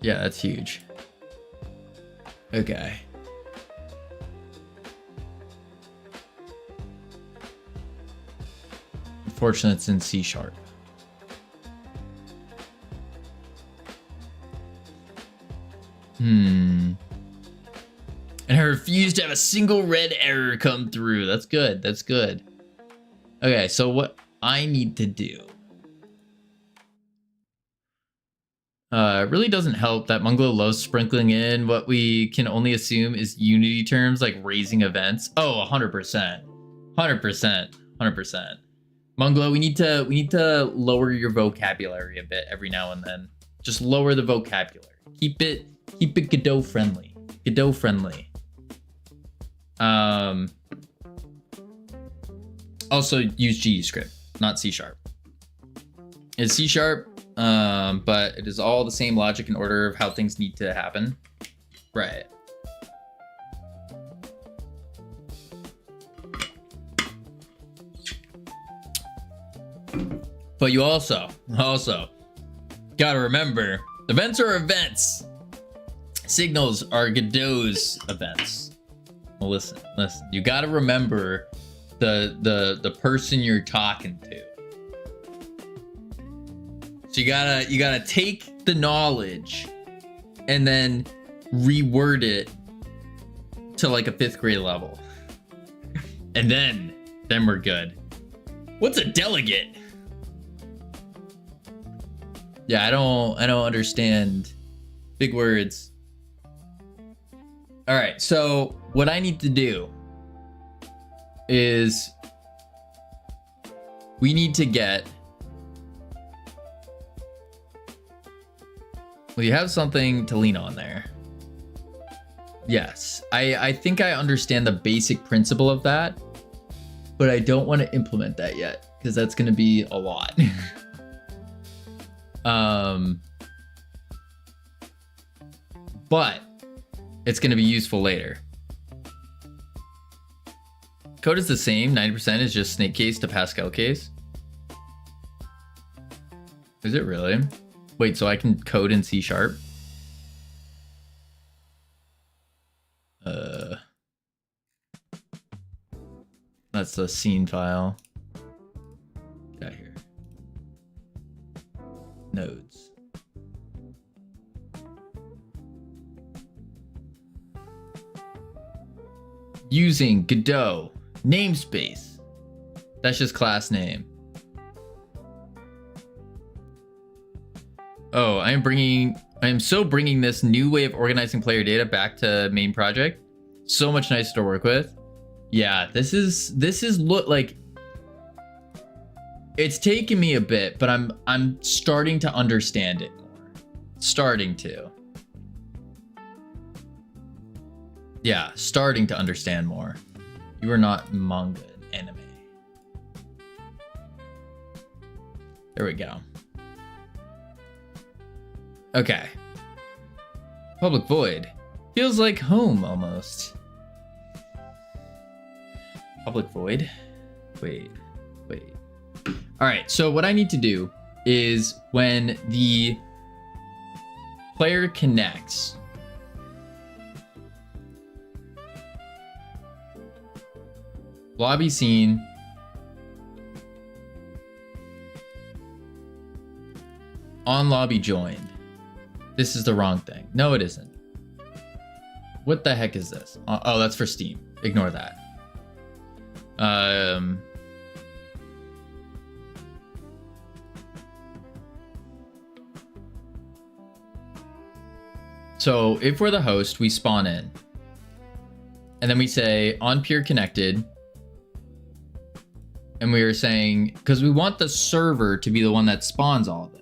Yeah, that's huge. Okay. Unfortunately, it's in C#. And I refuse to have a single red error come through. That's good. That's good. Okay, so what I need to do. It really doesn't help that Munglo loves sprinkling in what we can only assume is Unity terms like raising events. Oh, 100%. 100%. 100%. Munglo, we need to lower your vocabulary a bit every now and then. Just lower the vocabulary. Keep it Godot friendly. Godot friendly. Also use GUscript, not C#. It's C#, but it is all the same logic and order of how things need to happen. Right. But you also gotta remember, events are events. Signals are Godot's events. Well, listen. You gotta remember the person you're talking to. So you gotta take the knowledge and then reword it to like a 5th grade level. And then we're good. What's a delegate? Yeah, I don't understand Big words. All right, so what I need to do is we need to get... Well, you have something to lean on there. Yes, I think I understand the basic principle of that, but I don't want to implement that yet because that's going to be a lot. But it's going to be useful later. Code is the same. 90% is just snake case to Pascal case. Is it really? Wait, so I can code in C#? That's the scene file. Get out of here. Nodes. Using Godot namespace. That's just class name. Oh, I am so bringing this new way of organizing player data back to main project. So much nicer to work with. Yeah, this is look like it's taken me a bit, but I'm starting to understand it more. Starting to. Yeah, starting to understand more. You are not manga, anime. There we go. Okay. Public void. Feels like home almost. Public void. Wait. All right, so what I need to do is when the player connects, lobby scene, on lobby joined. This is the wrong thing. No, it isn't. What the heck is this? Oh, that's for Steam. Ignore that. So if we're the host, we spawn in. And then we say on peer connected. And we are saying, because we want the server to be the one that spawns all of this.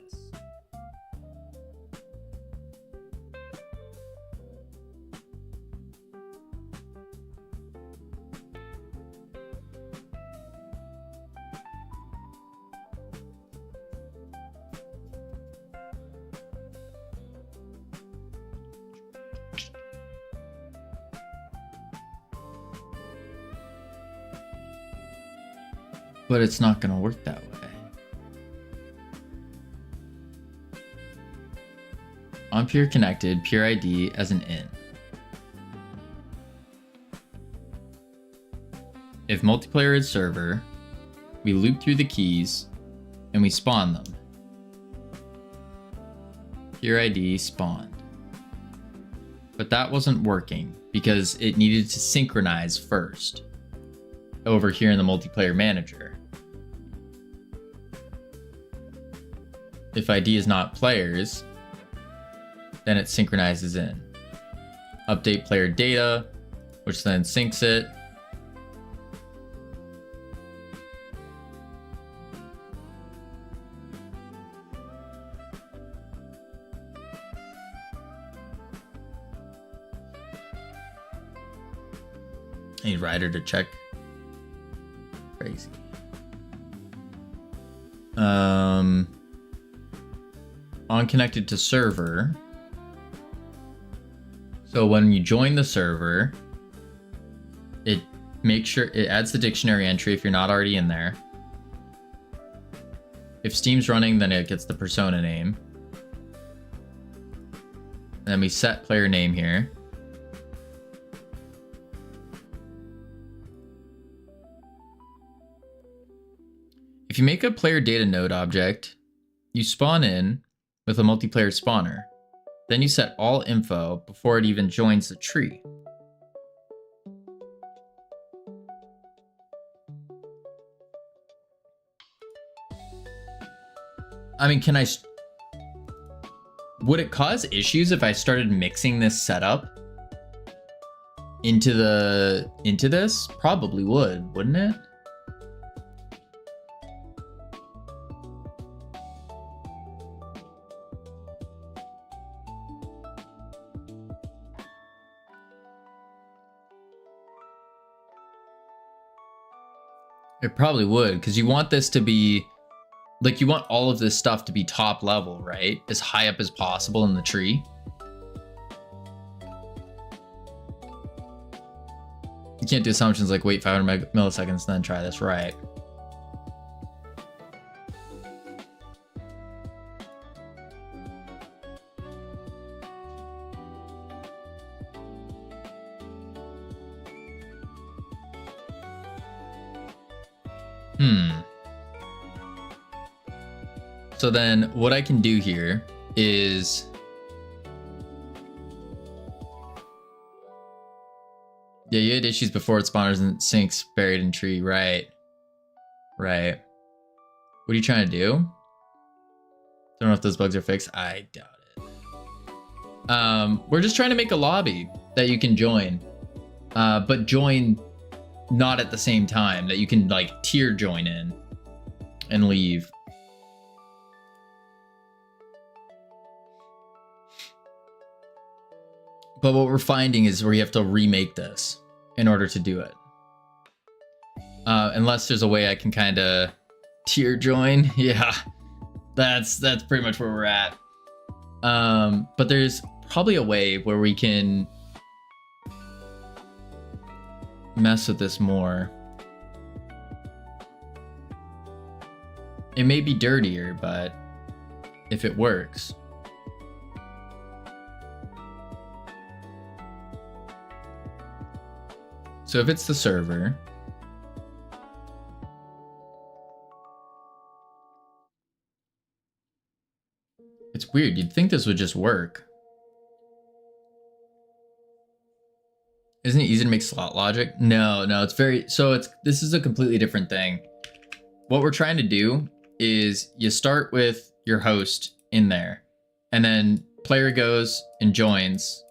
But it's not going to work that way. On peer connected, peer ID as an in. If multiplayer is server, we loop through the keys and we spawn them. Peer ID spawned. But that wasn't working because it needed to synchronize first over here in the multiplayer manager. If ID is not players, then it synchronizes in. Update player data, which then syncs it. I need Ryder to check. Crazy. On connected to server. So when you join the server, it makes sure it adds the dictionary entry if you're not already in there. If Steam's running, then it gets the persona name. And then we set player name here. If you make a player data node object, you spawn in with a multiplayer spawner. Then you set all info before it even joins the tree. I mean, can I... Would it cause issues if I started mixing this setup into this? Probably would, wouldn't it? It probably would, because you want this to be like, you want all of this stuff to be top level, right? As high up as possible in the tree. You can't do assumptions like wait 500 milliseconds, then try this, right? So then what I can do here is yeah, you had issues before it spawners and sinks buried in tree, right? Right. What are you trying to do? Don't know if those bugs are fixed. I doubt it. We're just trying to make a lobby that you can join. But join not at the same time, that you can like tier join in and leave. But what we're finding is we have to remake this in order to do it. Unless there's a way I can kind of tier join. Yeah, that's pretty much where we're at. But there's probably a way where we can mess with this more. It may be dirtier, but if it works. So if it's the server, it's weird. You'd think this would just work. Isn't it easy to make slot logic? No, it's very, so this is a completely different thing. What we're trying to do is you start with your host in there, and then player goes and joins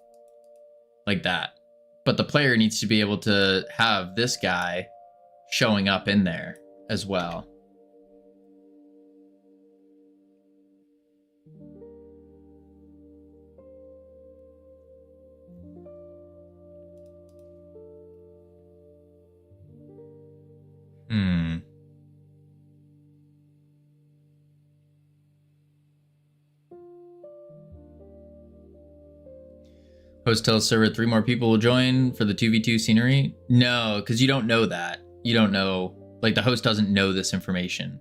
like that. But the player needs to be able to have this guy showing up in there as well. Host tells server 3 more people will join for the 2v2 scenery. No, because you don't know that. You don't know, like the host doesn't know this information.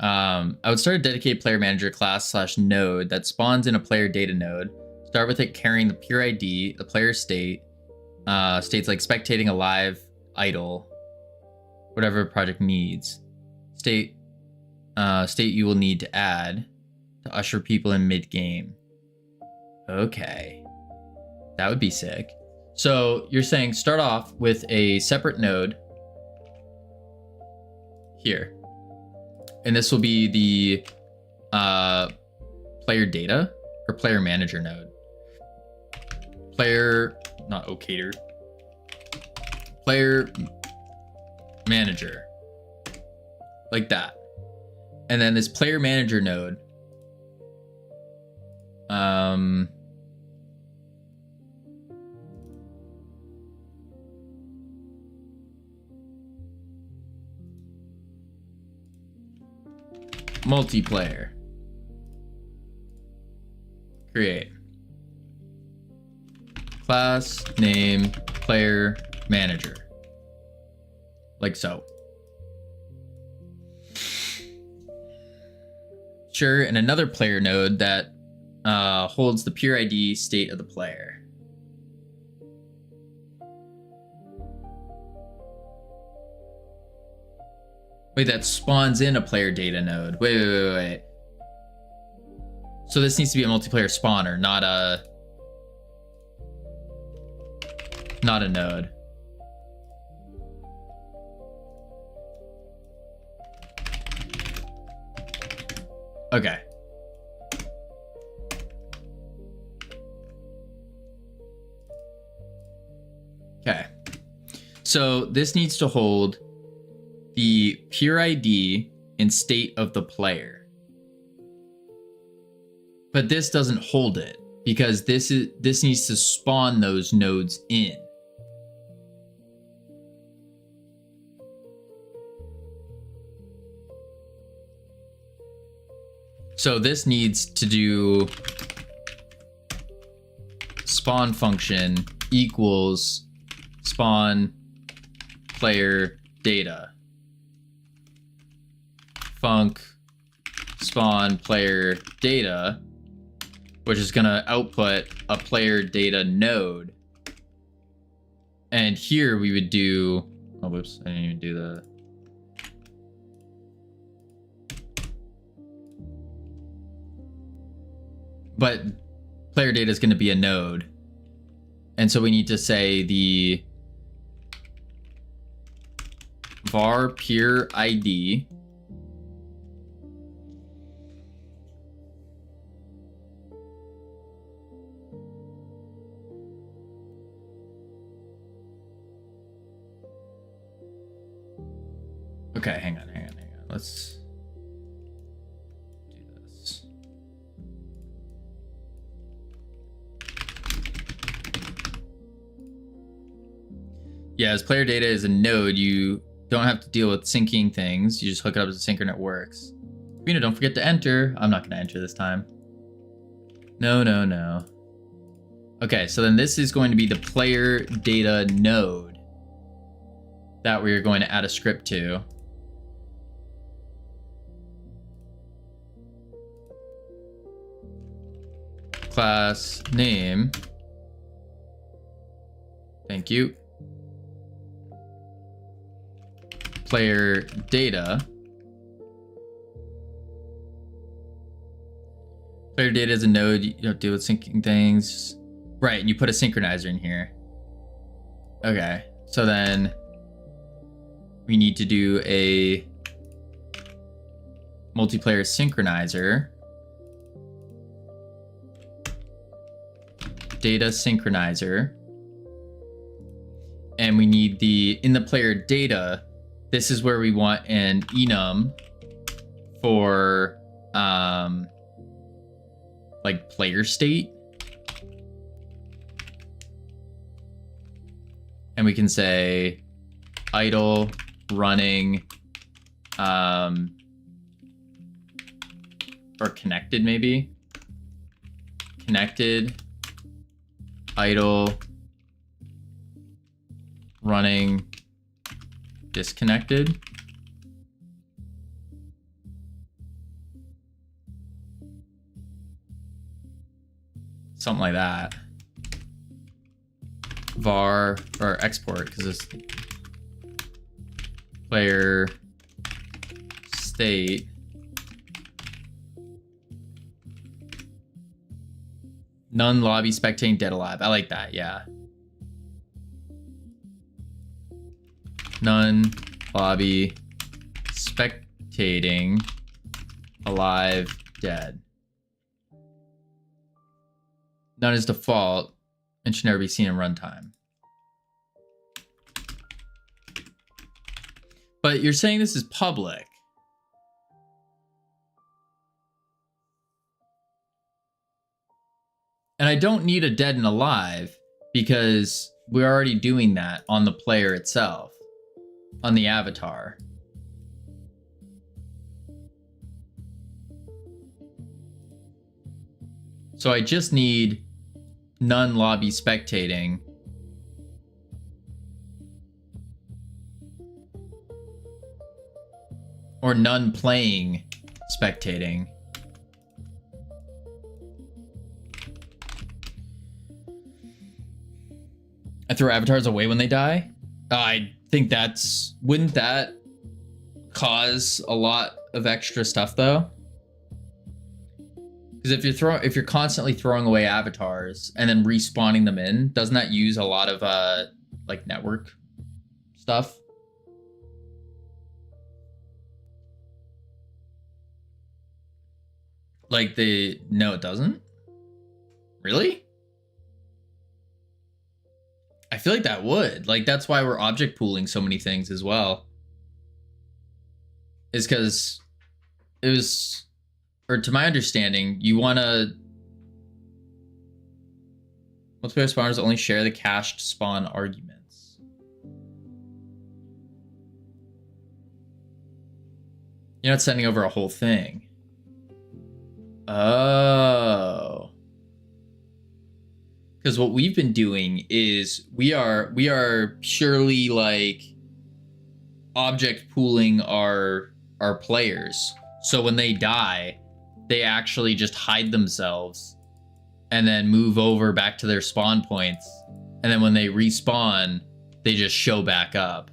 I would start a dedicated player manager class / node that spawns in a player data node. Start with it carrying the pure ID, the player state, states like spectating, alive, idle, whatever a project needs. State you will need to add to usher people in mid-game. Okay. That would be sick. So you're saying start off with a separate node here. And this will be the player data or player manager node. Player, not Okator. Player manager. Like that. And then this player manager node. Multiplayer. Create. Class name player manager. Like so. Sure, and another player node that holds the pure ID state of the player. Wait, that spawns in a player data node. Wait. So this needs to be a multiplayer spawner, not a node. Okay. Okay. So this needs to hold the peer ID and state of the player. But this doesn't hold it because this needs to spawn those nodes in. So this needs to do spawn function equals spawn player data. Func spawn player data, which is going to output a player data node. And here we would do, oh, whoops, I didn't even do the, but player data is going to be a node. And so we need to say the var peer ID okay, hang on. Let's do this. Yeah, as player data is a node, you don't have to deal with syncing things. You just hook it up to sync and it works. Don't forget to enter. I'm not going to enter this time. No. Okay, so then this is going to be the player data node that we're going to add a script to. Class name. Thank you. Player data. Player data is a node. You don't deal with syncing things. Right, and you put a synchronizer in here. Okay, so then we need to do a multiplayer synchronizer. Data synchronizer. And we need in the player data, this is where we want an enum for like player state. And we can say idle, running, or connected maybe. Connected, idle, running, disconnected. Something like that. Var or export, because it's player state none lobby spectating dead alive. I like that. Yeah. None lobby spectating alive dead. None is default and should never be seen in runtime. But you're saying this is public. And I don't need a dead and alive because we're already doing that on the player itself, on the avatar. So I just need none lobby spectating. Or none playing spectating. I throw avatars away when they die? I think wouldn't that cause a lot of extra stuff though? Because if you're constantly throwing away avatars and then respawning them in, doesn't that use a lot of like network stuff? Like no, it doesn't. Really? I feel like that would. Like, that's why we're object pooling so many things as well. Is because it was, or to my understanding, you want to... Multiplayer spawners only share the cached spawn arguments. You're not sending over a whole thing. Oh. Because what we've been doing is we are purely like object pooling our players. So when they die, they actually just hide themselves and then move over back to their spawn points. And then when they respawn, they just show back up.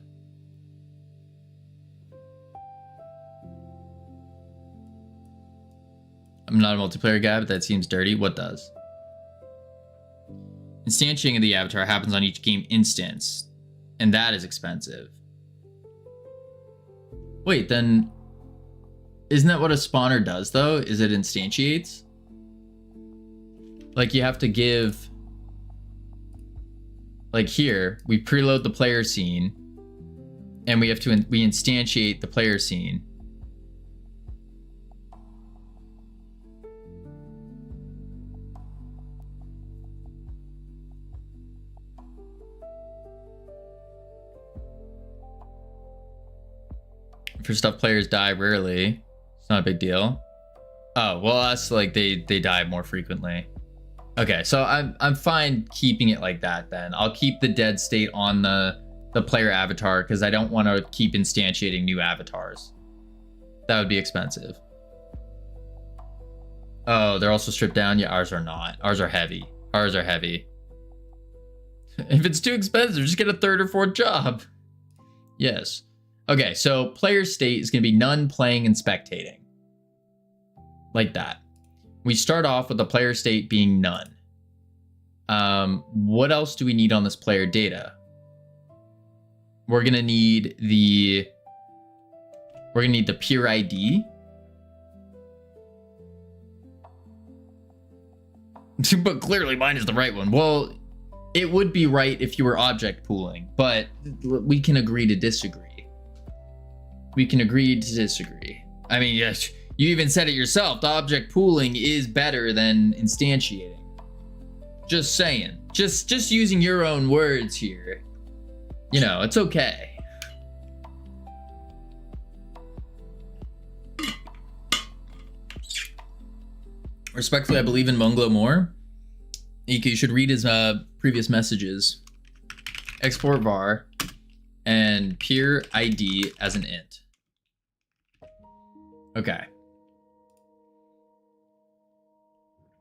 I'm not a multiplayer guy, but that seems dirty. What does? Instantiating of the avatar happens on each game instance, and that is expensive. Wait, then isn't that what a spawner does though? Is it instantiates? Like you have to give, like here, we preload the player scene and we instantiate the player scene. For stuff players die rarely, it's not a big deal. Oh, well, us, like they die more frequently. Okay, so I'm fine keeping it like that then. I'll keep the dead state on the player avatar because I don't want to keep instantiating new avatars. That would be expensive. Oh, they're also stripped down? Yeah, ours are not. Ours are heavy. Ours are heavy. If it's too expensive, just get a third or fourth job. Yes. Okay, so player state is going to be none, playing, and spectating. Like that. We start off with the player state being none. What else do we need on this player data? We're going to need the peer ID. But clearly mine is the right one. Well, it would be right if you were object pooling, but we can agree to disagree. We can agree to disagree. I mean, yes, you even said it yourself. The object pooling is better than instantiating. Just saying. Just using your own words here. You know, it's okay. Respectfully, I believe in Munglo more. You should read his previous messages. Export var and peer ID as an int. Okay.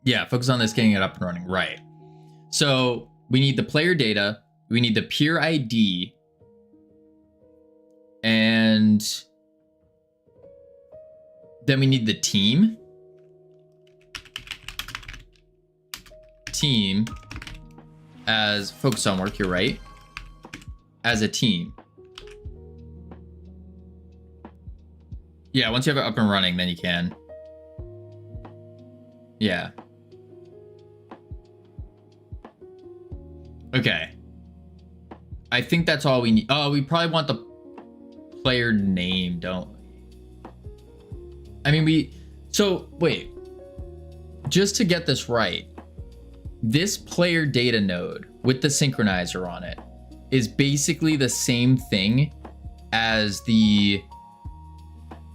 Yeah, focus on this, getting it up and running. Right. So we need the player data, we need the peer ID, and then we need the team. Team as focus on work, you're right. As a team. Yeah, once you have it up and running, then you can. Yeah. Okay. I think that's all we need. Oh, we probably want the player name, don't we? I mean, so, wait. Just to get this right, this player data node with the synchronizer on it is basically the same thing as the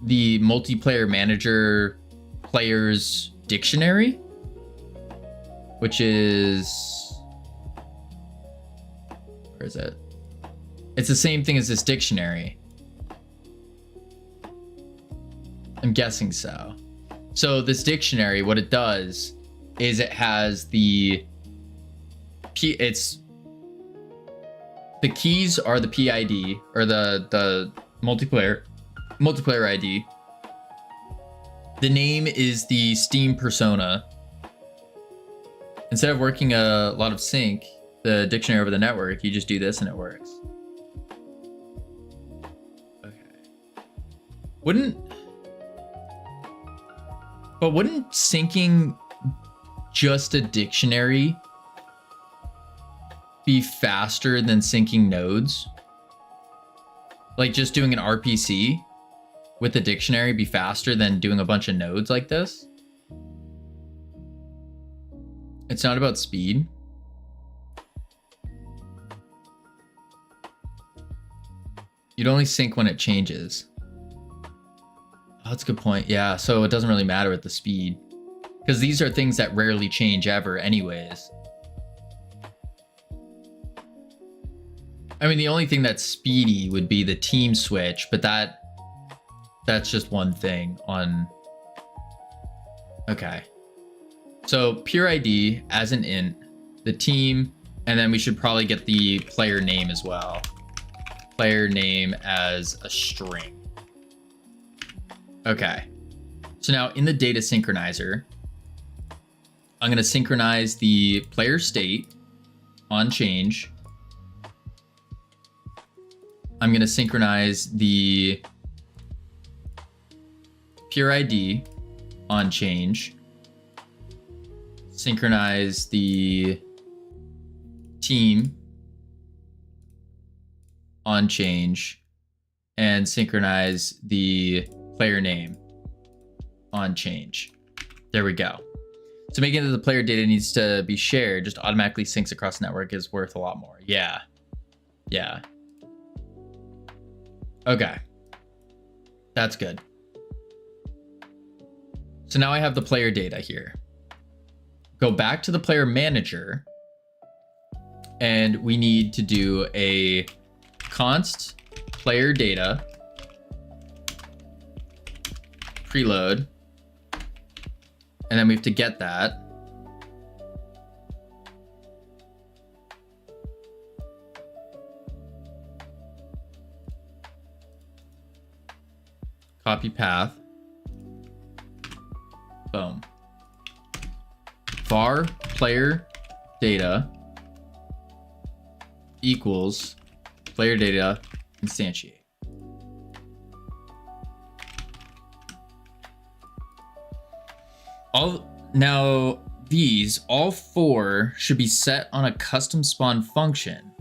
multiplayer manager players dictionary, which is, where is it? It's the same thing as this dictionary. I'm guessing so. So this dictionary, what it does is it has the keys are the PID or the multiplayer ID. The name is the Steam persona. Instead of working a lot of sync, the dictionary over the network, you just do this and it works. Okay. Wouldn't syncing just a dictionary be faster than syncing nodes? Like just doing an RPC with the dictionary be faster than doing a bunch of nodes like this? It's not about speed. You'd only sync when it changes. Oh, that's a good point. Yeah, so it doesn't really matter with the speed. Because these are things that rarely change ever anyways. I mean, the only thing that's speedy would be the team switch, but that's just one thing on... Okay. So pure ID as an int, the team, and then we should probably get the player name as well. Player name as a string. Okay. So now in the data synchronizer, I'm going to synchronize the player state on change. I'm going to synchronize the pure ID on change. Synchronize the team on change. And synchronize the player name on change. There we go. So making it that the player data needs to be shared, just automatically syncs across the network is worth a lot more. Yeah. Yeah. Okay. That's good. So now I have the player data here. Go back to the player manager. And we need to do a const player data preload. And then we have to get that. Copy path. Boom. Var player data equals player data instantiate. Now these all four should be set on a custom spawn function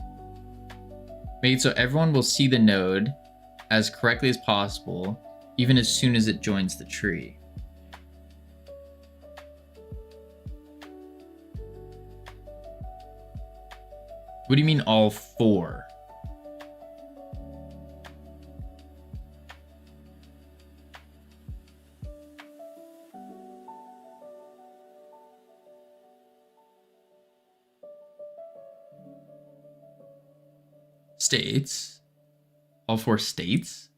made so everyone will see the node as correctly as possible, even as soon as it joins the tree. What do you mean all four? States, all four states,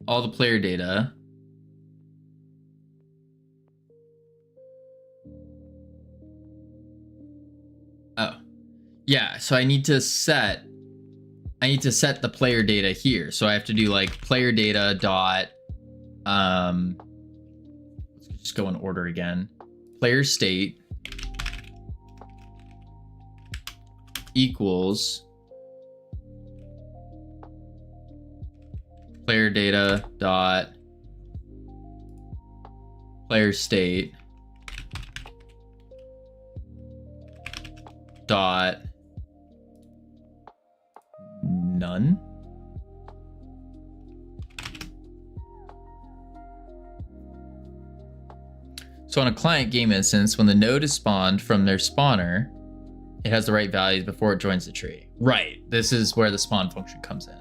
all the player data, oh yeah, so I need to set the player data here. So I have to do like player data dot let's just go in order again. Player state equals player data dot player state dot none. So on a client game instance, when the node is spawned from their spawner, it has the right values before it joins the tree. Right. This is where the spawn function comes in.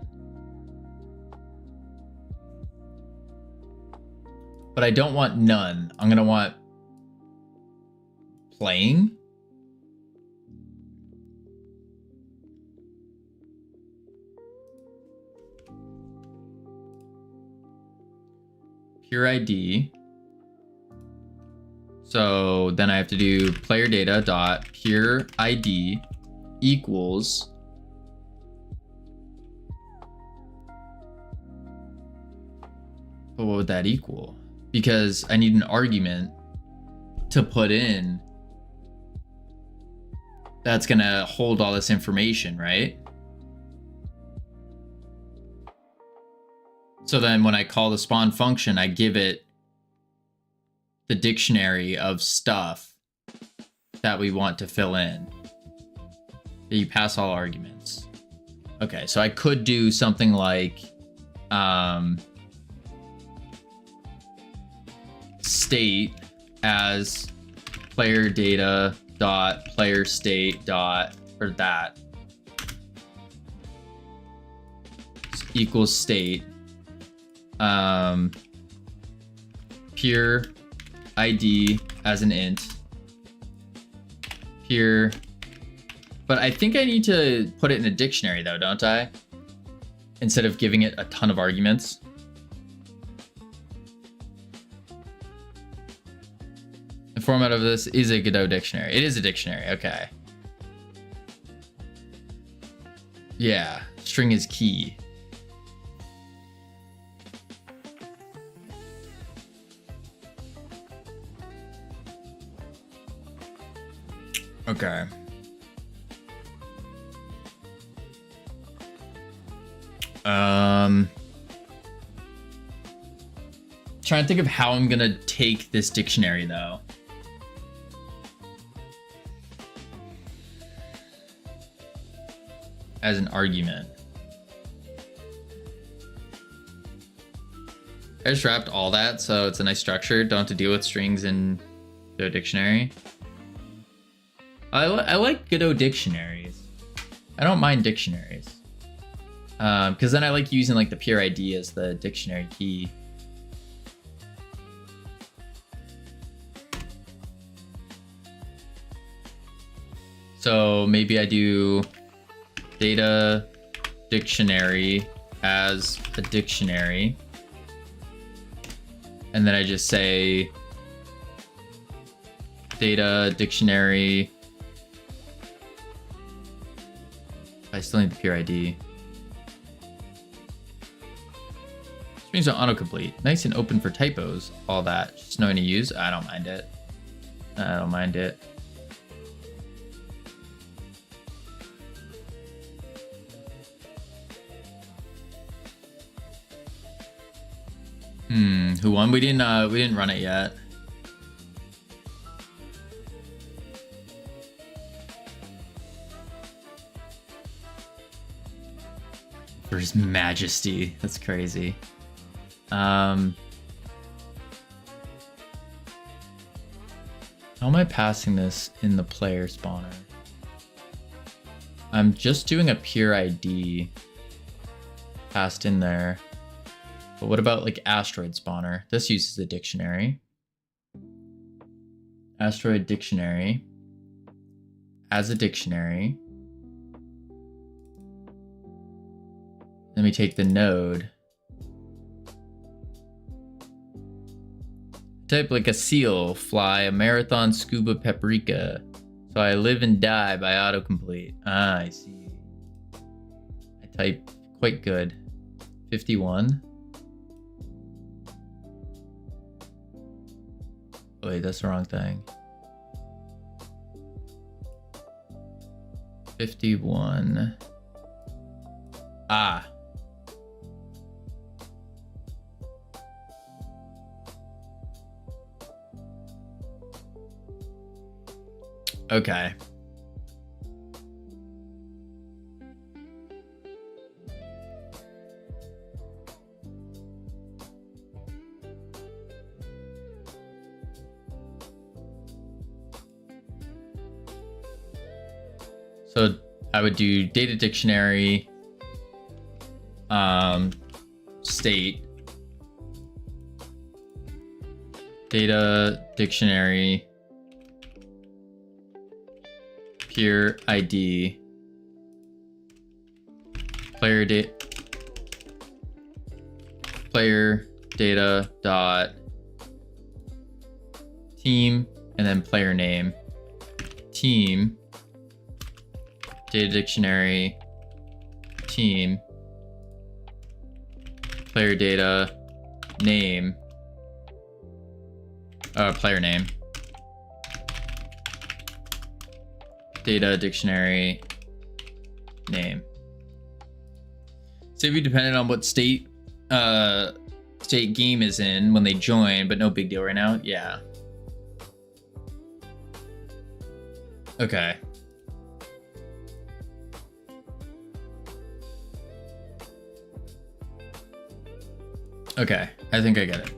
But I don't want none. I'm going to want playing. Pure ID. So then I have to do player data dot pure ID equals but what would that equal? Because I need an argument to put in that's gonna hold all this information, right? So then when I call the spawn function, I give it the dictionary of stuff that we want to fill in. You pass all arguments. Okay, so I could do something like state as player data dot player state dot, or that equals state pure ID as an int pure, but I think I need to put it in a dictionary though, don't I? Instead of giving it a ton of arguments. The format of this is a Godot dictionary. It is a dictionary, okay. Yeah, string is key. Okay. Trying to think of how I'm gonna take this dictionary though. As an argument. I just wrapped all that so it's a nice structure. Don't have to deal with strings in Godot dictionary. I like Godot dictionaries. I don't mind dictionaries. Because then I like using like the pure ID as the dictionary key. So maybe I do data dictionary as a dictionary. And then I just say data dictionary. I still need the pure ID. Strings are autocomplete. Nice and open for typos. All that. Just knowing to use. I don't mind it. I don't mind it. Who won? We didn't run it yet. For His Majesty. That's crazy. How am I passing this in the player spawner? I'm just doing a pure ID passed in there. But what about like asteroid spawner? This uses a dictionary. Asteroid dictionary. As a dictionary. Let me take the node. Type like a seal, fly, a marathon, scuba, paprika. So I live and die by autocomplete. Ah, I see. I type quite good. 51. Oh, wait, that's the wrong thing. 51. Ah. Okay. So I would do data dictionary, state, data dictionary, pure ID, player data dot team, and then player name, team, data dictionary, team, player data, name, player name, data dictionary, name. Save you dependent on what state game is in when they join, but no big deal right now. Yeah. Okay, I think I get it.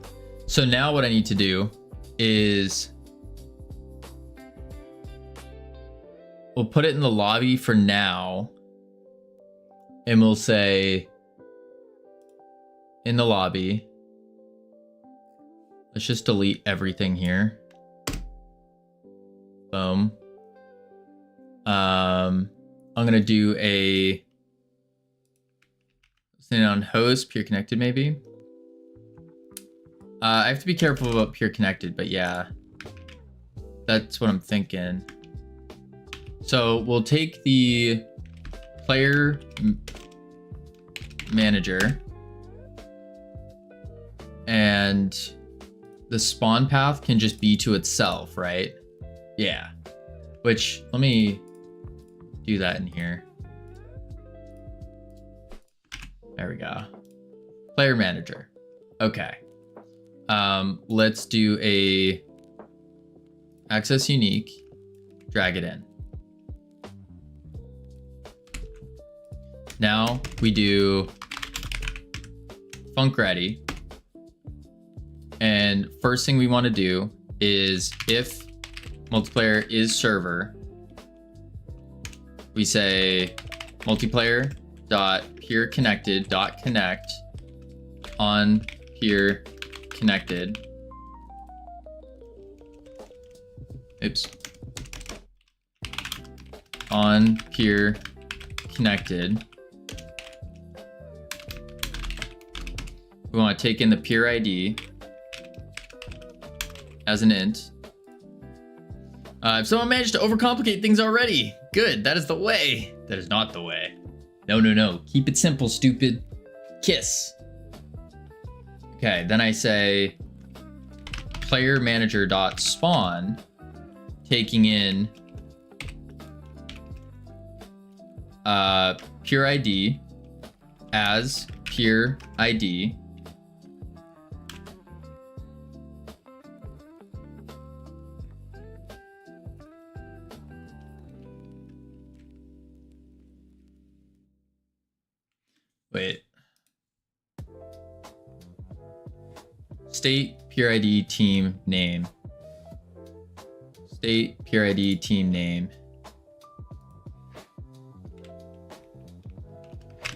So now what I need to do is we'll put it in the lobby for now. And we'll say in the lobby, let's just delete everything here. Boom. I'm gonna do a thing on host, peer connected maybe. I have to be careful about peer connected, but yeah, that's what I'm thinking. So we'll take the player manager and the spawn path can just be to itself, right? Yeah. Which, let me do that in here. There we go. Player manager. Okay. Let's do a access unique, drag it in. Now we do func ready. And first thing we want to do is if multiplayer is server, we say multiplayer dot peer connected dot connect on peer connected. Oops. On peer connected. We want to take in the peer ID as an int. If someone managed to overcomplicate things already, good. That is the way. That is not the way. No, no, no. Keep it simple, stupid. Kiss. Okay, then I say player manager dot spawn, taking in peer ID as peer ID. Wait. State peer ID team name. State peer ID team name.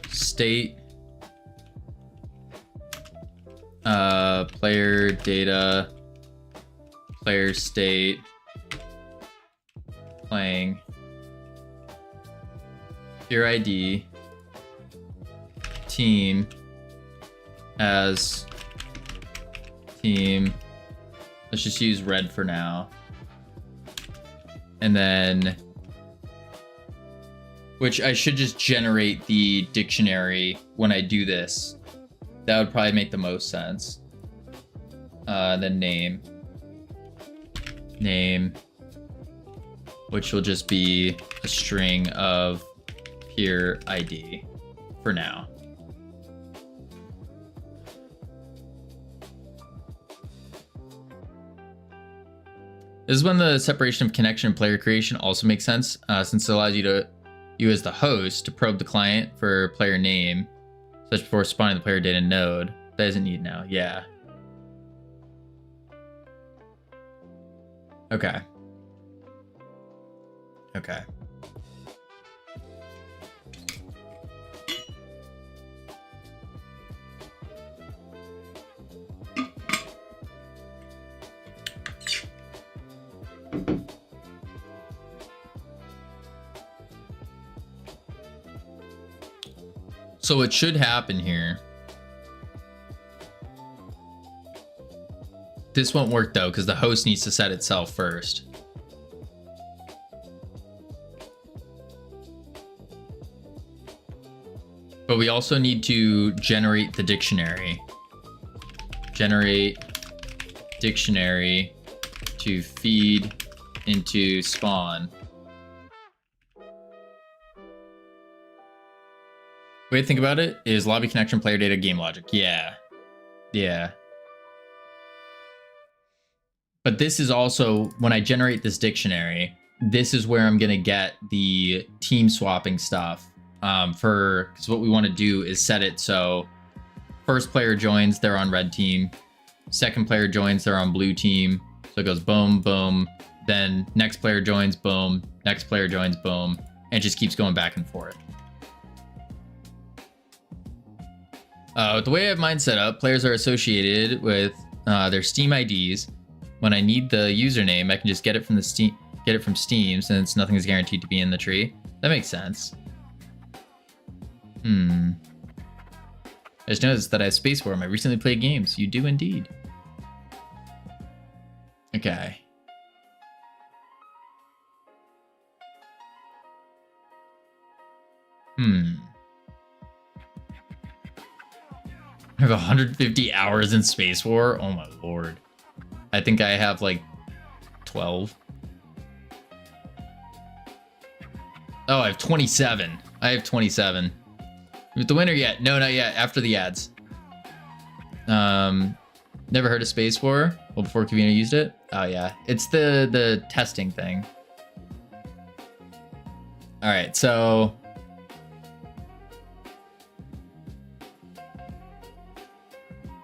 State player data, player state, playing, peer ID, team as team. Let's just use red for now. And then, which I should just generate the dictionary when I do this. That would probably make the most sense. Then name, which will just be a string of peer ID for now. This is when the separation of connection and player creation also makes sense, since it allows you as the host to probe the client for player name, such before spawning the player data node. That isn't needed now. Yeah. Okay. Okay. So what should happen here, this won't work though, because the host needs to set itself first. But we also need to generate the dictionary. Generate dictionary to feed into spawn. Way to think about it is lobby connection, player data, game logic. Yeah. Yeah. But this is also, when I generate this dictionary, this is where I'm going to get the team swapping stuff. Because what we want to do is set it so First player joins, they're on red team. Second player joins, they're on blue team. So it goes boom, boom. Then next player joins, boom. Next player joins, boom. And it just keeps going back and forth. The way I have mine set up, players are associated with their Steam IDs. When I need the username, I can just get it from Steam, since nothing is guaranteed to be in the tree. That makes sense. I just noticed that I have Space War in my recently played games. You do indeed. Okay. I have 150 hours in Space War? Oh my lord. I think I have like 12. Oh, I have 27. I have 27. With the winner yet? No, not yet. After the ads. Never heard of Space War? Well, before Kavina used it? Oh yeah. It's the testing thing. Alright, so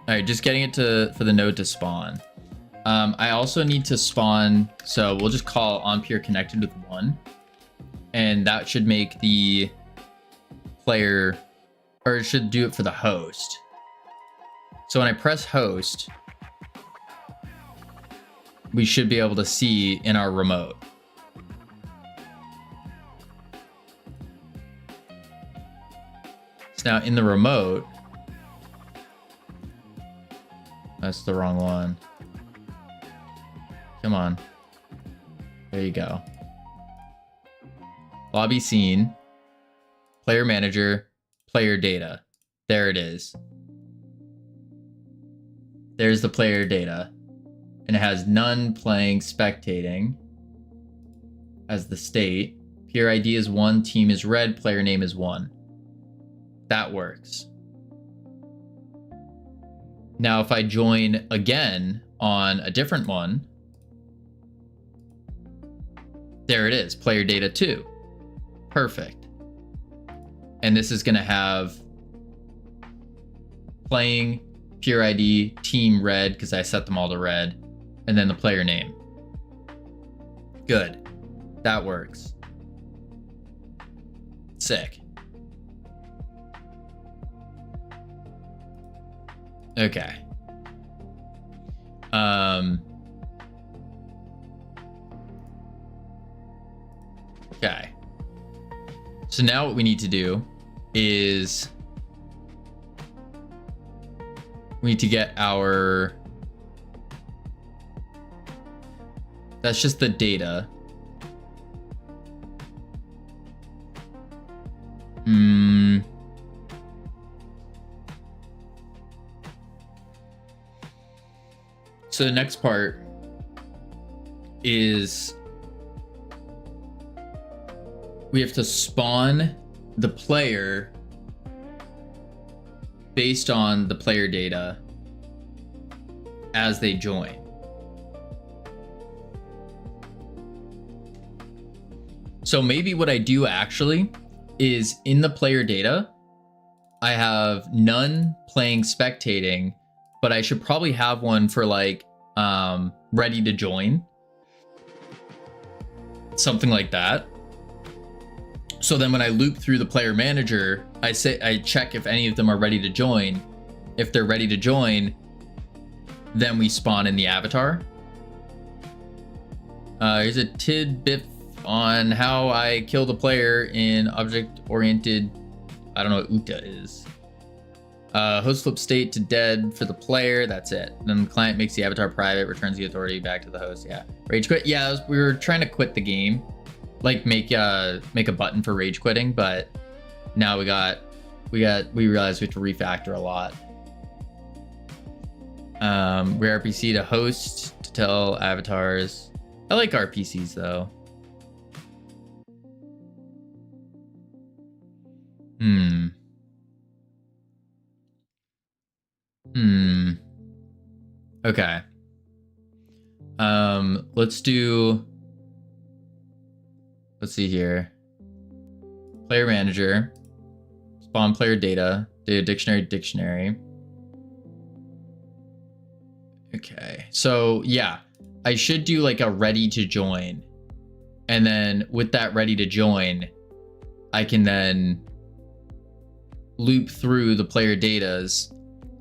alright, just getting it for the node to spawn. I also need to spawn, so we'll just call onPeer connected with 1. And that should make the player, or it should do it for the host. So when I press host, we should be able to see in our remote. So now in the remote, that's the wrong one. Come on. There you go. Lobby scene, player manager, player data. There it is. There's the player data. And it has none playing spectating as the state. Peer ID is 1, team is red, player name is 1. That works. Now if I join again on a different one, there it is, player data 2. Perfect. And this is going to have playing, peer ID, team red, because I set them all to red, and then the player name. Good. That works. Sick. Okay. Okay. So now what we need to do is we need to get our, that's just the data. So the next part is we have to spawn the player based on the player data as they join. So maybe what I do actually is in the player data, I have none playing spectating, but I should probably have one for like ready to join. Something like that. So then when I loop through the player manager, I check if any of them are ready to join. If they're ready to join, then we spawn in the avatar. Here's a tidbit on how I kill the player in object-oriented, I don't know what UTA is. Host flip state to dead for the player, that's it. Then the client makes the avatar private, returns the authority back to the host, yeah. Rage quit, yeah, we were trying to quit the game. Like make a button for rage quitting, but now we realized we have to refactor a lot. We're RPC to host to tell avatars. I like RPCs though. Okay. Let's see here. Player manager, spawn player data, data dictionary. Okay, so yeah, I should do like a ready to join. And then with that ready to join, I can then loop through the player datas,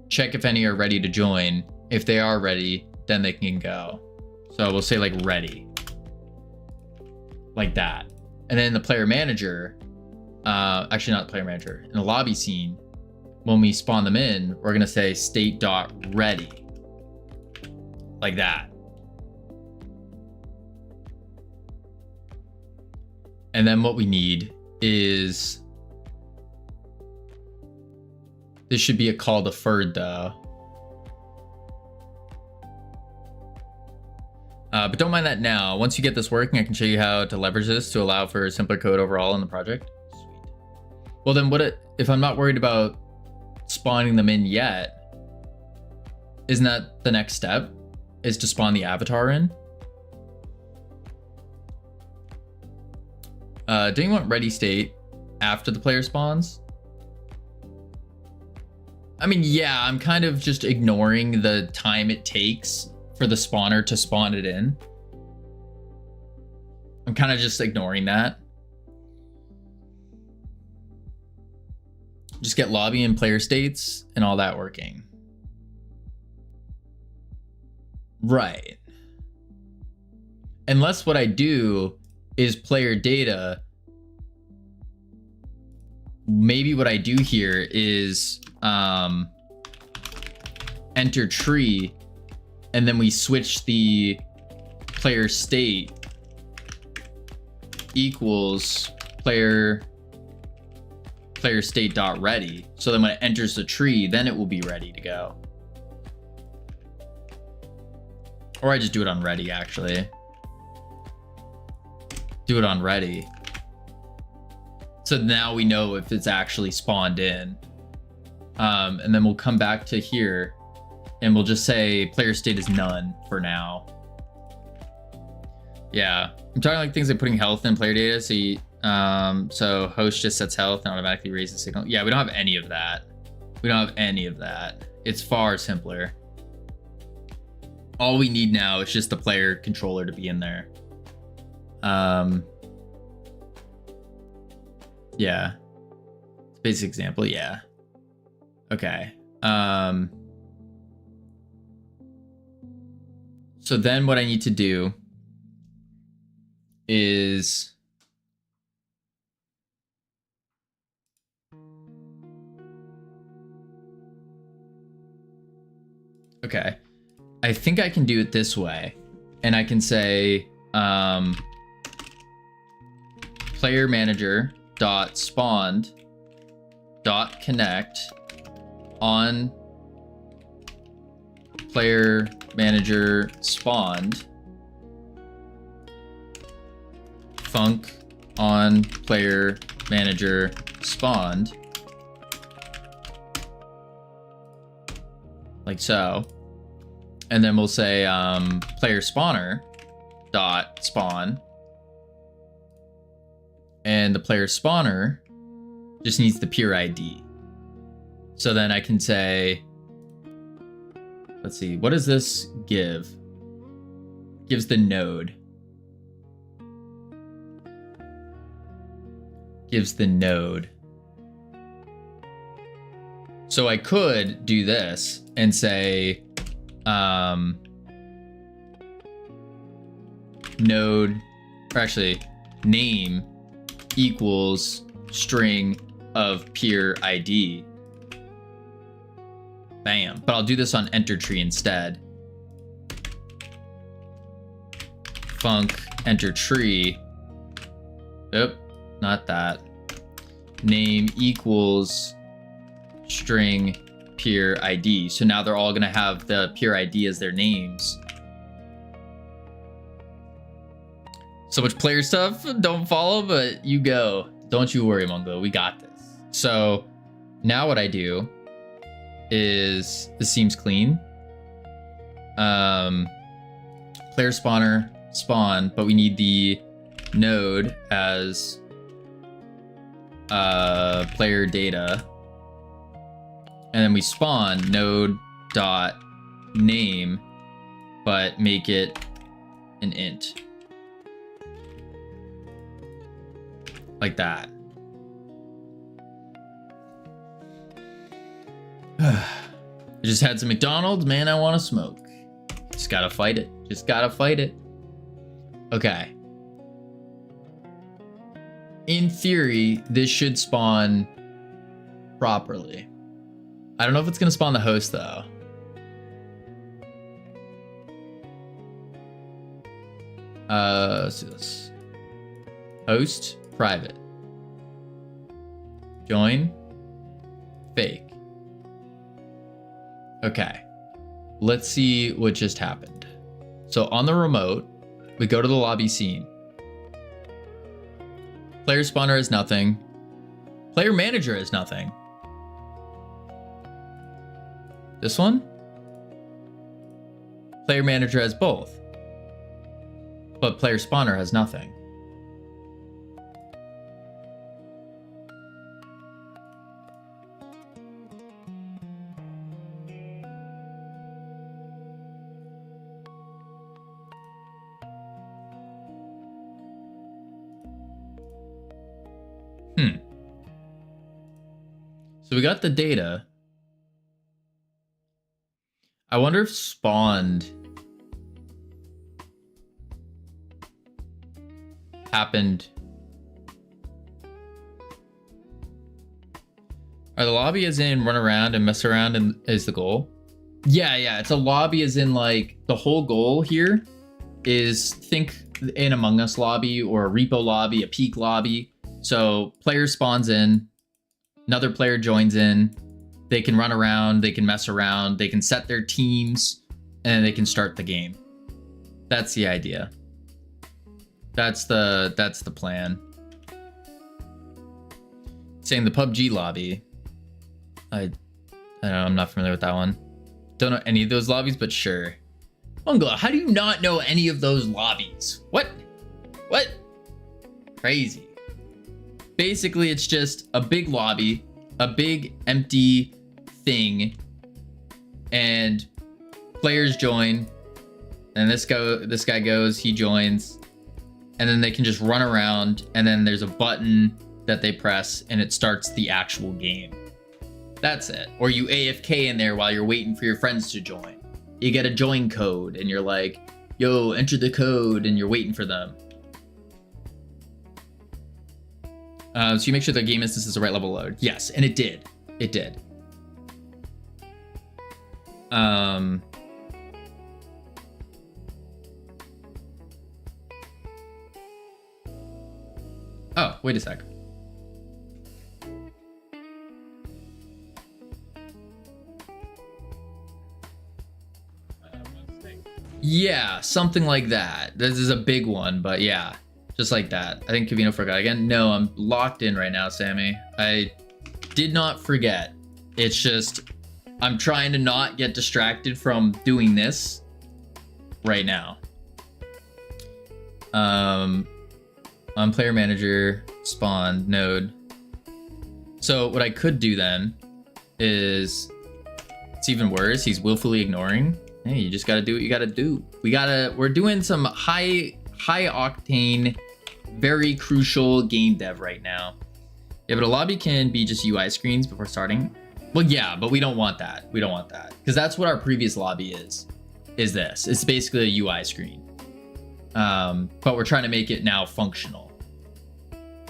check if any are ready to join. If they are ready, then they can go. So we'll say like ready, like that. And then the player manager, actually not the player manager, in the lobby scene, when we spawn them in, we're gonna say state.ready, like that. And then what we need is, this should be a call deferred though. But don't mind that now. Once you get this working, I can show you how to leverage this to allow for simpler code overall in the project. Sweet. Well then if I'm not worried about spawning them in yet, isn't that the next step? Is to spawn the avatar in? Do you want ready state after the player spawns? I mean, yeah, I'm kind of just ignoring the time it takes for the spawner to spawn it in. I'm kind of just ignoring that. Just get lobby and player states and all that working. Right. Unless what I do is player data. Maybe what I do here is enter tree, and then we switch the player state equals player state dot ready. So then when it enters the tree, then it will be ready to go. Or I just do it on ready, actually. Do it on ready. So now we know if it's actually spawned in. And then we'll come back to here and we'll just say player state is none for now. Yeah, I'm talking like things like putting health in player data. So host just sets health and automatically raises signal. Yeah, we don't have any of that. We don't have any of that. It's far simpler. All we need now is just the player controller to be in there. Yeah. Basic example, yeah. Okay. So then what I need to do is okay. I think I can do it this way. And I can say player manager dot spawned dot connect on player manager spawned func on player manager spawned, like so. And then we'll say player spawner dot spawn, and the player spawner just needs the pure ID. So then I can say, let's see, what does this give? Gives the node. Gives the node. So I could do this and say node, or actually name equals string of peer ID. Bam. But I'll do this on enter tree instead. Func enter tree. Oop, not that. Name equals string peer ID. So now they're all going to have the peer ID as their names. So much player stuff, don't follow, but you go. Don't you worry, Mongo, we got this. So now what I do is, this seems clean. Player spawner spawn, but we need the node as player data. And then we spawn node dot name but make it an int. Like that. I just had some McDonald's, man, I want to smoke. Just gotta fight it. Just gotta fight it. Okay. In theory, this should spawn properly. I don't know if it's gonna spawn the host though. Let's do this. Host, private. Join, fake. Okay. Let's see what just happened. So on the remote, we go to the lobby scene. Player spawner has nothing. Player manager has nothing. This one? Player manager has both. But player spawner has nothing. So we got the data. I wonder if spawned happened. Are the lobby as in run around and mess around and is the goal? Yeah, it's a lobby as in like the whole goal here is think an Among Us lobby or a repo lobby, a peak lobby. So player spawns in, another player joins in, they can run around, they can mess around, they can set their teams, and they can start the game. That's the idea. That's the plan. Saying the PUBG lobby. I don't know, I'm not familiar with that one. Don't know any of those lobbies, but sure. Ungla, how do you not know any of those lobbies? What? Crazy. Basically, it's just a big lobby, a big empty thing, and players join, and this guy goes, he joins, and then they can just run around, and then there's a button that they press, and it starts the actual game. That's it. Or you AFK in there while you're waiting for your friends to join. You get a join code, and you're like, yo, enter the code, and you're waiting for them. So you make sure the game instance is the right level load. Yes, and it did. It did. Oh, wait a sec. Yeah, something like that. This is a big one, but yeah. Just like that. I think Kavino forgot again. No, I'm locked in right now, Sammy. I did not forget. It's just, I'm trying to not get distracted from doing this right now. On player manager, spawn, node. So what I could do then is, it's even worse. He's willfully ignoring. Hey, you just gotta do what you gotta do. We're doing some high octane, very crucial game dev right now. Yeah, but a lobby can be just UI screens before starting. Well, yeah, but we don't want that. We don't want that. Because that's what our previous lobby is this. It's basically a UI screen. But we're trying to make it now functional.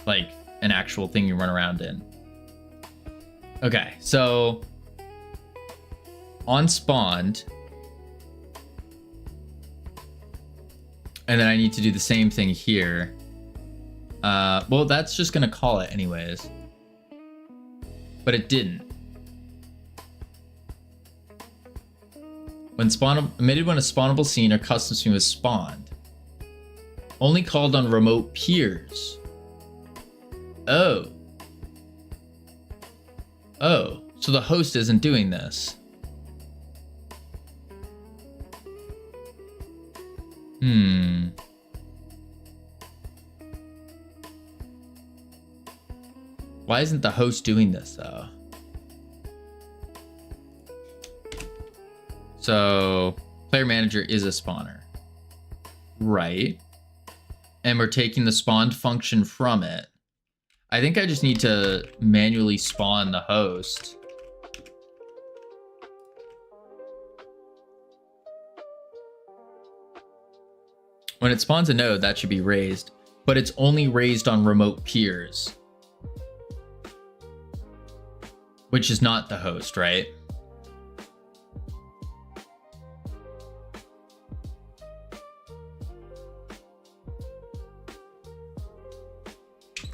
Like an actual thing you run around in. Okay, so on spawned, and then I need to do the same thing here. Well, that's just gonna call it anyways. But it didn't. When emitted when a spawnable scene or custom scene was spawned. Only called on remote peers. Oh. Oh, so the host isn't doing this. Why isn't the host doing this though? So Player manager is a spawner. Right. And we're taking the spawned function from it. I think I just need to manually spawn the host. When it spawns a node, that should be raised, but it's only raised on remote peers, which is not the host, right?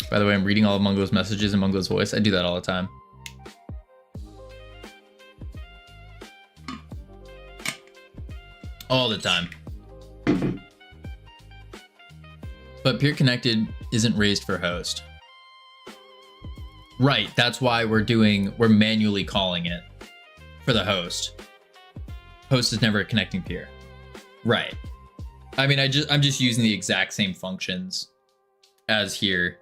By the way, I'm reading all of Mungo's messages in Mungo's voice. I do that all the time. All the time. But peer connected isn't raised for host. Right, that's why we're manually calling it for the host. Host is never a connecting peer. Right. I mean, I'm just using the exact same functions as here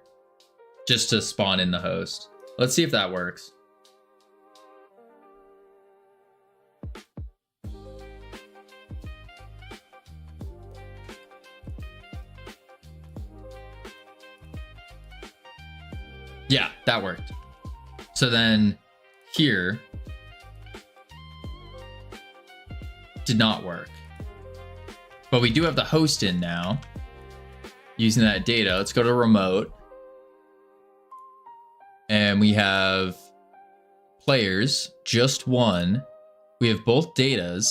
just to spawn in the host. Let's see if that works. Yeah, that worked. So then here did not work. But we do have the host in now using that data. Let's go to remote. And we have players, just one. We have both datas.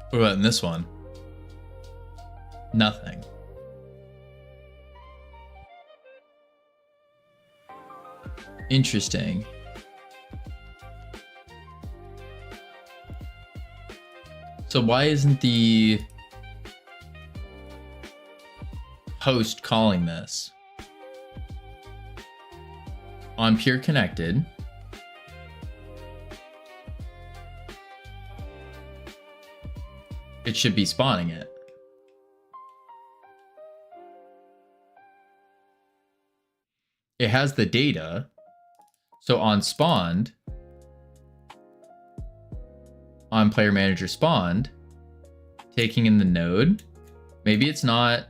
What about in this one? Nothing. Interesting. So why isn't the host calling this? On peer connected. It should be spawning it. It has the data. So on spawned, on player manager spawned, taking in the node. Maybe it's not.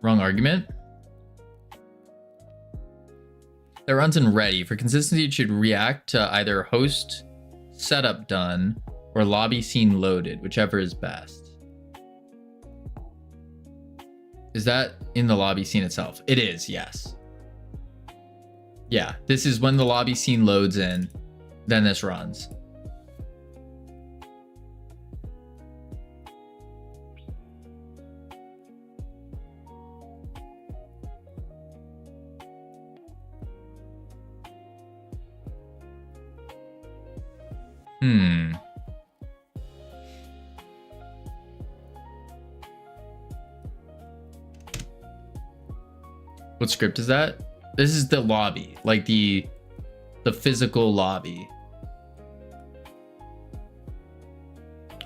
Wrong argument. That runs in ready. For consistency, it should react to either host setup done or lobby scene loaded, whichever is best. Is that in the lobby scene itself? It is, yes. Yeah, this is when the lobby scene loads in, then this runs. What script is that? This is the lobby, like the physical lobby.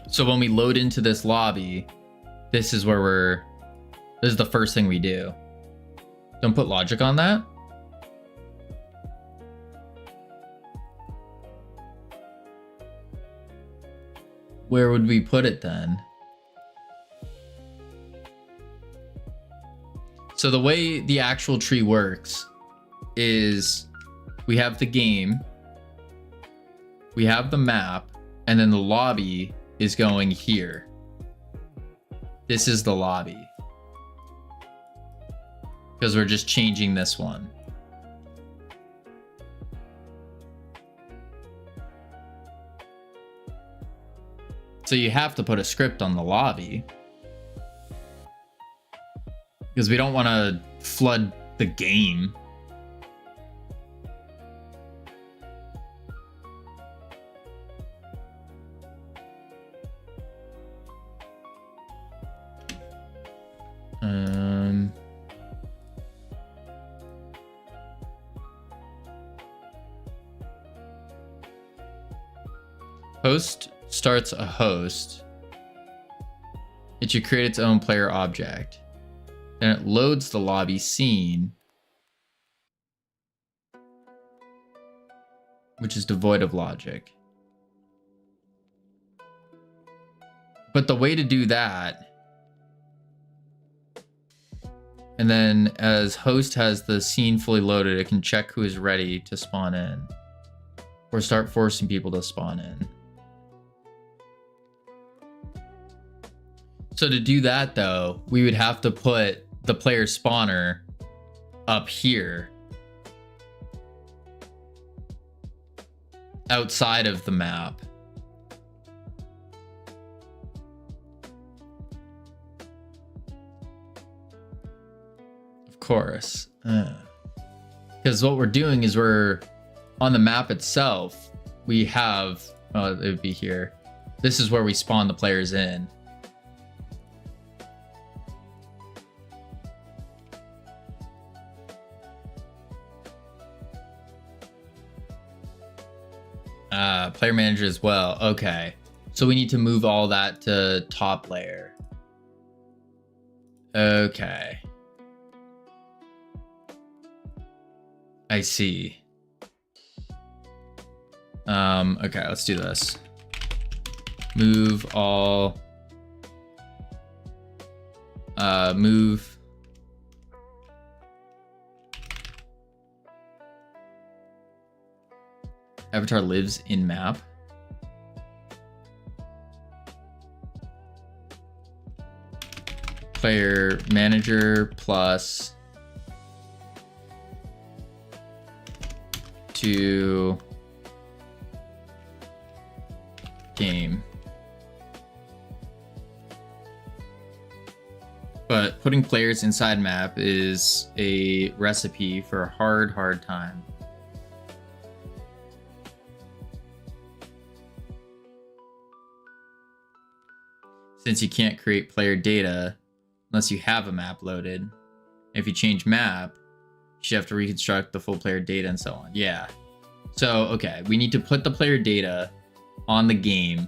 So when we load into this lobby, this is where this is the first thing we do. Don't put logic on that. Where would we put it then? So the way the actual tree works is we have the game, we have the map, and then the lobby is going here. This is the lobby. Because we're just changing this one. So you have to put a script on the lobby. Because we don't want to flood the game. Host starts a host. It should create its own player object. Then it loads the lobby scene. which is devoid of logic. But the way to do that, and then as host has the scene fully loaded, it can check who is ready to spawn in or start forcing people to spawn in. So to do that though, we would have to put the player spawner up here outside of the map. Of course. Because what we're doing is we're on the map itself. We have, oh, it would be here. This is where we spawn the players in. Player manager as well. Okay. So we need to move all that to top layer. Okay. I see. Okay, let's do this. Move all. Move. Avatar lives in map. Player manager plus to game. But putting players inside map is a recipe for a hard time. Since you can't create player data unless you have a map loaded. If you change map, you should have to reconstruct the full player data and so on. Yeah. So, okay, we need to put the player data on the game.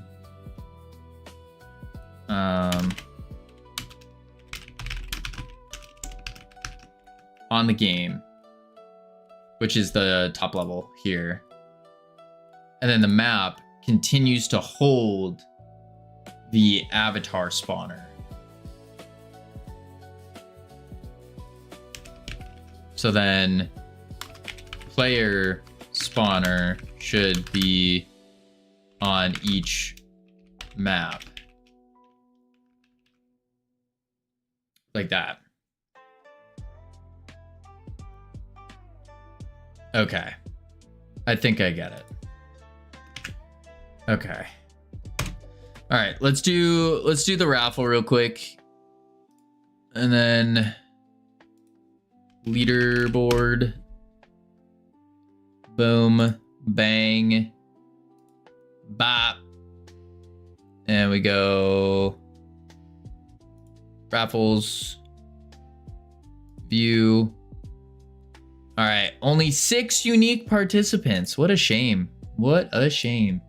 On the game, which is the top level here. And then the map continues to hold the avatar spawner. So then player spawner should be on each map. Like that. Okay. I think I get it. Okay. All right, let's do the raffle real quick. And then leaderboard. Boom, bang, bop. And we go raffles, view. All right, only 6 unique participants. What a shame. What a shame.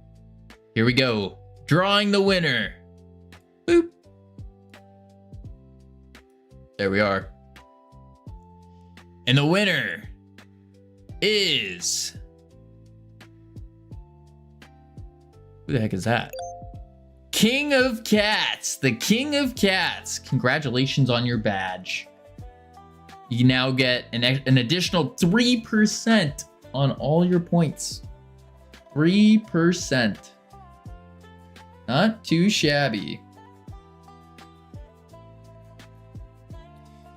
Here we go. Drawing the winner. Boop. There we are. And the winner is... Who the heck is that? King of Cats. The King of Cats. Congratulations on your badge. You now get an additional 3% on all your points. 3%. Not too shabby.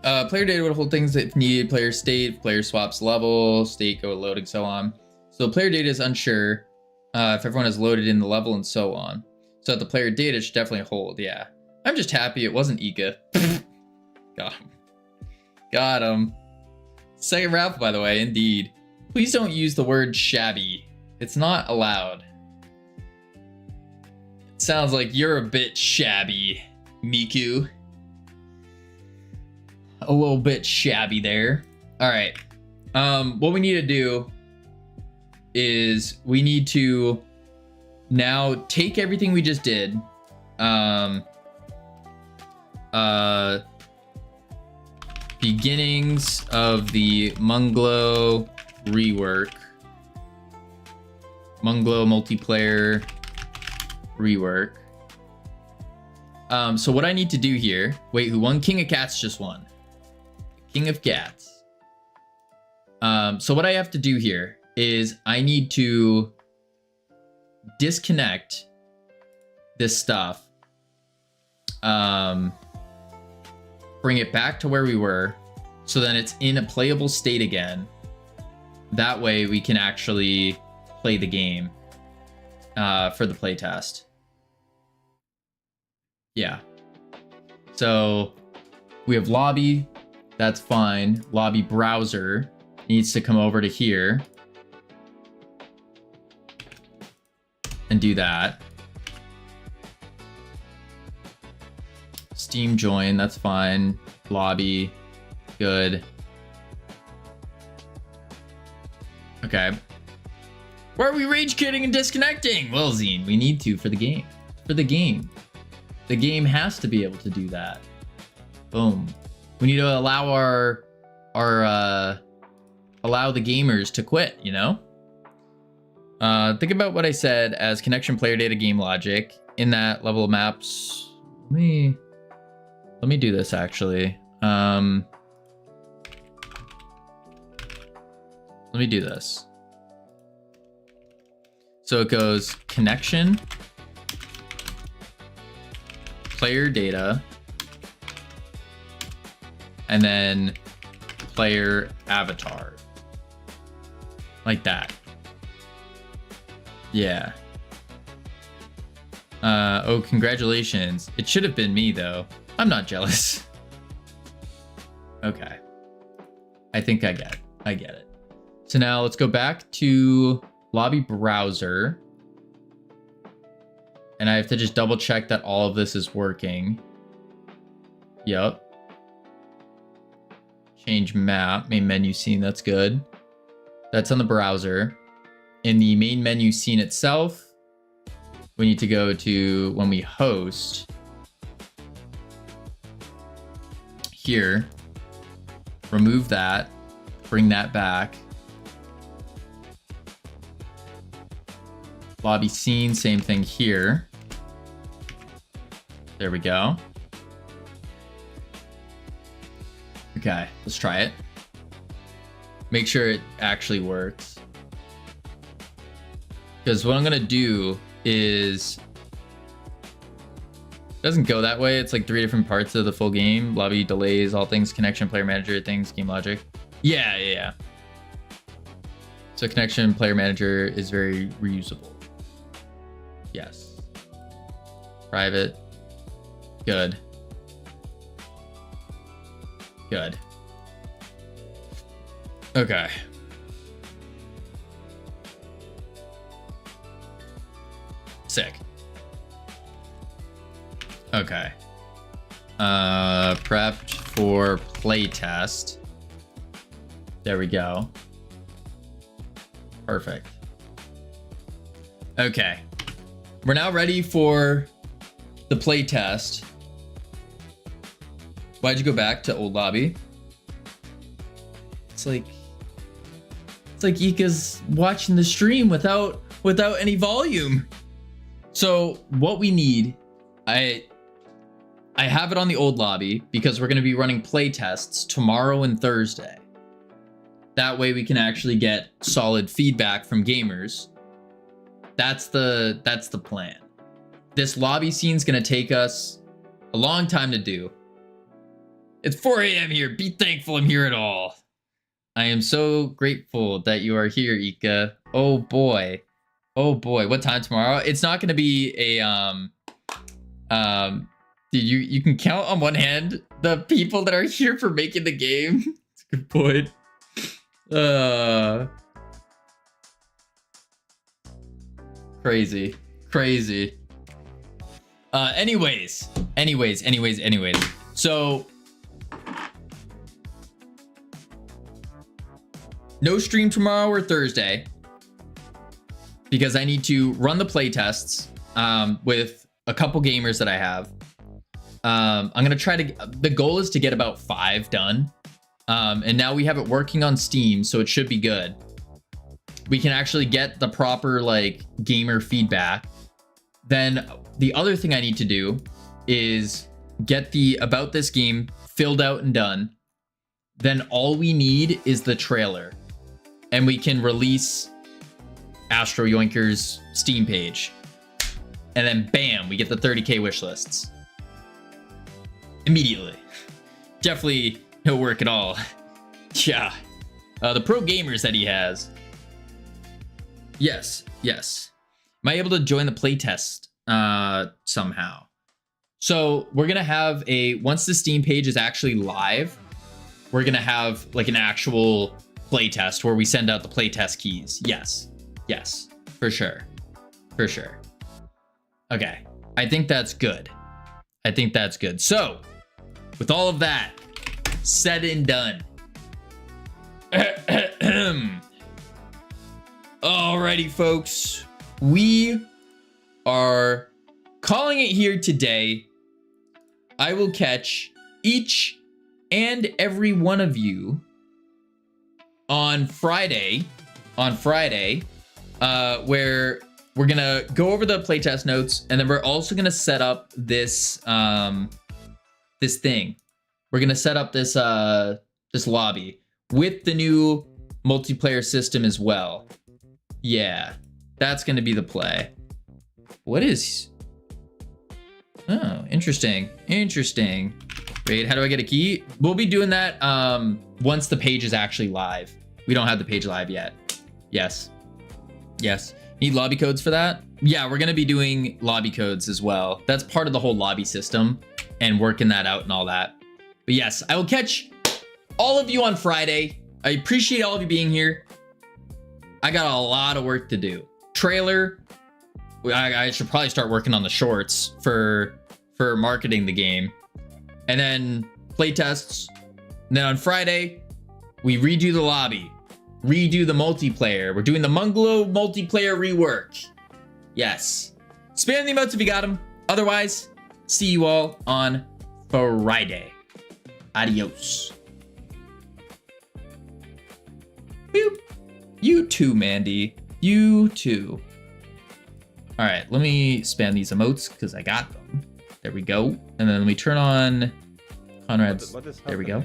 Player data would hold things if needed. Player state, player swaps level, state go loading, so on. So player data is unsure if everyone is loaded in the level and so on. So the player data should definitely hold, yeah. I'm just happy it wasn't Ika. Got him. Got him. Second raffle, by the way, indeed. Please don't use the word shabby. It's not allowed. It sounds like you're a bit shabby, Miku. A little bit shabby there. All right. What we need to do is we need to now take everything we just did. Beginnings of the Munglo rework. Munglow multiplayer rework. So what I need to do here, wait, who won? King of Cats just won. King of Cats. So what I have to do here is I need to disconnect this stuff. Bring it back to where we were, so then it's in a playable state again. That way we can actually play the game for the playtest. Yeah. So we have lobby. That's fine. Lobby browser needs to come over to here and do that. Steam join, that's fine. Lobby, good. Okay. Why are we rage quitting and disconnecting? Well, Zine, we need to for the game. For the game. The game has to be able to do that. Boom. We need to allow allow the gamers to quit, you know? Think about what I said as connection, player data, game logic. In that level of maps, let me do this actually. Let me do this. So it goes connection, player data, and then player avatar. Like that. Yeah. Oh, congratulations. It should have been me though. I'm not jealous. Okay. I think I get it. I get it. So now let's go back to lobby browser. And I have to just double check that all of this is working. Yep. Change map, main menu scene, that's good. That's on the browser. In the main menu scene itself, we need to go to when we host. Here, remove that, bring that back. Lobby scene, same thing here. There we go. Okay, let's try it. Make sure it actually works. Because what I'm gonna do is, it doesn't go that way. It's like 3 different parts of the full game. Lobby, delays, all things, connection, player manager, things, game logic. Yeah. So connection, player manager is very reusable. Yes. Private. Good. Good. Okay. Sick. Okay. Prepped for playtest. There we go. Perfect. Okay. We're now ready for the playtest. Why'd you go back to old lobby? It's like Ika's watching the stream without any volume. So what we need, I have it on the old lobby because we're going to be running play tests tomorrow and Thursday. That way we can actually get solid feedback from gamers. That's the plan. This lobby scene is going to take us a long time to do. It's 4 a.m. here. Be thankful I'm here at all. I am so grateful that you are here, Ika. Oh boy. Oh boy. What time tomorrow? It's not going to be a you can count on one hand the people that are here for making the game. That's a good point. Crazy. Anyways. So no stream tomorrow or Thursday because I need to run the play tests with a couple gamers that I have. I'm gonna try to. The goal is to get about 5 done, and now we have it working on Steam, so it should be good. we can actually get the proper like gamer feedback. Then the other thing I need to do is get the about this game filled out and done. Then all we need is the trailer, and we can release Astro Yoinkers Steam page. And then bam, we get the 30K wish lists. Immediately. Definitely no work at all. Yeah. The pro gamers that he has. Yes. Am I able to join the playtest somehow? So we're going to have once the Steam page is actually live, we're going to have like an actual playtest where we send out the playtest keys. Yes, for sure. Okay, I think that's good. So with all of that said and done, alrighty folks, we are calling it here today. I will catch each and every one of you on Friday, where we're gonna go over the playtest notes, and then we're also gonna set up this thing. We're gonna set up this lobby with the new multiplayer system as well. Yeah, that's gonna be the play. What is? Oh, interesting. Wait, how do I get a key? We'll be doing that once the page is actually live. We don't have the page live yet. Yes. Need lobby codes for that? Yeah, we're gonna be doing lobby codes as well. That's part of the whole lobby system and working that out and all that. But yes, I will catch all of you on Friday. I appreciate all of you being here. I got a lot of work to do. Trailer. I should probably start working on the shorts for marketing the game. And then play tests. And then on Friday, we redo the lobby, redo the multiplayer. We're doing the Munglo multiplayer rework. Yes. Spam the emotes if you got them. Otherwise, see you all on Friday. Adios. Boop. You too, Mandy. You too. All right, let me spam these emotes because I got them. There we go. And then we turn on Conrad's. There we go.